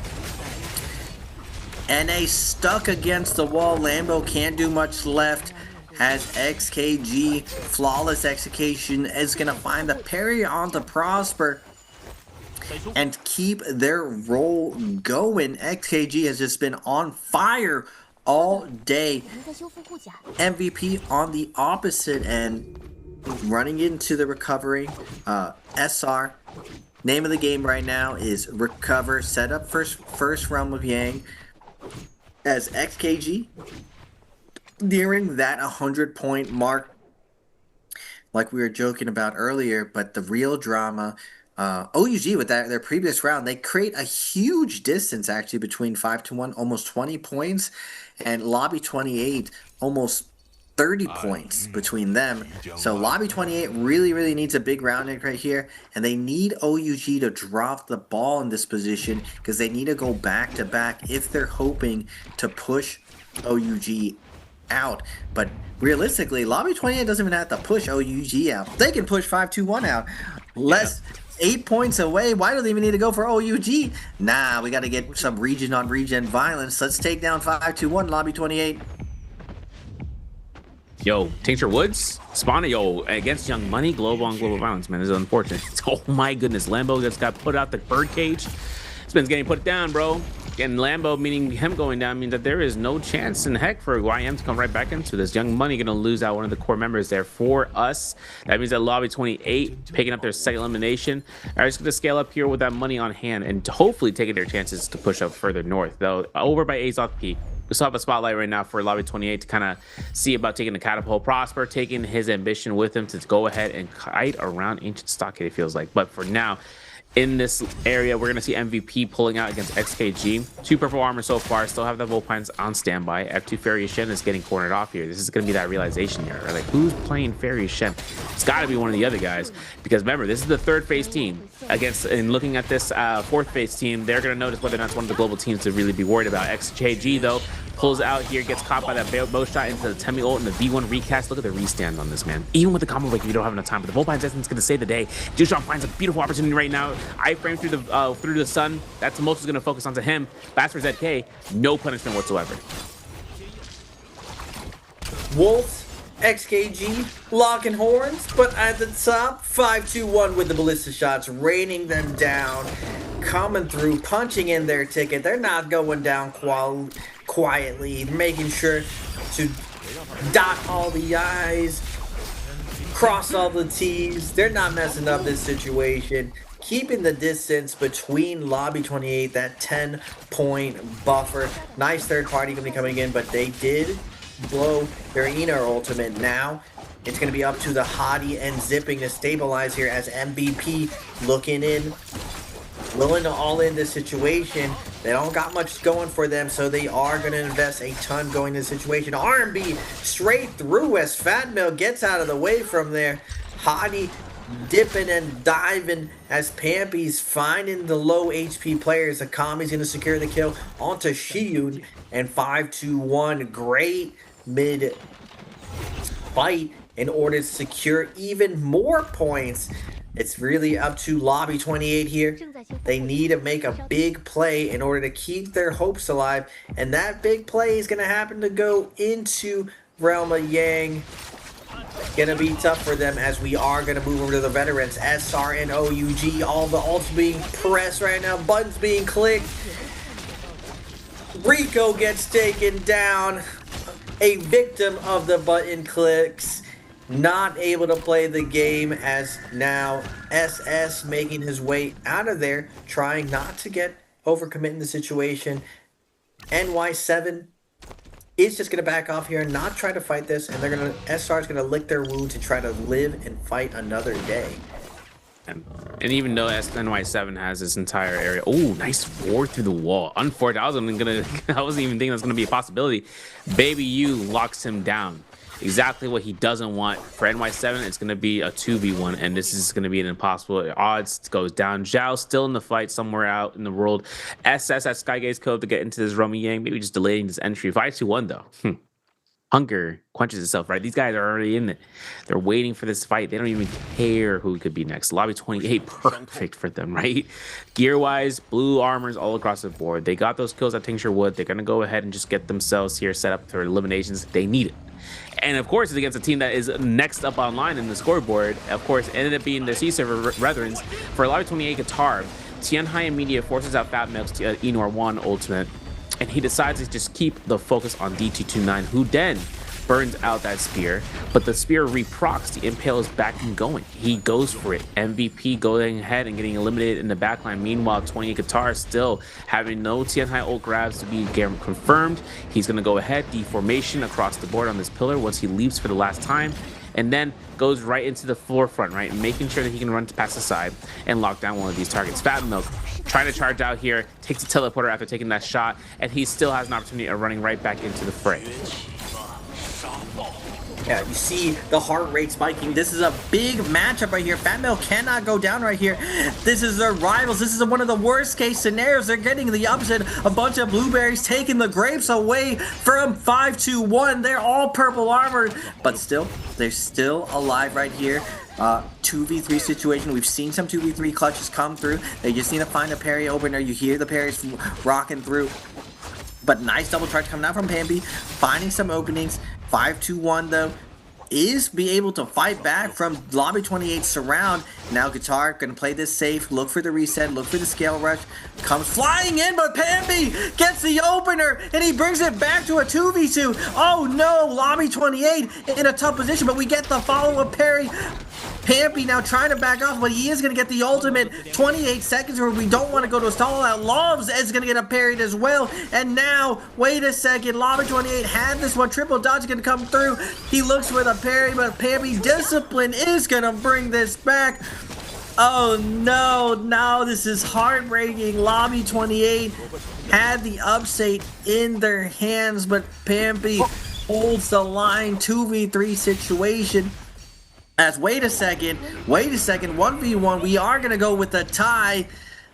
NA stuck against the wall. Lambo can't do much left as XKG, flawless execution, is going to find the parry onto Prosper and keep their roll going. XKG has just been on fire all day. MVP on the opposite end, running into the recovery. SR, name of the game right now is recover, set up first Realm of Yang, as XKG nearing that 100-point mark, like we were joking about earlier. But the real drama, OUG with their previous round, they create a huge distance actually between 5-1, almost 20 points, and Lobby 28 almost 30 points between them. So Lobby 28 really needs a big round right here, and they need OUG to drop the ball in this position because they need to go back to back if they're hoping to push OUG out. But realistically, Lobby 28 doesn't even have to push OUG out. They can push 5-2-1 out. Less 8 points away. Why do they even need to go for OUG? Nah, we got to get some region on region violence. Let's take down 5-2-1 Lobby 28. Yo, Tincture Woods, Spawner, yo, against Young Money, global on global violence, man. This is unfortunate. Oh my goodness, Lambo just got put out the birdcage. Spin's getting put down, bro. And Lambo, meaning him going down, means that there is no chance in heck for YM to come right back into this. Young Money gonna lose out one of the core members there for us. That means that Lobby 28 picking up their second elimination. Are just gonna scale up here with that money on hand and hopefully taking their chances to push up further north. Though over by Azoth Peak, we still have a spotlight right now for Lobby 28 to kind of see about taking the catapult. Prosper taking his ambition with him to go ahead and kite around Ancient Stockade, it feels like. But for now, in this area, we're going to see MVP pulling out against XKG. 2 purple armor so far. Still have the Volpines on standby. F2 Fairy Shen is getting cornered off here. This is going to be that realization here. Right? Like, who's playing Fairy Shen? It's got to be one of the other guys. Because remember, this is the 3rd phase team. And looking at this 4th phase team, they're going to notice whether or not it's one of the global teams to really be worried about. XKG, though, pulls out here, gets caught by that bow shot into the Temi ult and the V1 recast. Look at the restand on this, man. Even with the combo break, you don't have enough time. But the Volpine's Essence is going to save the day. Jushan finds a beautiful opportunity right now. Iframe through the sun. That's most is going to focus onto him. Fast for ZK, no punishment whatsoever. Wolves, XKG, locking horns, but at the top, 5-2-1 with the ballista shots, raining them down, coming through, punching in their ticket. They're not going down quietly, making sure to dot all the I's, cross all the T's. They're not messing up this situation. Keeping the distance between Lobby 28, that 10-point buffer. Nice third party going to be coming in, but they did blow their Ina ultimate. Now it's going to be up to the Hottie and Zipping to stabilize here as MVP looking in, willing to all in this situation. They don't got much going for them, so they are going to invest a ton going in this situation. R&B straight through as Fatmill gets out of the way from there. Hottie dipping and diving as Pampy's finding the low HP players. Akami's going to secure the kill onto Shiyun, and 5-2-1. Great mid fight in order to secure even more points. It's really up to Lobby 28 here. They need to make a big play in order to keep their hopes alive, and that big play is going to happen to go into Realm of Yang. Gonna be tough for them as we are gonna move over to the veterans. SR and OUG, all the ults being pressed right now, buttons being clicked. Rico gets taken down, a victim of the button clicks, not able to play the game as now SS making his way out of there, trying not to get overcommit in the situation. NY7 is just going to back off here and not try to fight this, and they're going to, SR is going to lick their wounds and try to live and fight another day. And even though NY7 has this entire area, oh, nice ward through the wall. Unfortunately, I wasn't even thinking that's gonna be a possibility. Baby U locks him down. exactly what he doesn't want. For NY7, it's going to be a 2v1, and this is going to be an impossible odds. It goes down. Zhao still in the fight somewhere out in the world. SS at Skygate's code to get into this Romy Yang, maybe just delaying this entry. 5-2-1 though. Hunger quenches itself, right? These guys are already in it. They're waiting for this fight. They don't even care who could be next. Lobby 28, perfect for them, right? Gear-wise, blue armors all across the board. They got those kills at Tincture Wood. They're going to go ahead and just get themselves here set up for eliminations. They need it. And of course, it's against a team that is next up online in the scoreboard. Of course, ended up being the C-Server Brethrens. For Lobby 28 Guitar, Tianhai Immediate forces out Fat Milk's Enor 1 ultimate. And he decides to just keep the focus on D229, who then burns out that spear, but the spear reprocs, the impale is back and going. He goes for it. MVP going ahead and getting eliminated in the backline. Meanwhile, 28 Guitar still having no Tianhai ult grabs to be confirmed. He's going to go ahead, deformation across the board on this pillar once he leaps for the last time, and then goes right into the forefront, right? Making sure that he can run past the side and lock down one of these targets. Fat Milk trying to charge out here, takes the teleporter after taking that shot, and he still has an opportunity of running right back into the fray. Yeah, you see the heart rate spiking. This is a big matchup right here. Fat Milk cannot go down right here. This is their rivals. This is one of the worst case scenarios. They're getting the upset. A bunch of blueberries taking the grapes away from 5-2-1. They're all purple armored, but still, they're still alive right here. 2v3 situation. We've seen some 2v3 clutches come through. They just need to find a parry opener. You hear the parries rocking through. But nice double charge coming out from Pambi, finding some openings. 5-2-1 though is be able to fight back from Lobby 28 surround. Now Guitar gonna play this safe, look for the reset, look for the scale rush, comes flying in, but Pambi gets the opener and he brings it back to a 2v2. Oh no, Lobby 28 in a tough position, but we get the follow-up parry. Pampi now trying to back off, but he is going to get the ultimate. 28 seconds where we don't want to go to a stall out. Loves is going to get a parried as well. And now, wait a second, Lobby 28 had this one. Triple dodge is going to come through. He looks for the parry, but Pampi Discipline is going to bring this back. Oh no, now this is heartbreaking. Lobby 28 had the upset in their hands, but Pampi holds the line. 2v3 situation. As wait a second, 1v1, we are going to go with a tie.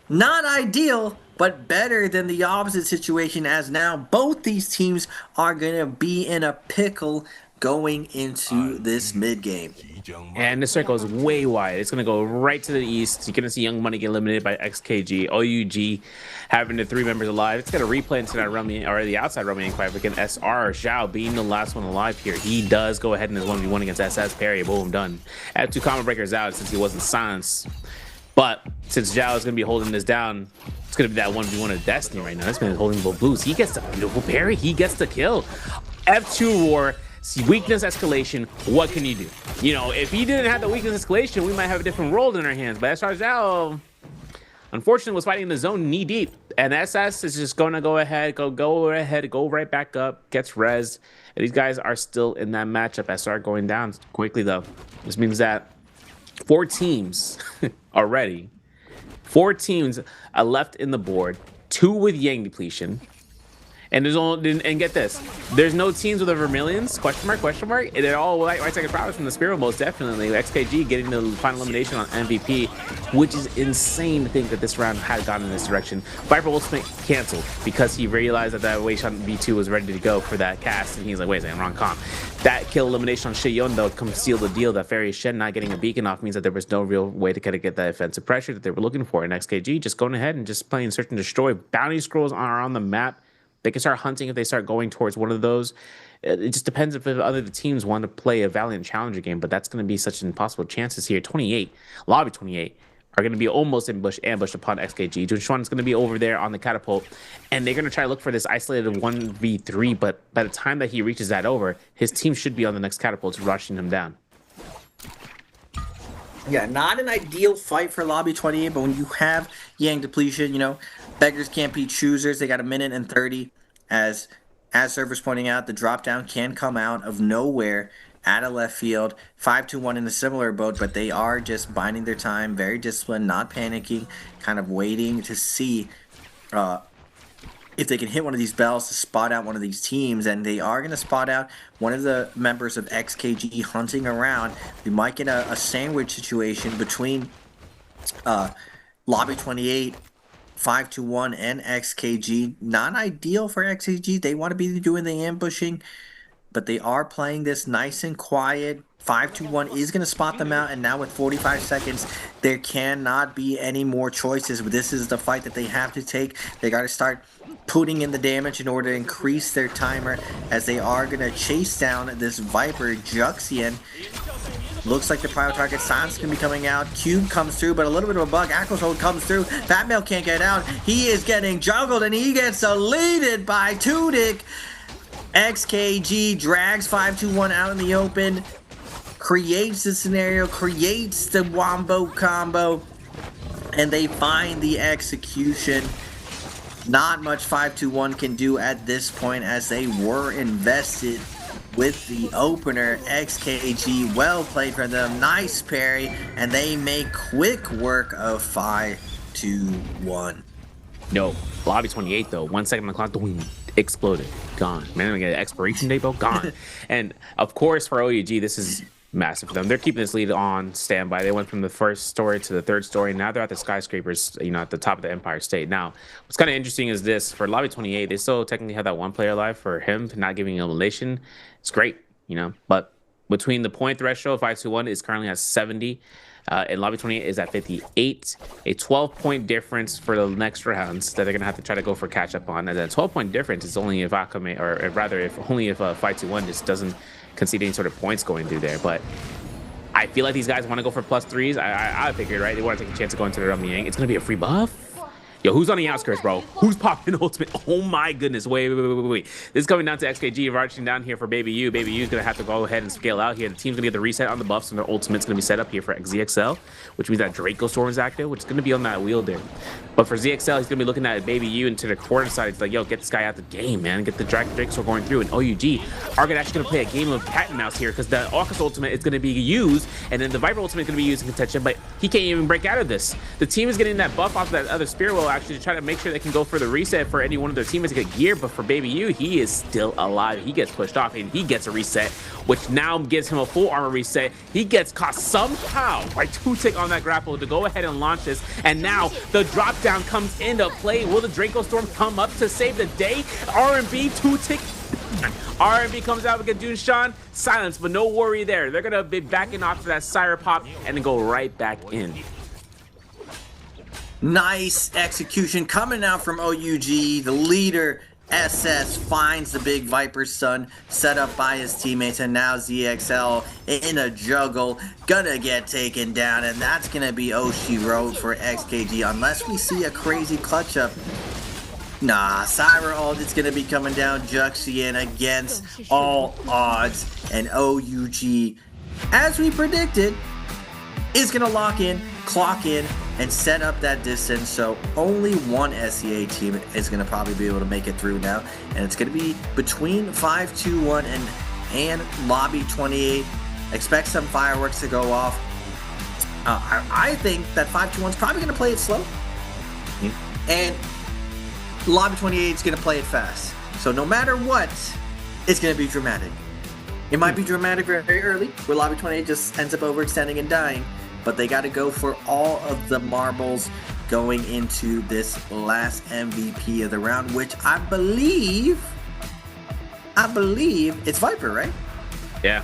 Not ideal, but better than the opposite situation, as now both these teams are going to be in a pickle going into this mid game. And this circle is way wide. It's going to go right to the east. You're going to see Young Money get eliminated by XKG. OUG having the 3 members alive. It's going to replay into that Rummy, or the outside Rummy fight against SR. Zhao being the last one alive here. He does go ahead and is 1v1 against SS. Parry, boom, done. Add 2 combo breakers out since he wasn't silenced. But since Zhao is going to be holding this down, it's going to be that 1v1 of Destiny right now. This man is holding both blues. He gets the beautiful parry. He gets the kill. F2 Roar. See, weakness escalation, what can you do? You know, if he didn't have the weakness escalation, we might have a different world in our hands. But SR Zhao, unfortunately, was fighting in the zone knee deep. And SS is just going to go right back up, gets rezzed. And these guys are still in that matchup. SR going down quickly, though. This means that 4 teams already. 4 teams are left in the board. 2 with Yang depletion. And there's only, and get this, there's no teams with the Vermilions, question mark, and they're all right second prowess from the Spear, most definitely. XKG getting the final elimination on MVP, which is insane to think that this round had gone in this direction. Viper ultimate canceled because he realized that Wei Shan V2 was ready to go for that cast, and he's like, wait a second, wrong comp. That kill elimination on Shiyon, though, comes seal the deal that Fairy Shen not getting a beacon off means that there was no real way to kind of get that offensive pressure that they were looking for. And XKG just going ahead and just playing search and destroy. Bounty scrolls are on the map. They can start hunting if they start going towards one of those. It just depends if other teams want to play a Valiant Challenger game, but that's going to be such impossible chances here. 28, Lobby 28, are going to be almost ambushed upon XKG. Junchuan is going to be over there on the catapult, and they're going to try to look for this isolated 1v3, but by the time that he reaches that over, his team should be on the next catapult rushing him down. Yeah, not an ideal fight for Lobby 28, but when you have Yang depletion, you know, beggars can't be choosers. They got 1 minute and 30. As servers pointing out, the drop down can come out of nowhere at a left field. 5-2-1 in a similar boat, but they are just biding their time, very disciplined, not panicking, kind of waiting to see if they can hit one of these bells to spot out one of these teams, and they are going to spot out one of the members of XKG hunting around, we might get a sandwich situation between Lobby 28, 521, and XKG. Not ideal for XKG. They want to be doing the ambushing, but they are playing this nice and quiet. 521 is going to spot them out, and now with 45 seconds, there cannot be any more choices. This is the fight that they have to take. They got to start putting in the damage in order to increase their timer, as they are going to chase down this Viper Juxian. Looks like the prior target Silence can be coming out. Cube comes through, but a little bit of a bug. Ackles Hold comes through. Fat Male can't get out. He is getting juggled, and he gets deleted by Tudik. XKG drags 521 out in the open, creates the scenario, creates the wombo combo, and they find the execution. Not much 521 can do at this point, as they were invested with the opener. XKG, well played for them, nice parry, and they make quick work of 521. No, Lobby 28 though, 1 second on the clock, boom, exploded, gone. Man, we get an expiration date, bro, gone. And of course for OUG, this is massive for them. They're keeping this lead on standby. They went from the first story to the third story. Now they're at the skyscrapers, you know, at the top of the Empire State. Now, what's kind of interesting is this: for Lobby 28, they still technically have that one player alive. For him not giving elimination, it's great, you know. But between the point threshold, 521 is currently at 70. And Lobby 28 is at 58. A 12-point difference for the next rounds that they're gonna have to try to go for catch up on. And that 12-point difference is only if Akame, or rather, if only if 521 just doesn't concede any sort of points going through there. But I feel like these guys want to go for +3s. I figured, right? They want to take a chance of going to the Rumyang. It's gonna be a free buff. Yo, who's on the outskirts, bro? Who's popping ultimate? Oh my goodness. Wait. This is coming down to XKG marching down here for Baby U. Baby U's gonna have to go ahead and scale out here. The team's gonna get the reset on the buffs, and their ultimate's gonna be set up here for ZXL, which means that Draco Storm is active, which is gonna be on that wheel there. But for ZXL, he's gonna be looking at Baby U into the corner side. It's like, yo, get this guy out the game, man. Get the Draco Storm going through. And OUG are actually gonna play a game of cat and mouse here, because the Orcus ultimate is gonna be used, and then the Viper ultimate is gonna be used in contention, but he can't even break out of this. The team is getting that buff off that other Spear Wheel actually to try to make sure they can go for the reset for any one of their teammates to get gear. But for Baby U, he is still alive. He gets pushed off, and he gets a reset, which now gives him a full armor reset. He gets caught somehow by Tutik on that grapple to go ahead and launch this, and now the drop down comes into play. Will the Draco Storm come up to save the day? R&B, Tutik. R&B comes out with a Dunshan. Silence, but no worry there. They're gonna be backing off to that Sire Pop and then go right back in. Nice execution coming out from OUG. The leader, SS, finds the big Viper Sun set up by his teammates, and now ZXL in a juggle, gonna get taken down, and that's gonna be Oshi Road for XKG, unless we see a crazy clutch up. Nah, Syra ult is gonna be coming down Juxian against all odds, and OUG, as we predicted, is gonna lock in, clock in, and set up that distance. So only one SEA team is going to probably be able to make it through now, and it's going to be between 521 and Lobby 28. Expect some fireworks to go off. I think that 521 is probably going to play it slow, and Lobby 28 is going to play it fast. So no matter what, it's going to be dramatic. It might be dramatic very early, where Lobby 28 just ends up overextending and dying, but they got to go for all of the marbles going into this last MVP of the round, which I believe it's Viper, right? Yeah,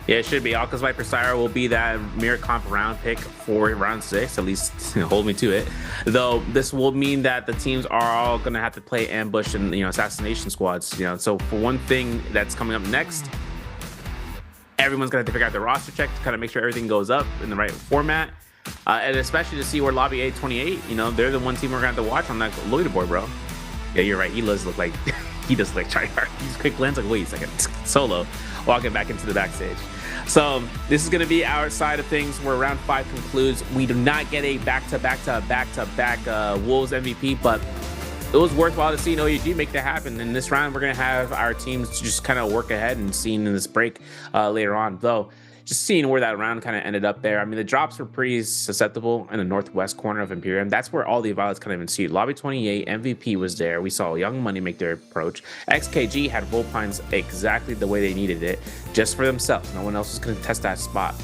it should be. Alka's Viper Syra will be that mirror comp round pick for round 6, at least hold me to it. Though this will mean that the teams are all gonna have to play ambush and assassination squads. So for one thing that's coming up next, everyone's gonna have to figure out the roster check to kind of make sure everything goes up in the right format, and especially to see where Lobby 828, they're the one team we're gonna have to watch on that leaderboard, bro. Yeah, you're right. He does look like he does look like tryhard. He's quick glance like, wait a second, solo, walking back into the backstage. So this is gonna be our side of things where round 5 concludes. We do not get a back-to-back Wolves MVP, but it was worthwhile to see OUG make that happen. In this round, we're going to have our teams just kind of work ahead and see in this break later on. Though, just seeing where that round kind of ended up there. I mean, the drops were pretty susceptible in the northwest corner of Imperium. That's where all the violets kind of ensued. Lobby 28, MVP was there. We saw Young Money make their approach. XKG had Vulpines exactly the way they needed it, just for themselves. No one else was going to test that spot.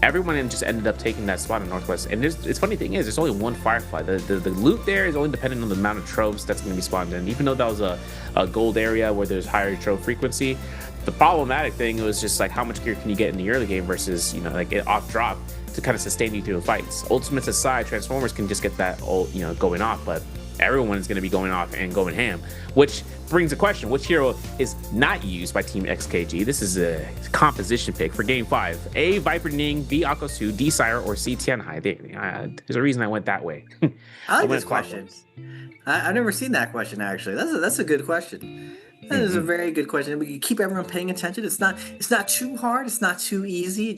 Everyone just ended up taking that spot in Northwest. And it's funny thing is, there's only one Firefly. The loot there is only dependent on the amount of tropes that's going to be spawned in. Even though that was a gold area where there's higher trope frequency, the problematic thing was just like how much gear can you get in the early game versus, you know, like off drop to kind of sustain you through the fights. Ultimates aside, Transformers can just get that all, you know, going off, but everyone is going to be going off and going ham, which brings a question: which hero is not used by Team XKG? This is a composition pick for Game 5. A, Viper Ning, B, Akkosu, D, Sire, or C, Tianhai. There's a reason I went that way. I like this question. I've never seen that question, actually. That's a good question. That is a very good question. We keep everyone paying attention. It's not too hard. It's not too easy.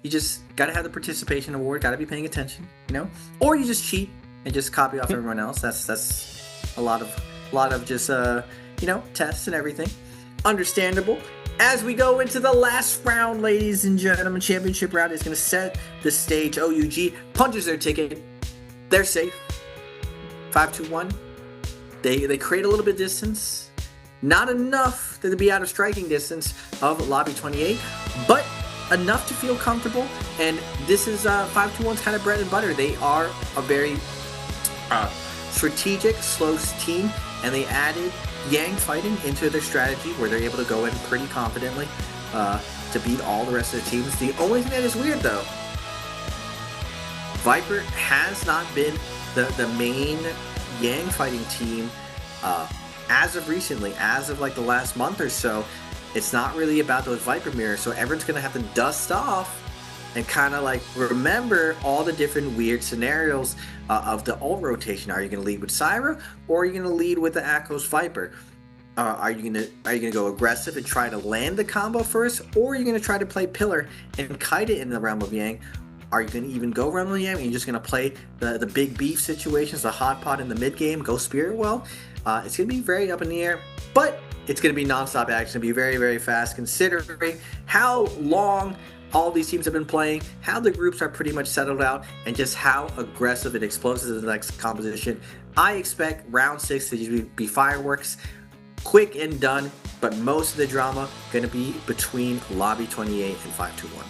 You just gotta have the participation award. Gotta be paying attention, you know. Or you just cheat and just copy off everyone else. That's a lot of just you know, tests and everything. Understandable. As we go into the last round, ladies and gentlemen, championship round is gonna set the stage. OUG punches their ticket. They're safe. 5-2-1. They create a little bit of distance. Not enough to be out of striking distance of Lobby 28, but enough to feel comfortable. And this is 5-2-1's kind of bread and butter. They are a very strategic, slow team, and they added Yang fighting into their strategy where they're able to go in pretty confidently to beat all the rest of the teams. The only thing that is weird, though, Viper has not been the main Yang fighting team as of recently, as of like the last month or so. It's not really about those Viper mirrors, so everyone's gonna have to dust off and kind of like remember all the different weird scenarios of the ult rotation. Are you gonna lead with Syra, or are you gonna lead with the Akos Viper? Are you gonna go aggressive and try to land the combo first, or are you gonna try to play Pillar and kite it in the realm of Yang? Are you gonna even go realm of Yang? Are you just gonna play the big beef situations, the hot pot in the mid game, go Spirit Well? It's going to be very up in the air, but it's going to be non-stop action. Be very, very fast, considering how long all these teams have been playing, how the groups are pretty much settled out, and just how aggressive and explosive is the next composition. I expect round 6 to be fireworks, quick and done, but most of the drama going to be between Lobby 28 and 5-2-1.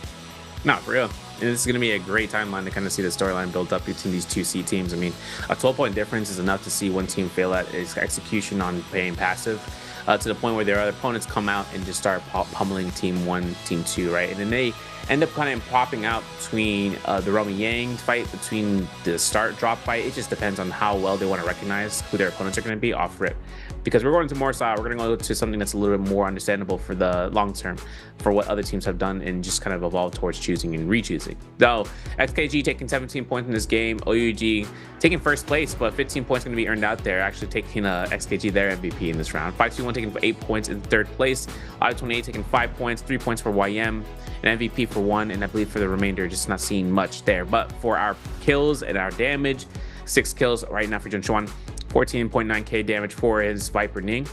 Not for real. And this is going to be a great timeline to kind of see the storyline build up between these two C teams. I mean, a 12-point difference is enough to see one team fail at its execution on playing passive to the point where their other opponents come out and just start pummeling Team 1, Team 2, right? And then they end up kind of popping out between the Roman Yang fight, between the start drop fight. It just depends on how well they want to recognize who their opponents are going to be off rip. Because we're going to more style, we're going to go to something that's a little bit more understandable for the long term, for what other teams have done and just kind of evolve towards choosing and re-choosing. Though XKG taking 17 points in this game, OUG taking first place, but 15 points going to be earned out there, actually taking XKG their MVP in this round. 5-2-1 taking 8 points in third place, I-28 taking 5 points, 3 points for YM, an MVP for 1, and I believe for the remainder, just not seeing much there. But for our kills and our damage, 6 kills right now for Junchuan, 14.9k damage for his Viper Ning.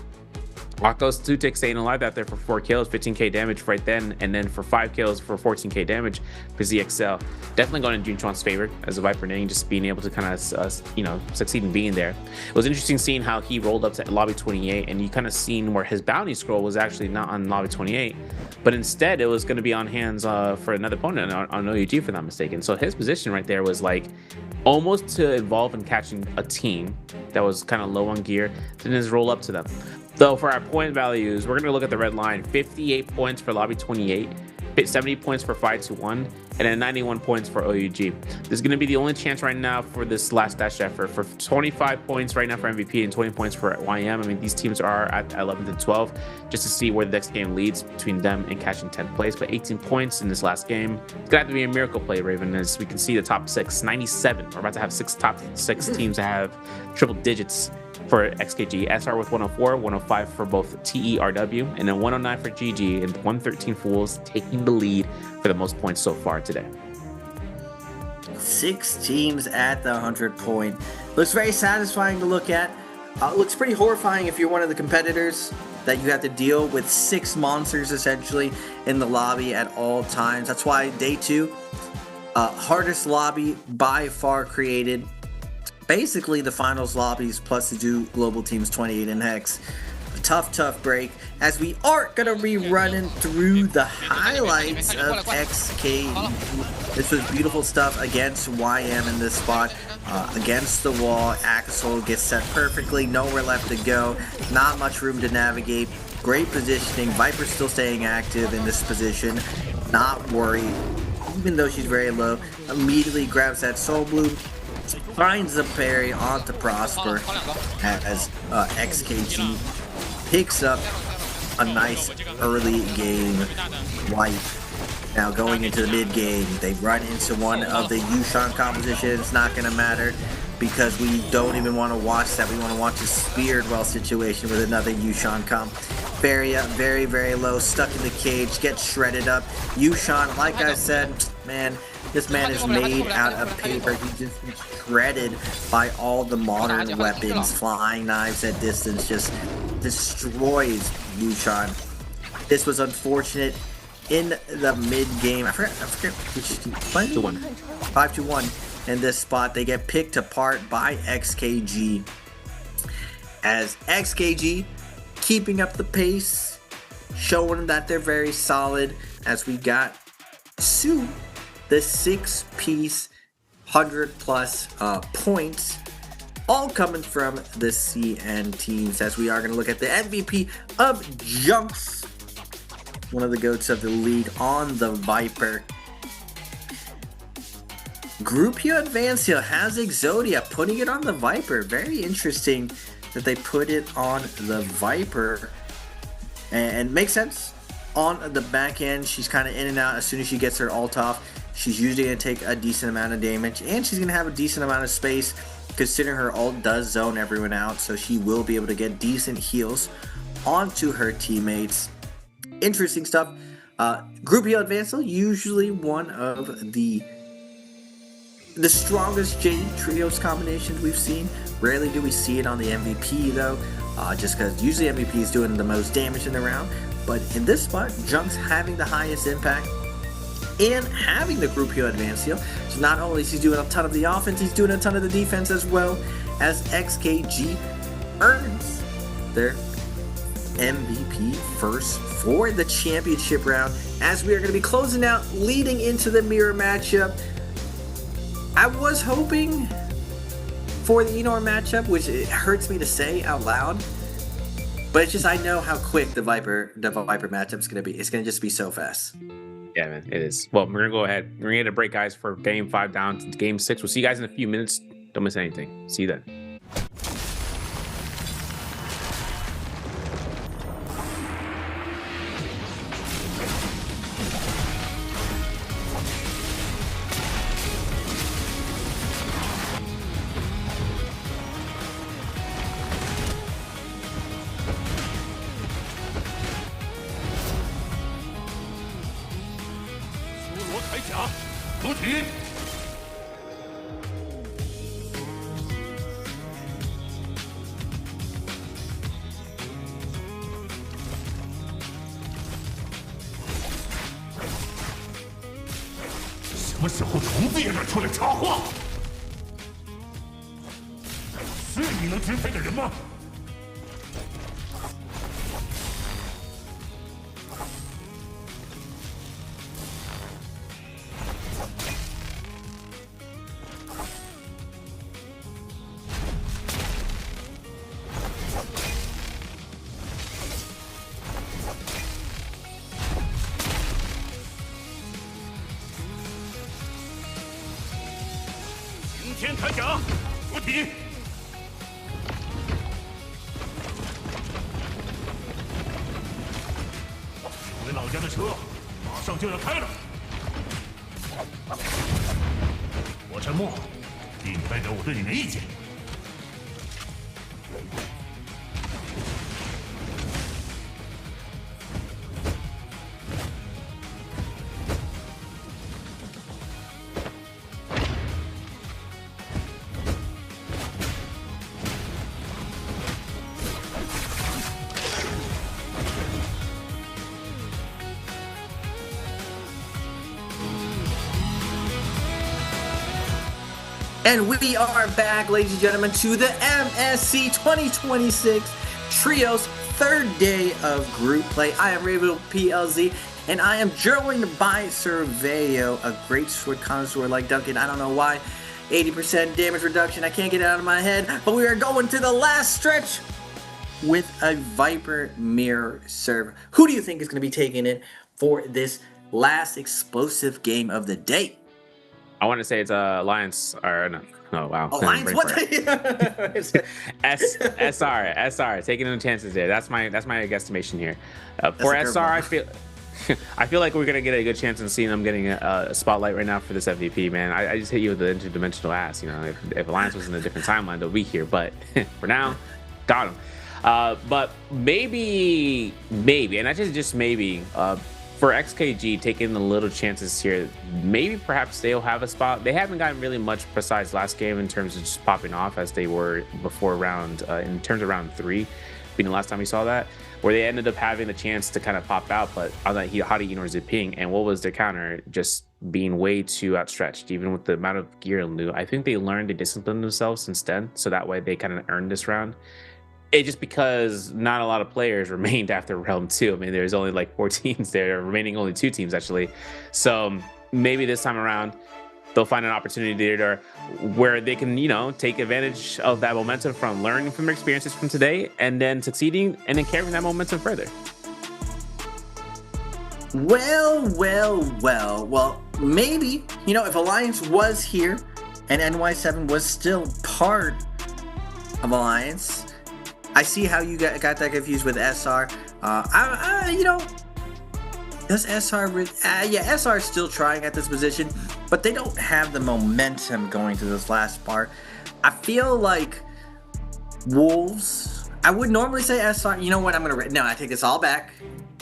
Akos Tutik staying alive out there for 4 kills, 15k damage right then, and then for 5 kills for 14k damage for ZXL. Definitely going in Junchuan's favor as a Viper Ning, just being able to kind of, you know, succeed in being there. It was interesting seeing how he rolled up to Lobby 28, and you kind of seen where his bounty scroll was actually not on Lobby 28, but instead it was going to be on hands for another opponent on OUG, if I'm not mistaken. So his position right there was like almost to involve in catching a team that was kind of low on gear, then just roll up to them. Though for our point values, we're going to look at the red line. 58 points for Lobby 28, 70 points for 5-2-1, and then 91 points for OUG. This is going to be the only chance right now for this last dash effort. For 25 points right now for MVP and 20 points for YM. I mean, these teams are at 11 and 12, just to see where the next game leads between them and catching 10th place. But 18 points in this last game. It's going to have to be a miracle play, Raven, as we can see the top 6, 97. We're about to have top 6 teams that have triple digits for XKG. SR with 104, 105 for both TERW, and then 109 for GG, and 113 for Wolves, taking the lead for the most points so far today. 6 teams at the 100 point. Looks very satisfying to look at. Looks pretty horrifying if you're one of the competitors. that you have to deal with 6 monsters essentially in the lobby at all times. That's why day 2, hardest lobby by far created. Basically the finals lobbies plus the 2 global teams 28 and Hex. A tough break, as we are gonna be running through the highlights of XK. This was beautiful stuff against YM in this spot. Against the wall, Axel gets set perfectly, nowhere left to go, not much room to navigate. Great positioning. Viper still staying active in this position, not worried, even though she's very low. Immediately grabs that soul blue, finds the parry onto Prosper as XKG picks up a nice early game wipe. Now going into the mid game, they run into one of the Yushan compositions. It's not going to matter because we don't even want to watch that. We want to watch a Spirit-Well situation with another Yushan comp. Faria, very low, stuck in the cage, gets shredded up. Yushan, like I said, man, this man is made out of paper. He just gets shredded by all the modern weapons. Flying knives at distance just destroys Yushan. This was unfortunate in the mid game. I forget which 5-1. 5-1 in this spot. They get picked apart by XKG. As XKG keeping up the pace, showing that they're very solid, as we got Sue, the 6-piece 100+ points, all coming from the CN teams, as we are going to look at the MVP of Junks, one of the GOATs of the league, on the Viper. Grupio Advancia has Exodia, putting it on the Viper. Very interesting that they put it on the Viper, and makes sense. On the back end, she's kind of in and out. As soon as she gets her ult off, she's usually going to take a decent amount of damage, and she's going to have a decent amount of space, considering her ult does zone everyone out, so she will be able to get decent heals onto her teammates. Interesting stuff. Grupio Advancel, usually one of the strongest J trios combinations we've seen. Rarely do we see it on the MVP though, just because usually MVP is doing the most damage in the round. But in this spot, Junks having the highest impact and having the Grupio Advancel. So not only is he doing a ton of the offense, he's doing a ton of the defense as well, as XKG earns their MVP first for the championship round, as we are going to be closing out, leading into the mirror matchup. I was hoping for the Enor matchup, which it hurts me to say out loud, but it's just I know how quick the Viper matchup is going to be. It's going to just be so fast. Yeah, man, it is. Well, we're going to go ahead. We're going to get a break, guys, for Game 5 down to Game 6. We'll see you guys in a few minutes. Don't miss anything. See you then.什么时候虫子也敢出来插话？是你能支配的人吗？天铠甲，出体！回老家的车马上就要开了。我沉默，并不代表我对你没意见。And we are back, ladies and gentlemen, to the MSC 2026 Trios third day of group play. I am Raven PLZ, and I am joined by Surveyo, a great sword connoisseur like Duncan. I don't know why. 80% damage reduction, I can't get it out of my head, but we are going to the last stretch with a Viper Mirror server. Who do you think is going to be taking it for this last explosive game of the day? I want to say it's Alliance, or no. Oh, wow. Alliance? What? SR, taking no chances there. That's my guesstimation here. For SR, I feel like we're gonna get a good chance in seeing them getting a spotlight right now for this MVP, man. I just hit you with the interdimensional ass. You know, if Alliance was in a different timeline, they'll be here. But for now, got him. But maybe, and I just maybe, for XKG taking the little chances here, maybe perhaps they'll have a spot. They haven't gotten really much besides last game in terms of just popping off as they were before round, in terms of round 3, being the last time we saw that, where they ended up having the chance to kind of pop out, but on that Hadi Inor zipping, and what was their counter? Just being way too outstretched, even with the amount of gear and loot. I think they learned to discipline themselves since then, so that way they kind of earned this round. It just because not a lot of players remained after round 2. I mean, there's only like 4 teams there, remaining only 2 teams actually. So maybe this time around, they'll find an opportunity there where they can, you know, take advantage of that momentum from learning from their experiences from today and then succeeding and then carrying that momentum further. Well, maybe, you know, if Alliance was here and NY7 was still part of Alliance, I see how you got that confused with SR. You know, does SR... yeah, SR is still trying at this position, but they don't have the momentum going to this last part. I feel like Wolves... I would normally say SR... You know what? I'm going to... No, I take this all back.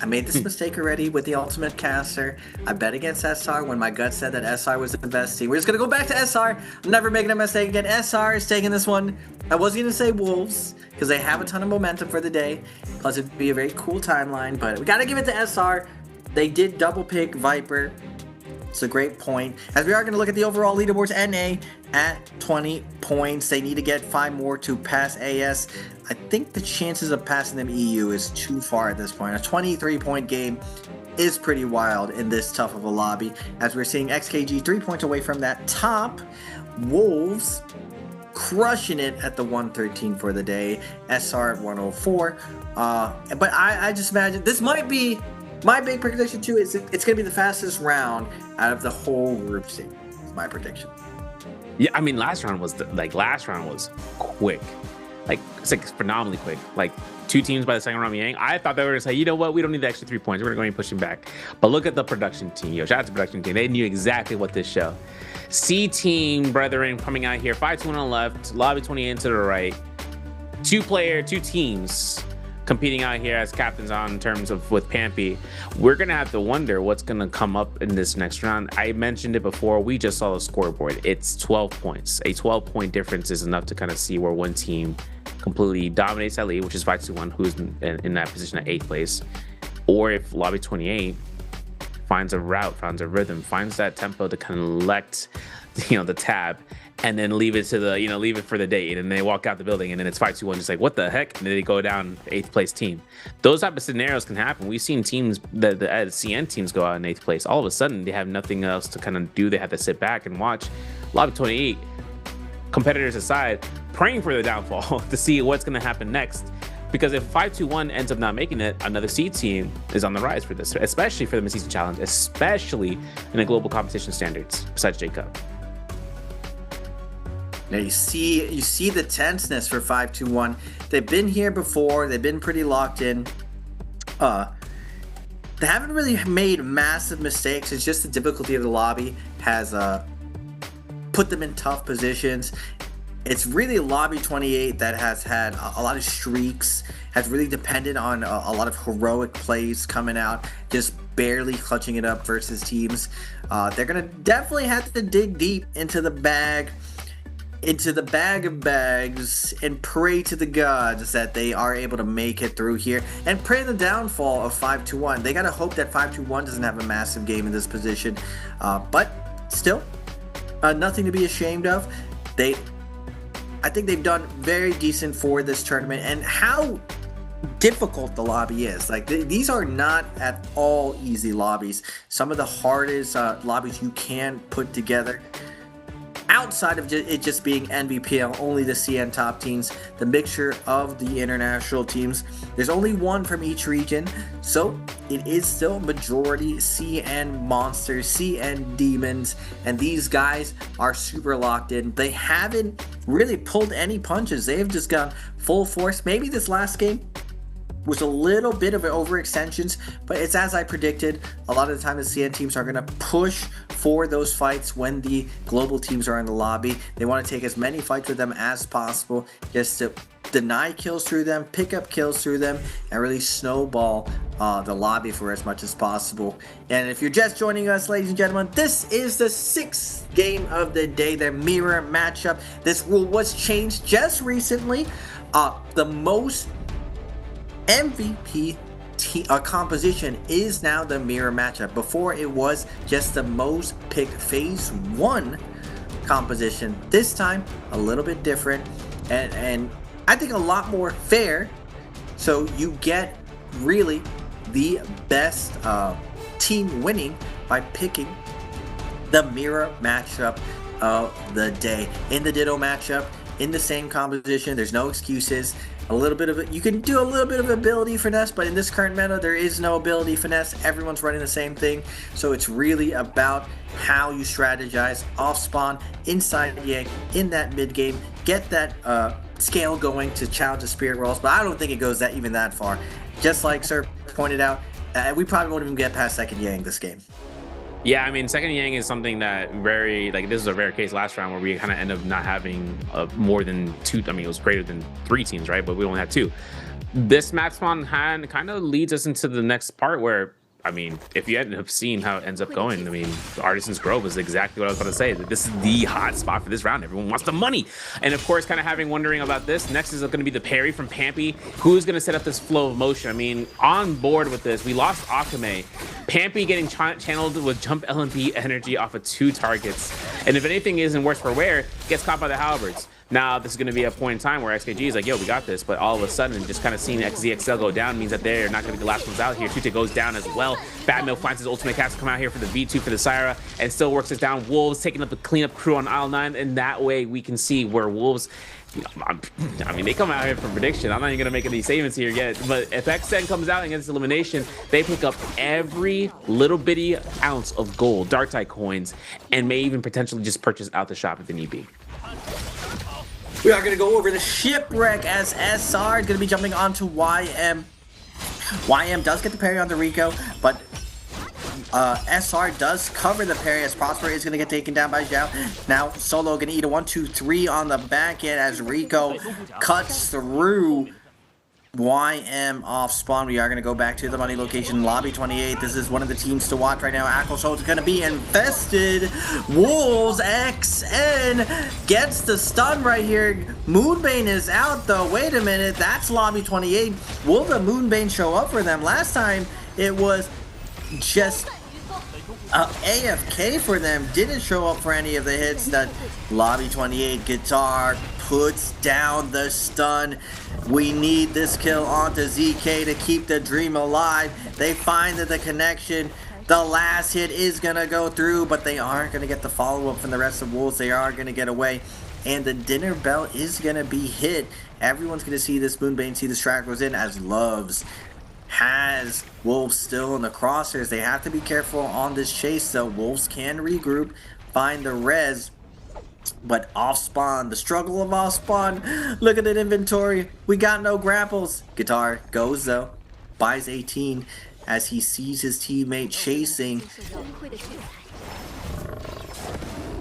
I made this mistake already with the Ultimate Caster. I bet against SR when my gut said that SR was the best team. We're just going to go back to SR. I'm never making a mistake again. SR is taking this one. I was going to say Wolves because they have a ton of momentum for the day. Plus, it'd be a very cool timeline. But we got to give it to SR. They did double pick Viper. It's a great point. As we are going to look at the overall leaderboards, NA at 20 points. They need to get 5 more to pass AS. I think the chances of passing them EU is too far at this point. A 23-point game is pretty wild in this tough of a lobby. As we're seeing XKG 3 points away from that top. Wolves crushing it at the 113 for the day. SR at 104. But I just imagine this might be my big prediction too. Is it's going to be the fastest round out of the whole group stage. It's my prediction. Yeah, I mean, last round was quick. Like, it's like phenomenally quick. Like 2 teams by the second round. I thought they were gonna say, you know what, we don't need the extra 3 points. We're gonna go and pushing back. But look at the production team. Yo, shout out to the production team. They knew exactly what this show. C team brethren coming out here. 5-2 on the left, lobby 28 to the right. 2 teams competing out here as captains on terms of with Pampy. We're gonna have to wonder what's gonna come up in this next round. I mentioned it before. We just saw the scoreboard. It's 12 points. A 12-point difference is enough to kind of see where one team completely dominates that lead, which is 5-1, who's in that position at 8th place, or if lobby 28 finds a route, finds a rhythm, finds that tempo to collect, you know, the tab, and then leave it to the, you know, leave it for the date, and they walk out the building, and then it's 5-2-1, just like, what the heck? And then they go down 8th place team. Those type of scenarios can happen. We've seen teams, the CN teams go out in 8th place. All of a sudden, they have nothing else to kind of do. They have to sit back and watch. Lobby 28, competitors aside, praying for the downfall to see what's going to happen next. Because if 5-2-1 ends up not making it, another C team is on the rise for this, especially for the Mid-Season Challenge, especially in the global competition standards, besides J-Cup. Now you see the tenseness for 5-2-1. They've been here before. They've been pretty locked in. They haven't really made massive mistakes. It's just the difficulty of the lobby has put them in tough positions. It's really lobby 28 that has had a lot of streaks, has really depended on a lot of heroic plays coming out, just barely clutching it up versus teams. They're going to definitely have to dig deep into the bag of bags, and pray to the gods that they are able to make it through here, and pray the downfall of 5-2-1. They got to hope that 5-2-1 doesn't have a massive game in this position, but still, nothing to be ashamed of. I think they've done very decent for this tournament, and how difficult the lobby is. Like these are not at all easy lobbies. Some of the hardest lobbies you can put together. Outside of it just being NVPL, only the CN top teams, the mixture of the international teams. There's only one from each region, so it is still majority CN monsters, CN demons, and these guys are super locked in. They haven't really pulled any punches. They've just gone full force. Maybe this last game was a little bit of an overextensions, but it's as I predicted. A lot of the time the CN teams are going to push for those fights when the global teams are in the lobby. They want to take as many fights with them as possible, just to deny kills through them, pick up kills through them, and really snowball the lobby for as much as possible. And if you're just joining us, ladies and gentlemen, this is the 6th game of the day, the mirror matchup. This rule was changed just recently. The most MVP composition is now the mirror matchup. Before it was just the most picked phase 1 composition. This time a little bit different, and I think a lot more fair, so you get really the best team winning by picking the mirror matchup of the day. In the Ditto matchup, in the same composition, there's no excuses. A little bit of it, you can do a little bit of ability finesse, but in this current meta there is no ability finesse. Everyone's running the same thing, so it's really about how you strategize off spawn, inside Yang, in that mid game, get that scale going to challenge the spirit rolls. But I don't think it goes even that far. Just like Sir pointed out, we probably won't even get past second Yang this game. Yeah, I mean, second Yang is something that this is a rare case last round where we kind of end up not having more than 2. I mean, it was greater than 3 teams, right? But we only had 2. This match spawn hand kind of leads us into the next part where, I mean, if you end up seeing how it ends up going, I mean, Artisan's Grove is exactly what I was going to say. That this is the hot spot for this round. Everyone wants the money. And of course, kind of wondering about this, next is going to be the parry from Pampy. Who's going to set up this flow of motion? I mean, on board with this, we lost Akame. Pampy getting channeled with jump LMP energy off of 2 targets. And if anything isn't worse for wear, gets caught by the halberds. Now, this is going to be a point in time where XKG is like, yo, we got this. But all of a sudden, just kind of seeing XZXL go down means that they're not going to be the last ones out here. Tute goes down as well. Batmill finds his ultimate cast to come out here for the V2 for the Syra and still works us down. Wolves taking up the cleanup crew on aisle 9. And that way we can see where Wolves, I mean, they come out here for prediction. I'm not even going to make any statements here yet. But if XN comes out and gets elimination, they pick up every little bitty ounce of gold, Dark-Tide coins, and may even potentially just purchase out the shop if they need be. We are going to go over the shipwreck as SR is going to be jumping onto YM. YM does get the parry on the Rico, but SR does cover the parry as Prosper is going to get taken down by Zhao. Now Solo going to eat a 1-2-3 on the back end as Rico cuts through YM off spawn. We are going to go back to the money location, lobby 28. This is one of the teams to watch right now. Aquasol is going to be infested. Wolves XN gets the stun right here. Moonbane is out though. Wait a minute, that's lobby 28. Will the Moonbane show up for them? Last time it was just AFK for them. Didn't show up for any of the hits. That lobby 28 Guitar puts down the stun. We need this kill onto ZK to keep the dream alive. They find that the connection, the last hit is gonna go through, but they aren't gonna get the follow-up from the rest of Wolves. They are gonna get away, and the dinner bell is gonna be hit. Everyone's gonna see this Moonbane, see the strat goes in as Loves has Wolves still in the crosshairs. They have to be careful on this chase though. Wolves can regroup, find the res, but off spawn, the struggle of off spawn. Look at that inventory. We got no grapples. Guitar goes though, buys 18 as he sees his teammate chasing.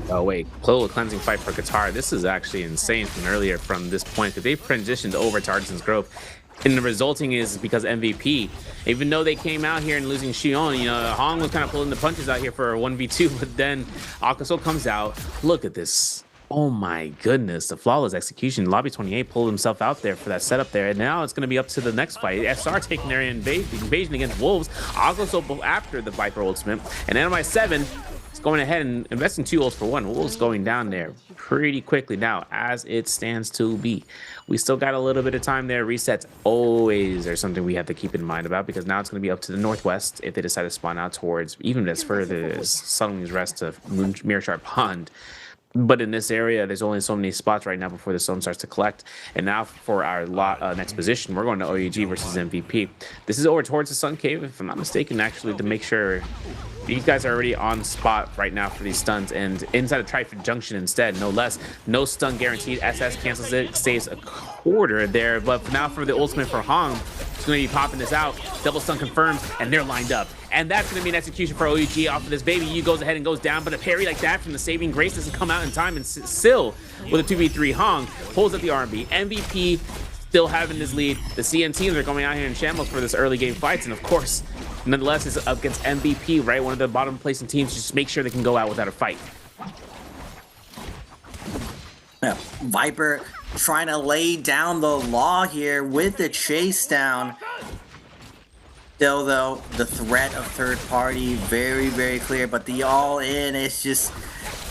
Oh wait, Clo cleansing fight for Guitar. This is actually insane from earlier from this point because they've transitioned over to Artisan's Grove. And the resulting is because MVP, even though they came out here and losing Xion, you know, Hong was kind of pulling the punches out here for a 1v2, but then Akaso comes out. Look at this. Oh my goodness, the flawless execution. Lobby 28 pulled himself out there for that setup there, and now it's going to be up to the next fight. SR taking area invasion against Wolves. Akaso after the Viper ultimate, and NMI7 going ahead and investing 2 ults for 1. Wolves going down there pretty quickly now, as it stands to be. We still got a little bit of time there. Resets always are something we have to keep in mind about, because now it's going to be up to the northwest if they decide to spawn out towards even as further as Sunwing's Rest of Mirrorshard Pond. But in this area, there's only so many spots right now before the zone starts to collect. And now for our next position, we're going to OUG versus MVP. This is over towards the Sun Cave, if I'm not mistaken, actually, to make sure these guys are already on spot right now for these stuns. And inside of Triforce Junction instead, no less. No stun guaranteed. SS cancels it, saves a quarter there. But now for the ultimate for Hong, it's going to be popping this out. Double stun confirmed, and they're lined up. And that's going to be an execution for OUG off of this. Baby U goes ahead and goes down, but a parry like that from the Saving Grace doesn't come out in time, and Sill with a 2v3 Hong pulls up the R&B. MVP still having his lead. The CN teams are going out here in shambles for this early game fights, and of course, nonetheless, is up against MVP, right? One of the bottom placing teams, just make sure they can go out without a fight. Yeah, Viper trying to lay down the law here with the chase down. Still, though, the threat of third party very, very clear, but the all-in is just,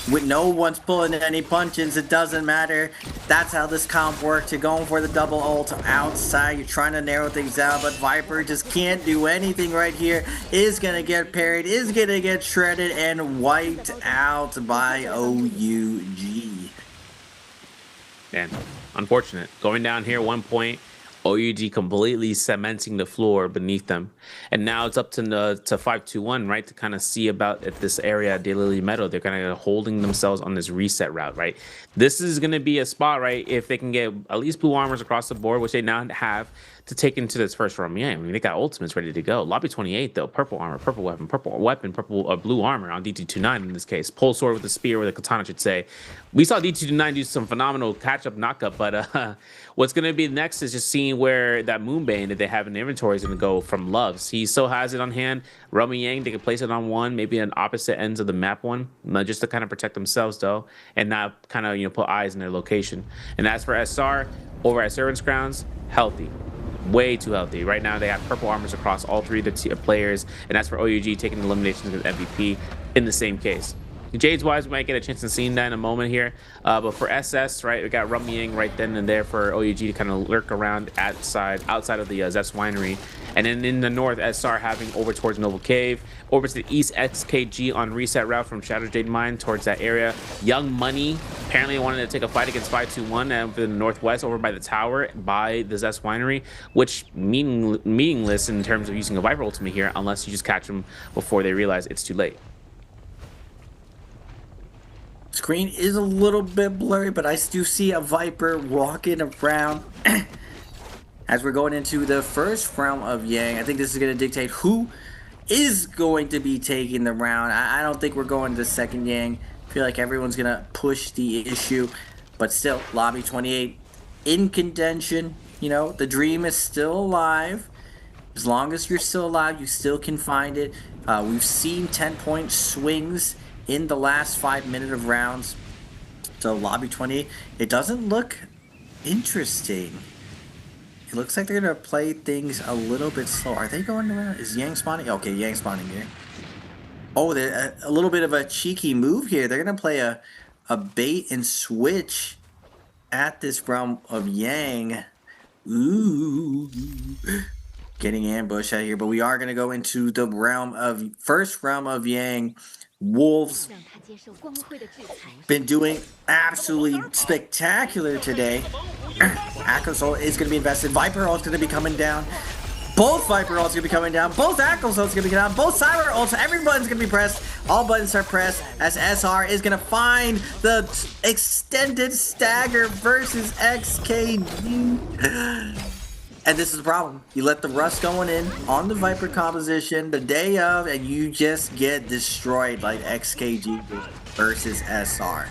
with no one's pulling any punches, it doesn't matter. That's how this comp works. You're going for the double ult outside. You're trying to narrow things out, but Viper just can't do anything right here. Is going to get parried, is going to get shredded, and wiped out by OUG. Man, unfortunate. Going down here 1 point. OUG completely cementing the floor beneath them. And now it's up to 5-2-1, right, to kind of see about at this area at Daylily Meadow. They're kind of holding themselves on this reset route, right? This is going to be a spot, right, if they can get at least blue armors across the board, which they now have, to take into this first round. Yeah, I mean, they got ultimates ready to go. Lobby 28, though, purple armor, purple weapon, purple blue armor on D229 in this case. Pole sword with the spear, with a katana, I should say. We saw D229 do some phenomenal catch-up knockup, but what's going to be next is just seeing where that Moonbane that they have in the inventory is going to go from Loves. He still has it on hand. Rummy Yang, they can place it on one, maybe on opposite ends of the map one, just to kind of protect themselves, though, and not kind of, put eyes in their location. And as for SR, over at Servant's Grounds, healthy. Way too healthy. Right now, they have purple armors across all 3 of the players, and that's for OUG taking eliminations with MVP in the same case. Jades wise, we might get a chance of seeing that in a moment here. But for SS, right, we got Rummy Yang right then and there for OUG to kind of lurk around outside of the Zest Winery. And then in the north, SR having over towards Noble Cave. Over to the east, XKG on reset route from Shadow Jade Mine towards that area. Young Money apparently wanted to take a fight against 521 and for the northwest over by the tower by the Zest Winery, which meaningless in terms of using a Viper ultimate here unless you just catch them before they realize it's too late. Screen is a little bit blurry, but I do see a Viper walking around. As we're going into the first round of Yang, I think this is going to dictate who is going to be taking the round. I don't think we're going to second Yang. I feel like everyone's going to push the issue. But still, Lobby 28 in contention. The dream is still alive. As long as you're still alive, you still can find it. We've seen 10-point swings in the last 5 minutes of rounds. So Lobby 28, it doesn't look interesting. It looks like they're going to play things a little bit slow. Are they going around? Is Yang spawning? Okay, Yang spawning here. Oh, they're a little bit of a cheeky move here. They're going to play a bait and switch at this realm of Yang. Ooh. Getting ambushed out here. But we are going to go into the first realm of Yang. Wolves been doing absolutely spectacular today. Akko's ult is going to be invested. Viper ult is going to be coming down. Both Viper ults going to be coming down. Both Akko's ults going to be coming down. Both Cyber ults. Every button's going to be pressed. All buttons are pressed as SR is going to find the extended stagger versus XKG. And this is the problem. You let the rust going in on the Viper composition the day of, and you just get destroyed like XKG versus SR.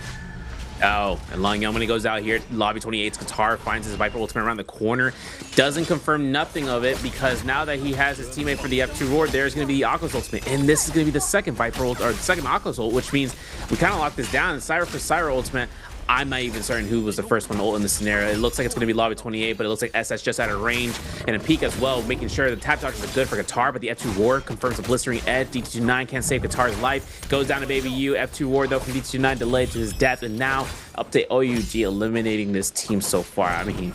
Oh, and Long Young when he goes out here, Lobby 28's Qatar finds his Viper ultimate around the corner. Doesn't confirm nothing of it because now that he has his teammate for the F2 Roar, there's going to be the Akko's ultimate. And this is going to be the second Viper ult, or the second Akko's ult, which means we kind of lock this down. And Cyber for Cyber ultimate I'm not even certain who was the first one to ult in this scenario. It looks like it's going to be Lobby 28, but it looks like SS just out of range. And a peek as well, making sure the tap dodges are good for Qatar, but the F2 ward confirms a blistering edge. DT29 can't save Qatar's life. Goes down to Baby U. F2 ward, though, from DT29 delayed to his death. And now up to OUG eliminating this team so far. I mean,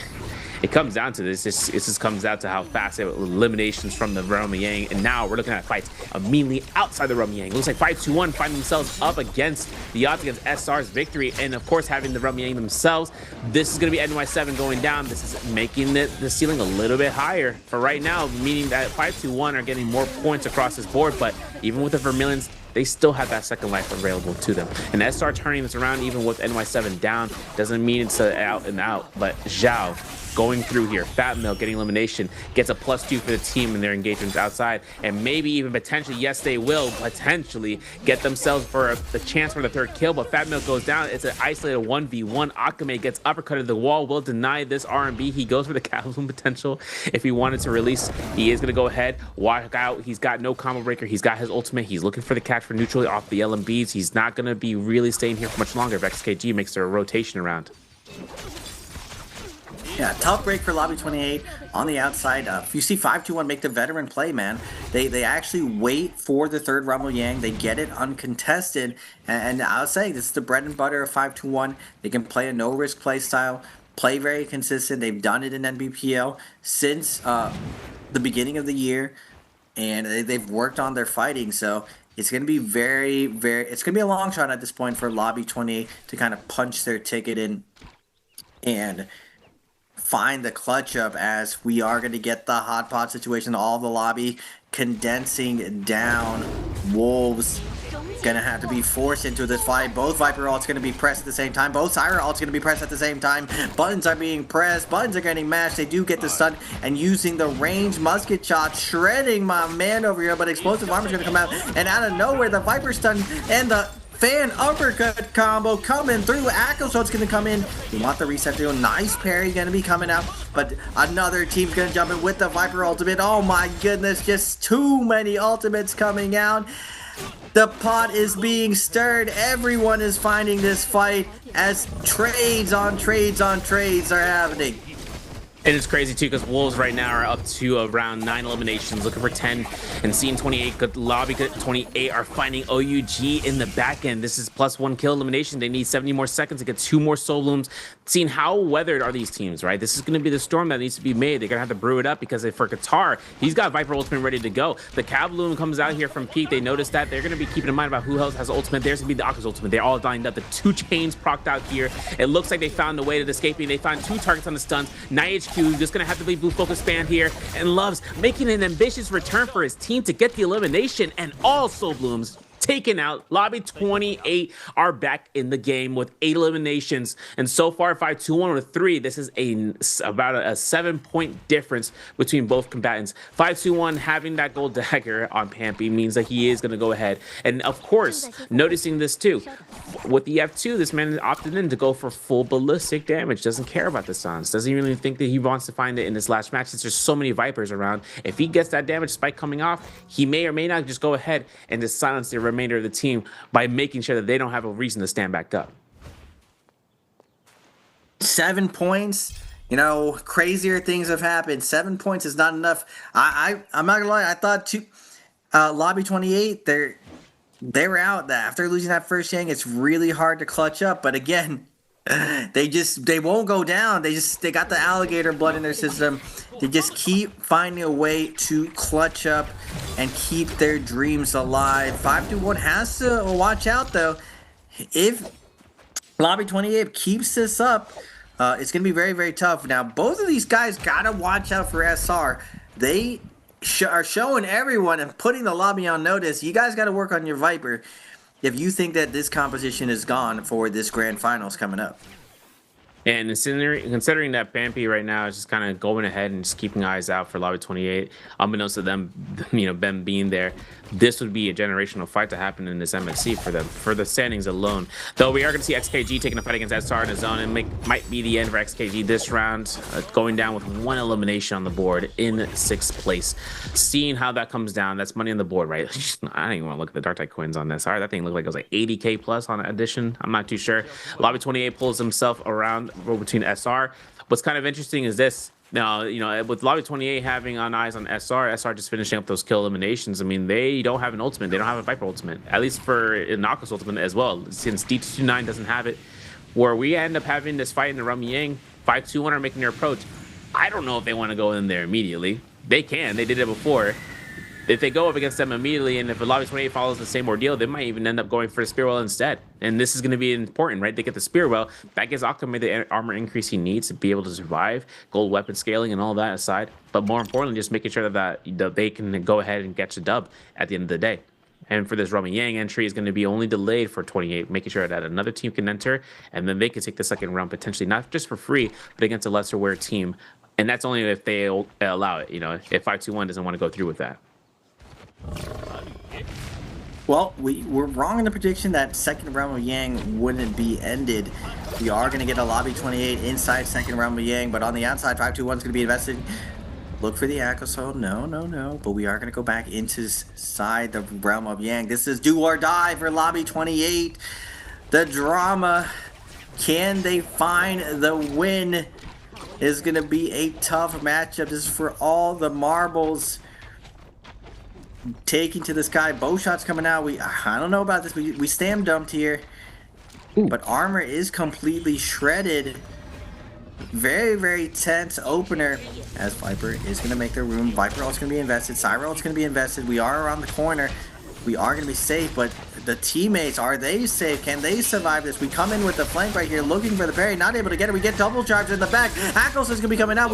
it comes down to this. It just comes down to how fast it eliminations from the Realm Yang. And now we're looking at fights immediately outside the Realm Yang. Looks like 5-2-1 finding themselves up against the odds against SR's victory. And of course, having the Realm Yang themselves. This is going to be NY7 going down. This is making the ceiling a little bit higher for right now, meaning that 5-2-1 are getting more points across this board. But even with the Vermilions, they still have that second life available to them. And SR turning this around even with NY7 down doesn't mean it's out and out, but Zhao going through here. Fat Milk getting elimination, gets a +2 for the team in their engagements outside, and maybe even potentially, yes, they will potentially get themselves for the chance for the third kill, but Fat Milk goes down. It's an isolated 1v1. Akame gets uppercutted the wall, will deny this R&B. He goes for the Cataloon potential. If he wanted to release, he is going to go ahead, walk out. He's got no combo breaker. He's got his ultimate. He's looking for the catch for neutral off the LMBs. He's not going to be really staying here for much longer if XKG makes their rotation around. Yeah, tough break for Lobby 28 on the outside. You see 5-2-1 make the veteran play, man. They actually wait for the third Rumble Yang. They get it uncontested. And I'll say this is the bread and butter of 5-2-1. They can play a no-risk play style, play very consistent. They've done it in NBPL since the beginning of the year. And they've worked on their fighting. So it's going to be it's going to be a long shot at this point for Lobby 28 to kind of punch their ticket in and find the clutch up, as we are going to get the hot pot situation, all the lobby condensing down. Wolves going to have to be forced into this fight. Both Viper ults going to be pressed at the same time. Both Syra ults going to be pressed at the same time. Buttons are being pressed. Buttons are getting mashed. They do get the stun, and using the ranged musket shot, shredding my man over here, but explosive armor is going to come out, and out of nowhere, the Viper stun and the fan uppercut combo coming through. Akko, so it's going to come in. You want the reset deal. Nice parry going to be coming out, but another team's going to jump in with the Viper ultimate. Oh my goodness, just too many ultimates coming out. The pot is being stirred. Everyone is finding this fight as trades on trades on trades are happening. And it's crazy too, because Wolves right now are up to around 9 eliminations, looking for 10, and seeing 28, good Lobby 28 are finding OUG in the back end. This is +1 kill elimination. They need 70 more seconds to get 2 more soul blooms. Seeing how weathered are these teams, right? This is going to be the storm that needs to be made. They're going to have to brew it up, because for Qatar, he's got Viper ultimate ready to go. The Cataloon comes out here from Peak. They notice that. They're going to be keeping in mind about who else has ultimate. There's going to be the Aka's ultimate. They're all lined up. The 2 chains procced out here. It looks like they found a way to escaping. They found 2 targets on the stuns. NIHQ just going to have to leave blue focus span here, and Loves making an ambitious return for his team to get the elimination, and all soul blooms taken out. Lobby 28 are back in the game with 8 eliminations, and so far 5-2-1 with 3. This is about a 7-point difference between both combatants. 5-2-1 having that gold dagger on Pampy means that he is going to go ahead, and of course noticing this too with the F2, this man opted in to go for full ballistic damage. Doesn't care about the stuns, doesn't even think that he wants to find it in this last match, since there's so many Vipers around. If he gets that damage spike coming off, he may or may not just go ahead and just silence the remainder of the team by making sure that they don't have a reason to stand back up. 7 points, you know, crazier things have happened. 7 points is not enough. I'm not gonna lie, I thought Lobby 28, they were out after losing that first Yang. It's really hard to clutch up, but again, they won't go down. They got the alligator blood in their system. They just keep finding a way to clutch up and keep their dreams alive. 5-2-1 has to watch out though. If Lobby 28 keeps this up, it's gonna be very, very tough. Now both of these guys gotta watch out for SR. They are showing everyone and putting the lobby on notice. You guys got to work on your Viper if you think that this composition is gone for this grand finals coming up. And considering that Bampi right now is just kind of going ahead and just keeping eyes out for Lobby 28, unbeknownst to them, them being there, this would be a generational fight to happen in this MSC for them, for the standings alone. Though we are going to see XKG taking a fight against SR in his zone, and might be the end for XKG this round, going down with 1 elimination on the board in 6th place. Seeing how that comes down, that's money on the board, right? I don't even want to look at the Dark Tide coins on this. All right, that thing looked like it was like 80K plus on addition. I'm not too sure. Lobby 28 pulls himself around between SR. What's kind of interesting is this. Now, with Lobby 28 having on eyes on SR just finishing up those kill eliminations, I mean, they don't have an ultimate. They don't have a Viper ultimate, at least for NARAKA's ultimate as well, since D229 doesn't have it, where we end up having this fight in the Rummy Yang. 5-2-1 are making their approach. I don't know if they want to go in there immediately. They can. They did it before. If they go up against them immediately, and if a Lobby 28 follows the same ordeal, they might even end up going for the Spearwell instead. And this is going to be important, right? They get the Spearwell. That gives Akame the armor increase he needs to be able to survive, gold weapon scaling and all that aside. But more importantly, just making sure that they can go ahead and catch the dub at the end of the day. And for this Rummy Yang entry is going to be only delayed for 28, making sure that another team can enter, and then they can take the second round potentially, not just for free, but against a lesser-wear team. And that's only if they allow it, if 5-2-1 doesn't want to go through with that. Well, we're wrong in the prediction that second round of Yang wouldn't be ended. We are going to get a Lobby 28 inside second round of Yang, but on the outside, 5-2-1 is going to be invested. Look for the Akosol. No. But we are going to go back inside the realm of Yang. This is do or die for Lobby 28. The drama. Can they find the win? Is going to be a tough matchup. This is for all the marbles. Taking to the sky, bow shots coming out. I don't know about this. We stam dumped here. Ooh. But armor is completely shredded. Very, very tense opener as Viper is going to make their room. Viper ult's going to be invested. Cyber ult's going to be invested. We are around the corner. We are going to be safe, but the teammates, are they safe? Can they survive this? We come in with the flank right here, looking for the parry, not able to get it. We get double charge in the back. Akos is going to be coming out.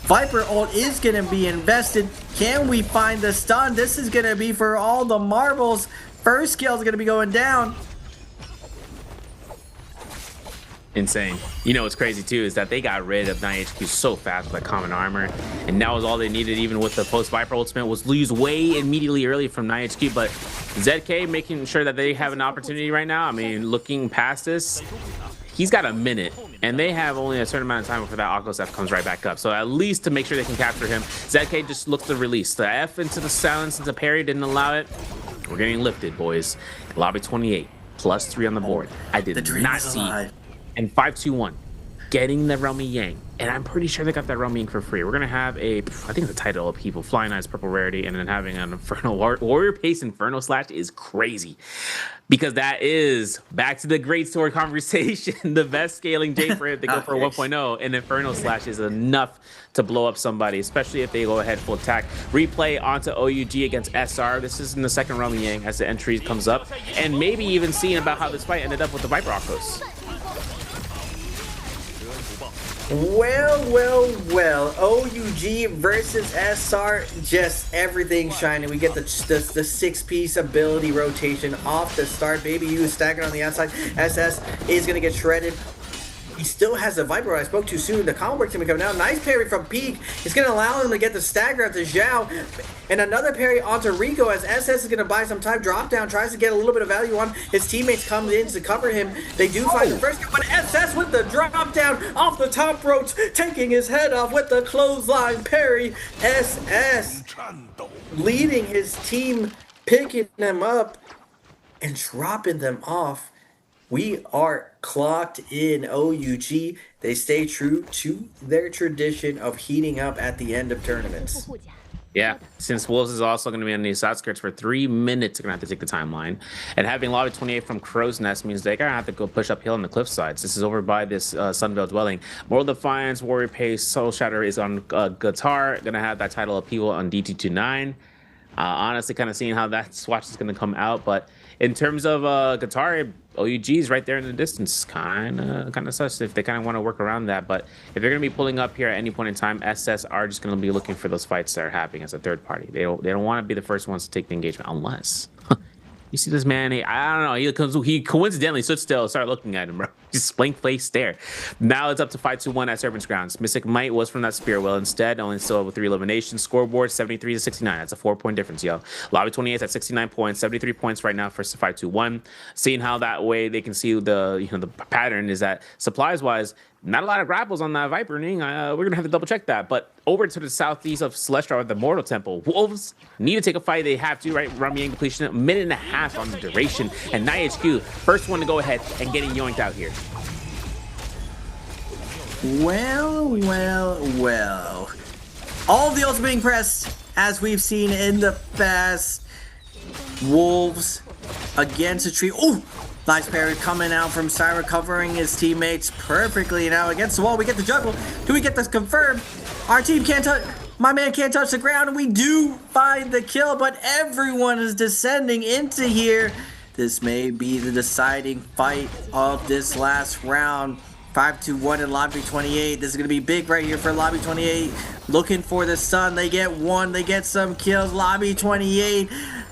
Viper ult is going to be invested. Can we find the stun? This is going to be for all the marbles. First kill is going to be going down. Insane. What's crazy too is that they got rid of 9HQ so fast with that common armor, and that was all they needed. Even with the post Viper ultimate, was lose way immediately early from 9HQ. But ZK making sure that they have an opportunity right now. I mean, looking past this, he's got a minute, and they have only a certain amount of time before that Akos F comes right back up. So at least to make sure they can capture him, ZK just looks to release the F into the silence, into parry, didn't allow it. We're getting lifted, boys. Lobby 28 +3 on the board. I did not see. And 5-2-1, getting the Rummy Yang. And I'm pretty sure they got that Rummy Yang for free. We're going to have I think the title of people, Flying Eyes Purple Rarity, and then having an Infernal Warrior Pace Inferno Slash is crazy. Because that is, back to the great sword conversation, the best scaling J for it to go for 1.0, and Inferno Slash is enough to blow up somebody, especially if they go ahead full attack. Replay onto OUG against SR. This is in the second Rummy Yang as the entry comes up. And maybe even seeing about how this fight ended up with the Viper Akos. Well, OUG versus SR, just everything shining. We get the 6-piece ability rotation off the start. Baby U is stacking on the outside. SS is going to get shredded. He still has the Viper. I spoke too soon. The combo break's going to come down. Nice parry from Peak. It's going to allow him to get the stagger onto Zhao. And another parry onto Rico as SS is going to buy some time. Drop down, tries to get a little bit of value on. His teammates come in to cover him. They do find the first, but SS with the drop down off the top ropes, taking his head off with the clothesline parry. SS leading his team, picking them up and dropping them off. We are clocked in. OUG. They stay true to their tradition of heating up at the end of tournaments. Yeah, since Wolves is also going to be on these outskirts for 3 minutes, they're going to have to take the timeline. And having Lobby 28 from Crow's Nest means they're going to have to go push uphill on the cliff sides. This is over by this Sunbelt dwelling. Moral Defiance, Warrior Pace, Soul Shatter is on guitar. Going to have that title of People on DT29. Honestly, kind of seeing how that swatch is going to come out. But in terms of guitar, OUG is right there in the distance. Kind of such if they kind of want to work around that. But if they're going to be pulling up here at any point in time, SS are just going to be looking for those fights that are happening as a third party. They don't want to be the first ones to take the engagement unless you see this man. I don't know. He coincidentally stood still, started looking at him, bro. just blank face stare. Now it's up to 5-2-1 at Servant's Grounds. Mystic Might was from that Spear Well instead, only still with 3 eliminations. Scoreboard 73 to 69. That's a 4-point difference, yo. Lobby 28 is at 69 points, 73 points right now for 5-2-1. Seeing how that way they can see the the pattern is that supplies wise, not a lot of grapples on that Viper Ring. We're going to have to double check that. But over to the southeast of Celestial at the Mortal Temple, Wolves need to take a fight. They have to, right? Ramyang depletion, a minute and a half on the duration. And NiHQ, first one to go ahead and getting yoinked out here. Well. All the ults being pressed, as we've seen in the past. Wolves against a tree. Ooh! Nice parry coming out from Syra, covering his teammates perfectly. Now against the wall, we get the juggle. Do we get this confirmed? Our team can't touch, my man can't touch the ground, and we do find the kill, but everyone is descending into here. This may be the deciding fight of this last round. 5-2-1 in Lobby 28. This is going to be big right here for Lobby 28. Looking for the sun. They get one. They get some kills. Lobby 28.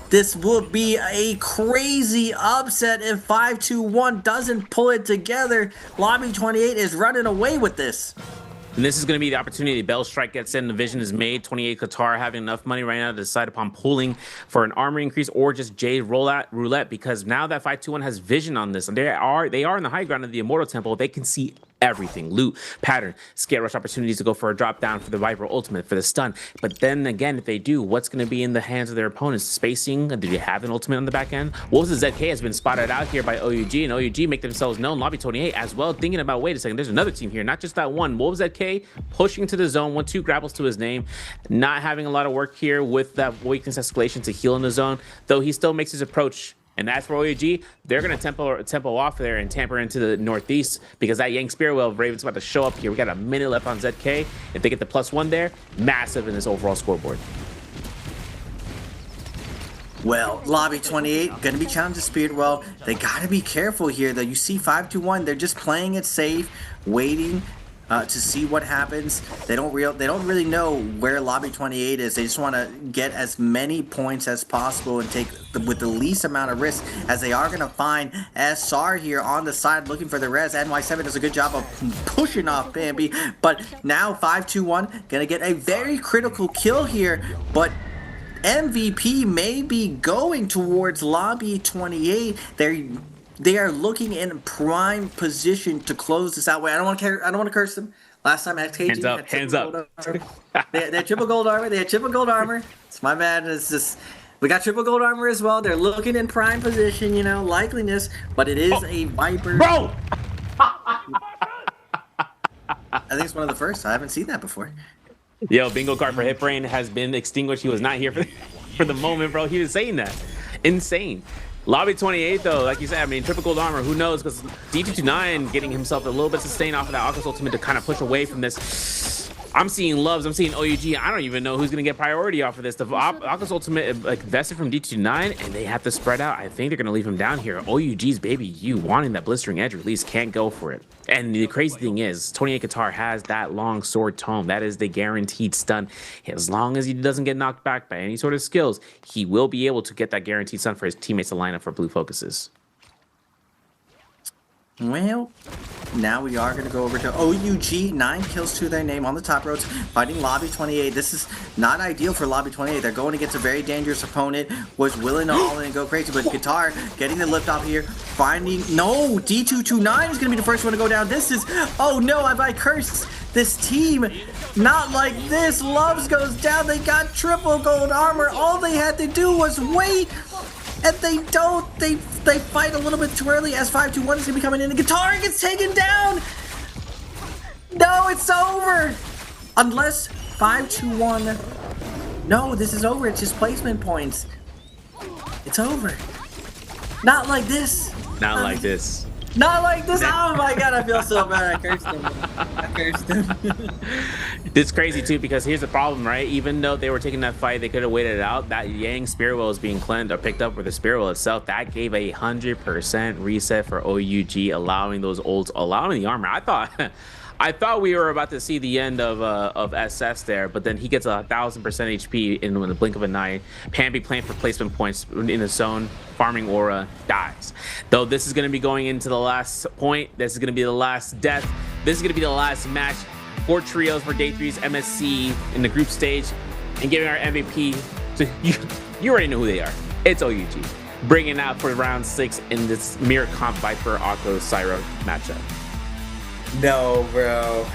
This will be a crazy upset if 5-2-1 doesn't pull it together. Lobby 28 is running away with this. And this is going to be the opportunity. Bell Strike gets in. The vision is made. 28 Qatar having enough money right now to decide upon pulling for an armor increase or just Jade roulette, because now that 5-2-1 has vision on this, and they are in the high ground of the Immortal Temple. They can see everything. Loot, pattern, scare rush opportunities to go for a drop down for the Viper ultimate, for the stun. But then again, if they do, what's going to be in the hands of their opponents? Spacing? Do they have an ultimate on the back end? Wolves' ZK has been spotted out here by OUG, and OUG make themselves known. Lobby 28 as well, thinking about, wait a second, there's another team here, not just that one. Wolves ZK pushing to the zone, 1-2 grapples to his name, not having a lot of work here with that weakness escalation to heal in the zone, though he still makes his approach. And as for OUG, they're going to tempo off there and tamper into the northeast, because that Yang Spearwell of Raven's about to show up here. We got a minute left on ZK. If they get the +1 there, massive in this overall scoreboard. Well, Lobby 28 going to be challenged to Spearwell. They got to be careful here, though. You see 5-2-1, they're just playing it safe, waiting to see what happens. They don't really know where Lobby 28 is. They just want to get as many points as possible and take with the least amount of risk, as they are going to find SR here on the side looking for the res. NY7 does a good job of pushing off Bambi, but now 5-2-1 going to get a very critical kill here, but MVP may be going towards Lobby 28. They are looking in prime position to close this out. Wait, I don't want to curse them. Last time XKG hands up. They had triple gold armor. It's my bad. It's just, we got triple gold armor as well. They're looking in prime position, likeliness, but it is a Viper. Bro! I think it's one of the first. I haven't seen that before. Yo, bingo card for Hitbrain has been extinguished. He was not here for the moment, bro. He was saying that. Insane. Lobby 28, though, like you said, I mean, triple gold armor, who knows? Because D229 getting himself a little bit sustained off of that August ultimate to kind of push away from this. I'm seeing loves. I'm seeing OUG. I don't even know who's going to get priority off of this. The August ultimate vested from D229, and they have to spread out. I think they're going to leave him down here. OUG's baby, you wanting that blistering edge release, can't go for it. And the crazy thing is, 28 Qatar has that long sword tome. That is the guaranteed stun. As long as he doesn't get knocked back by any sort of skills, he will be able to get that guaranteed stun for his teammates to line up for blue focuses. Well, now we are going to go over to OUG. 9 kills to their name on the top roads, fighting Lobby 28. This is not ideal for Lobby 28. They're going against a very dangerous opponent. Was willing to all in and go crazy, but Qatar getting the lift off here. Finding, no, D229 is going to be the first one to go down. This is, oh no, have I cursed this team? Not like this. Loves goes down. They got triple gold armor. All they had to do was wait. And they don't. They fight a little bit too early, as 5-2-1 is going to be coming in. And Qatar gets taken down. No, it's over. Unless 5-2-1. No, this is over. It's just placement points. It's over. Not like this. Not like this. Not like this. Oh my god, I feel so bad. I cursed him. It's crazy too, because here's the problem, right? Even though they were taking that fight, they could have waited it out. That Yang Spearwell is being cleansed or picked up with the Spearwell itself. That gave a 100% reset for OUG, allowing those ults, allowing the armor. I thought we were about to see the end of SS there, but then he gets 1,000% HP in the blink of an eye. Pambi playing for placement points in the zone, farming aura, dies. Though this is going to be going into the last point. This is going to be the last death. This is going to be the last match. 4 trios for Day 3's MSC in the group stage, and giving our MVP to you already know who they are. It's OUG. Bringing out for round 6 in this Mirror Comp Viper Akko Syro matchup. No, bro.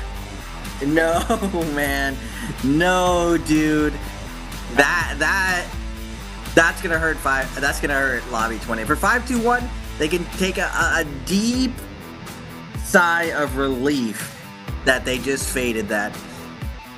No, man. No, dude. That's gonna hurt That's gonna hurt Lobby 20. For 5-2-1, they can take a deep sigh of relief that they just faded that.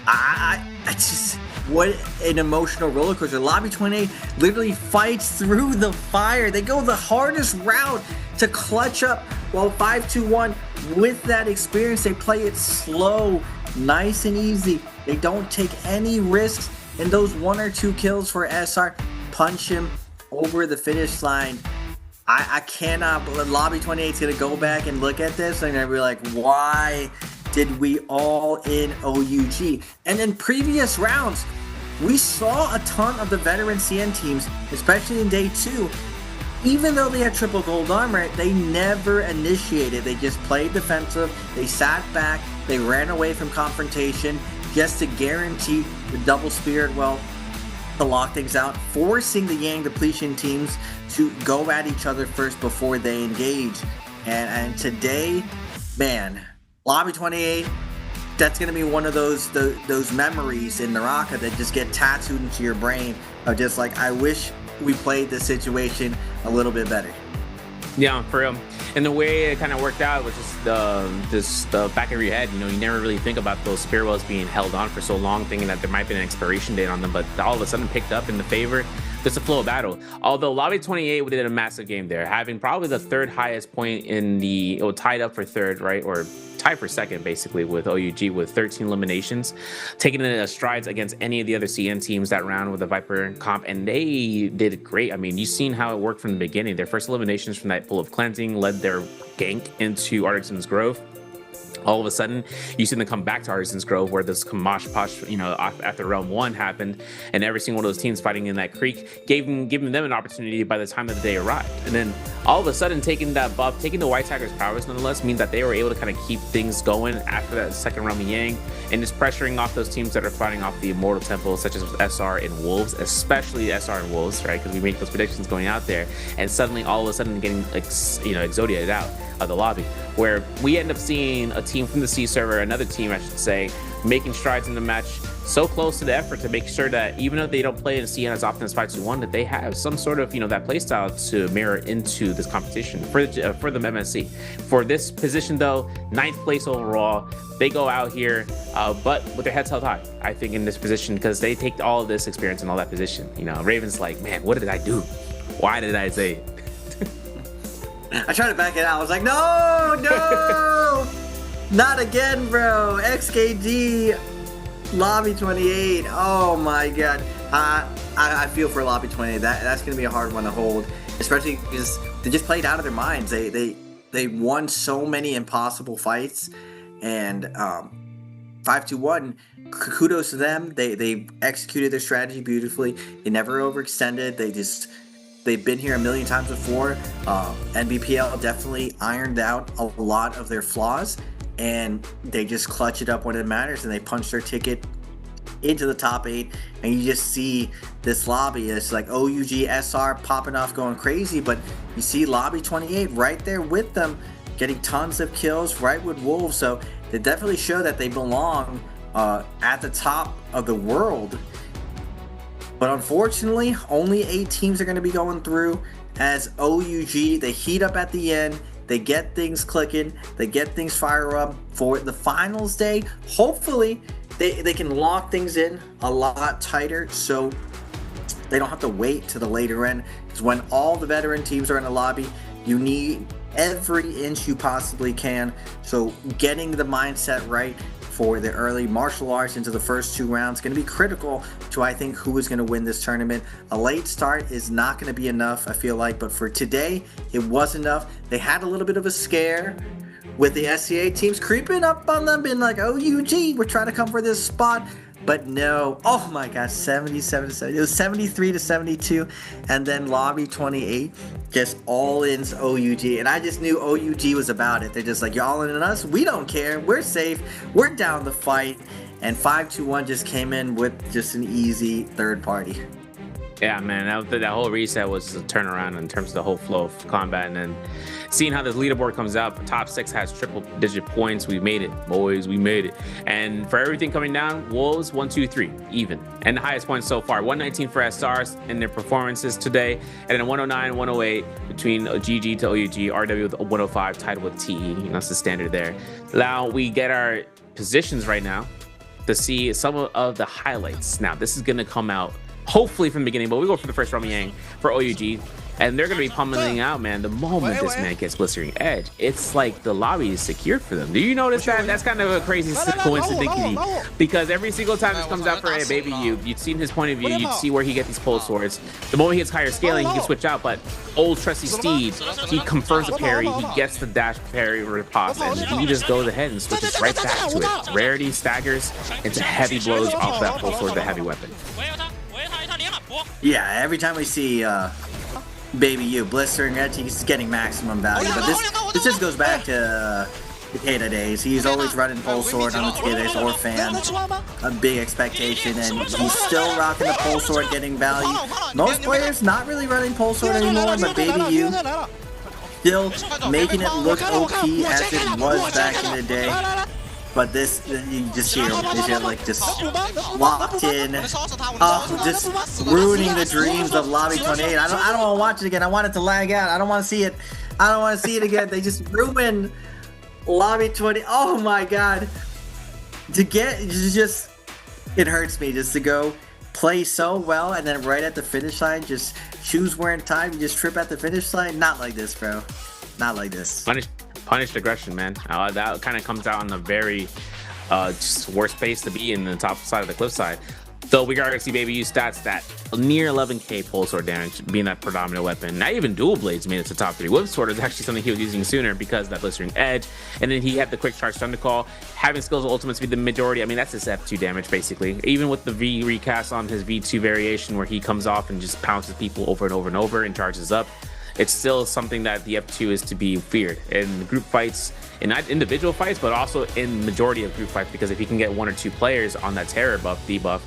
I just, what an emotional roller coaster. Lobby 28 literally fights through the fire. They go the hardest route to clutch up, while 5-2-1, with that experience, they play it slow, nice and easy. They don't take any risks, and those 1 or 2 kills for SR punch him over the finish line. I cannot believe Lobby 28 is going to go back and look at this and they're going to be like, why did we all in OUG? And in previous rounds, we saw a ton of the veteran CN teams, especially in day 2, even though they had triple gold armor, they never initiated. They just played defensive, they sat back, they ran away from confrontation just to guarantee the double spirit well to lock things out, forcing the Yang depletion teams to go at each other first before they engage. And today, man, Lobby 28, that's going to be one of those memories in NARAKA that just get tattooed into your brain of just like, I wish we played this situation a little bit better. Yeah, for real. And the way it kind of worked out was just the back of your head. You know, you never really think about those spear wells being held on for so long, thinking that there might be an expiration date on them, but all of a sudden picked up in the favor. Just a flow of battle. Although Lobby 28 did a massive game there, having probably the 3rd highest point in the, tied up for 3rd, right? Or tied for 2nd, basically, with OUG with 13 eliminations, taking it as strides against any of the other CN teams that round with the Viper comp, and they did great. I mean, you've seen how it worked from the beginning. Their first eliminations from that pool of cleansing led their gank into Artisan's Grove. All of a sudden, you see them come back to Artisan's Grove, where this Kamash Posh, after round 1 happened, and every single one of those teams fighting in that creek, giving them an opportunity by the time that the day arrived. And then all of a sudden, taking that buff, taking the White Tiger's powers nonetheless, means that they were able to kind of keep things going after that second round of Yang, and just pressuring off those teams that are fighting off the Immortal Temple, such as SR and Wolves, especially SR and Wolves, right? Because we make those predictions going out there, and suddenly, all of a sudden, getting exodiated out of the lobby, where we end up seeing a team from the C server, another team I should say, making strides in the match, so close to the effort to make sure that even though they don't play in CN as often as 5-2-1, that they have some sort of that playstyle to mirror into this competition for the MSC. For this position though, 9th place overall, they go out here, but with their heads held high, I think, in this position, because they take all of this experience and all that position. Raven's like, man, what did I do? Why did I say it? I tried to back it out. I was like, no, not again, bro. XKD, Lobby 28. Oh my god. I feel for Lobby 28. That's gonna be a hard one to hold, especially because they just played out of their minds. They won so many impossible fights, and 5-2-1. Kudos to them. They executed their strategy beautifully. They never overextended. They've been here a million times before. NBPL definitely ironed out a lot of their flaws, and they just clutch it up when it matters, and they punch their ticket into the top 8. And you just see this lobby. It's like OUG, SR popping off, going crazy, but you see Lobby 28 right there with them, getting tons of kills right with Wolves. So they definitely show that they belong at the top of the world. But unfortunately, only 8 teams are going to be going through, as OUG, they heat up at the end, they get things clicking, they get things fire up for the finals day. Hopefully, they can lock things in a lot tighter, so they don't have to wait to the later end. Because when all the veteran teams are in the lobby, you need every inch you possibly can. So getting the mindset right for the early martial arts into the first 2 rounds is going to be critical to, I think, who is going to win this tournament. A late start is not going to be enough, I feel like, but for today, it was enough. They had a little bit of a scare with the SCA teams creeping up on them, being like, OUG, we're trying to come for this spot. But no, oh my gosh, 77 to 70. It was 73 to 72, and then Lobby 28 just all in OUG, and I just knew OUG was about it. They're just like, you're all in on us, we don't care, we're safe, we're down the fight, and 5-2-1 just came in with just an easy third party. Yeah, man, that whole reset was a turnaround in terms of the whole flow of combat, and then seeing how this leaderboard comes out, top 6 has triple-digit points. We made it, boys, we made it. And for everything coming down, Wolves 1, 2, 3, even, and the highest points so far, 119 for SRs in their performances today, and then 109, 108 between GG to OUG, RW with 105 tied with TE. That's the standard there. Now we get our positions right now to see some of the highlights. Now this is gonna come out hopefully from the beginning, but we go for the first Ramyang for OUG, and they're going to be pummeling out, man. The moment this man gets Blistering Edge, it's like the lobby is secure for them. Do you notice that? That's kind of a crazy coincidence, because every single time this comes out for a Baby you've seen his point of view, you'd see where he gets these pole swords. The moment he gets higher scaling, he can switch out, but old trusty Steed, he confirms a parry, he gets the dash parry riposte, and he just goes ahead and switches right back to it. Rarity staggers into heavy blows off that pole sword, the heavy weapon. Yeah, every time we see Baby U Blistering Edge, he's getting maximum value. But this just goes back to Takeda days. He's always running pole sword on the Takeda's or fan. A big expectation, and he's still rocking the pole sword, getting value. Most players not really running pole sword anymore, but Baby U still making it look OP as it was back in the day. But this, you just hear like just locked in, just ruining the dreams of Lobby 28. I don't want to watch it again. I want it to lag out. I don't want to see it. I don't want to see it again. They just ruined Lobby 20. Oh my god. It hurts me just to go play so well and then right at the finish line, just shoes wearing time, you just trip at the finish line. Not like this, bro. Not like this. Punished aggression, man. That kind of comes out on the very just worst place to be in the top side of the cliffside. So we got to see Baby U stats that near 11k pole sword damage being that predominant weapon. Not even dual blades made it to top 3. Whip sword is actually something he was using sooner because of that Blistering Edge. And then he had the quick charge thunder call. Having skills of ultimates be the majority. I mean, that's his F2 damage basically. Even with the V recast on his V2 variation where he comes off and just pounces people over and over and over and charges up, it's still something that the F2 is to be feared in group fights, and not individual fights, but also in majority of group fights, because if you can get 1 or 2 players on that terror buff, debuff,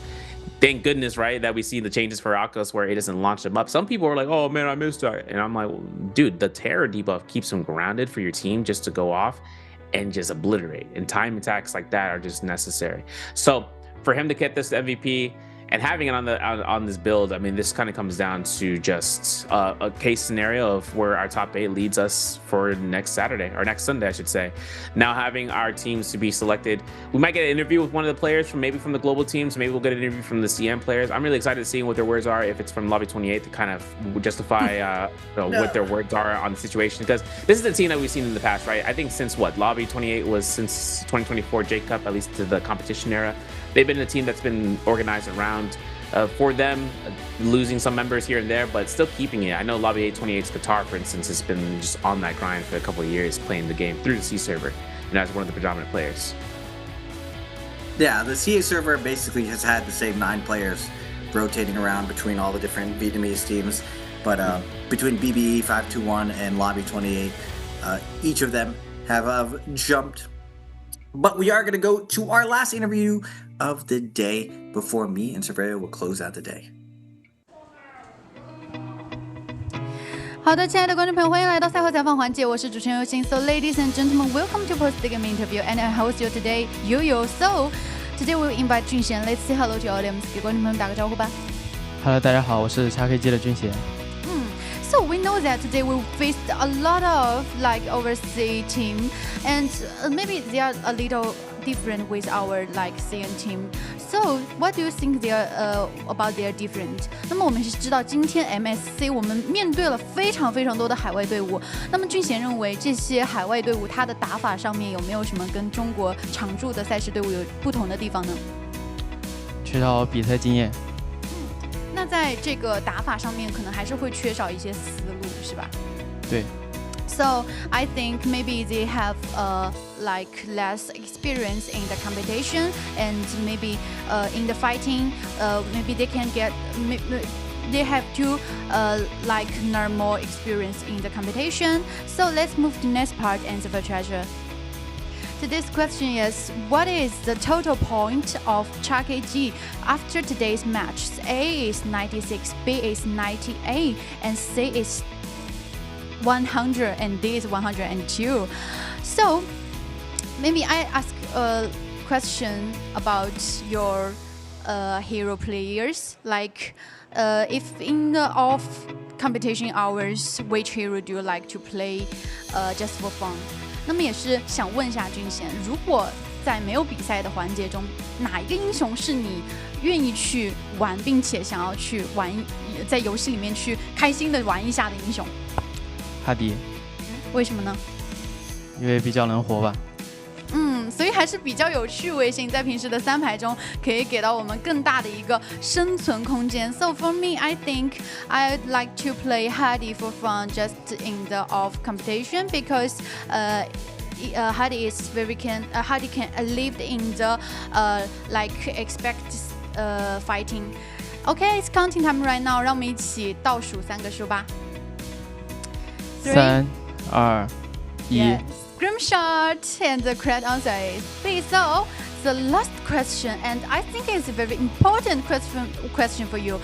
thank goodness, right, that we see the changes for Akos where it doesn't launch them up. Some people are like, oh man, I missed that. And I'm like, well, dude, the terror debuff keeps them grounded for your team just to go off and just obliterate. And time attacks like that are just necessary. So for him to get this MVP, and having it on this build, I mean, this kind of comes down to just a case scenario of where our top 8 leads us for next Saturday, or next Sunday, I should say. Now having our teams to be selected, we might get an interview with one of the players from maybe from the global teams, maybe we'll get an interview from the CM players. I'm really excited to see what their words are, if it's from Lobby 28, to kind of justify what their words are on the situation, because this is the team that we've seen in the past, right? I think since Lobby 28 was since 2024 J Cup, at least to the competition era. They've been a team that's been organized around for them, losing some members here and there, but still keeping it. I know Lobby 828's Qatar, for instance, has been just on that grind for a couple of years, playing the game through the C server, and as one of the predominant players. Yeah, the CA server basically has had the same 9 players rotating around between all the different Vietnamese teams, but between BBE, 521, and Lobby 28, each of them have jumped. But we are going to go to our last interview of the day before me and Surveyor will close out the day. 好的，亲爱的观众朋友，欢迎来到赛后采访环节，我是主持人尤欣。So, ladies and gentlemen, welcome to Post the Game interview, and I host you today, Yo-Yo. So, today we will invite 俊贤. Let's say hello to your audience. 给观众朋友打个招呼吧。Hello， 大家好，我是XKG 的俊贤。So we know that today we faced a lot of overseas team, and maybe they are a little different with our CN team. So what do you think they are about their different? 那么我们是知道今天 MSC 我们面对了非常非常多的海外队伍。那么俊贤认为这些海外队伍它的打法上面有没有什么跟中国常驻的赛事队伍有不同的地方呢？缺少比赛经验。那在这个打法上面可能还是会缺少一些思路，是吧？对。So I think maybe they have like less experience in the competition, and maybe in the fighting, maybe they can get. They have to like learn more experience in the competition. So let's move to the next part, answer for treasure. Today's question is, what is the total point of CHAKG after today's match? A is 96, B is 98, and C is 100, and D is 102. So maybe I ask a question about your hero players, like if in the off competition hours, which hero do you like to play just for fun? 那么也是想问一下俊贤，如果在没有比赛的环节中，哪一个英雄是你愿意去玩，并且想要去玩，在游戏里面去开心的玩一下的英雄？哈迪。为什么呢？因为比较能活吧。所以还是比较有趣味性，在平时的3排中可以给到我们更大的一个生存空间。So for me, I think I'd like to play Hadi for fun just in the off competition because Hadi is very Hadi can live in the like expect fighting. Okay, it's counting time right now. 让我们一起倒数3个数吧。3、2、1。Scrimshot, and the correct answer is B. So the last question, and I think it's a very important question for you.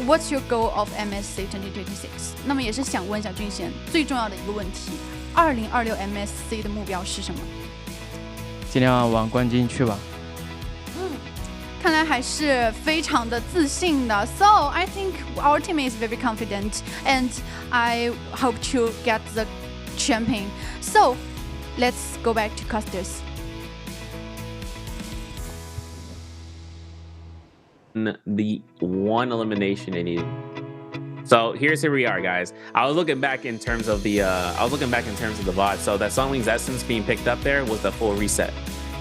What's your goal of MSC 2026? 那么也是想问一下俊贤最重要的一个问题，2026 MSC 的目标是什么？尽量往冠军去吧。看来还是非常的自信的。So I think our team is very confident, and I hope to get the champion. So let's go back to Costas. The one elimination they needed. So here's where we are, guys. I was looking back in terms of the VOD. So that Sunwing's essence being picked up there was the full reset.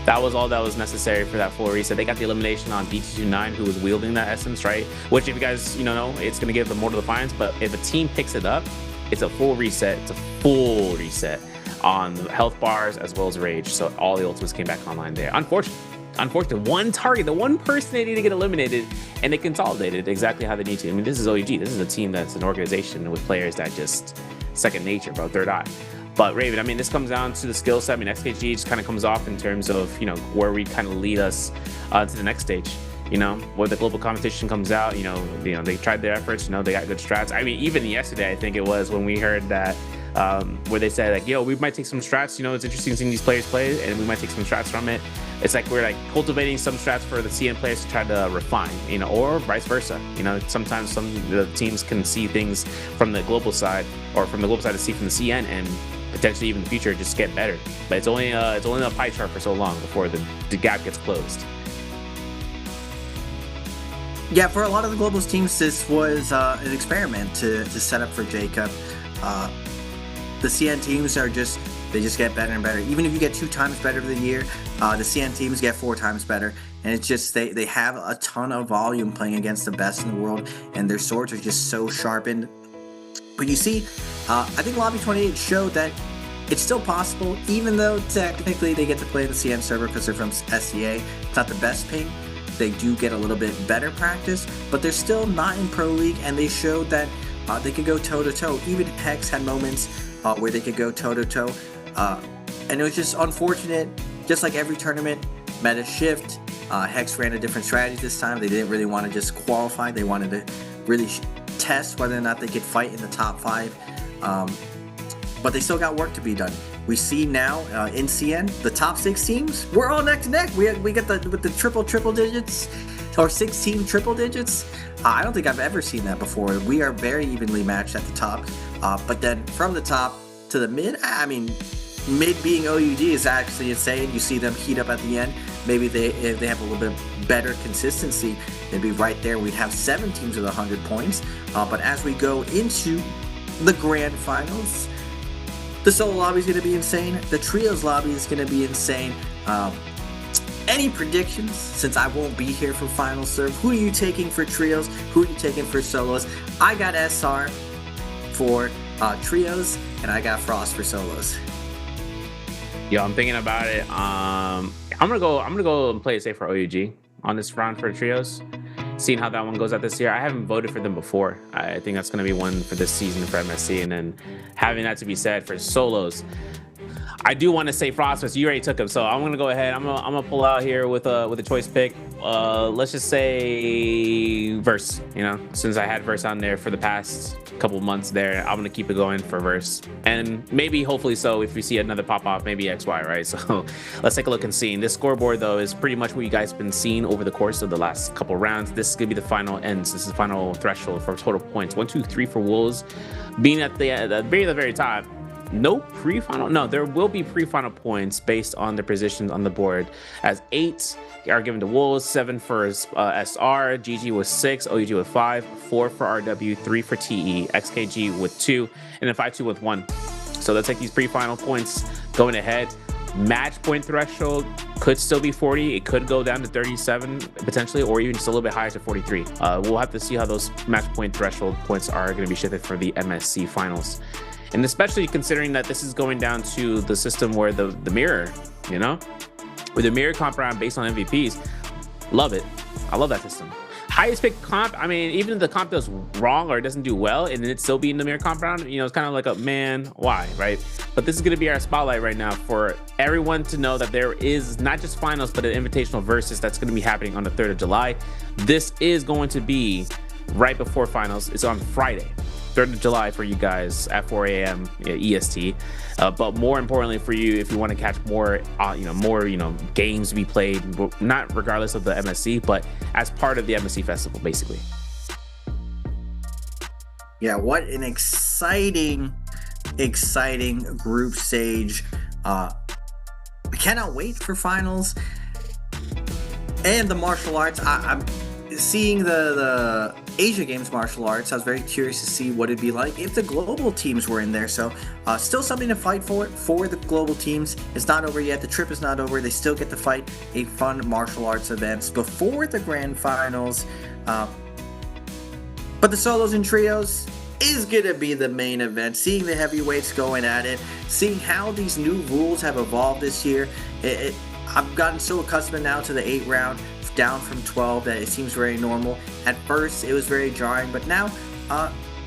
That was all that was necessary for that full reset. They got the elimination on DT29, who was wielding that essence, right? Which, if you guys know, it's gonna give them more to the finals. But if a team picks it up, it's a full reset. It's a full reset on the health bars as well as rage. So all the ultimates came back online there. Unfortunately, one target, the one person they need to get eliminated, and they consolidated exactly how they need to. I mean, this is OEG. This is a team that's an organization with players that just second nature, bro, third eye. But Raven, I mean, this comes down to the skill set. I mean, XKG just kind of comes off in terms of, where we kind of lead us to the next stage. Where the global competition comes out, they tried their efforts, they got good strats. I mean, even yesterday, I think it was when we heard that, where they said, like, we might take some strats, it's interesting seeing these players play, and we might take some strats from it. It's like we're like cultivating some strats for the CN players to try to refine, or vice versa. Sometimes some of the teams can see things from the global side, or from the global side to see from the CN, and potentially even in the future just get better. But it's only a pie chart for so long before the gap gets closed. Yeah, for a lot of the Globals teams, this was an experiment to set up for Jacob. The CN teams they just get better and better. Even if you get 2 times better of the year, the CN teams get 4 times better. And it's just, they have a ton of volume playing against the best in the world, and their swords are just so sharpened. But you see, I think Lobby 28 showed that it's still possible, even though technically they get to play the CN server because they're from SCA. It's not the best ping. They do get a little bit better practice, but they're still not in Pro League, and they showed that they could go toe-to-toe. Even Hex had moments where they could go toe-to-toe. And it was just unfortunate, just like every tournament, meta shift. Hex ran a different strategy this time. They didn't really want to just qualify. They wanted to really test whether or not they could fight in the top 5. But they still got work to be done. We see now in CN, the top 6 teams, we're all neck to neck. We get with the triple digits, or 6-team triple digits. I don't think I've ever seen that before. We are very evenly matched at the top. But then from the top to the mid, I mean, mid being OUG is actually insane. You see them heat up at the end. Maybe if they have a little bit better consistency, they'd be right there. We'd have 7 teams with 100 points. But as we go into the grand finals, the solo lobby is going to be insane. The trios lobby is going to be insane. Any predictions, since I won't be here for final serve? Who are you taking for trios? Who are you taking for solos? I got SR for trios, and I got Frost for solos. Yo, I'm thinking about it. I'm gonna go and play it safe for OUG on this round for trios. Seeing how that one goes out this year. I haven't voted for them before. I think that's gonna be one for this season for MSC. And then having that to be said for solos, I do want to say Frost, but you already took him, so I'm gonna go ahead. I'm gonna pull out here with a choice pick. Let's just say Verse. You know, since I had Verse on there for the past couple months there, I'm gonna keep it going for Verse, and maybe hopefully so if we see another pop off, maybe XY, right? So let's take a look and see. This scoreboard though is pretty much what you guys have been seeing over the course of the last couple rounds. This is gonna be the final ends. This is the final threshold for total points. 1, 2, 3 for Wolves, being at the very top. No pre-final. No, there will be pre-final points based on the positions on the board, as 8 are given to Wolves, 7 for SR, GG with 6, OUG with 5, 4 for RW, 3 for TE, XKG with 2, and then 5-2 with 1. So let's take these pre-final points going ahead. Match point threshold could still be 40. It could go down to 37 potentially, or even just a little bit higher to 43. We'll have to see how those match point threshold points are going to be shifted for the MSC finals. And especially considering that this is going down to the system where the mirror, you know, with the mirror comp round based on MVPs. Love it. I love that system. Highest pick comp, I mean, even if the comp does wrong or it doesn't do well and it still be in the mirror comp round, you know, it's kind of like a man, why, right? But this is going to be our spotlight right now for everyone to know that there is not just finals, but an invitational versus that's going to be happening on the 3rd of July. This is going to be right before finals. It's on Friday. 3rd of July for you guys at 4 a.m. EST. But more importantly for you, if you want to catch more, more games to be played, not regardless of the MSC, but as part of the MSC festival, basically. Yeah, what an exciting group stage. I cannot wait for finals and the martial arts. I'm seeing the Asia Games martial arts. I was very curious to see what it'd be like if the global teams were in there. So still something to fight for the global teams. It's not over yet. The trip is not over. They still get to fight a fun martial arts events before the grand finals. But the solos and trios is gonna be the main event. Seeing the heavyweights going at it, seeing how these new rules have evolved this year. I've gotten so accustomed now to the 8 round down from 12 that it seems very normal. At first it was very jarring, but now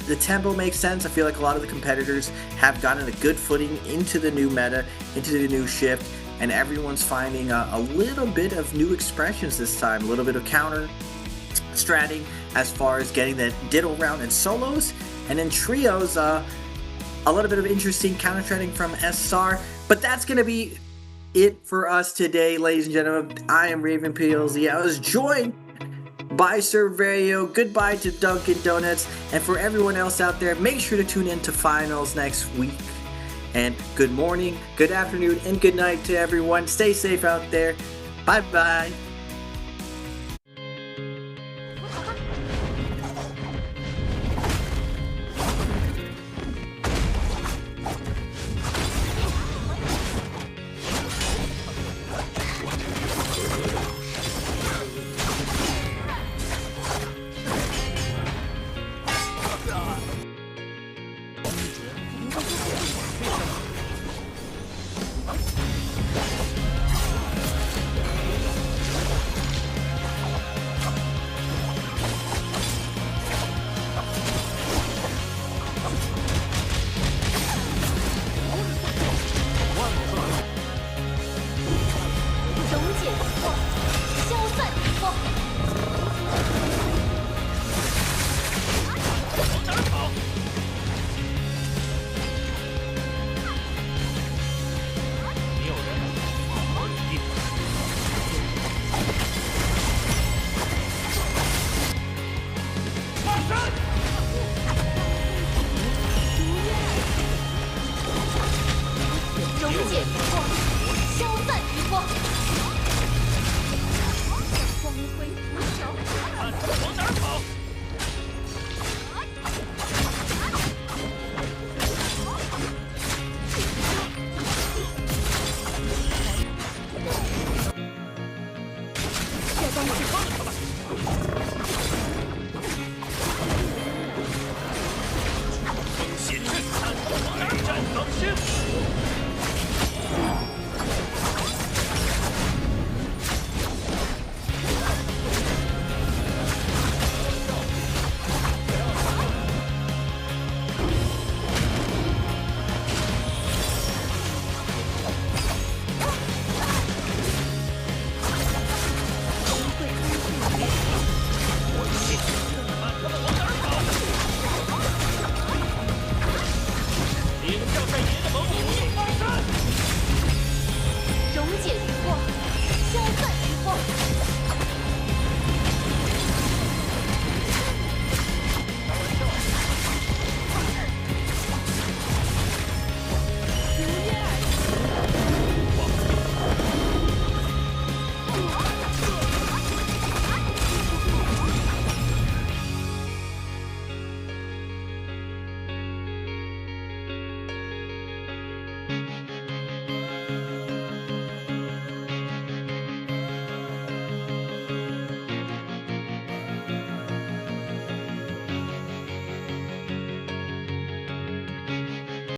the tempo makes sense. I feel like a lot of the competitors have gotten a good footing into the new meta, into the new shift, and everyone's finding a little bit of new expressions this time, a little bit of counter stratting as far as getting that diddle round in solos, and in trios a little bit of interesting counter stratting from SR. But that's gonna be it for us today, ladies and gentlemen. I am Raven PLZ. I was joined by Serverio. Goodbye to Dunkin' Donuts. And for everyone else out there, make sure to tune in to finals next week. And good morning, good afternoon, and good night to everyone. Stay safe out there. Bye-bye.马上